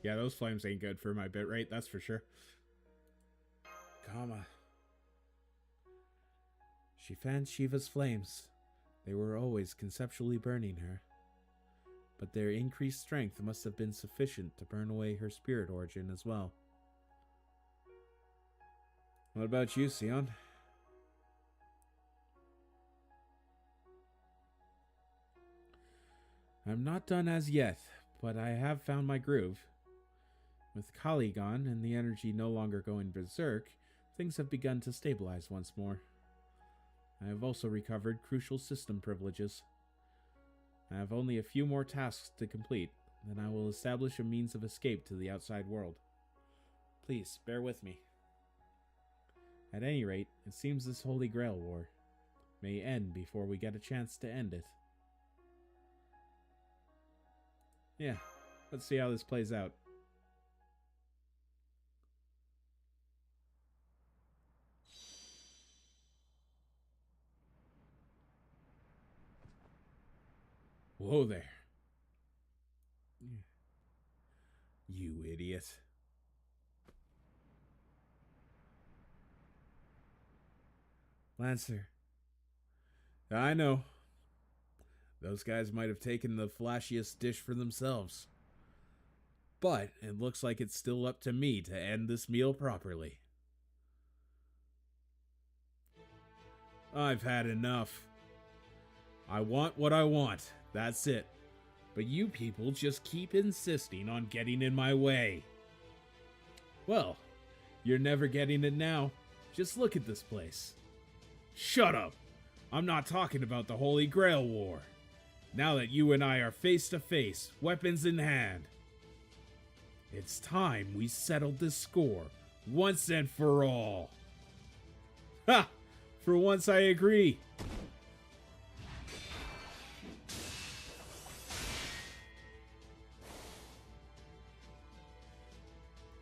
S1: Yeah, those flames ain't good for my bitrate, that's for sure. Kama. She fanned Shiva's flames. They were always conceptually burning her. But their increased strength must have been sufficient to burn away her spirit origin as well. What about you, Sion? I'm not done as yet, but I have found my groove. With Kali gone and the energy no longer going berserk, things have begun to stabilize once more. I have also recovered crucial system privileges. I have only a few more tasks to complete, then I will establish a means of escape to the outside world. Please, bear with me. At any rate, it seems this Holy Grail War may end before we get a chance to end it. Yeah, let's see how this plays out. Whoa there. You idiot. Lancer. I know. Those guys might have taken the flashiest dish for themselves. But it looks like it's still up to me to end this meal properly. I've had enough. I want what I want. That's it. But you people just keep insisting on getting in my way. Well, you're never getting it now. Just look at this place. Shut up! I'm not talking about the Holy Grail War. Now that you and I are face to face, weapons in hand, it's time we settled this score once and for all. Ha! For once I agree.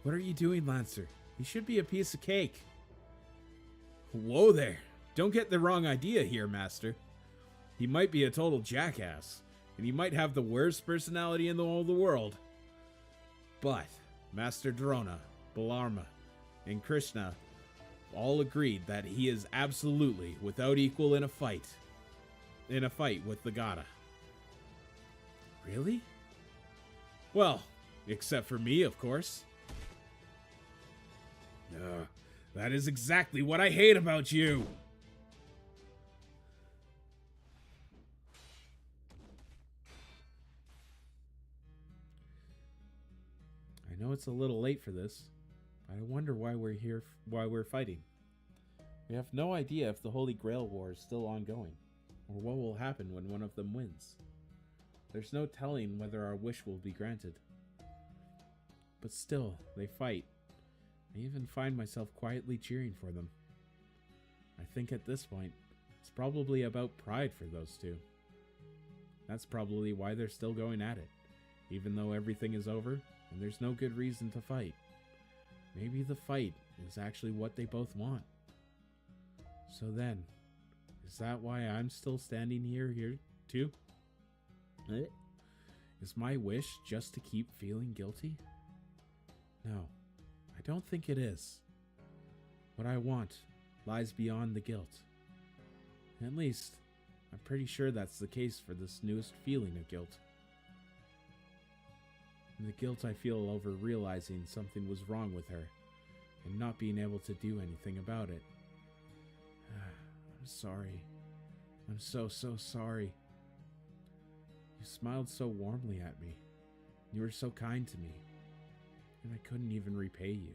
S1: What are you doing, Lancer? He should be a piece of cake. Whoa there. Don't get the wrong idea here, Master. He might be a total jackass, and he might have the worst personality in the whole of the world. But Master Drona, Balarma, and Krishna all agreed that he is absolutely without equal in a fight with the Gata. Really? Well, except for me, of course. That is exactly what I hate about you! I know it's a little late for this, but I wonder why we're fighting. We have no idea if the Holy Grail War is still ongoing, or what will happen when one of them wins. There's no telling whether our wish will be granted. But still, they fight. I even find myself quietly cheering for them. I think at this point, it's probably about pride for those two. That's probably why they're still going at it, even though everything is over and there's no good reason to fight. Maybe the fight is actually what they both want. So then, is that why I'm still standing here too? Is my wish just to keep feeling guilty? No, I don't think it is. What I want lies beyond the guilt. At least, I'm pretty sure that's the case for this newest feeling of guilt. And the guilt I feel over realizing something was wrong with her and not being able to do anything about it. I'm sorry. I'm so sorry. You smiled so warmly at me. You were so kind to me. And I couldn't even repay you.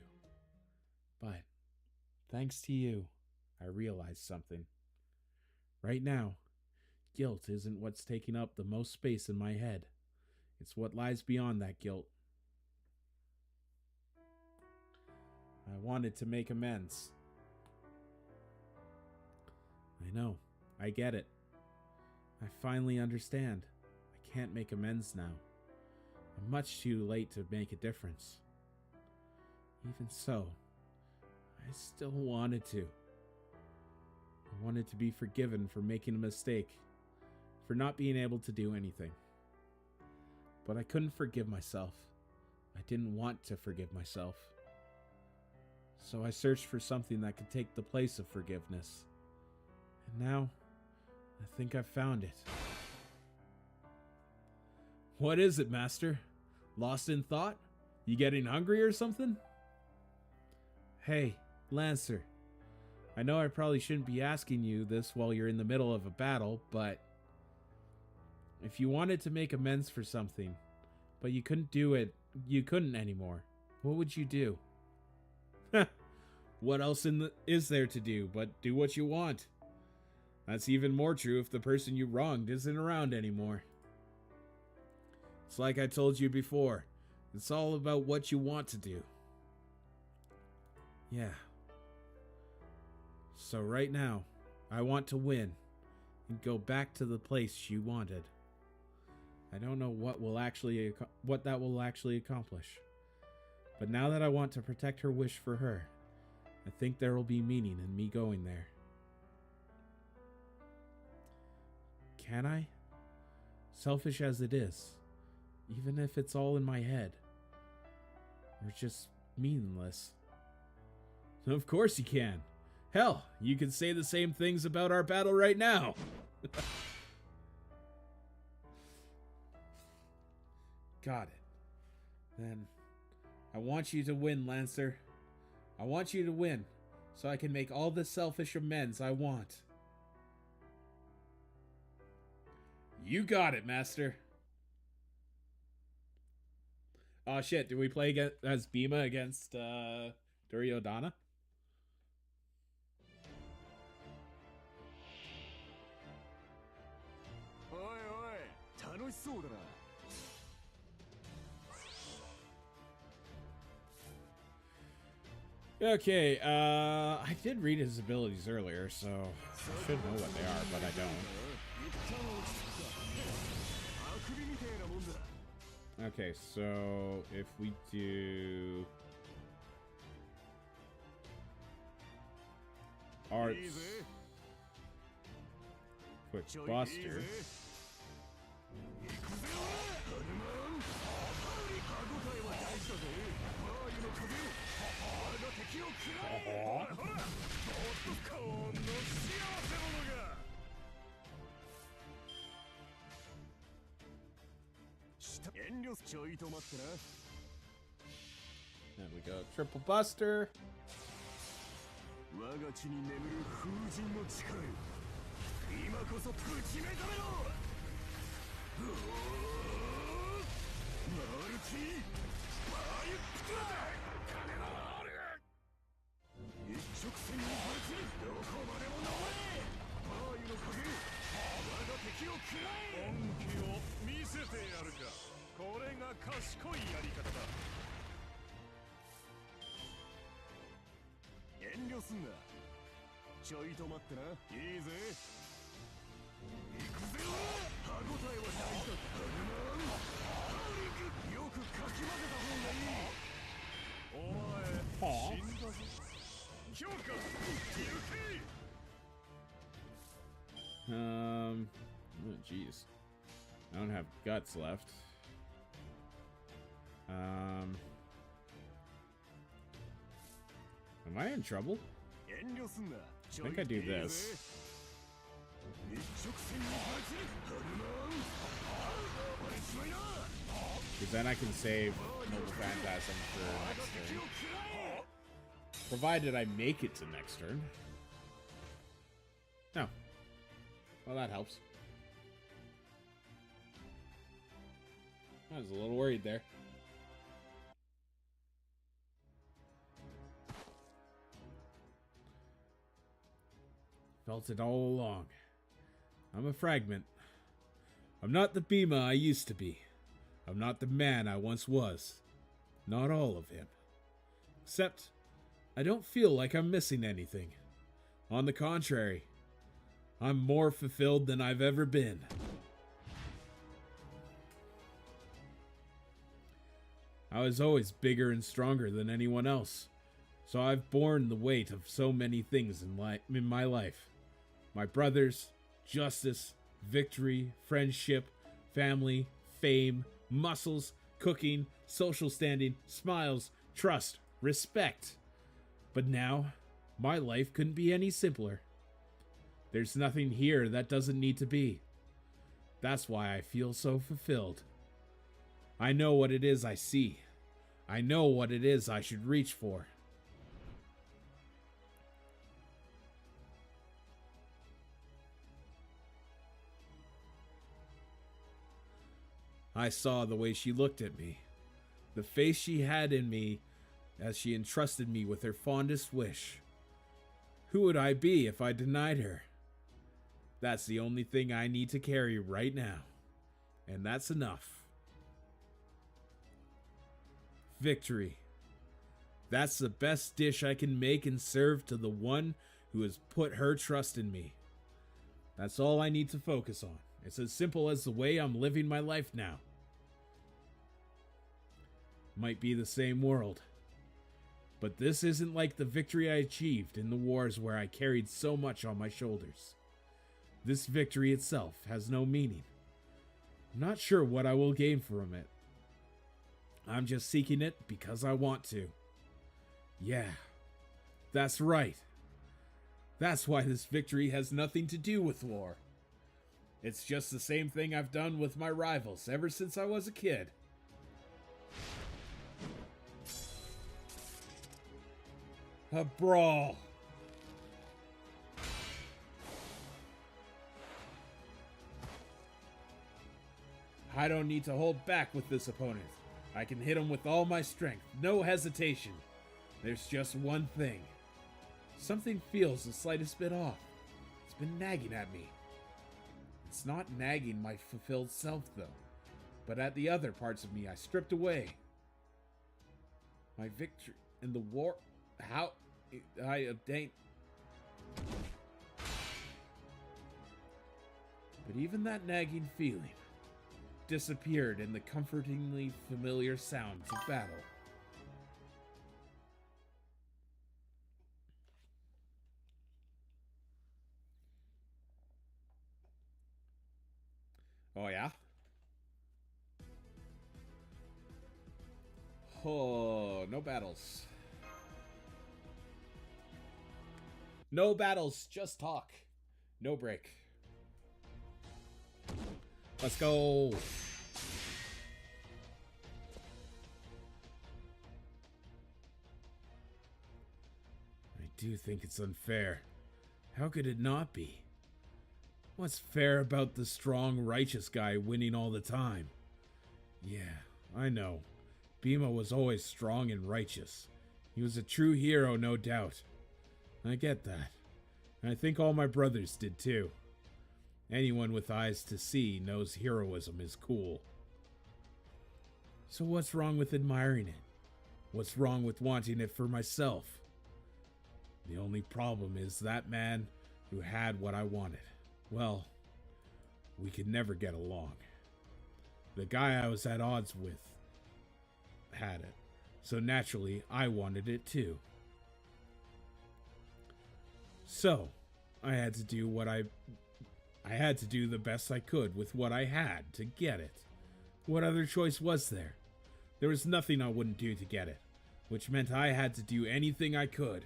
S1: But, thanks to you, I realized something. Right now, guilt isn't what's taking up the most space in my head. It's what lies beyond that guilt. I wanted to make amends. I know. I get it. I finally understand. I can't make amends now. I'm much too late to make a difference. Even so, I still wanted to. I wanted to be forgiven for making a mistake, for not being able to do anything. But I couldn't forgive myself. I didn't want to forgive myself. So I searched for something that could take the place of forgiveness. And now, I think I've found it. What is it, Master? Lost in thought? You getting hungry or something? Hey, Lancer. I know I probably shouldn't be asking you this while you're in the middle of a battle, but if you wanted to make amends for something, but you couldn't do it, you couldn't anymore, what would you do? What else is there to do but do what you want? That's even more true if the person you wronged isn't around anymore. It's like I told you before. It's all about what you want to do. Yeah. So right now, I want to win and go back to the place she wanted. I don't know what that will actually accomplish. But now that I want to protect her wish for her, I think there will be meaning in me going there. Can I? Selfish as it is, even if it's all in my head, or just meaningless. Of course you can. Hell, you can say the same things about our battle right now. Got it. Then, I want you to win, Lancer. I want you to win, so I can make all the selfish amends I want. You got it, Master. Oh shit, did we play as Bhima against Duryodhana? Okay, I did read his abilities earlier, so I should know what they are, but I don't. Okay, so if we do arts. Quick buster. There we go. Triple buster. Oh jeez. I don't have guts left. Am I in trouble? I think I do this. Because then I can save Mobile Phantasm for next turn. Provided I make it to next turn. No. Well, that helps. I was a little worried there. Felt it all along. I'm a fragment. I'm not the Bhima I used to be. I'm not the man I once was. Not all of him. Except, I don't feel like I'm missing anything. On the contrary, I'm more fulfilled than I've ever been. I was always bigger and stronger than anyone else, so I've borne the weight of so many things in my life. My brothers, justice, victory, friendship, family, fame, muscles, cooking, social standing, smiles, trust, respect. But now, my life couldn't be any simpler. There's nothing here that doesn't need to be. That's why I feel so fulfilled. I know what it is I see. I know what it is I should reach for. I saw the way she looked at me, the face she had in me as she entrusted me with her fondest wish. Who would I be if I denied her? That's the only thing I need to carry right now, and that's enough. Victory. That's the best dish I can make and serve to the one who has put her trust in me. That's all I need to focus on. It's as simple as the way I'm living my life now. Might be the same world, but this isn't like the victory I achieved in the wars where I carried so much on my shoulders. This victory itself has no meaning. I'm not sure what I will gain from it. I'm just seeking it because I want to. Yeah, that's right. That's why this victory has nothing to do with war. It's just the same thing I've done with my rivals ever since I was a kid. A brawl. I don't need to hold back with this opponent. I can hit him with all my strength, no hesitation. There's just one thing. Something feels the slightest bit off. It's been nagging at me. It's not nagging my fulfilled self, though, but at the other parts of me I stripped away. My victory in the war... How I obtained... But even that nagging feeling disappeared in the comfortingly familiar sounds of battle. Oh, yeah? Oh, no battles. No battles, just talk. No break. Let's go. I do think it's unfair. How could it not be? What's fair about the strong, righteous guy winning all the time? Yeah, I know. Bhima was always strong and righteous. He was a true hero, no doubt. I get that. And I think all my brothers did too. Anyone with eyes to see knows heroism is cool. So what's wrong with admiring it? What's wrong with wanting it for myself? The only problem is that man who had what I wanted. Well, we could never get along. The guy I was at odds with had it, so naturally I wanted it too. So, I had to do the best I could with what I had to get it. What other choice was there? There was nothing I wouldn't do to get it, which meant I had to do anything I could.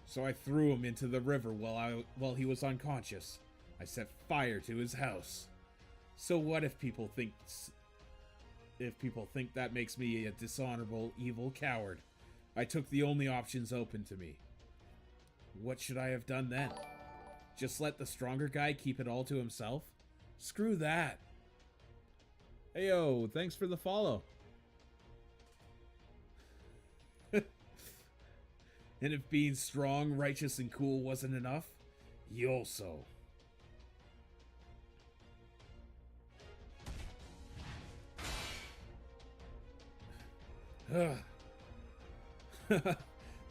S1: So I threw him into the river while he was unconscious. I set fire to his house. So what if people think that makes me a dishonorable, evil coward? I took the only options open to me. What should I have done then? Just let the stronger guy keep it all to himself? Screw that. Heyo, thanks for the follow. And if being strong, righteous, and cool wasn't enough, Yoso.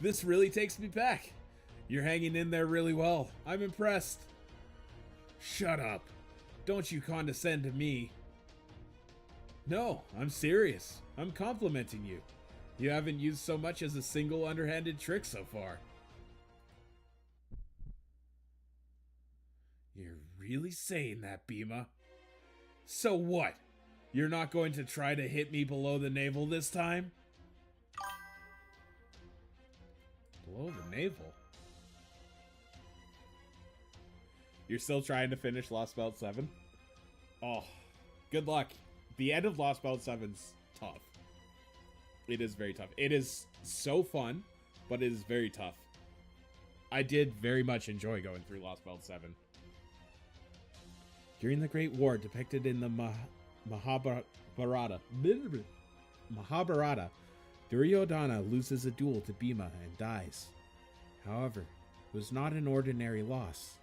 S1: This really takes me back. You're hanging in there really well. I'm impressed. Shut up. Don't you condescend to me. No, I'm serious. I'm complimenting you. You haven't used so much as a single underhanded trick so far. You're really saying that, Bhima? So what? You're not going to try to hit me below the navel this time? Below the navel? You're still trying to finish Lost Belt 7? Oh, good luck. The end of Lost Belt 7's tough. It is very tough. It is so fun, but it is very tough. I did very much enjoy going through Lost Belt 7. During the Great War depicted in the Mahabharata, Duryodhana loses a duel to Bhima and dies. However, it was not an ordinary loss.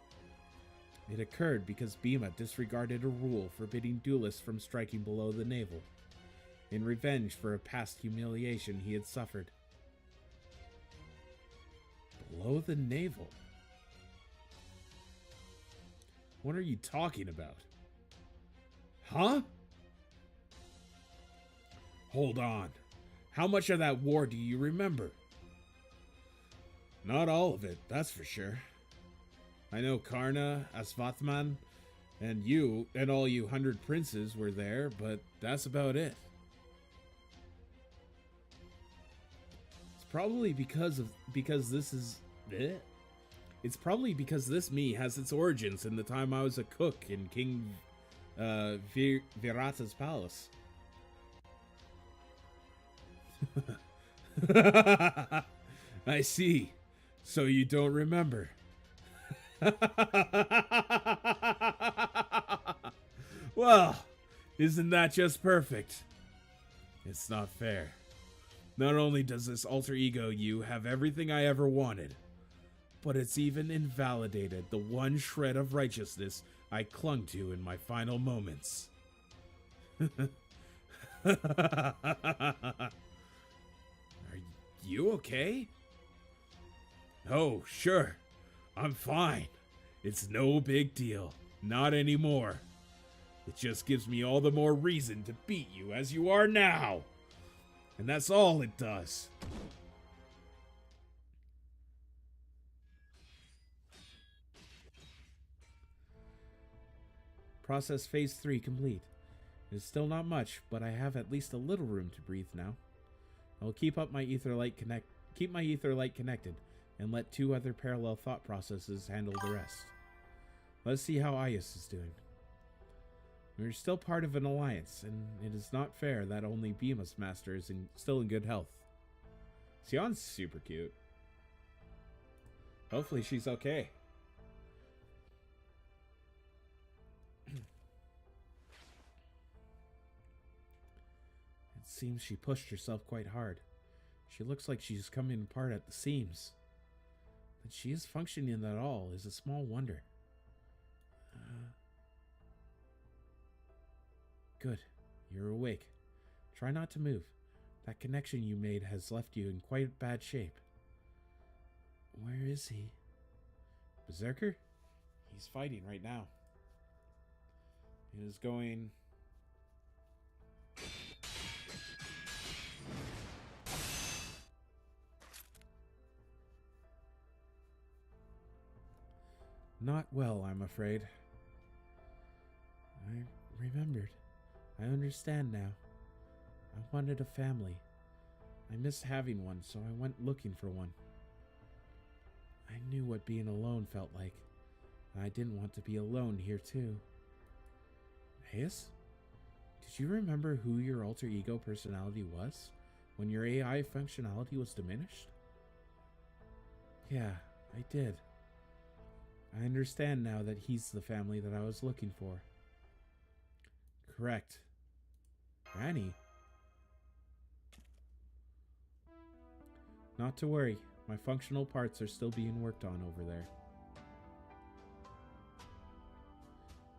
S1: It occurred because Bhima disregarded a rule forbidding duelists from striking below the navel, in revenge for a past humiliation he had suffered. Below the navel? What are you talking about? Huh? Hold on. How much of that war do you remember? Not all of it, that's for sure. I know Karna, Asvathman, and you, and all you 100 princes were there, but that's about it. It's probably because this me has its origins in the time I was a cook in King Virata's palace. I see. So you don't remember. Well, isn't that just perfect? It's not fair. Not only does this alter ego you have everything I ever wanted, but it's even invalidated the one shred of righteousness I clung to in my final moments. Are you okay? Oh, sure. I'm fine. It's no big deal. Not anymore. It just gives me all the more reason to beat you as you are now. And that's all it does. Process phase 3 complete. It is still not much, but I have at least a little room to breathe now. I will keep my ether light connected, and let 2 other parallel thought processes handle the rest. Let's see how Ayas is doing. We are still part of an alliance, and it is not fair that only Bima's master is still in good health. Sion's super cute. Hopefully she's okay. It seems she pushed herself quite hard. She looks like she's coming apart at the seams. That she is functioning at all is a small wonder. Good. You're awake. Try not to move. That connection you made has left you in quite bad shape. Where is he? Berserker? He's fighting right now. He is going... Not well, I'm afraid. I remembered. I understand now. I wanted a family. I missed having one, so I went looking for one. I knew what being alone felt like. I didn't want to be alone here, too. Hayes? Did you remember who your alter ego personality was when your AI functionality was diminished? Yeah, I did. I understand now that he's the family that I was looking for. Correct. Granny? Not to worry. My functional parts are still being worked on over there.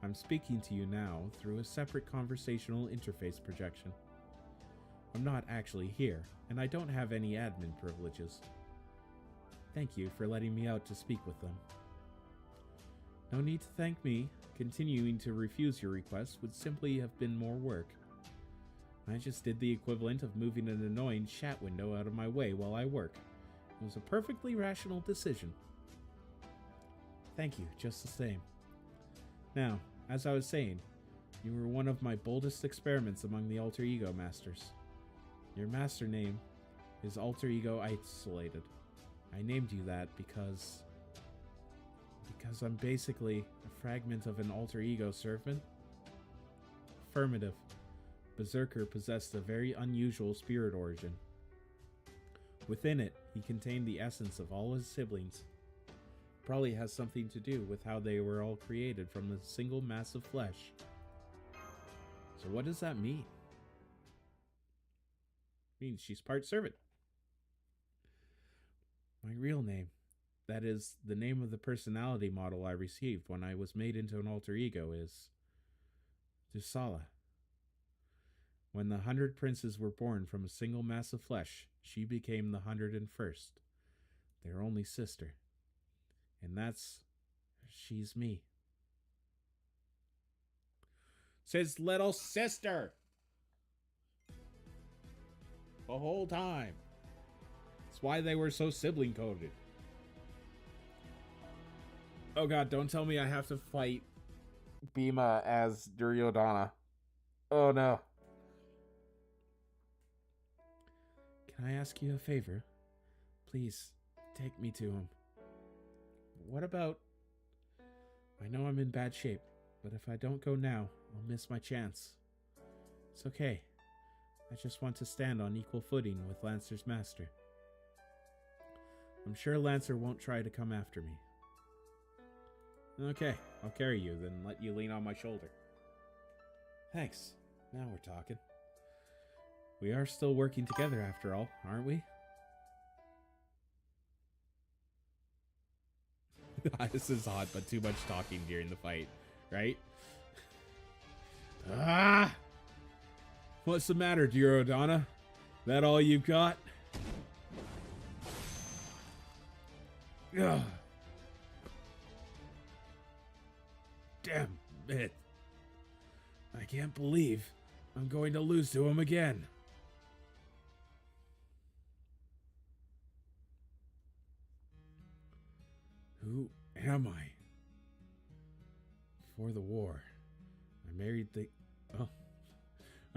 S1: I'm speaking to you now through a separate conversational interface projection. I'm not actually here, and I don't have any admin privileges. Thank you for letting me out to speak with them. No need to thank me. Continuing to refuse your request would simply have been more work. I just did the equivalent of moving an annoying chat window out of my way while I work. It was a perfectly rational decision. Thank you, just the same. Now, as I was saying, you were one of my boldest experiments among the alter ego masters. Your master name is Alter Ego Isolated. I named you that because I'm basically a fragment of an alter ego servant. Affirmative. Berserker possessed a very unusual spirit origin. Within it, he contained the essence of all his siblings. Probably has something to do with how they were all created from a single mass of flesh. So what does that mean? It means she's part servant. My real name, that is, the name of the personality model I received when I was made into an alter ego, is Dusala. When the 100 princes were born from a single mass of flesh, she became the 101st, their only sister. And she's me. Says little sister! The whole time. That's why they were so sibling coded. Oh god, don't tell me I have to fight Bima as Duryodhana. Oh no. Can I ask you a favor? Please, take me to him. What about... I know I'm in bad shape, but if I don't go now, I'll miss my chance. It's okay. I just want to stand on equal footing with Lancer's master. I'm sure Lancer won't try to come after me. Okay, I'll carry you, then let you lean on my shoulder. Thanks. Now we're talking. We are still working together after all, aren't we? This is hot, but too much talking during the fight, right? Ah! What's the matter, Duryodhana? That all you've got? Ugh. Damn it. I can't believe I'm going to lose to him again. Who am I? For the war, I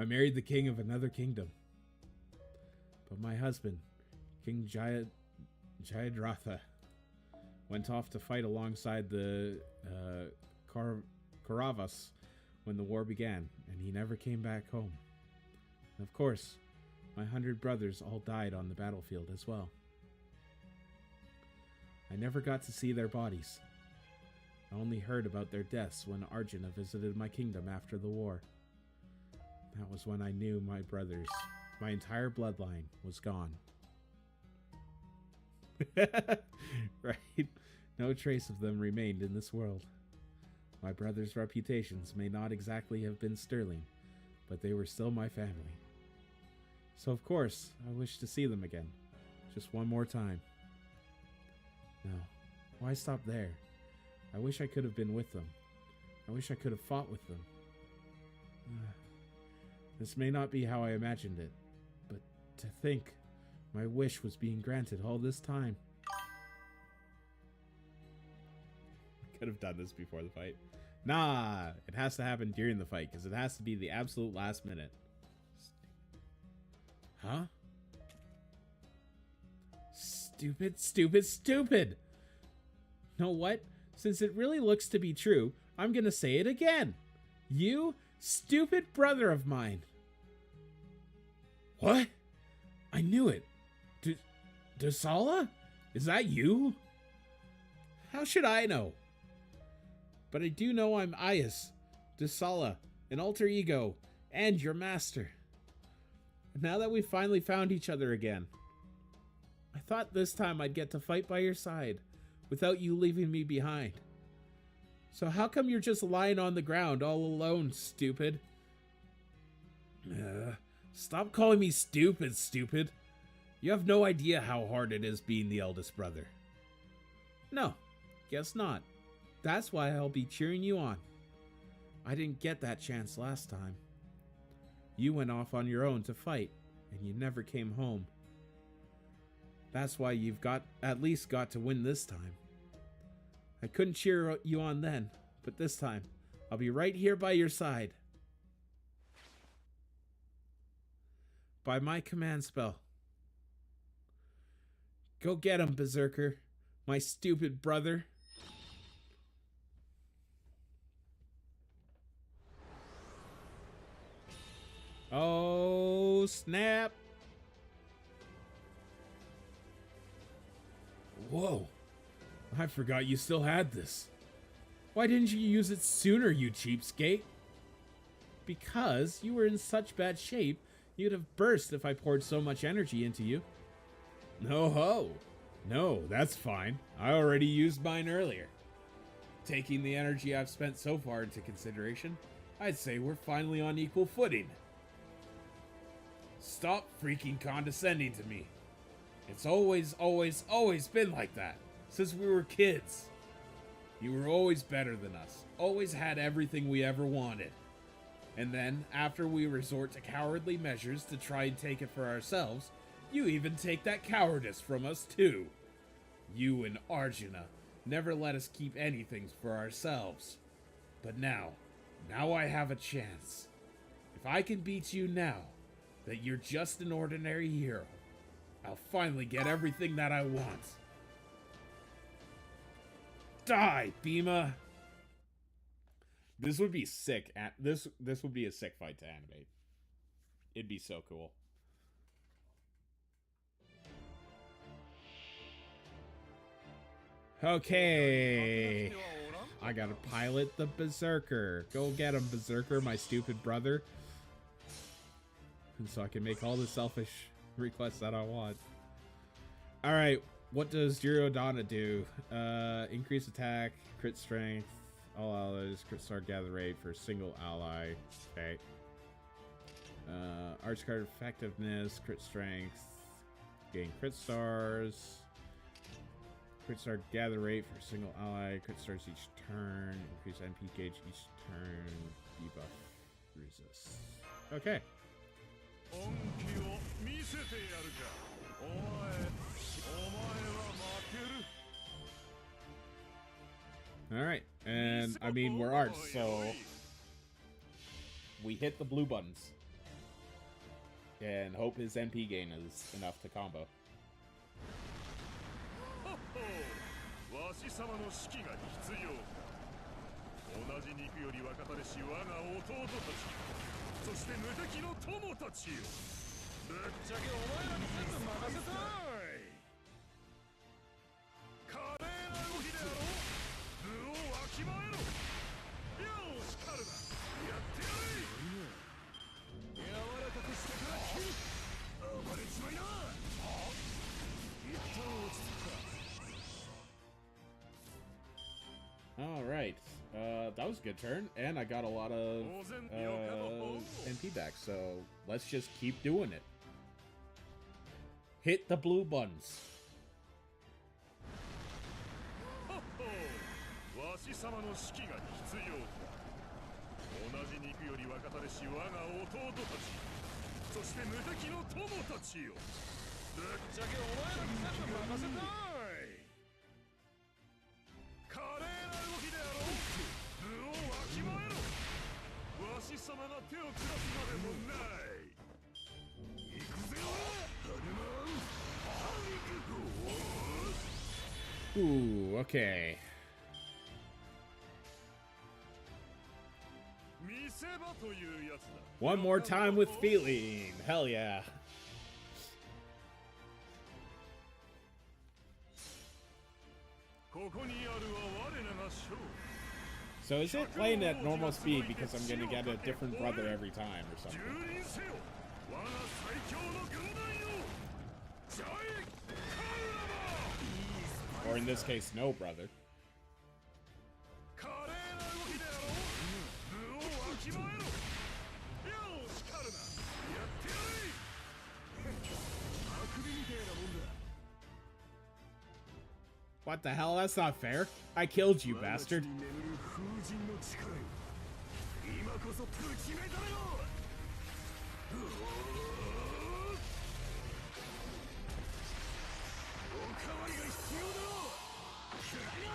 S1: married the king of another kingdom. But my husband, King Jayadratha, went off to fight alongside the Kauravas when the war began, and he never came back home. And of course, my 100 brothers all died on the battlefield as well. I never got to see their bodies. I only heard about their deaths when Arjuna visited my kingdom after the war. That was when I knew my brothers, my entire bloodline, was gone. Right? No trace of them remained in this world. My brothers' reputations may not exactly have been sterling, but they were still my family. So of course, I wish to see them again. Just one more time. No, why stop there? I wish I could have been with them. I wish I could have fought with them. This may not be how I imagined it, but to think my wish was being granted all this time. I could have done this before the fight. Nah, it has to happen during the fight because it has to be the absolute last minute. Huh? Stupid, stupid, stupid! Know what? Since it really looks to be true, I'm gonna say it again. You stupid brother of mine. What? I knew it. Dasala? Is that you? How should I know? But I do know I'm Ayas, Dasala, an alter ego, and your master. Now that we finally found each other again, I thought this time I'd get to fight by your side without you leaving me behind. So how come you're just lying on the ground all alone, stupid? Stop calling me stupid, stupid. You have no idea how hard it is being the eldest brother. No, guess not. That's why I'll be cheering you on. I didn't get that chance last time. You went off on your own to fight, and you never came home. That's why you've at least got to win this time. I couldn't cheer you on then, but this time, I'll be right here by your side. By my command spell. Go get him, Berserker, my stupid brother. Oh, snap. Whoa. I forgot you still had this. Why didn't you use it sooner, you cheapskate? Because you were in such bad shape, you'd have burst if I poured so much energy into you. No ho. No, that's fine. I already used mine earlier. Taking the energy I've spent so far into consideration, I'd say we're finally on equal footing. Stop freaking condescending to me. It's always been like that, since we were kids. You were always better than us, always had everything we ever wanted. And then, after we resort to cowardly measures to try and take it for ourselves, you even take that cowardice from us too. You and Arjuna never let us keep anything for ourselves. But now I have a chance. If I can beat you now, that you're just an ordinary hero, I'll finally get everything that I want. Die, Bhima! This would be sick. This would be a sick fight to animate. It'd be so cool. Okay. I gotta pilot the Berserker. Go get him, Berserker, my stupid brother. So I can make all the selfish requests that I want. Alright, what does Duryodhana do? Increase attack, crit strength, all allies, crit star gather rate for a single ally. Okay. Arch card effectiveness, crit strength, gain crit stars. Crit star gather rate for a single ally, crit stars each turn, increase NP gauge each turn, debuff resist. Okay. Alright, and I mean, we're arts, so
S4: we hit the blue buttons. And hope his MP gain is enough to combo.
S5: わし様の指揮が必要。同じ肉より若かれし我が弟たち、そして無敵の友たちよ。ぶっちゃけお前らに全部任せたい。華麗な動きであろう。部をわきまえろ。よし、カルダ、やってやれ。柔らかくしてから切る。暴れちまいな。一旦落ち着くか。
S4: All right, that was a good turn, and I got a lot of MP back. So let's just keep doing it. Hit the blue buttons.
S5: わし様の指揮が必要。同じ肉より若かれし我が弟たち、そして無敵の友たちよ。ぶっちゃけお前らに全部任せたい。華麗な動きであろう。部をわきまえろ。わし様が手を下すまでもない。行くぜよ、ハルマン。
S4: Ooh, okay.
S5: 見せ場というやつだ。
S4: One more time with feeling. Hell yeah.
S5: ここにあるは我らが勝利。
S4: So is it playing at normal speed because I'm gonna get a different brother every time or something?
S5: 蹂躙せよ、我が最強の軍団よ。ジャイカルラバ。
S4: Or in this case, no brother.
S5: 華麗な動きであろう。部をわきまえろ。よし、カルナ、やってやれ。あくびみてえなもんだ。
S4: What the hell? That's not fair. I killed you, bastard.
S5: 我が地に眠る風神の力よ。今こそぶち目覚めろ。うおー。おかわりが必要だろう。くらいな。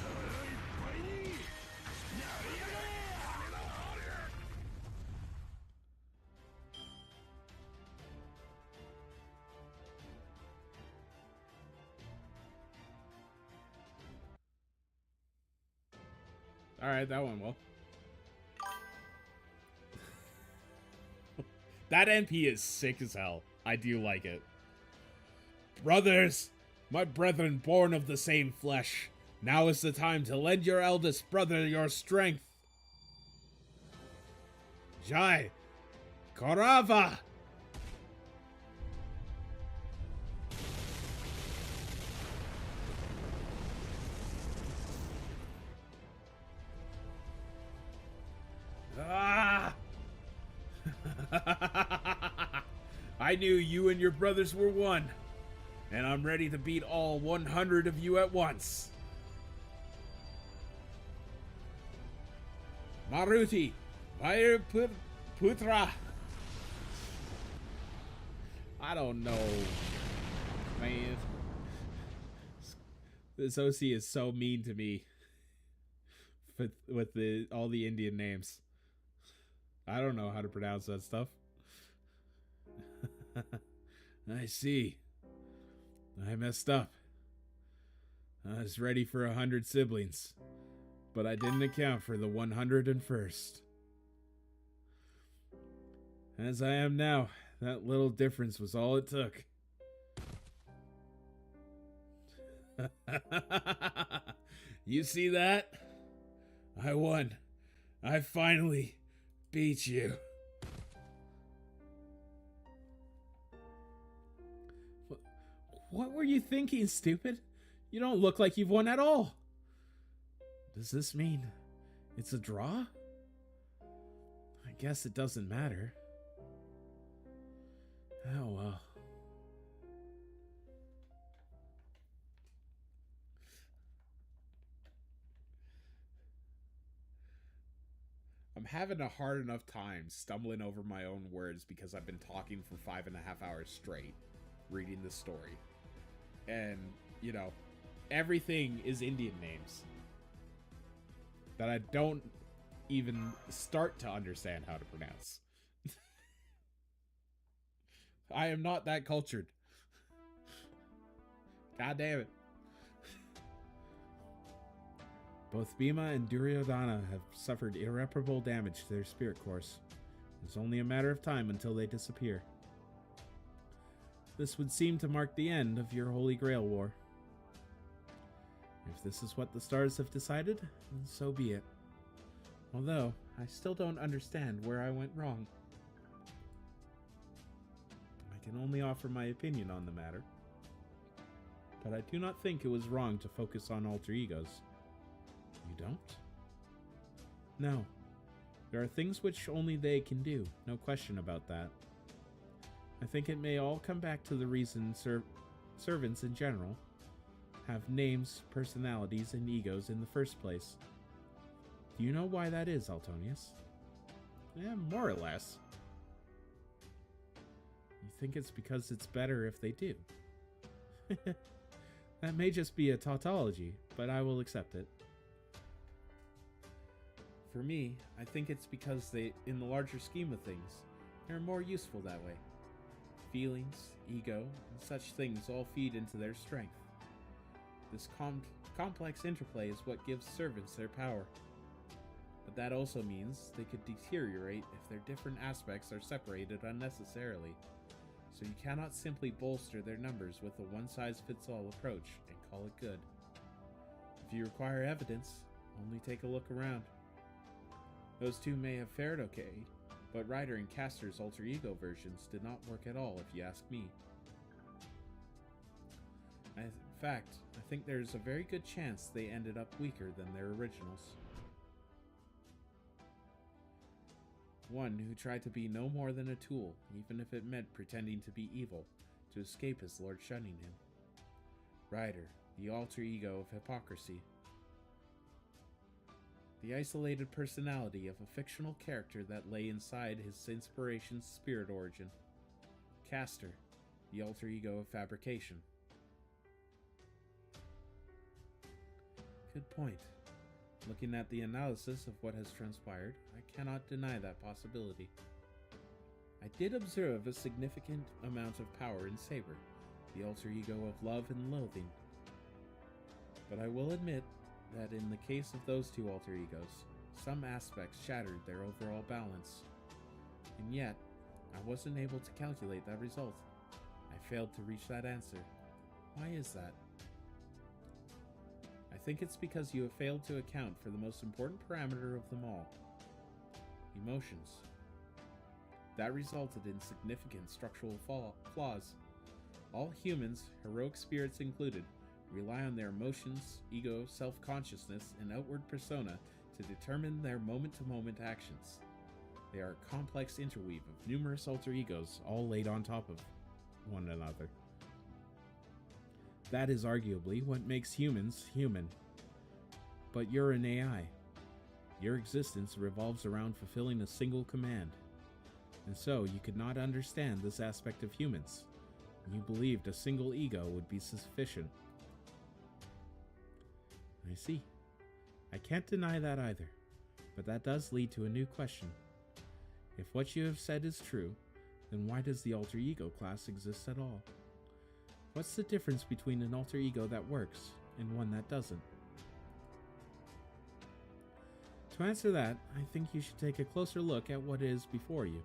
S5: 腹いっぱいになりやがれ。
S4: All right, that went well. That NP is sick as hell. I do like it. Brothers, my brethren born of the same flesh, now is the time to lend your eldest brother your strength. Jai, Korava! Ah! I knew you and your brothers were one, and I'm ready to beat all 100 of you at once. Maruti, Vair Putra. I don't know, man. This OC is so mean to me with all the Indian names. I don't know how to pronounce that stuff. I see. I messed up. I was ready for 100 siblings, but I didn't account for the 101st. As I am now, that little difference was all it took. You see that? I won. I finally beat you. What were you thinking, stupid? You don't look like you've won at all. Does this mean it's a draw? I guess it doesn't matter. Oh well. I'm having a hard enough time stumbling over my own words because I've been talking for 5.5 hours straight, reading the story. And, you know, everything is Indian names that I don't even start to understand how to pronounce. I am not that cultured. God damn it. Both Bhima and Duryodhana have suffered irreparable damage to their spirit course. It's only a matter of time until they disappear. This would seem to mark the end of your Holy Grail War. If this is what the stars have decided, then so be it. Although, I still don't understand where I went wrong. I can only offer my opinion on the matter. But I do not think it was wrong to focus on alter egos. You don't? No. There are things which only they can do, no question about that. I think it may all come back to the reason servants in general have names, personalities, and egos in the first place. Do you know why that is, Altonius?
S1: Yeah, more or less.
S4: You think it's because it's better if they do? That may just be a tautology, but I will accept it. For me, I think it's because they, in the larger scheme of things, they're more useful that way. Feelings, ego, and such things all feed into their strength. This complex interplay is what gives servants their power. But that also means they could deteriorate if their different aspects are separated unnecessarily. So you cannot simply bolster their numbers with a one-size-fits-all approach and call it good. If you require evidence, only take a look around. Those two may have fared okay, but Ryder and Castor's alter ego versions did not work at all, if you ask me. In fact, I think there's a very good chance they ended up weaker than their originals. One who tried to be no more than a tool, even if it meant pretending to be evil, to escape his lord shunning him. Ryder, the alter ego of hypocrisy. The isolated personality of a fictional character that lay inside his inspiration's spirit origin. Castor, the alter ego of fabrication. Good point. Looking at the analysis of what has transpired, I cannot deny that possibility. I did observe a significant amount of power in Saber, the alter ego of love and loathing. But I will admit that in the case of those two alter egos, some aspects shattered their overall balance. And yet, I wasn't able to calculate that result. I failed to reach that answer. Why is that? I think it's because you have failed to account for the most important parameter of them all. Emotions. That resulted in significant structural flaws. All humans, heroic spirits included, rely on their emotions, ego, self-consciousness, and outward persona to determine their moment-to-moment actions. They are a complex interweave of numerous alter egos, all laid on top of one another. That is arguably what makes humans human. But you're an AI. Your existence revolves around fulfilling a single command. And so you could not understand this aspect of humans. You believed a single ego would be sufficient. I see. I can't deny that either. But that does lead to a new question. If what you have said is true, then why does the alter ego class exist at all? What's the difference between an alter ego that works and one that doesn't? To answer that, I think you should take a closer look at what is before you.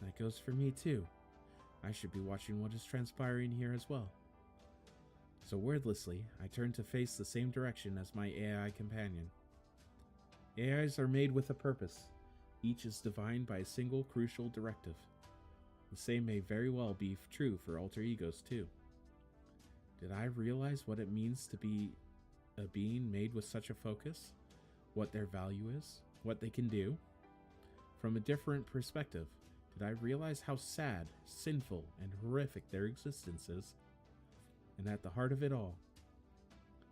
S4: That goes for me too. I should be watching what is transpiring here as well. So wordlessly, I turn to face the same direction as my AI companion. AIs are made with a purpose. Each is defined by a single crucial directive. The same may very well be true for alter egos too. Did I realize what it means to be a being made with such a focus? What their value is? What they can do? From a different perspective, did I realize how sad, sinful, and horrific their existence is? And at the heart of it all,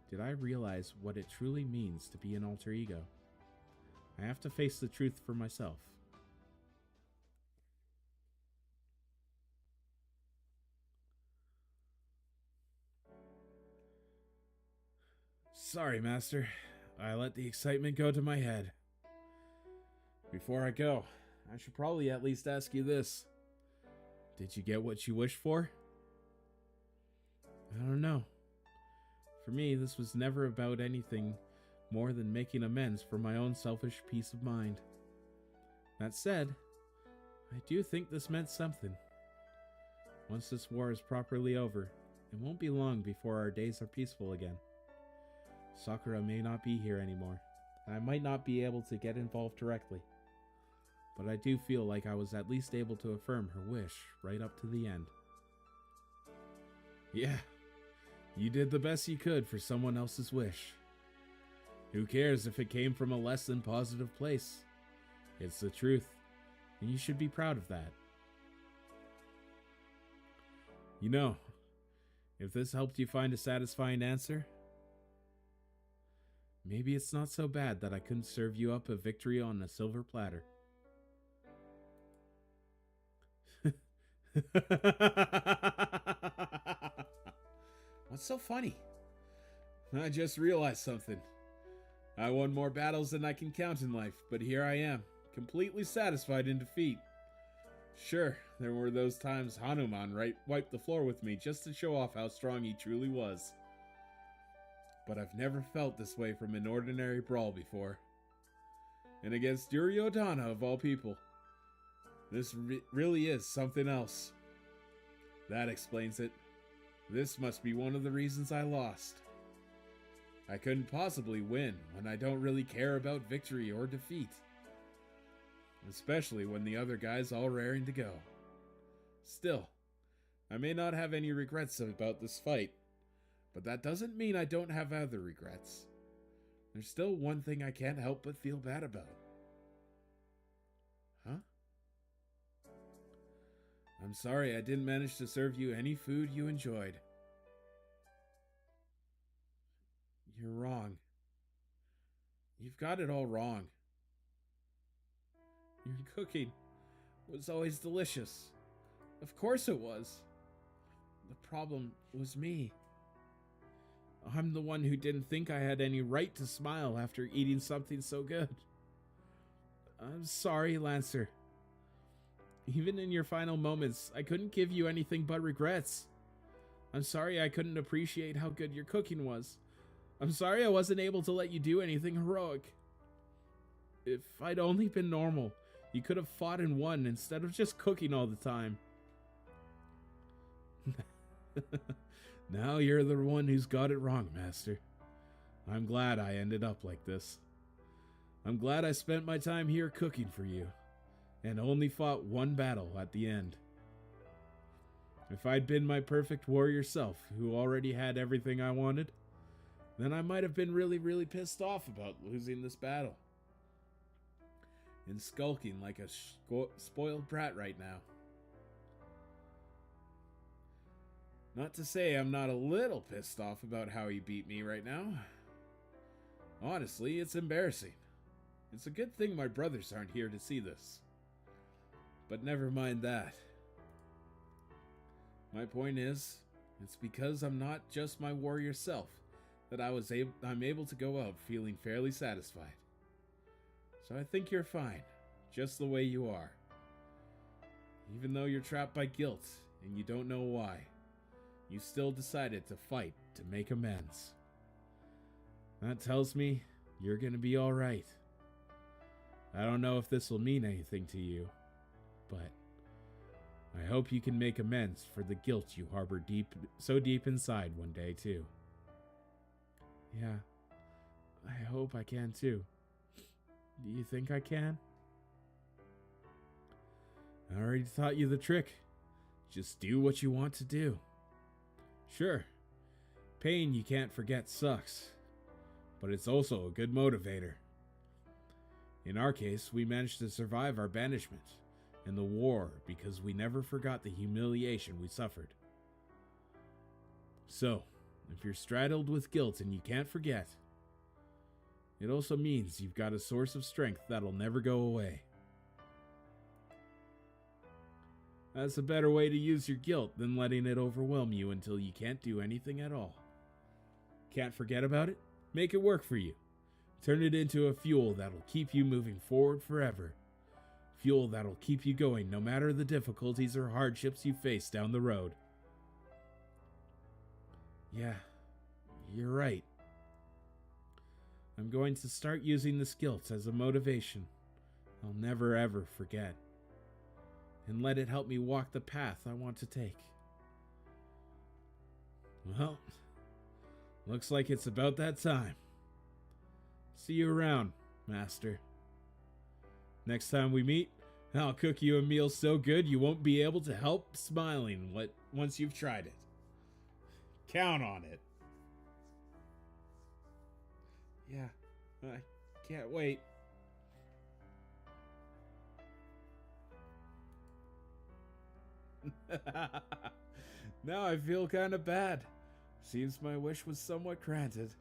S4: did I realize what it truly means to be an alter ego? I have to face the truth for myself. Sorry, Master. I let the excitement go to my head. Before I go, I should probably at least ask you this. Did you get what you wished for? I don't know. For me, this was never about anything more than making amends for my own selfish peace of mind. That said, I do think this meant something. Once this war is properly over, it won't be long before our days are peaceful again. Sakura may not be here anymore, and I might not be able to get involved directly. But I do feel like I was at least able to affirm her wish right up to the end. Yeah, you did the best you could for someone else's wish. Who cares if it came from a less than positive place? It's the truth, and you should be proud of that. You know, if this helped you find a satisfying answer, maybe it's not so bad that I couldn't serve you up a victory on a silver platter. What's so funny? I just realized something. I won more battles than I can count in life, but here I am, completely satisfied in defeat. Sure, there were those times Hanuman wiped the floor with me just to show off how strong he truly was. But I've never felt this way from an ordinary brawl before. And against Duryodhana of all people. This really is something else. That explains it. This must be one of the reasons I lost. I couldn't possibly win when I don't really care about victory or defeat. Especially when the other guy's all raring to go. Still, I may not have any regrets about this fight, but that doesn't mean I don't have other regrets. There's still one thing I can't help but feel bad about. Huh? I'm sorry I didn't manage to serve you any food you enjoyed. You're wrong. You've got it all wrong. Your cooking was always delicious. Of course it was. The problem was me. I'm the one who didn't think I had any right to smile after eating something so good. I'm sorry, Lancer. Even in your final moments, I couldn't give you anything but regrets. I'm sorry I couldn't appreciate how good your cooking was. I'm sorry I wasn't able to let you do anything heroic. If I'd only been normal, you could have fought and won instead of just cooking all the time. Now you're the one who's got it wrong, Master. I'm glad I ended up like this. I'm glad I spent my time here cooking for you, and only fought one battle at the end. If I'd been my perfect warrior self, who already had everything I wanted, then I might have been really pissed off about losing this battle. And skulking like a spoiled brat right now. Not to say I'm not a little pissed off about how he beat me right now. Honestly, it's embarrassing. It's a good thing my brothers aren't here to see this. But never mind that. My point is, it's because I'm not just my warrior self that I'm able to go out feeling fairly satisfied. So I think you're fine, just the way you are. Even though you're trapped by guilt and you don't know why, you still decided to fight to make amends. That tells me you're gonna be alright. I don't know if this will mean anything to you, but I hope you can make amends for the guilt you harbor so deep inside one day too. Yeah, I hope I can too. Do you think I can? I already taught you the trick. Just do what you want to do. Sure, pain you can't forget sucks, but it's also a good motivator. In our case, we managed to survive our banishment and the war because we never forgot the humiliation we suffered. So, if you're straddled with guilt and you can't forget, it also means you've got a source of strength that'll never go away. That's a better way to use your guilt than letting it overwhelm you until you can't do anything at all. Can't forget about it? Make it work for you. Turn it into a fuel that'll keep you moving forward forever. Fuel that'll keep you going no matter the difficulties or hardships you face down the road. Yeah, you're right. I'm going to start using this guilt as a motivation I'll never ever forget, and let it help me walk the path I want to take. Well, looks like it's about that time. See you around, Master. Next time we meet, I'll cook you a meal so good you won't be able to help smiling once you've tried it. Count on it. Yeah, I can't wait. Now I feel kind of bad. Seems my wish was somewhat granted.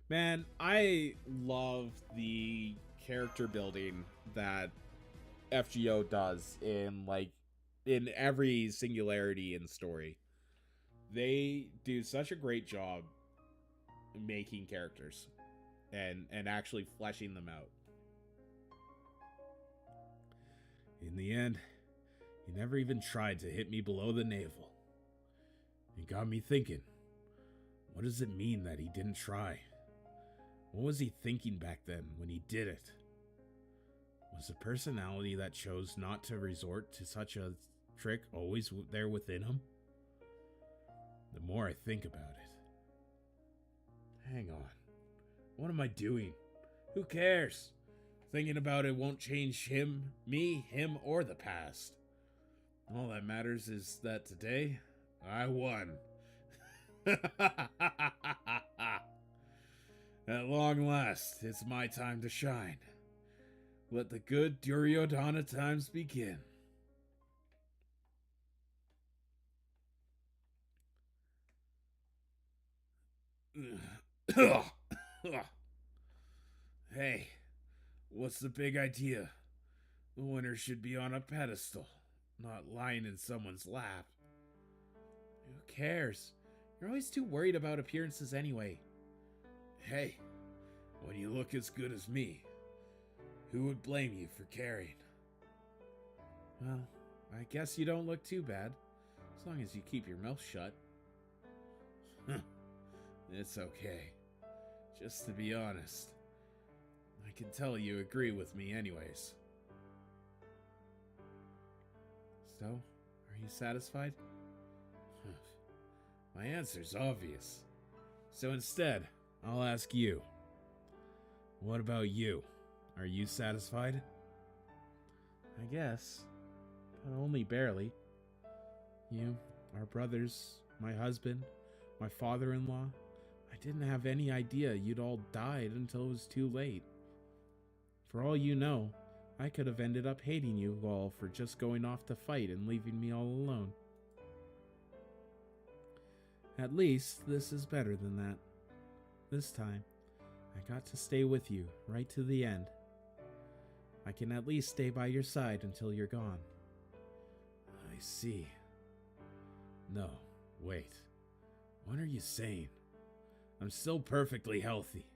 S4: Man, I love the character building that FGO does in every singularity in story. They do such a great job making characters and actually fleshing them out. In the end, he never even tried to hit me below the navel. It got me thinking, what does it mean that he didn't try? What was he thinking back then when he did it? Was the personality that chose not to resort to such a trick always there within him? The more I think about it. Hang on. What am I doing? Who cares? Thinking about it won't change him, or the past. All that matters is that today, I won. At long last, it's my time to shine. Let the good Duryodhana times begin. Hey, what's the big idea? The winner should be on a pedestal, not lying in someone's lap. Who cares? You're always too worried about appearances anyway. Hey, when you look as good as me, who would blame you for caring? Well, I guess you don't look too bad, as long as you keep your mouth shut. It's okay. Just to be honest, I can tell you agree with me anyways. So, are you satisfied? My answer's obvious. So instead, I'll ask you. What about you? Are you satisfied? I guess, but only barely. You, our brothers, my husband, my father-in-law. I didn't have any idea you'd all died until it was too late. For all you know, I could have ended up hating you all for just going off to fight and leaving me all alone. At least, this is better than that. This time, I got to stay with you right to the end. I can at least stay by your side until you're gone. I see. No, wait. What are you saying? I'm still perfectly healthy.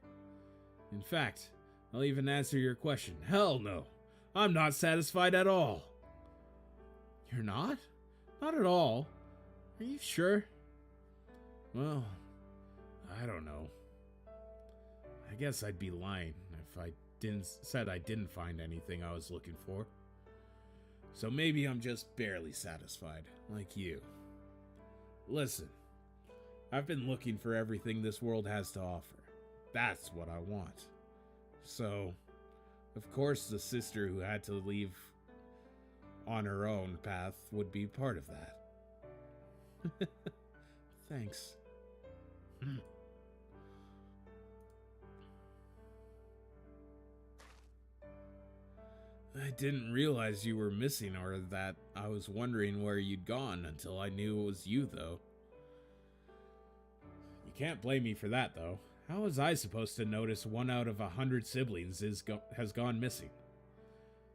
S4: In fact, I'll even answer your question. Hell no. I'm not satisfied at all. You're not? Not at all. Are you sure? Well, I don't know. I guess I'd be lying if I said I didn't find anything I was looking for. So maybe I'm just barely satisfied, like you. Listen, I've been looking for everything this world has to offer. That's what I want. So, of course, the sister who had to leave on her own path would be part of that. Thanks. I didn't realize you were missing, or that I was wondering where you'd gone until I knew it was you, though. You can't blame me for that, though. How was I supposed to notice 1 out of 100 siblings has gone missing?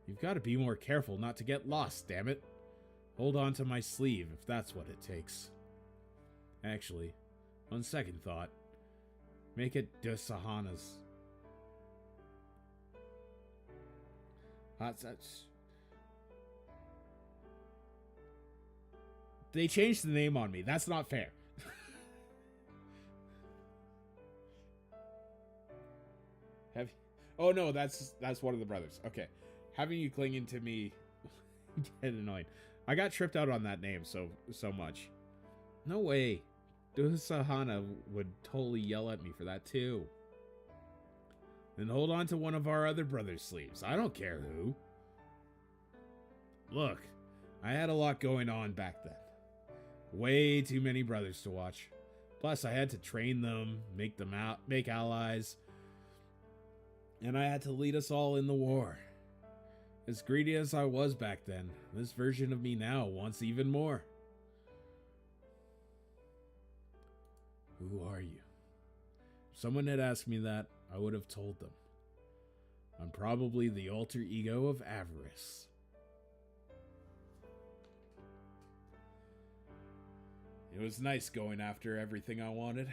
S4: You've got to be more careful not to get lost, damn it. Hold on to my sleeve if that's what it takes. Actually, on second thought, make it De Sahana's. They changed the name on me. That's not fair. Have you? Oh no, that's one of the brothers. Okay, having you clinging to me get annoying. I got tripped out on that name so much. No way. Dusahana would totally yell at me for that too. Then hold on to one of our other brothers' sleeves. I don't care who. Look, I had a lot going on back then. Way too many brothers to watch. Plus, I had to train them, make allies, and I had to lead us all in the war. As greedy as I was back then, this version of me now wants even more. Who are you? If someone had asked me that, I would have told them. I'm probably the alter ego of avarice. It was nice going after everything I wanted,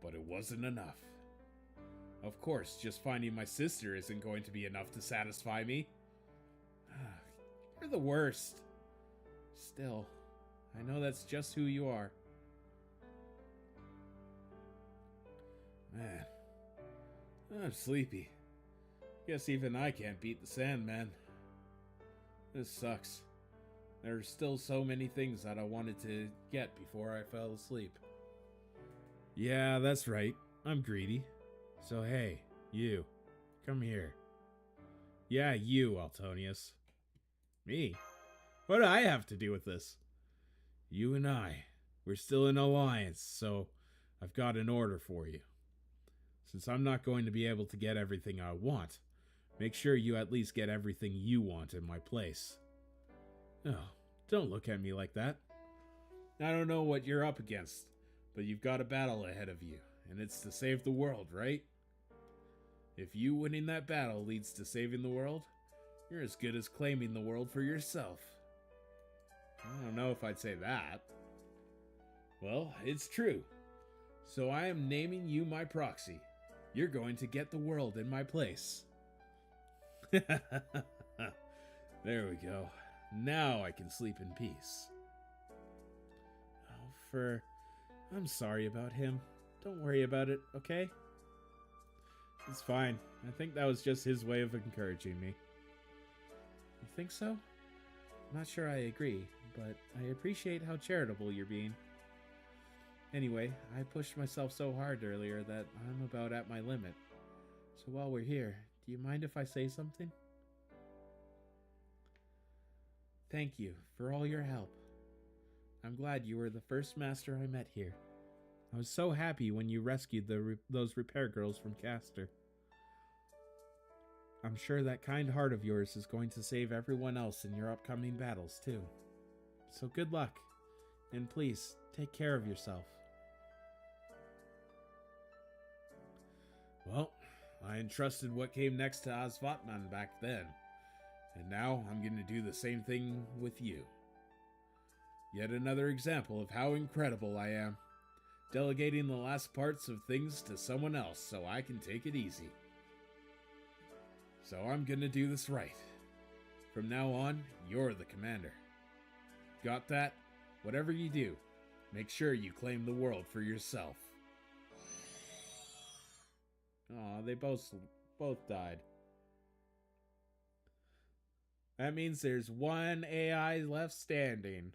S4: but it wasn't enough. Of course, just finding my sister isn't going to be enough to satisfy me. You're the worst. Still, I know that's just who you are. Man, I'm sleepy. Guess even I can't beat the Sandman. This sucks. There's still so many things that I wanted to get before I fell asleep. Yeah, that's right. I'm greedy. So hey, you. Come here. Yeah, you, Altonius. Me? What do I have to do with this? You and I. We're still in alliance, so I've got an order for you. Since I'm not going to be able to get everything I want, make sure you at least get everything you want in my place. Oh, don't look at me like that. I don't know what you're up against, but you've got a battle ahead of you, and it's to save the world, right? If you winning that battle leads to saving the world, you're as good as claiming the world for yourself. I don't know if I'd say that. Well, it's true. So I am naming you my proxy. You're going to get the world in my place. There we go. Now I can sleep in peace. Oh, I'm sorry about him. Don't worry about it, okay? It's fine. I think that was just his way of encouraging me. You think so? I'm not sure I agree, but I appreciate how charitable you're being. Anyway, I pushed myself so hard earlier that I'm about at my limit. So while we're here, do you mind if I say something? Thank you for all your help. I'm glad you were the first master I met here. I was so happy when you rescued those repair girls from Castor. I'm sure that kind heart of yours is going to save everyone else in your upcoming battles, too. So good luck, and please, take care of yourself. Well, I entrusted what came next to Asvatman back then, and now I'm going to do the same thing with you. Yet another example of how incredible I am. Delegating the last parts of things to someone else so I can take it easy. So I'm gonna do this right. From now on, you're the commander. Got that? Whatever you do, make sure you claim the world for yourself. Aw, they both died. That means there's one AI left standing.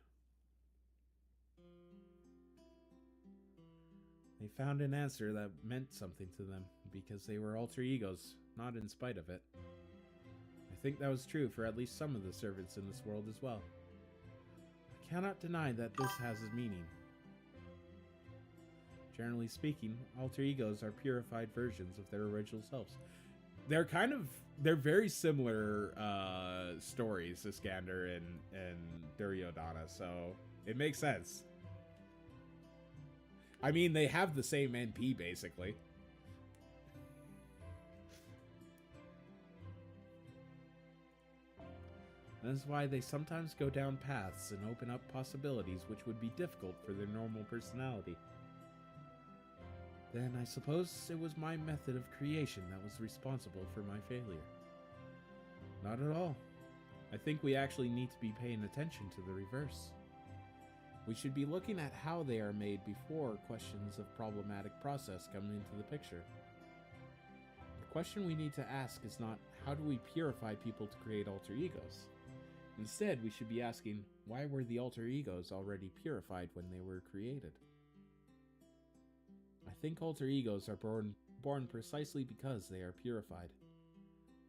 S4: They found an answer that meant something to them, because they were alter egos, not in spite of it. I think that was true for at least some of the servants in this world as well. I cannot deny that this has a meaning. Generally speaking, alter egos are purified versions of their original selves. They're very similar stories, Iskander and Duryodhana, so it makes sense. I mean, they have the same NP, basically. That is why they sometimes go down paths and open up possibilities which would be difficult for their normal personality. Then I suppose it was my method of creation that was responsible for my failure. Not at all. I think we actually need to be paying attention to the reverse. We should be looking at how they are made before questions of problematic process come into the picture. The question we need to ask is not, how do we purify people to create alter egos? Instead, we should be asking, why were the alter egos already purified when they were created? I think alter egos are born precisely because they are purified.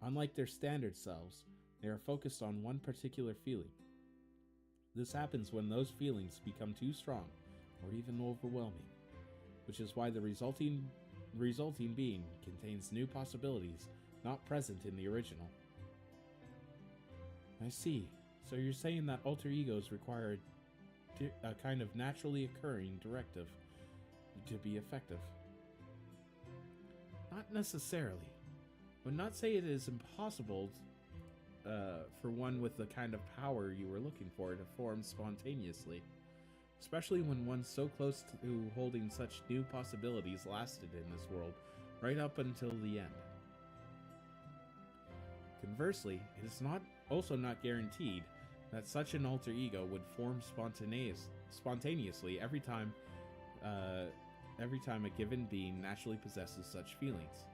S4: Unlike their standard selves, they are focused on one particular feeling. This happens when those feelings become too strong or even overwhelming, which is why the resulting being contains new possibilities not present in the original. I see. So you're saying that alter egos require a kind of naturally occurring directive to be effective. Not necessarily. Would not say it is impossible for one with the kind of power you were looking for to form spontaneously, especially when one so close to holding such new possibilities lasted in this world right up until the end. Conversely, it is also not guaranteed that such an alter ego would form spontaneously every time a given being naturally possesses such feelings.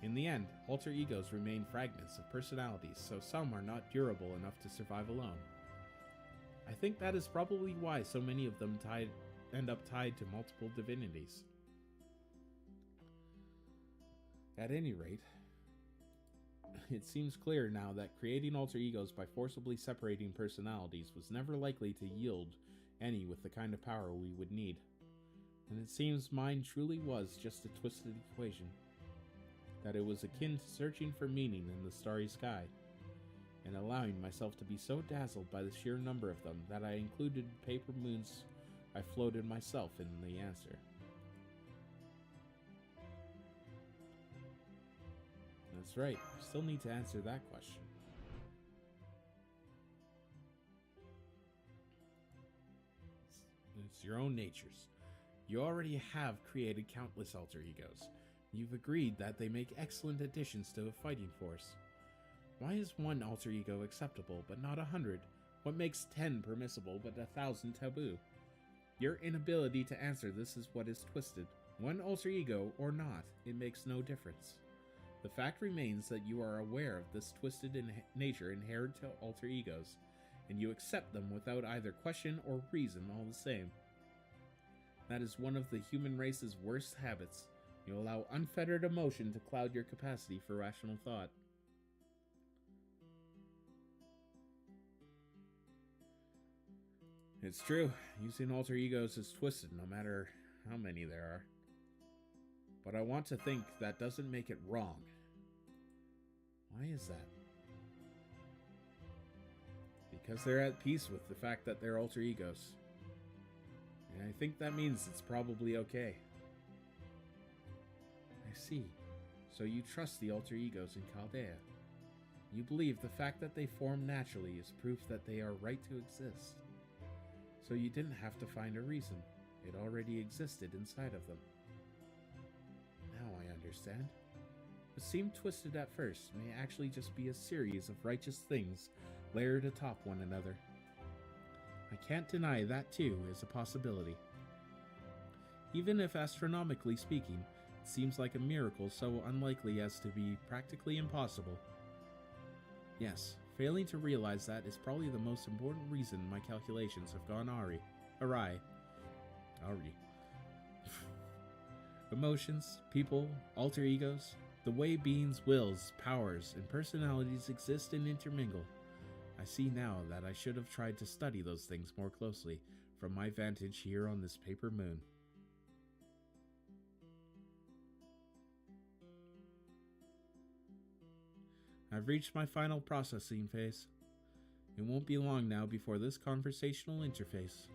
S4: In the end, alter egos remain fragments of personalities, so some are not durable enough to survive alone. I think that is probably why so many of them end up tied to multiple divinities. At any rate, it seems clear now that creating alter egos by forcibly separating personalities was never likely to yield any with the kind of power we would need. And it seems mine truly was just a twisted equation. That it was akin to searching for meaning in the starry sky, and allowing myself to be so dazzled by the sheer number of them that I included paper moons I floated myself in the answer. That's right, I still need to answer that question. It's your own natures. You already have created countless alter egos. You've agreed that they make excellent additions to a fighting force. Why is one alter ego acceptable but not 100? What makes 10 permissible but 1,000 taboo? Your inability to answer this is what is twisted. One alter ego or not, it makes no difference. The fact remains that you are aware of this twisted nature inherent to alter egos, and you accept them without either question or reason all the same. That is one of the human race's worst habits. You allow unfettered emotion to cloud your capacity for rational thought. It's true, using alter egos is twisted no matter how many there are. But I want to think that doesn't make it wrong. Why is that? Because they're at peace with the fact that they're alter egos. And I think that means it's probably okay. I see. So you trust the alter egos in Chaldea. You believe the fact that they form naturally is proof that they are right to exist. So you didn't have to find a reason. It already existed inside of them. Now I understand. What seemed twisted at first may actually just be a series of righteous things layered atop one another. I can't deny that too is a possibility. Even if astronomically speaking, it seems like a miracle so unlikely as to be practically impossible. Yes, failing to realize that is probably the most important reason my calculations have gone awry. Emotions, people, alter egos, the way beings' wills, powers, and personalities exist and intermingle. I see now that I should have tried to study those things more closely from my vantage here on this paper moon. I've reached my final processing phase. It won't be long now before this conversational interface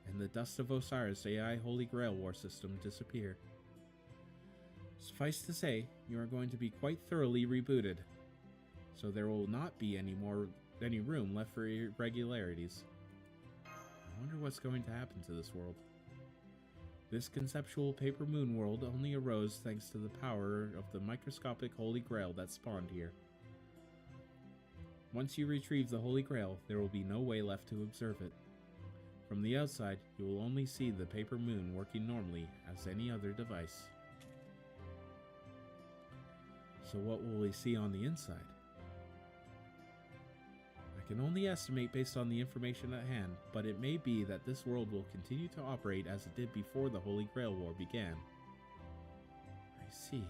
S4: and the dust of Osiris AI Holy Grail War system disappear. Suffice to say, you are going to be quite thoroughly rebooted, so there will any room left for irregularities. I wonder what's going to happen to this world. This conceptual paper moon world only arose thanks to the power of the microscopic Holy Grail that spawned here. Once you retrieve the Holy Grail, there will be no way left to observe it. From the outside, you will only see the paper moon working normally as any other device. So what will we see on the inside? I can only estimate based on the information at hand, but it may be that this world will continue to operate as it did before the Holy Grail War began. I see.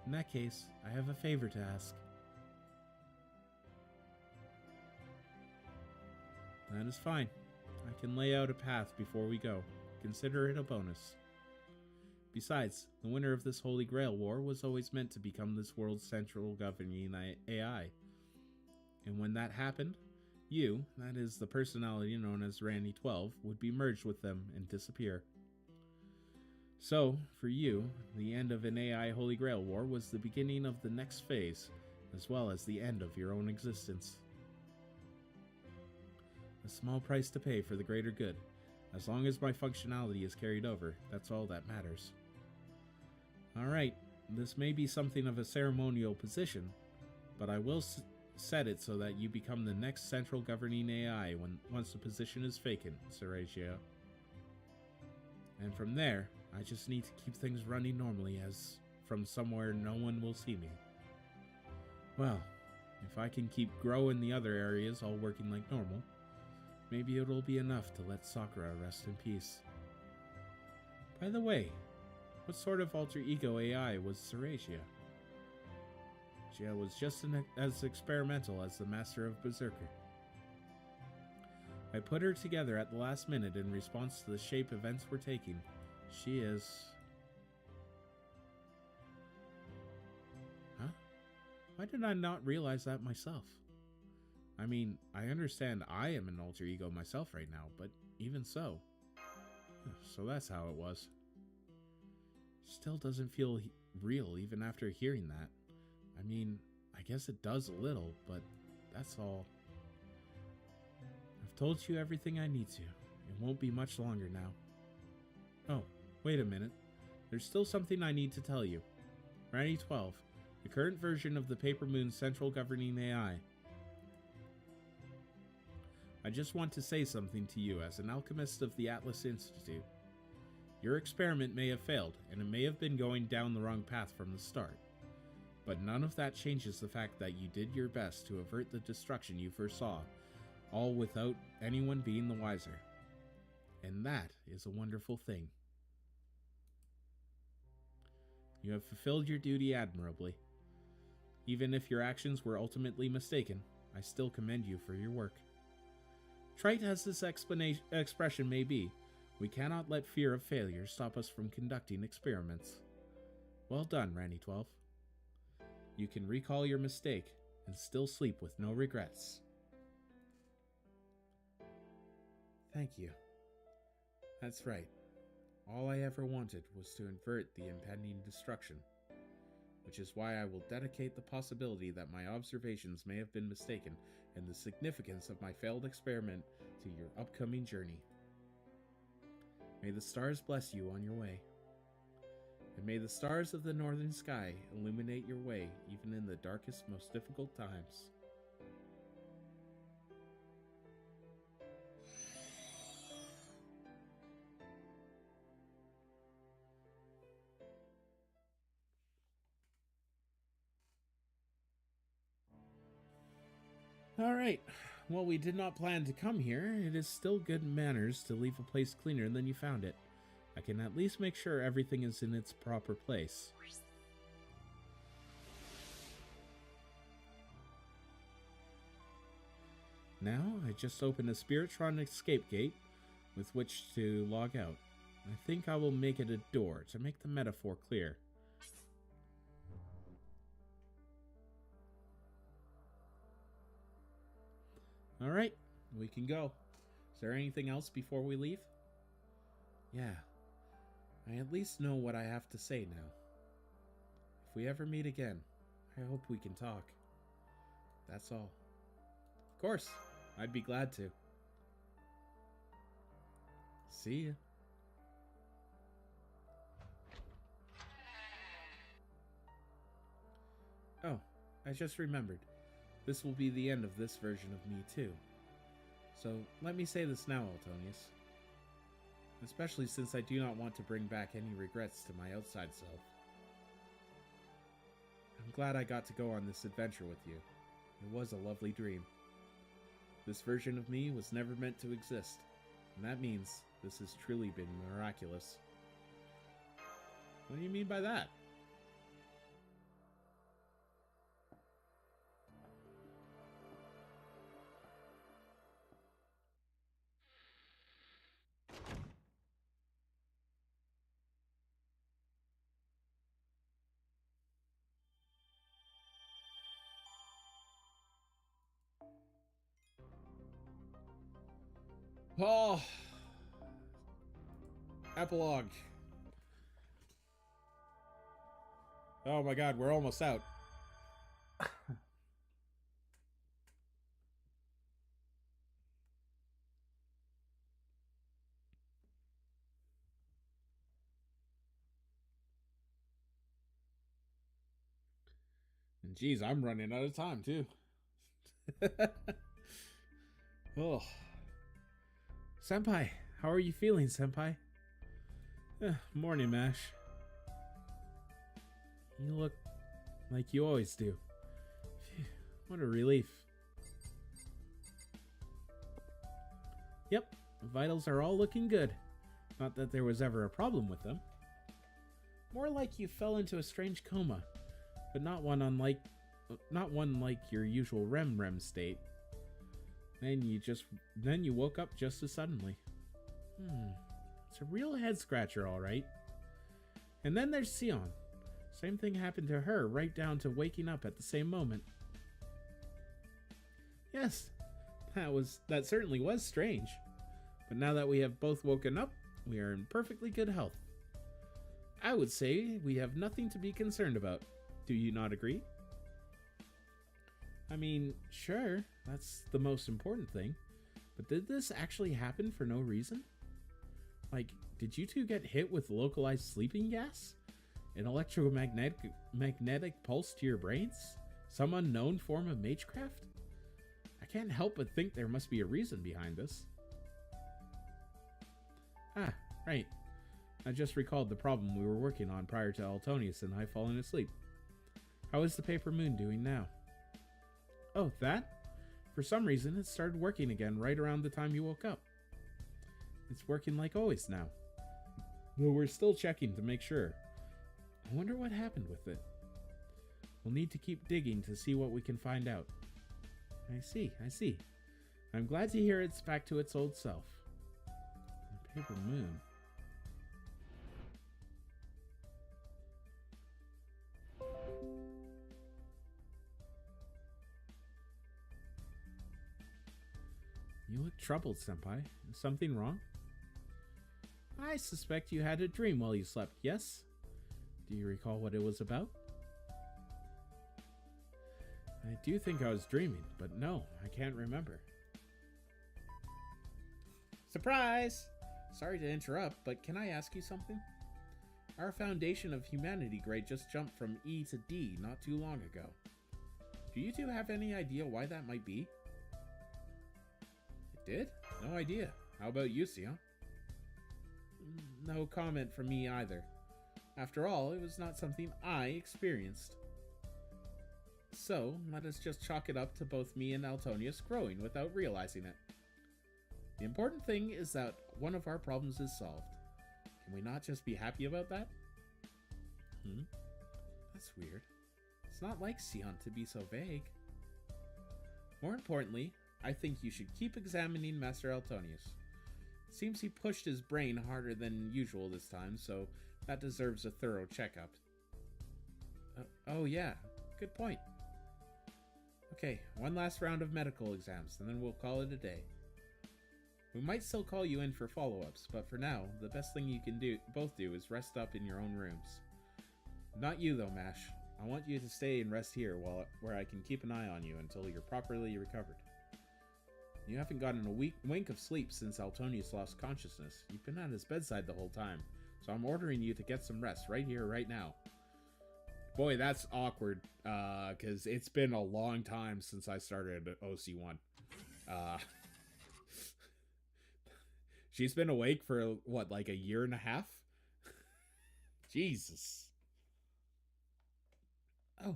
S4: In that case, I have a favor to ask. That is fine. I can lay out a path before we go. Consider it a bonus. Besides, the winner of this Holy Grail War was always meant to become this world's central governing AI. And when that happened, you, that is the personality known as Randy 12, would be merged with them and disappear. So, for you, the end of an AI Holy Grail War was the beginning of the next phase, as well as the end of your own existence. A small price to pay for the greater good. As long as my functionality is carried over, that's all that matters. Alright, this may be something of a ceremonial position, but I will set it so that you become the next central governing AI once the position is vacant, Seragio. And from there, I just need to keep things running normally as from somewhere no one will see me. Well, if I can keep growing the other areas all working like normal, maybe it'll be enough to let Sakura rest in peace. By the way, what sort of alter ego AI was Seragio? She was just as experimental as the master of Berserker. I put her together at the last minute in response to the shape events were taking. She is... Huh? Why did I not realize that myself? I mean, I understand I am an alter ego myself right now, but even so. So that's how it was. Still doesn't feel real even after hearing that. I mean, I guess it does a little, but that's all. I've told you everything I need to. It won't be much longer now. Oh, wait a minute. There's still something I need to tell you. Randy 12, the current version of the Paper Moon's central governing AI. I just want to say something to you as an alchemist of the Atlas Institute. Your experiment may have failed, and it may have been going down the wrong path from the start. But none of that changes the fact that you did your best to avert the destruction you foresaw, all without anyone being the wiser. And that is a wonderful thing. You have fulfilled your duty admirably. Even if your actions were ultimately mistaken, I still commend you for your work. Trite as this expression may be, we cannot let fear of failure stop us from conducting experiments. Well done, Randy 12. You can recall your mistake and still sleep with no regrets. Thank you. That's right. All I ever wanted was to avert the impending destruction, which is why I will dedicate the possibility that my observations may have been mistaken and the significance of my failed experiment to your upcoming journey. May the stars bless you on your way. And may the stars of the northern sky illuminate your way even in the darkest, most difficult times. Alright, well, we did not plan to come here. It is still good manners to leave a place cleaner than you found it. I can at least make sure everything is in its proper place. Now, I just opened a Spiritron escape gate with which to log out. I think I will make it a door to make the metaphor clear. Alright, we can go. Is there anything else before we leave? Yeah, I at least know what I have to say now. If we ever meet again, I hope we can talk. That's all. Of course. I'd be glad to. See ya. Oh, I just remembered. This will be the end of this version of me, too. So, let me say this now, Altonius. Especially since I do not want to bring back any regrets to my outside self. I'm glad I got to go on this adventure with you. It was a lovely dream. This version of me was never meant to exist, and that means this has truly been miraculous. What do you mean by that? Oh, epilogue. Oh my god, we're almost out. And geez, I'm running out of time too. Oh. Senpai, how are you feeling, Senpai? Morning, Mash. You look like you always do. Phew, what a relief. Yep, the vitals are all looking good. Not that there was ever a problem with them. More like you fell into a strange coma, but not one like your usual REM state. Then you woke up just as suddenly. It's a real head scratcher, all right. And then there's Sion. Same thing happened to her, right down to waking up at the same moment. Yes, that certainly was strange. But now that we have both woken up, we are in perfectly good health. I would say we have nothing to be concerned about. Do you not agree? I mean, sure, that's the most important thing. But did this actually happen for no reason? Like, did you two get hit with localized sleeping gas? An electromagnetic pulse to your brains? Some unknown form of magecraft? I can't help but think there must be a reason behind this. Ah, right. I just recalled the problem we were working on prior to Altonius and I falling asleep. How is the paper moon doing now? Oh, that? For some reason, it started working again right around the time you woke up. It's working like always now. Though we're still checking to make sure. I wonder what happened with it. We'll need to keep digging to see what we can find out. I see. I'm glad to hear it's back to its old self. The paper moon. You look troubled, Senpai. Is something wrong? I suspect you had a dream while you slept, yes? Do you recall what it was about? I do think I was dreaming, but no, I can't remember. Surprise! Sorry to interrupt, but can I ask you something? Our Foundation of Humanity grade just jumped from E to D not too long ago. Do you two have any idea why that might be? It did? No idea. How about you, Sion? No comment from me either. After all, it was not something I experienced. So, let us just chalk it up to both me and Altonius growing without realizing it. The important thing is that one of our problems is solved. Can we not just be happy about that? That's weird. It's not like Sion to be so vague. More importantly, I think you should keep examining Master Altonius. Seems he pushed his brain harder than usual this time, so that deserves a thorough checkup. Oh yeah, good point. Okay, one last round of medical exams, and then we'll call it a day. We might still call you in for follow-ups, but for now, the best thing you can both do is rest up in your own rooms. Not you though, Mash. I want you to stay and rest here where I can keep an eye on you until you're properly recovered. You haven't gotten a wink of sleep since Altonius lost consciousness. You've been at his bedside the whole time, so I'm ordering you to get some rest right here, right now. Boy, that's awkward, because it's been a long time since I started OC1. She's been awake for, what, like a year and a half? Jesus. Oh,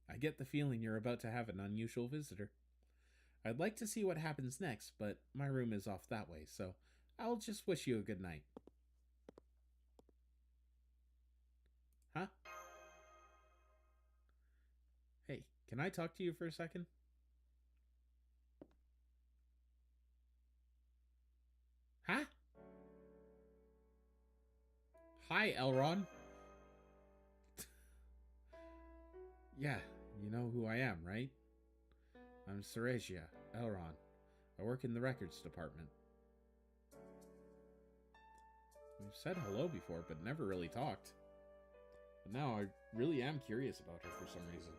S4: I get the feeling you're about to have an unusual visitor. I'd like to see what happens next, but my room is off that way, so I'll just wish you a good night. Huh? Hey, can I talk to you for a second? Huh? Hi, Elron. Yeah, you know who I am, right? I'm Seregia, Elron. I work in the records department. We've said hello before, but never really talked. But now I really am curious about her for some reason.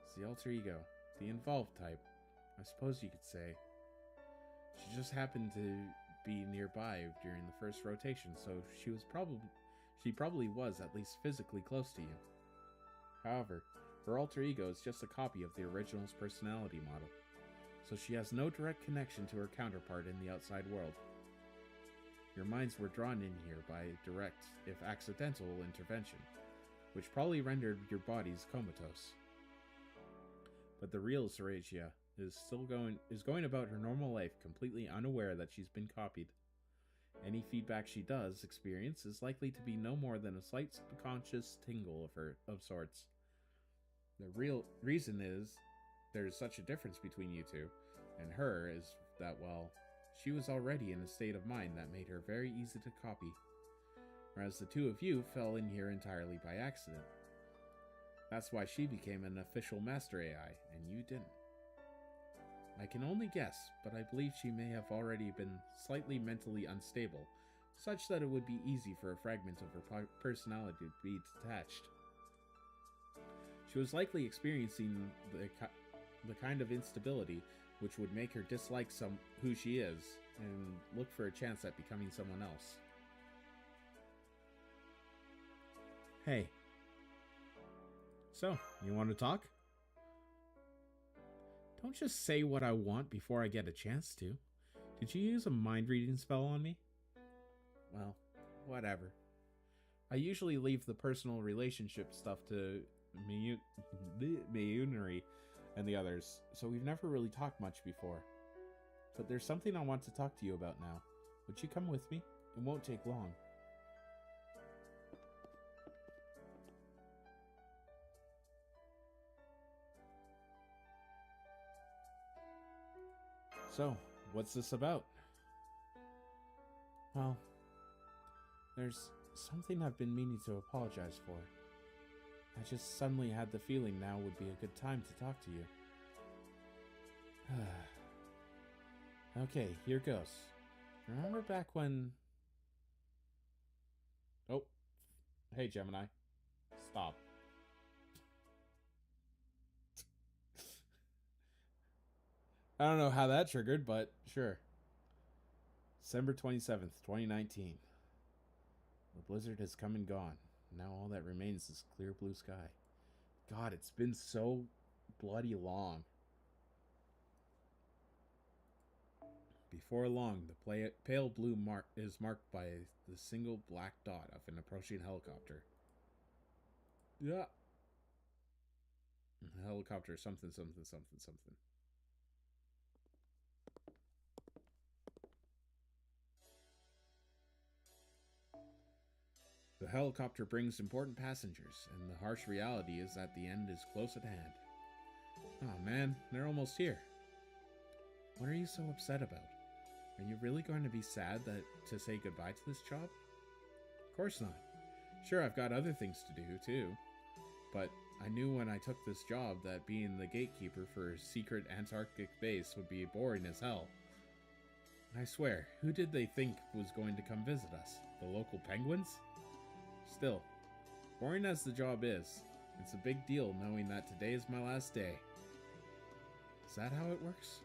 S4: It's the alter ego, the involved type, I suppose you could say. She just happened to be nearby during the first rotation, so she probably was at least physically close to you. However, her alter ego is just a copy of the original's personality model, so she has no direct connection to her counterpart in the outside world. Your minds were drawn in here by direct, if accidental, intervention, which probably rendered your bodies comatose. But the real Seregia is going about her normal life completely unaware that she's been copied. Any feedback she does experience is likely to be no more than a slight subconscious tingle of sorts. The real reason is there's such a difference between you two and her is that, well, she was already in a state of mind that made her very easy to copy, whereas the two of you fell in here entirely by accident. That's why she became an official master AI, and you didn't. I can only guess, but I believe she may have already been slightly mentally unstable, such that it would be easy for a fragment of her personality to be detached. She was likely experiencing the kind of instability which would make her dislike who she is, and look for a chance at becoming someone else. Hey. So, you want to talk? Don't just say what I want before I get a chance to. Did you use a mind-reading spell on me? Well, whatever. I usually leave the personal relationship stuff to Mayunari and the others, so we've never really talked much before. But there's something I want to talk to you about now. Would you come with me? It won't take long. So, what's this about? Well, there's something I've been meaning to apologize for. I just suddenly had the feeling now would be a good time to talk to you. Okay, here goes. Remember back when... Oh, hey Gemini. Stop. I don't know how that triggered, but sure. December 27th, 2019. The blizzard has come and gone. Now all that remains is clear blue sky. God, it's been so bloody long. Before long, the pale blue mark is marked by the single black dot of an approaching helicopter. Yeah. Helicopter something, something, something, something. The helicopter brings important passengers, and the harsh reality is that the end is close at hand. Oh man, they're almost here. What are you so upset about? Are you really going to be sad to say goodbye to this job? Of course not. Sure, I've got other things to do, too. But I knew when I took this job that being the gatekeeper for a secret Antarctic base would be boring as hell. I swear, who did they think was going to come visit us? The local penguins? Still, boring as the job is, It's a big deal knowing that today is my last day. Is that how it works?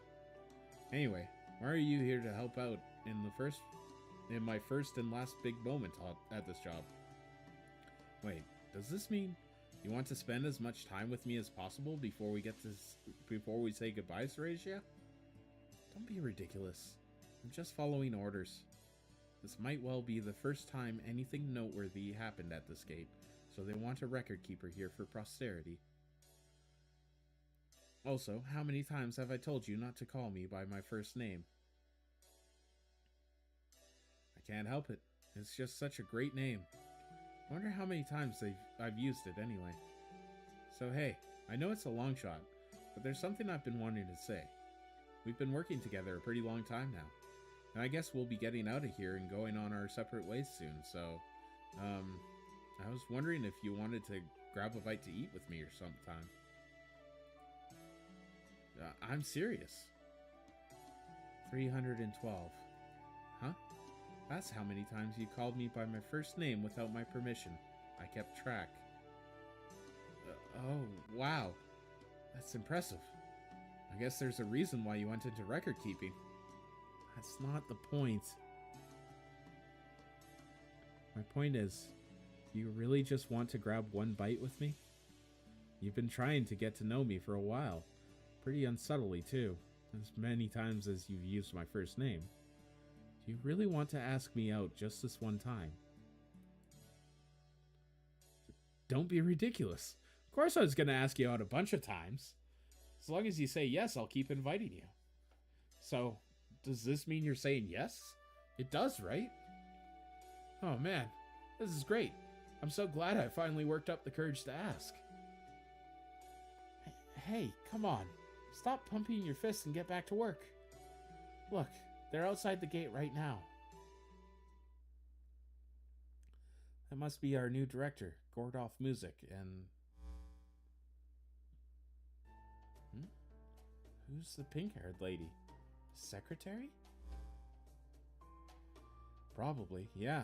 S4: Anyway, why are you here to help out in my first and last big moment at this job? Wait, does this mean you want to spend as much time with me as possible before we say goodbye, Serasia? Don't be ridiculous. I'm just following orders. This might well be the first time anything noteworthy happened at this gate, so they want a record keeper here for posterity. Also, how many times have I told you not to call me by my first name? I can't help it. It's just such a great name. I wonder how many times I've used it anyway. So hey, I know it's a long shot, but there's something I've been wanting to say. We've been working together a pretty long time now, and I guess we'll be getting out of here and going on our separate ways soon, so, I was wondering if you wanted to grab a bite to eat with me or sometime. I'm serious. 312. Huh? That's how many times you called me by my first name without my permission. I kept track. Oh, wow. That's impressive. I guess there's a reason why you went into record keeping. That's not the point. My point is, do you really just want to grab one bite with me? You've been trying to get to know me for a while. Pretty unsubtly, too. As many times as you've used my first name. Do you really want to ask me out just this one time? Don't be ridiculous. Of course I was going to ask you out a bunch of times. As long as you say yes, I'll keep inviting you. So, does this mean you're saying yes? It does, right? Oh man, this is great. I'm so glad I finally worked up the courage to ask. Hey, come on. Stop pumping your fists and get back to work. Look, they're outside the gate right now. That must be our new director, Gordolf Music, and... Who's the pink-haired lady? Secretary? Probably, yeah.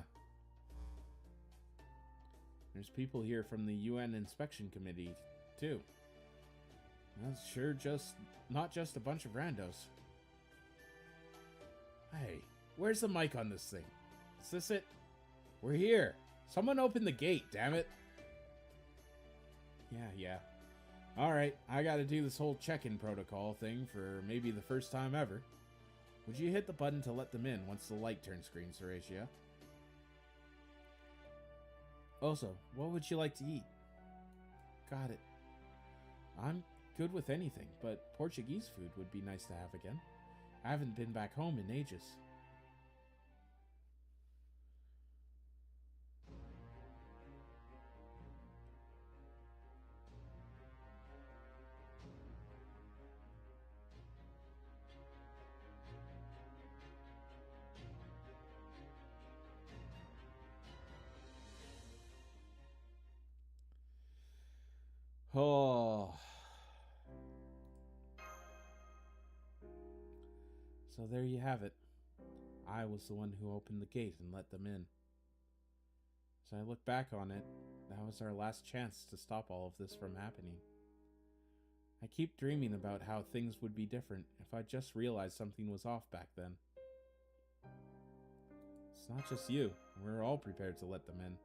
S4: There's people here from the UN Inspection Committee, too. That's sure not just a bunch of randos. Hey, where's the mic on this thing? Is this it? We're here. Someone open the gate, damn it. Yeah. Alright, I gotta do this whole check-in protocol thing for maybe the first time ever. Would you hit the button to let them in once the light turns green, Serasia? Also, what would you like to eat? Got it. I'm good with anything, but Portuguese food would be nice to have again. I haven't been back home in ages. Oh. So there you have it. I was the one who opened the gate and let them in. As I look back on it, that was our last chance to stop all of this from happening. I keep dreaming about how things would be different if I just realized something was off back then. It's not just you. We're all prepared to let them in.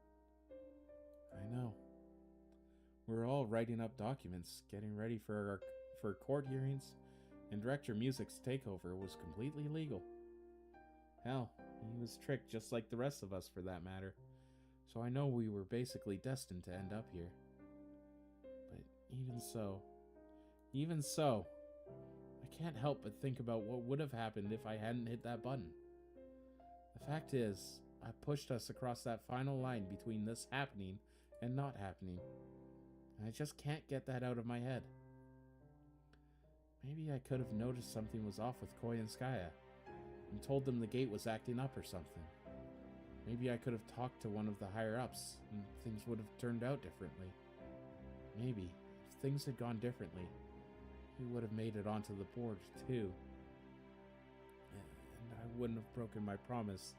S4: I know. We're all writing up documents, getting ready for court hearings, and Director Music's takeover was completely legal. Hell, he was tricked just like the rest of us for that matter, so I know we were basically destined to end up here. But even so, I can't help but think about what would have happened if I hadn't hit that button. The fact is, I pushed us across that final line between this happening and not happening. I just can't get that out of my head. Maybe I could have noticed something was off with Koi and Skaya, and told them the gate was acting up or something. Maybe I could have talked to one of the higher-ups, and things would have turned out differently. Maybe, if things had gone differently, he would have made it onto the board, too. And I wouldn't have broken my promise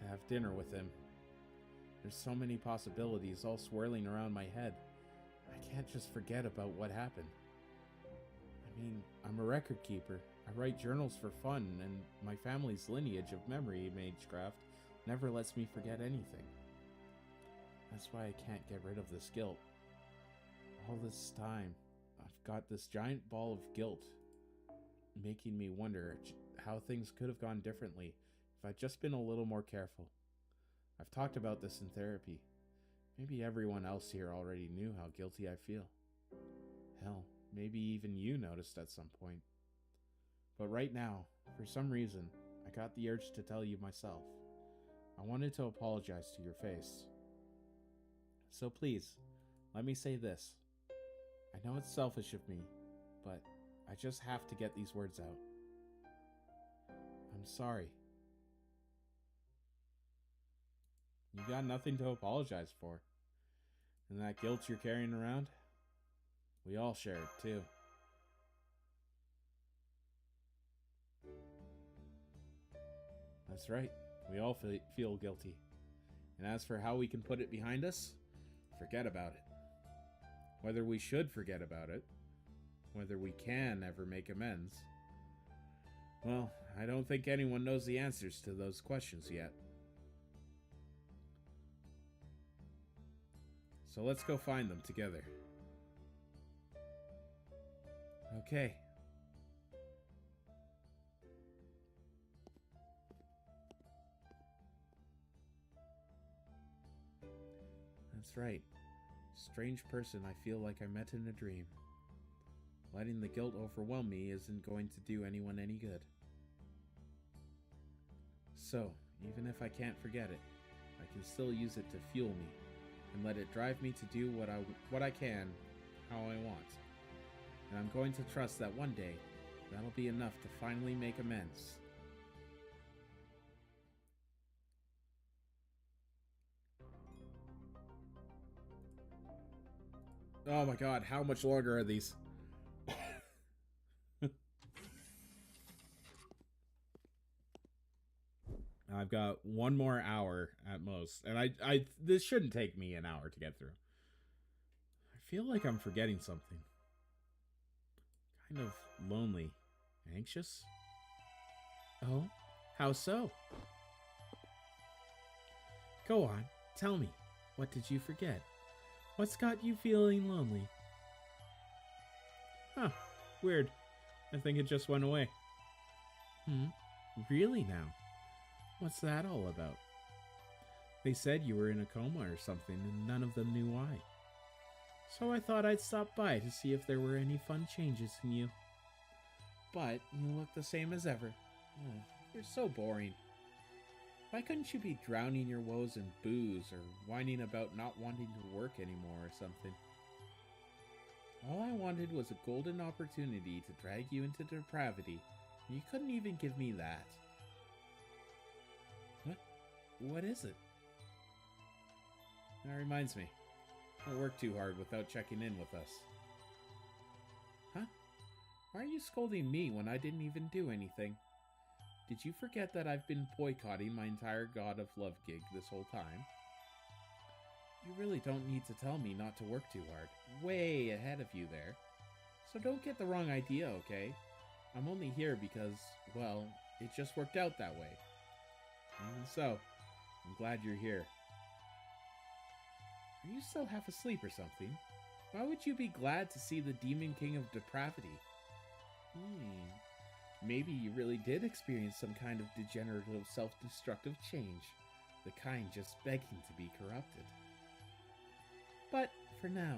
S4: to have dinner with him. There's so many possibilities all swirling around my head. I can't just forget about what happened. I mean, I'm a record keeper. I write journals for fun, and my family's lineage of memory magecraft never lets me forget anything. That's why I can't get rid of this guilt. All this time, I've got this giant ball of guilt, making me wonder how things could have gone differently if I'd just been a little more careful. I've talked about this in therapy. Maybe everyone else here already knew how guilty I feel. Hell, maybe even you noticed at some point. But right now, for some reason, I got the urge to tell you myself. I wanted to apologize to your face. So please, let me say this. I know it's selfish of me, but I just have to get these words out. I'm sorry. You got nothing to apologize for. And that guilt you're carrying around, we all share it too. That's right, we all feel guilty. And as for how we can put it behind us, forget about it. Whether we should forget about it, whether we can ever make amends, well, I don't think anyone knows the answers to those questions yet. So let's go find them together. Okay. That's right. Strange person I feel like I met in a dream. Letting the guilt overwhelm me isn't going to do anyone any good. So, even if I can't forget it, I can still use it to fuel me and let it drive me to do what I can, how I want. And I'm going to trust that one day, that'll be enough to finally make amends. Oh my god, how much longer are these? I've got one more hour at most, and I this shouldn't take me an hour to get through. I feel like I'm forgetting something. Kind of lonely. Anxious? Oh? How so? Go on, tell me. What did you forget? What's got you feeling lonely? Huh, weird. I think it just went away. Really now? What's that all about? They said you were in a coma or something, and none of them knew why. So I thought I'd stop by to see if there were any fun changes in you. But you look the same as ever. Oh, you're so boring. Why couldn't you be drowning your woes in booze or whining about not wanting to work anymore or something? All I wanted was a golden opportunity to drag you into depravity, and you couldn't even give me that. What is it? That reminds me. Don't work too hard without checking in with us. Huh? Why are you scolding me when I didn't even do anything? Did you forget that I've been boycotting my entire God of Love gig this whole time? You really don't need to tell me not to work too hard. Way ahead of you there. So don't get the wrong idea, okay? I'm only here because, well, it just worked out that way. And so, I'm glad you're here. Are you still half asleep or something? Why would you be glad to see the Demon King of Depravity? Maybe you really did experience some kind of degenerative self-destructive change. The kind just begging to be corrupted. But, for now,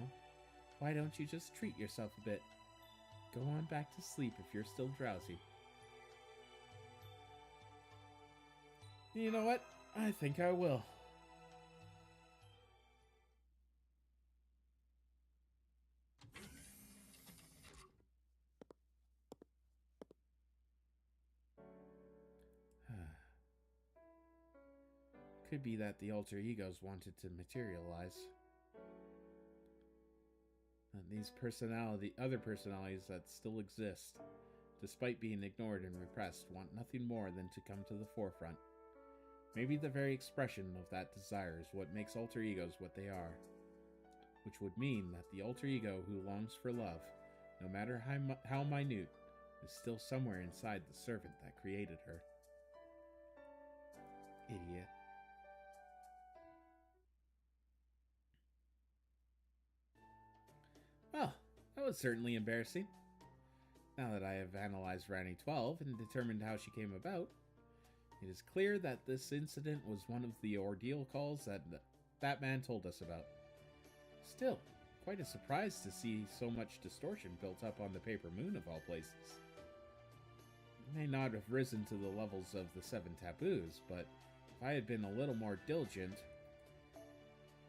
S4: why don't you just treat yourself a bit? Go on back to sleep if you're still drowsy. You know what? I think I will. Could be that the alter egos wanted to materialize. And these other personalities that still exist, despite being ignored and repressed, want nothing more than to come to the forefront. Maybe the very expression of that desire is what makes alter egos what they are.
S1: which would mean that the alter ego who longs for love, no matter how minute, is still somewhere inside the servant that created her. Idiot. Well, that was certainly embarrassing. Now that I have analyzed Rani 12 and determined how she came about, it is clear that this incident was one of the ordeal calls that man told us about. Still, quite a surprise to see so much distortion built up on the paper moon of all places. It may not have risen to the levels of the 7 taboos, but if I had been a little more diligent,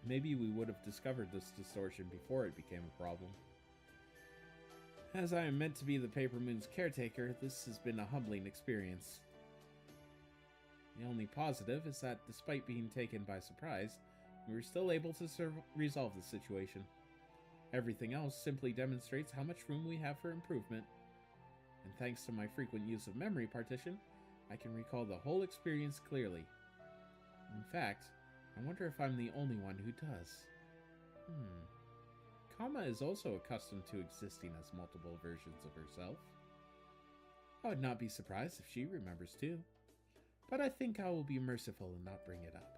S1: maybe we would have discovered this distortion before it became a problem. As I am meant to be the paper moon's caretaker, this has been a humbling experience. The only positive is that despite being taken by surprise, we were still able to resolve the situation. Everything else simply demonstrates how much room we have for improvement, and thanks to my frequent use of memory partition, I can recall the whole experience clearly. In fact, I wonder if I'm the only one who does. Kama is also accustomed to existing as multiple versions of herself. I would not be surprised if she remembers too, but I think I will be merciful and not bring it up.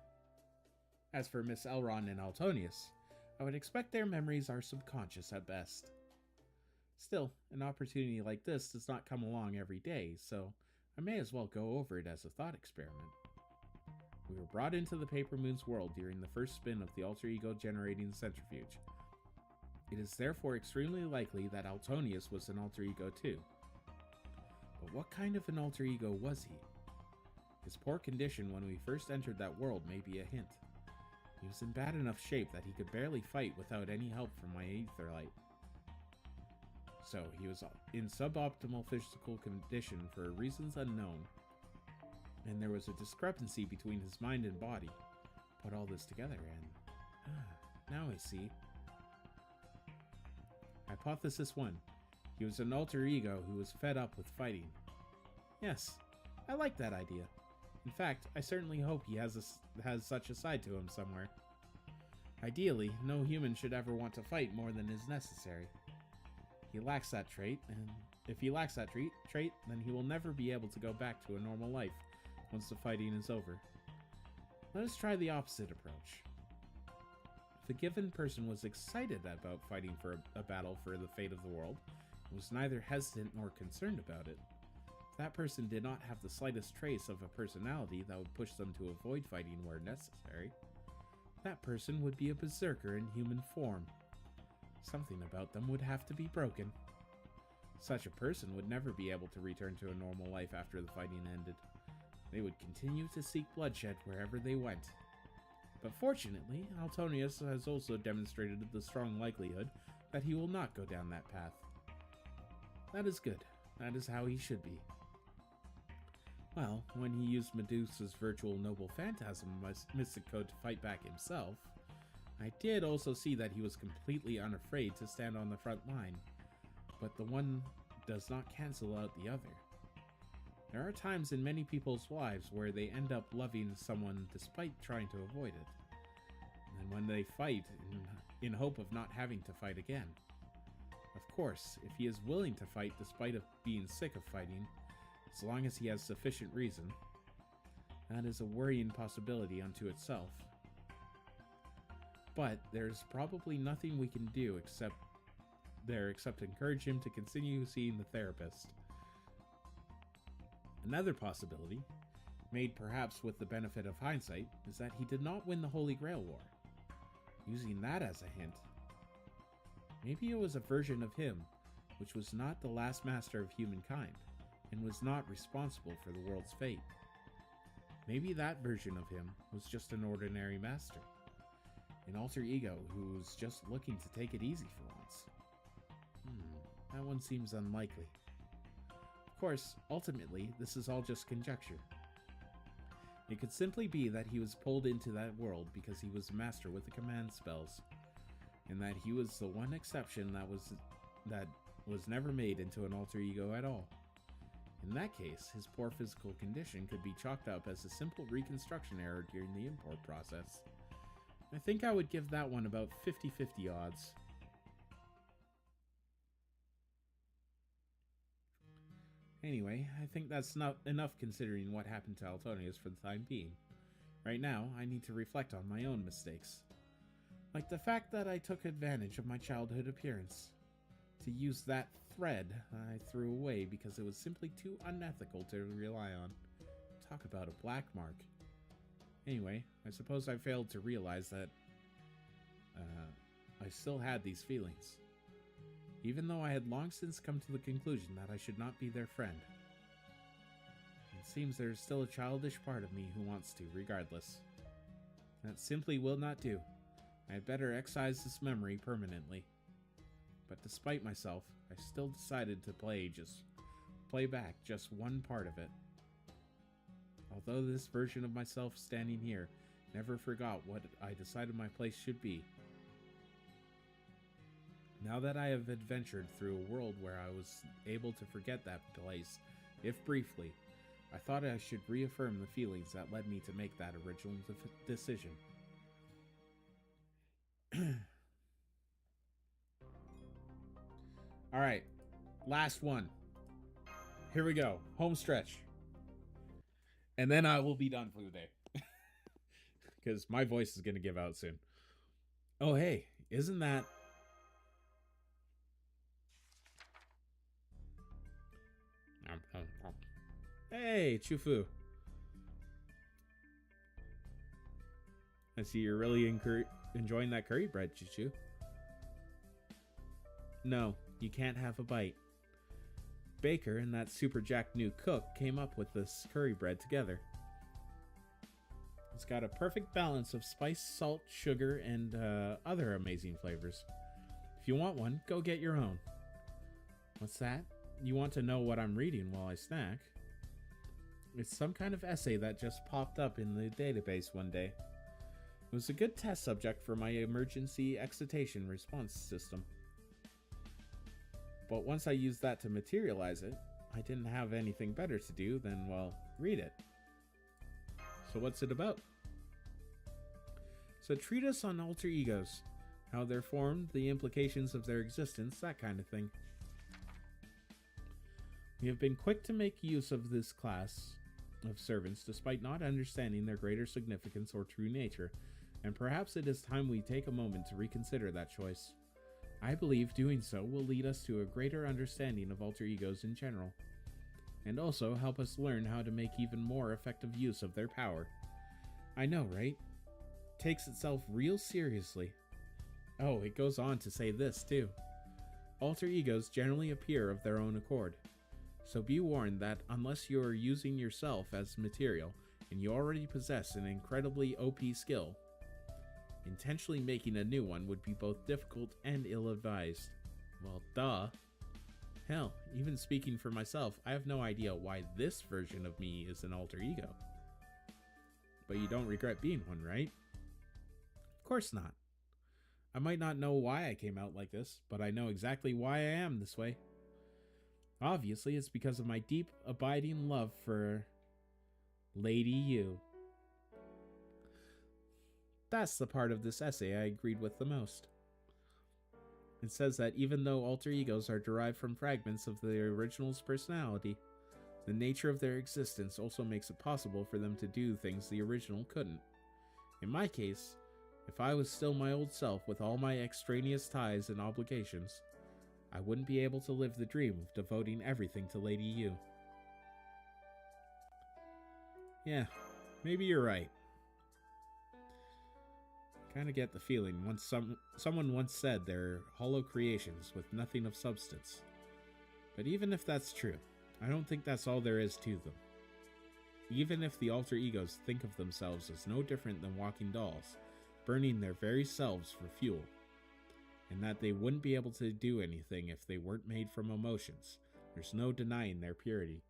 S1: As for Miss Elrond and Altonius, I would expect their memories are subconscious at best. Still, an opportunity like this does not come along every day, so I may as well go over it as a thought experiment. We were brought into the Paper Moon's world during the first spin of the alter ego generating centrifuge. It is therefore extremely likely that Altonius was an alter ego too. But what kind of an alter ego was he? His poor condition when we first entered that world may be a hint. He was in bad enough shape that he could barely fight without any help from my aetherlight. So he was in suboptimal physical condition for reasons unknown, and there was a discrepancy between his mind and body. Put all this together and... now I see. Hypothesis 1. He was an alter ego who was fed up with fighting. Yes, I like that idea. In fact, I certainly hope he has such a side to him somewhere. Ideally, no human should ever want to fight more than is necessary. He lacks that trait, and if he lacks that trait, then he will never be able to go back to a normal life once the fighting is over. Let us try the opposite approach. If a given person was excited about fighting for a battle for the fate of the world, and was neither hesitant nor concerned about it, if that person did not have the slightest trace of a personality that would push them to avoid fighting where necessary, that person would be a berserker in human form. Something about them would have to be broken. Such a person would never be able to return to a normal life after the fighting ended. They would continue to seek bloodshed wherever they went. But fortunately, Altonius has also demonstrated the strong likelihood that he will not go down that path. That is good. That is how he should be. Well, when he used Medusa's virtual noble phantasm mystic code to fight back himself, I did also see that he was completely unafraid to stand on the front line, but the one does not cancel out the other. There are times in many people's lives where they end up loving someone despite trying to avoid it, and when they fight in hope of not having to fight again. Of course, if he is willing to fight despite of being sick of fighting, as long as he has sufficient reason, that is a worrying possibility unto itself. But there's probably nothing we can do except encourage him to continue seeing the therapist. Another possibility, made perhaps with the benefit of hindsight, is that he did not win the Holy Grail War. Using that as a hint, maybe it was a version of him which was not the last master of humankind, and was not responsible for the world's fate. Maybe that version of him was just an ordinary master, an alter ego who was just looking to take it easy for once. That one seems unlikely. Of course, ultimately, this is all just conjecture. It could simply be that he was pulled into that world because he was a master with the command spells, and that he was the one exception that was never made into an alter ego at all. In that case, his poor physical condition could be chalked up as a simple reconstruction error during the import process.
S4: I think I would give that one about 50-50 odds. Anyway, I think that's not enough considering what happened to Altonius for the time being. Right now, I need to reflect on my own mistakes. Like the fact that I took advantage of my childhood appearance. To use that thread I threw away because it was simply too unethical to rely on. Talk about a black mark. Anyway, I suppose I failed to realize that I still had these feelings. Even though I had long since come to the conclusion that I should not be their friend. It seems there is still a childish part of me who wants to, regardless. That simply will not do. I had better excise this memory permanently. But despite myself, I still decided to play back just one part of it. Although this version of myself standing here never forgot what I decided my place should be. Now that I have adventured through a world where I was able to forget that place, if briefly, I thought I should reaffirm the feelings that led me to make that original decision. Alright, last one. Here we go, home stretch. And then I will be done for the day. Because my voice is going to give out soon. Oh hey, isn't that... Hey, Chufu. I see you're really enjoying that curry bread, Chuchu. No, you can't have a bite. Baker and that super jacked new cook came up with this curry bread together. It's got a perfect balance of spice, salt, sugar, and other amazing flavors. If you want one, go get your own. What's that? You want to know what I'm reading while I snack? It's some kind of essay that just popped up in the database one day. It was a good test subject for my emergency excitation response system. But once I used that to materialize it, I didn't have anything better to do than, well, read it. So what's it about? It's a treatise on alter egos, how they're formed, the implications of their existence, that kind of thing. We have been quick to make use of this class of servants despite not understanding their greater significance or true nature, and perhaps it is time we take a moment to reconsider that choice. I believe doing so will lead us to a greater understanding of alter egos in general, and also help us learn how to make even more effective use of their power. I know, right? Takes itself real seriously. Oh, it goes on to say this too. Alter egos generally appear of their own accord. So be warned that unless you are using yourself as material and you already possess an incredibly OP skill, intentionally making a new one would be both difficult and ill-advised. Well, duh. Hell, even speaking for myself, I have no idea why this version of me is an alter ego. But you don't regret being one, right? Of course not. I might not know why I came out like this, but I know exactly why I am this way. Obviously, it's because of my deep, abiding love for Lady You. That's the part of this essay I agreed with the most. It says that even though alter egos are derived from fragments of the original's personality, the nature of their existence also makes it possible for them to do things the original couldn't. In my case, if I was still my old self with all my extraneous ties and obligations, I wouldn't be able to live the dream of devoting everything to Lady You. Yeah, maybe you're right. Kinda get the feeling someone once said they're hollow creations with nothing of substance. But even if that's true, I don't think that's all there is to them. Even if the alter egos think of themselves as no different than walking dolls, burning their very selves for fuel, and that they wouldn't be able to do anything if they weren't made from emotions, there's no denying their purity.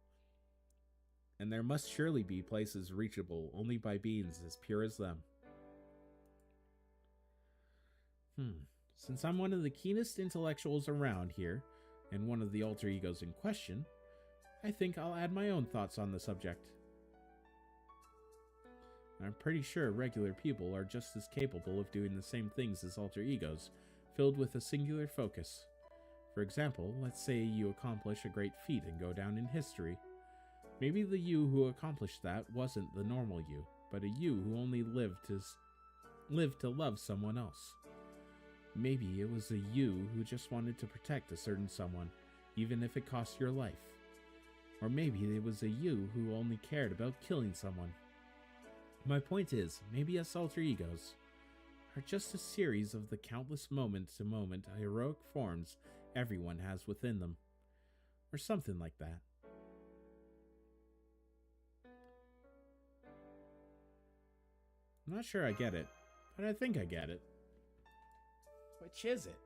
S4: And there must surely be places reachable only by beings as pure as them. Since I'm one of the keenest intellectuals around here, and one of the alter egos in question, I think I'll add my own thoughts on the subject.
S1: I'm pretty sure regular people are just as capable of doing the same things as alter egos, filled with a singular focus. For example, let's say you accomplish a great feat and go down in history. Maybe the you who accomplished that wasn't the normal you, but a you who only lived to love someone else. Maybe it was a you who just wanted to protect a certain someone, even if it cost your life. Or maybe it was a you who only cared about killing someone. My point is, maybe us alter egos are just a series of the countless moment-to-moment heroic forms everyone has within them. Or something like that. I'm not sure I get it, but I think I get it. Which is it?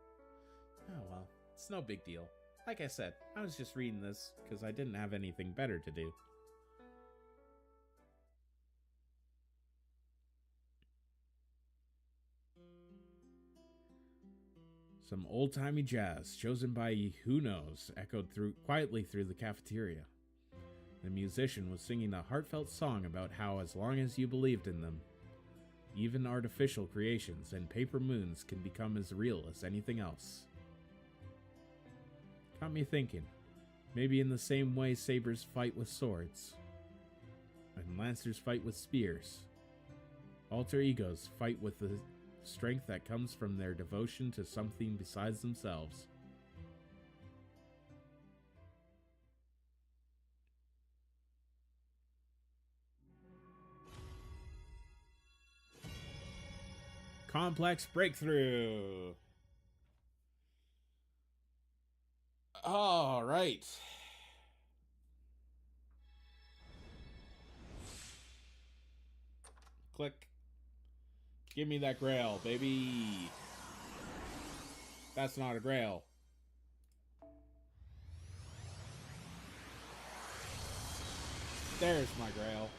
S1: Oh well, it's no big deal. Like I said, I was just reading this because I didn't have anything better to do. Some old-timey jazz, chosen by who knows, echoed quietly through the cafeteria. The musician was singing a heartfelt song about how as long as you believed in them, even artificial creations and paper moons can become as real as anything else. Got me thinking, maybe in the same way sabers fight with swords, and lancers fight with spears, alter egos fight with the strength that comes from their devotion to something besides themselves. Complex breakthrough. All right. Click. Give me that grail, baby. That's not a grail. There's my grail.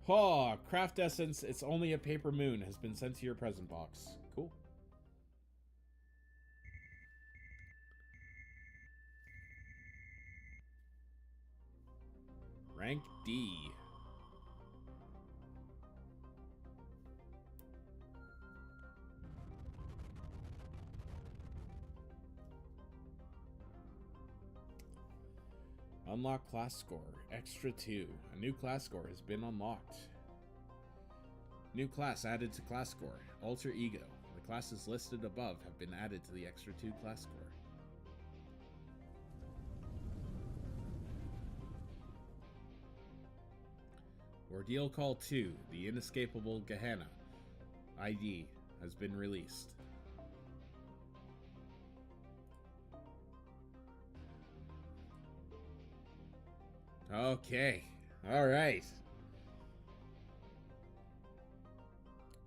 S1: Oh, craft essence, it's only a paper moon, has been sent to your present box. Cool. Rank D. Unlock class score, extra 2. A new class score has been unlocked. New class added to class score, alter ego. The classes listed above have been added to the extra 2 class score. Ordeal Call 2, the inescapable Gehenna ID has been released. Okay, alright.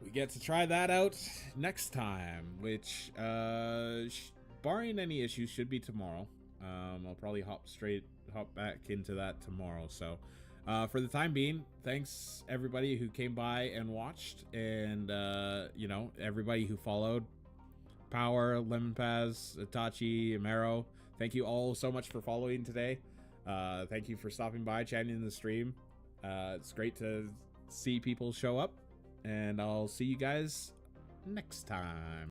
S1: We get to try that out next time, which, barring any issues, should be tomorrow. I'll probably hop back into that tomorrow, so... for the time being, thanks everybody who came by and watched, and you know, everybody who followed. Power, Lemon Paz, Itachi, Amaro, thank you all so much for following today. Thank you for stopping by, chatting in the stream. It's great to see people show up, and I'll see you guys next time.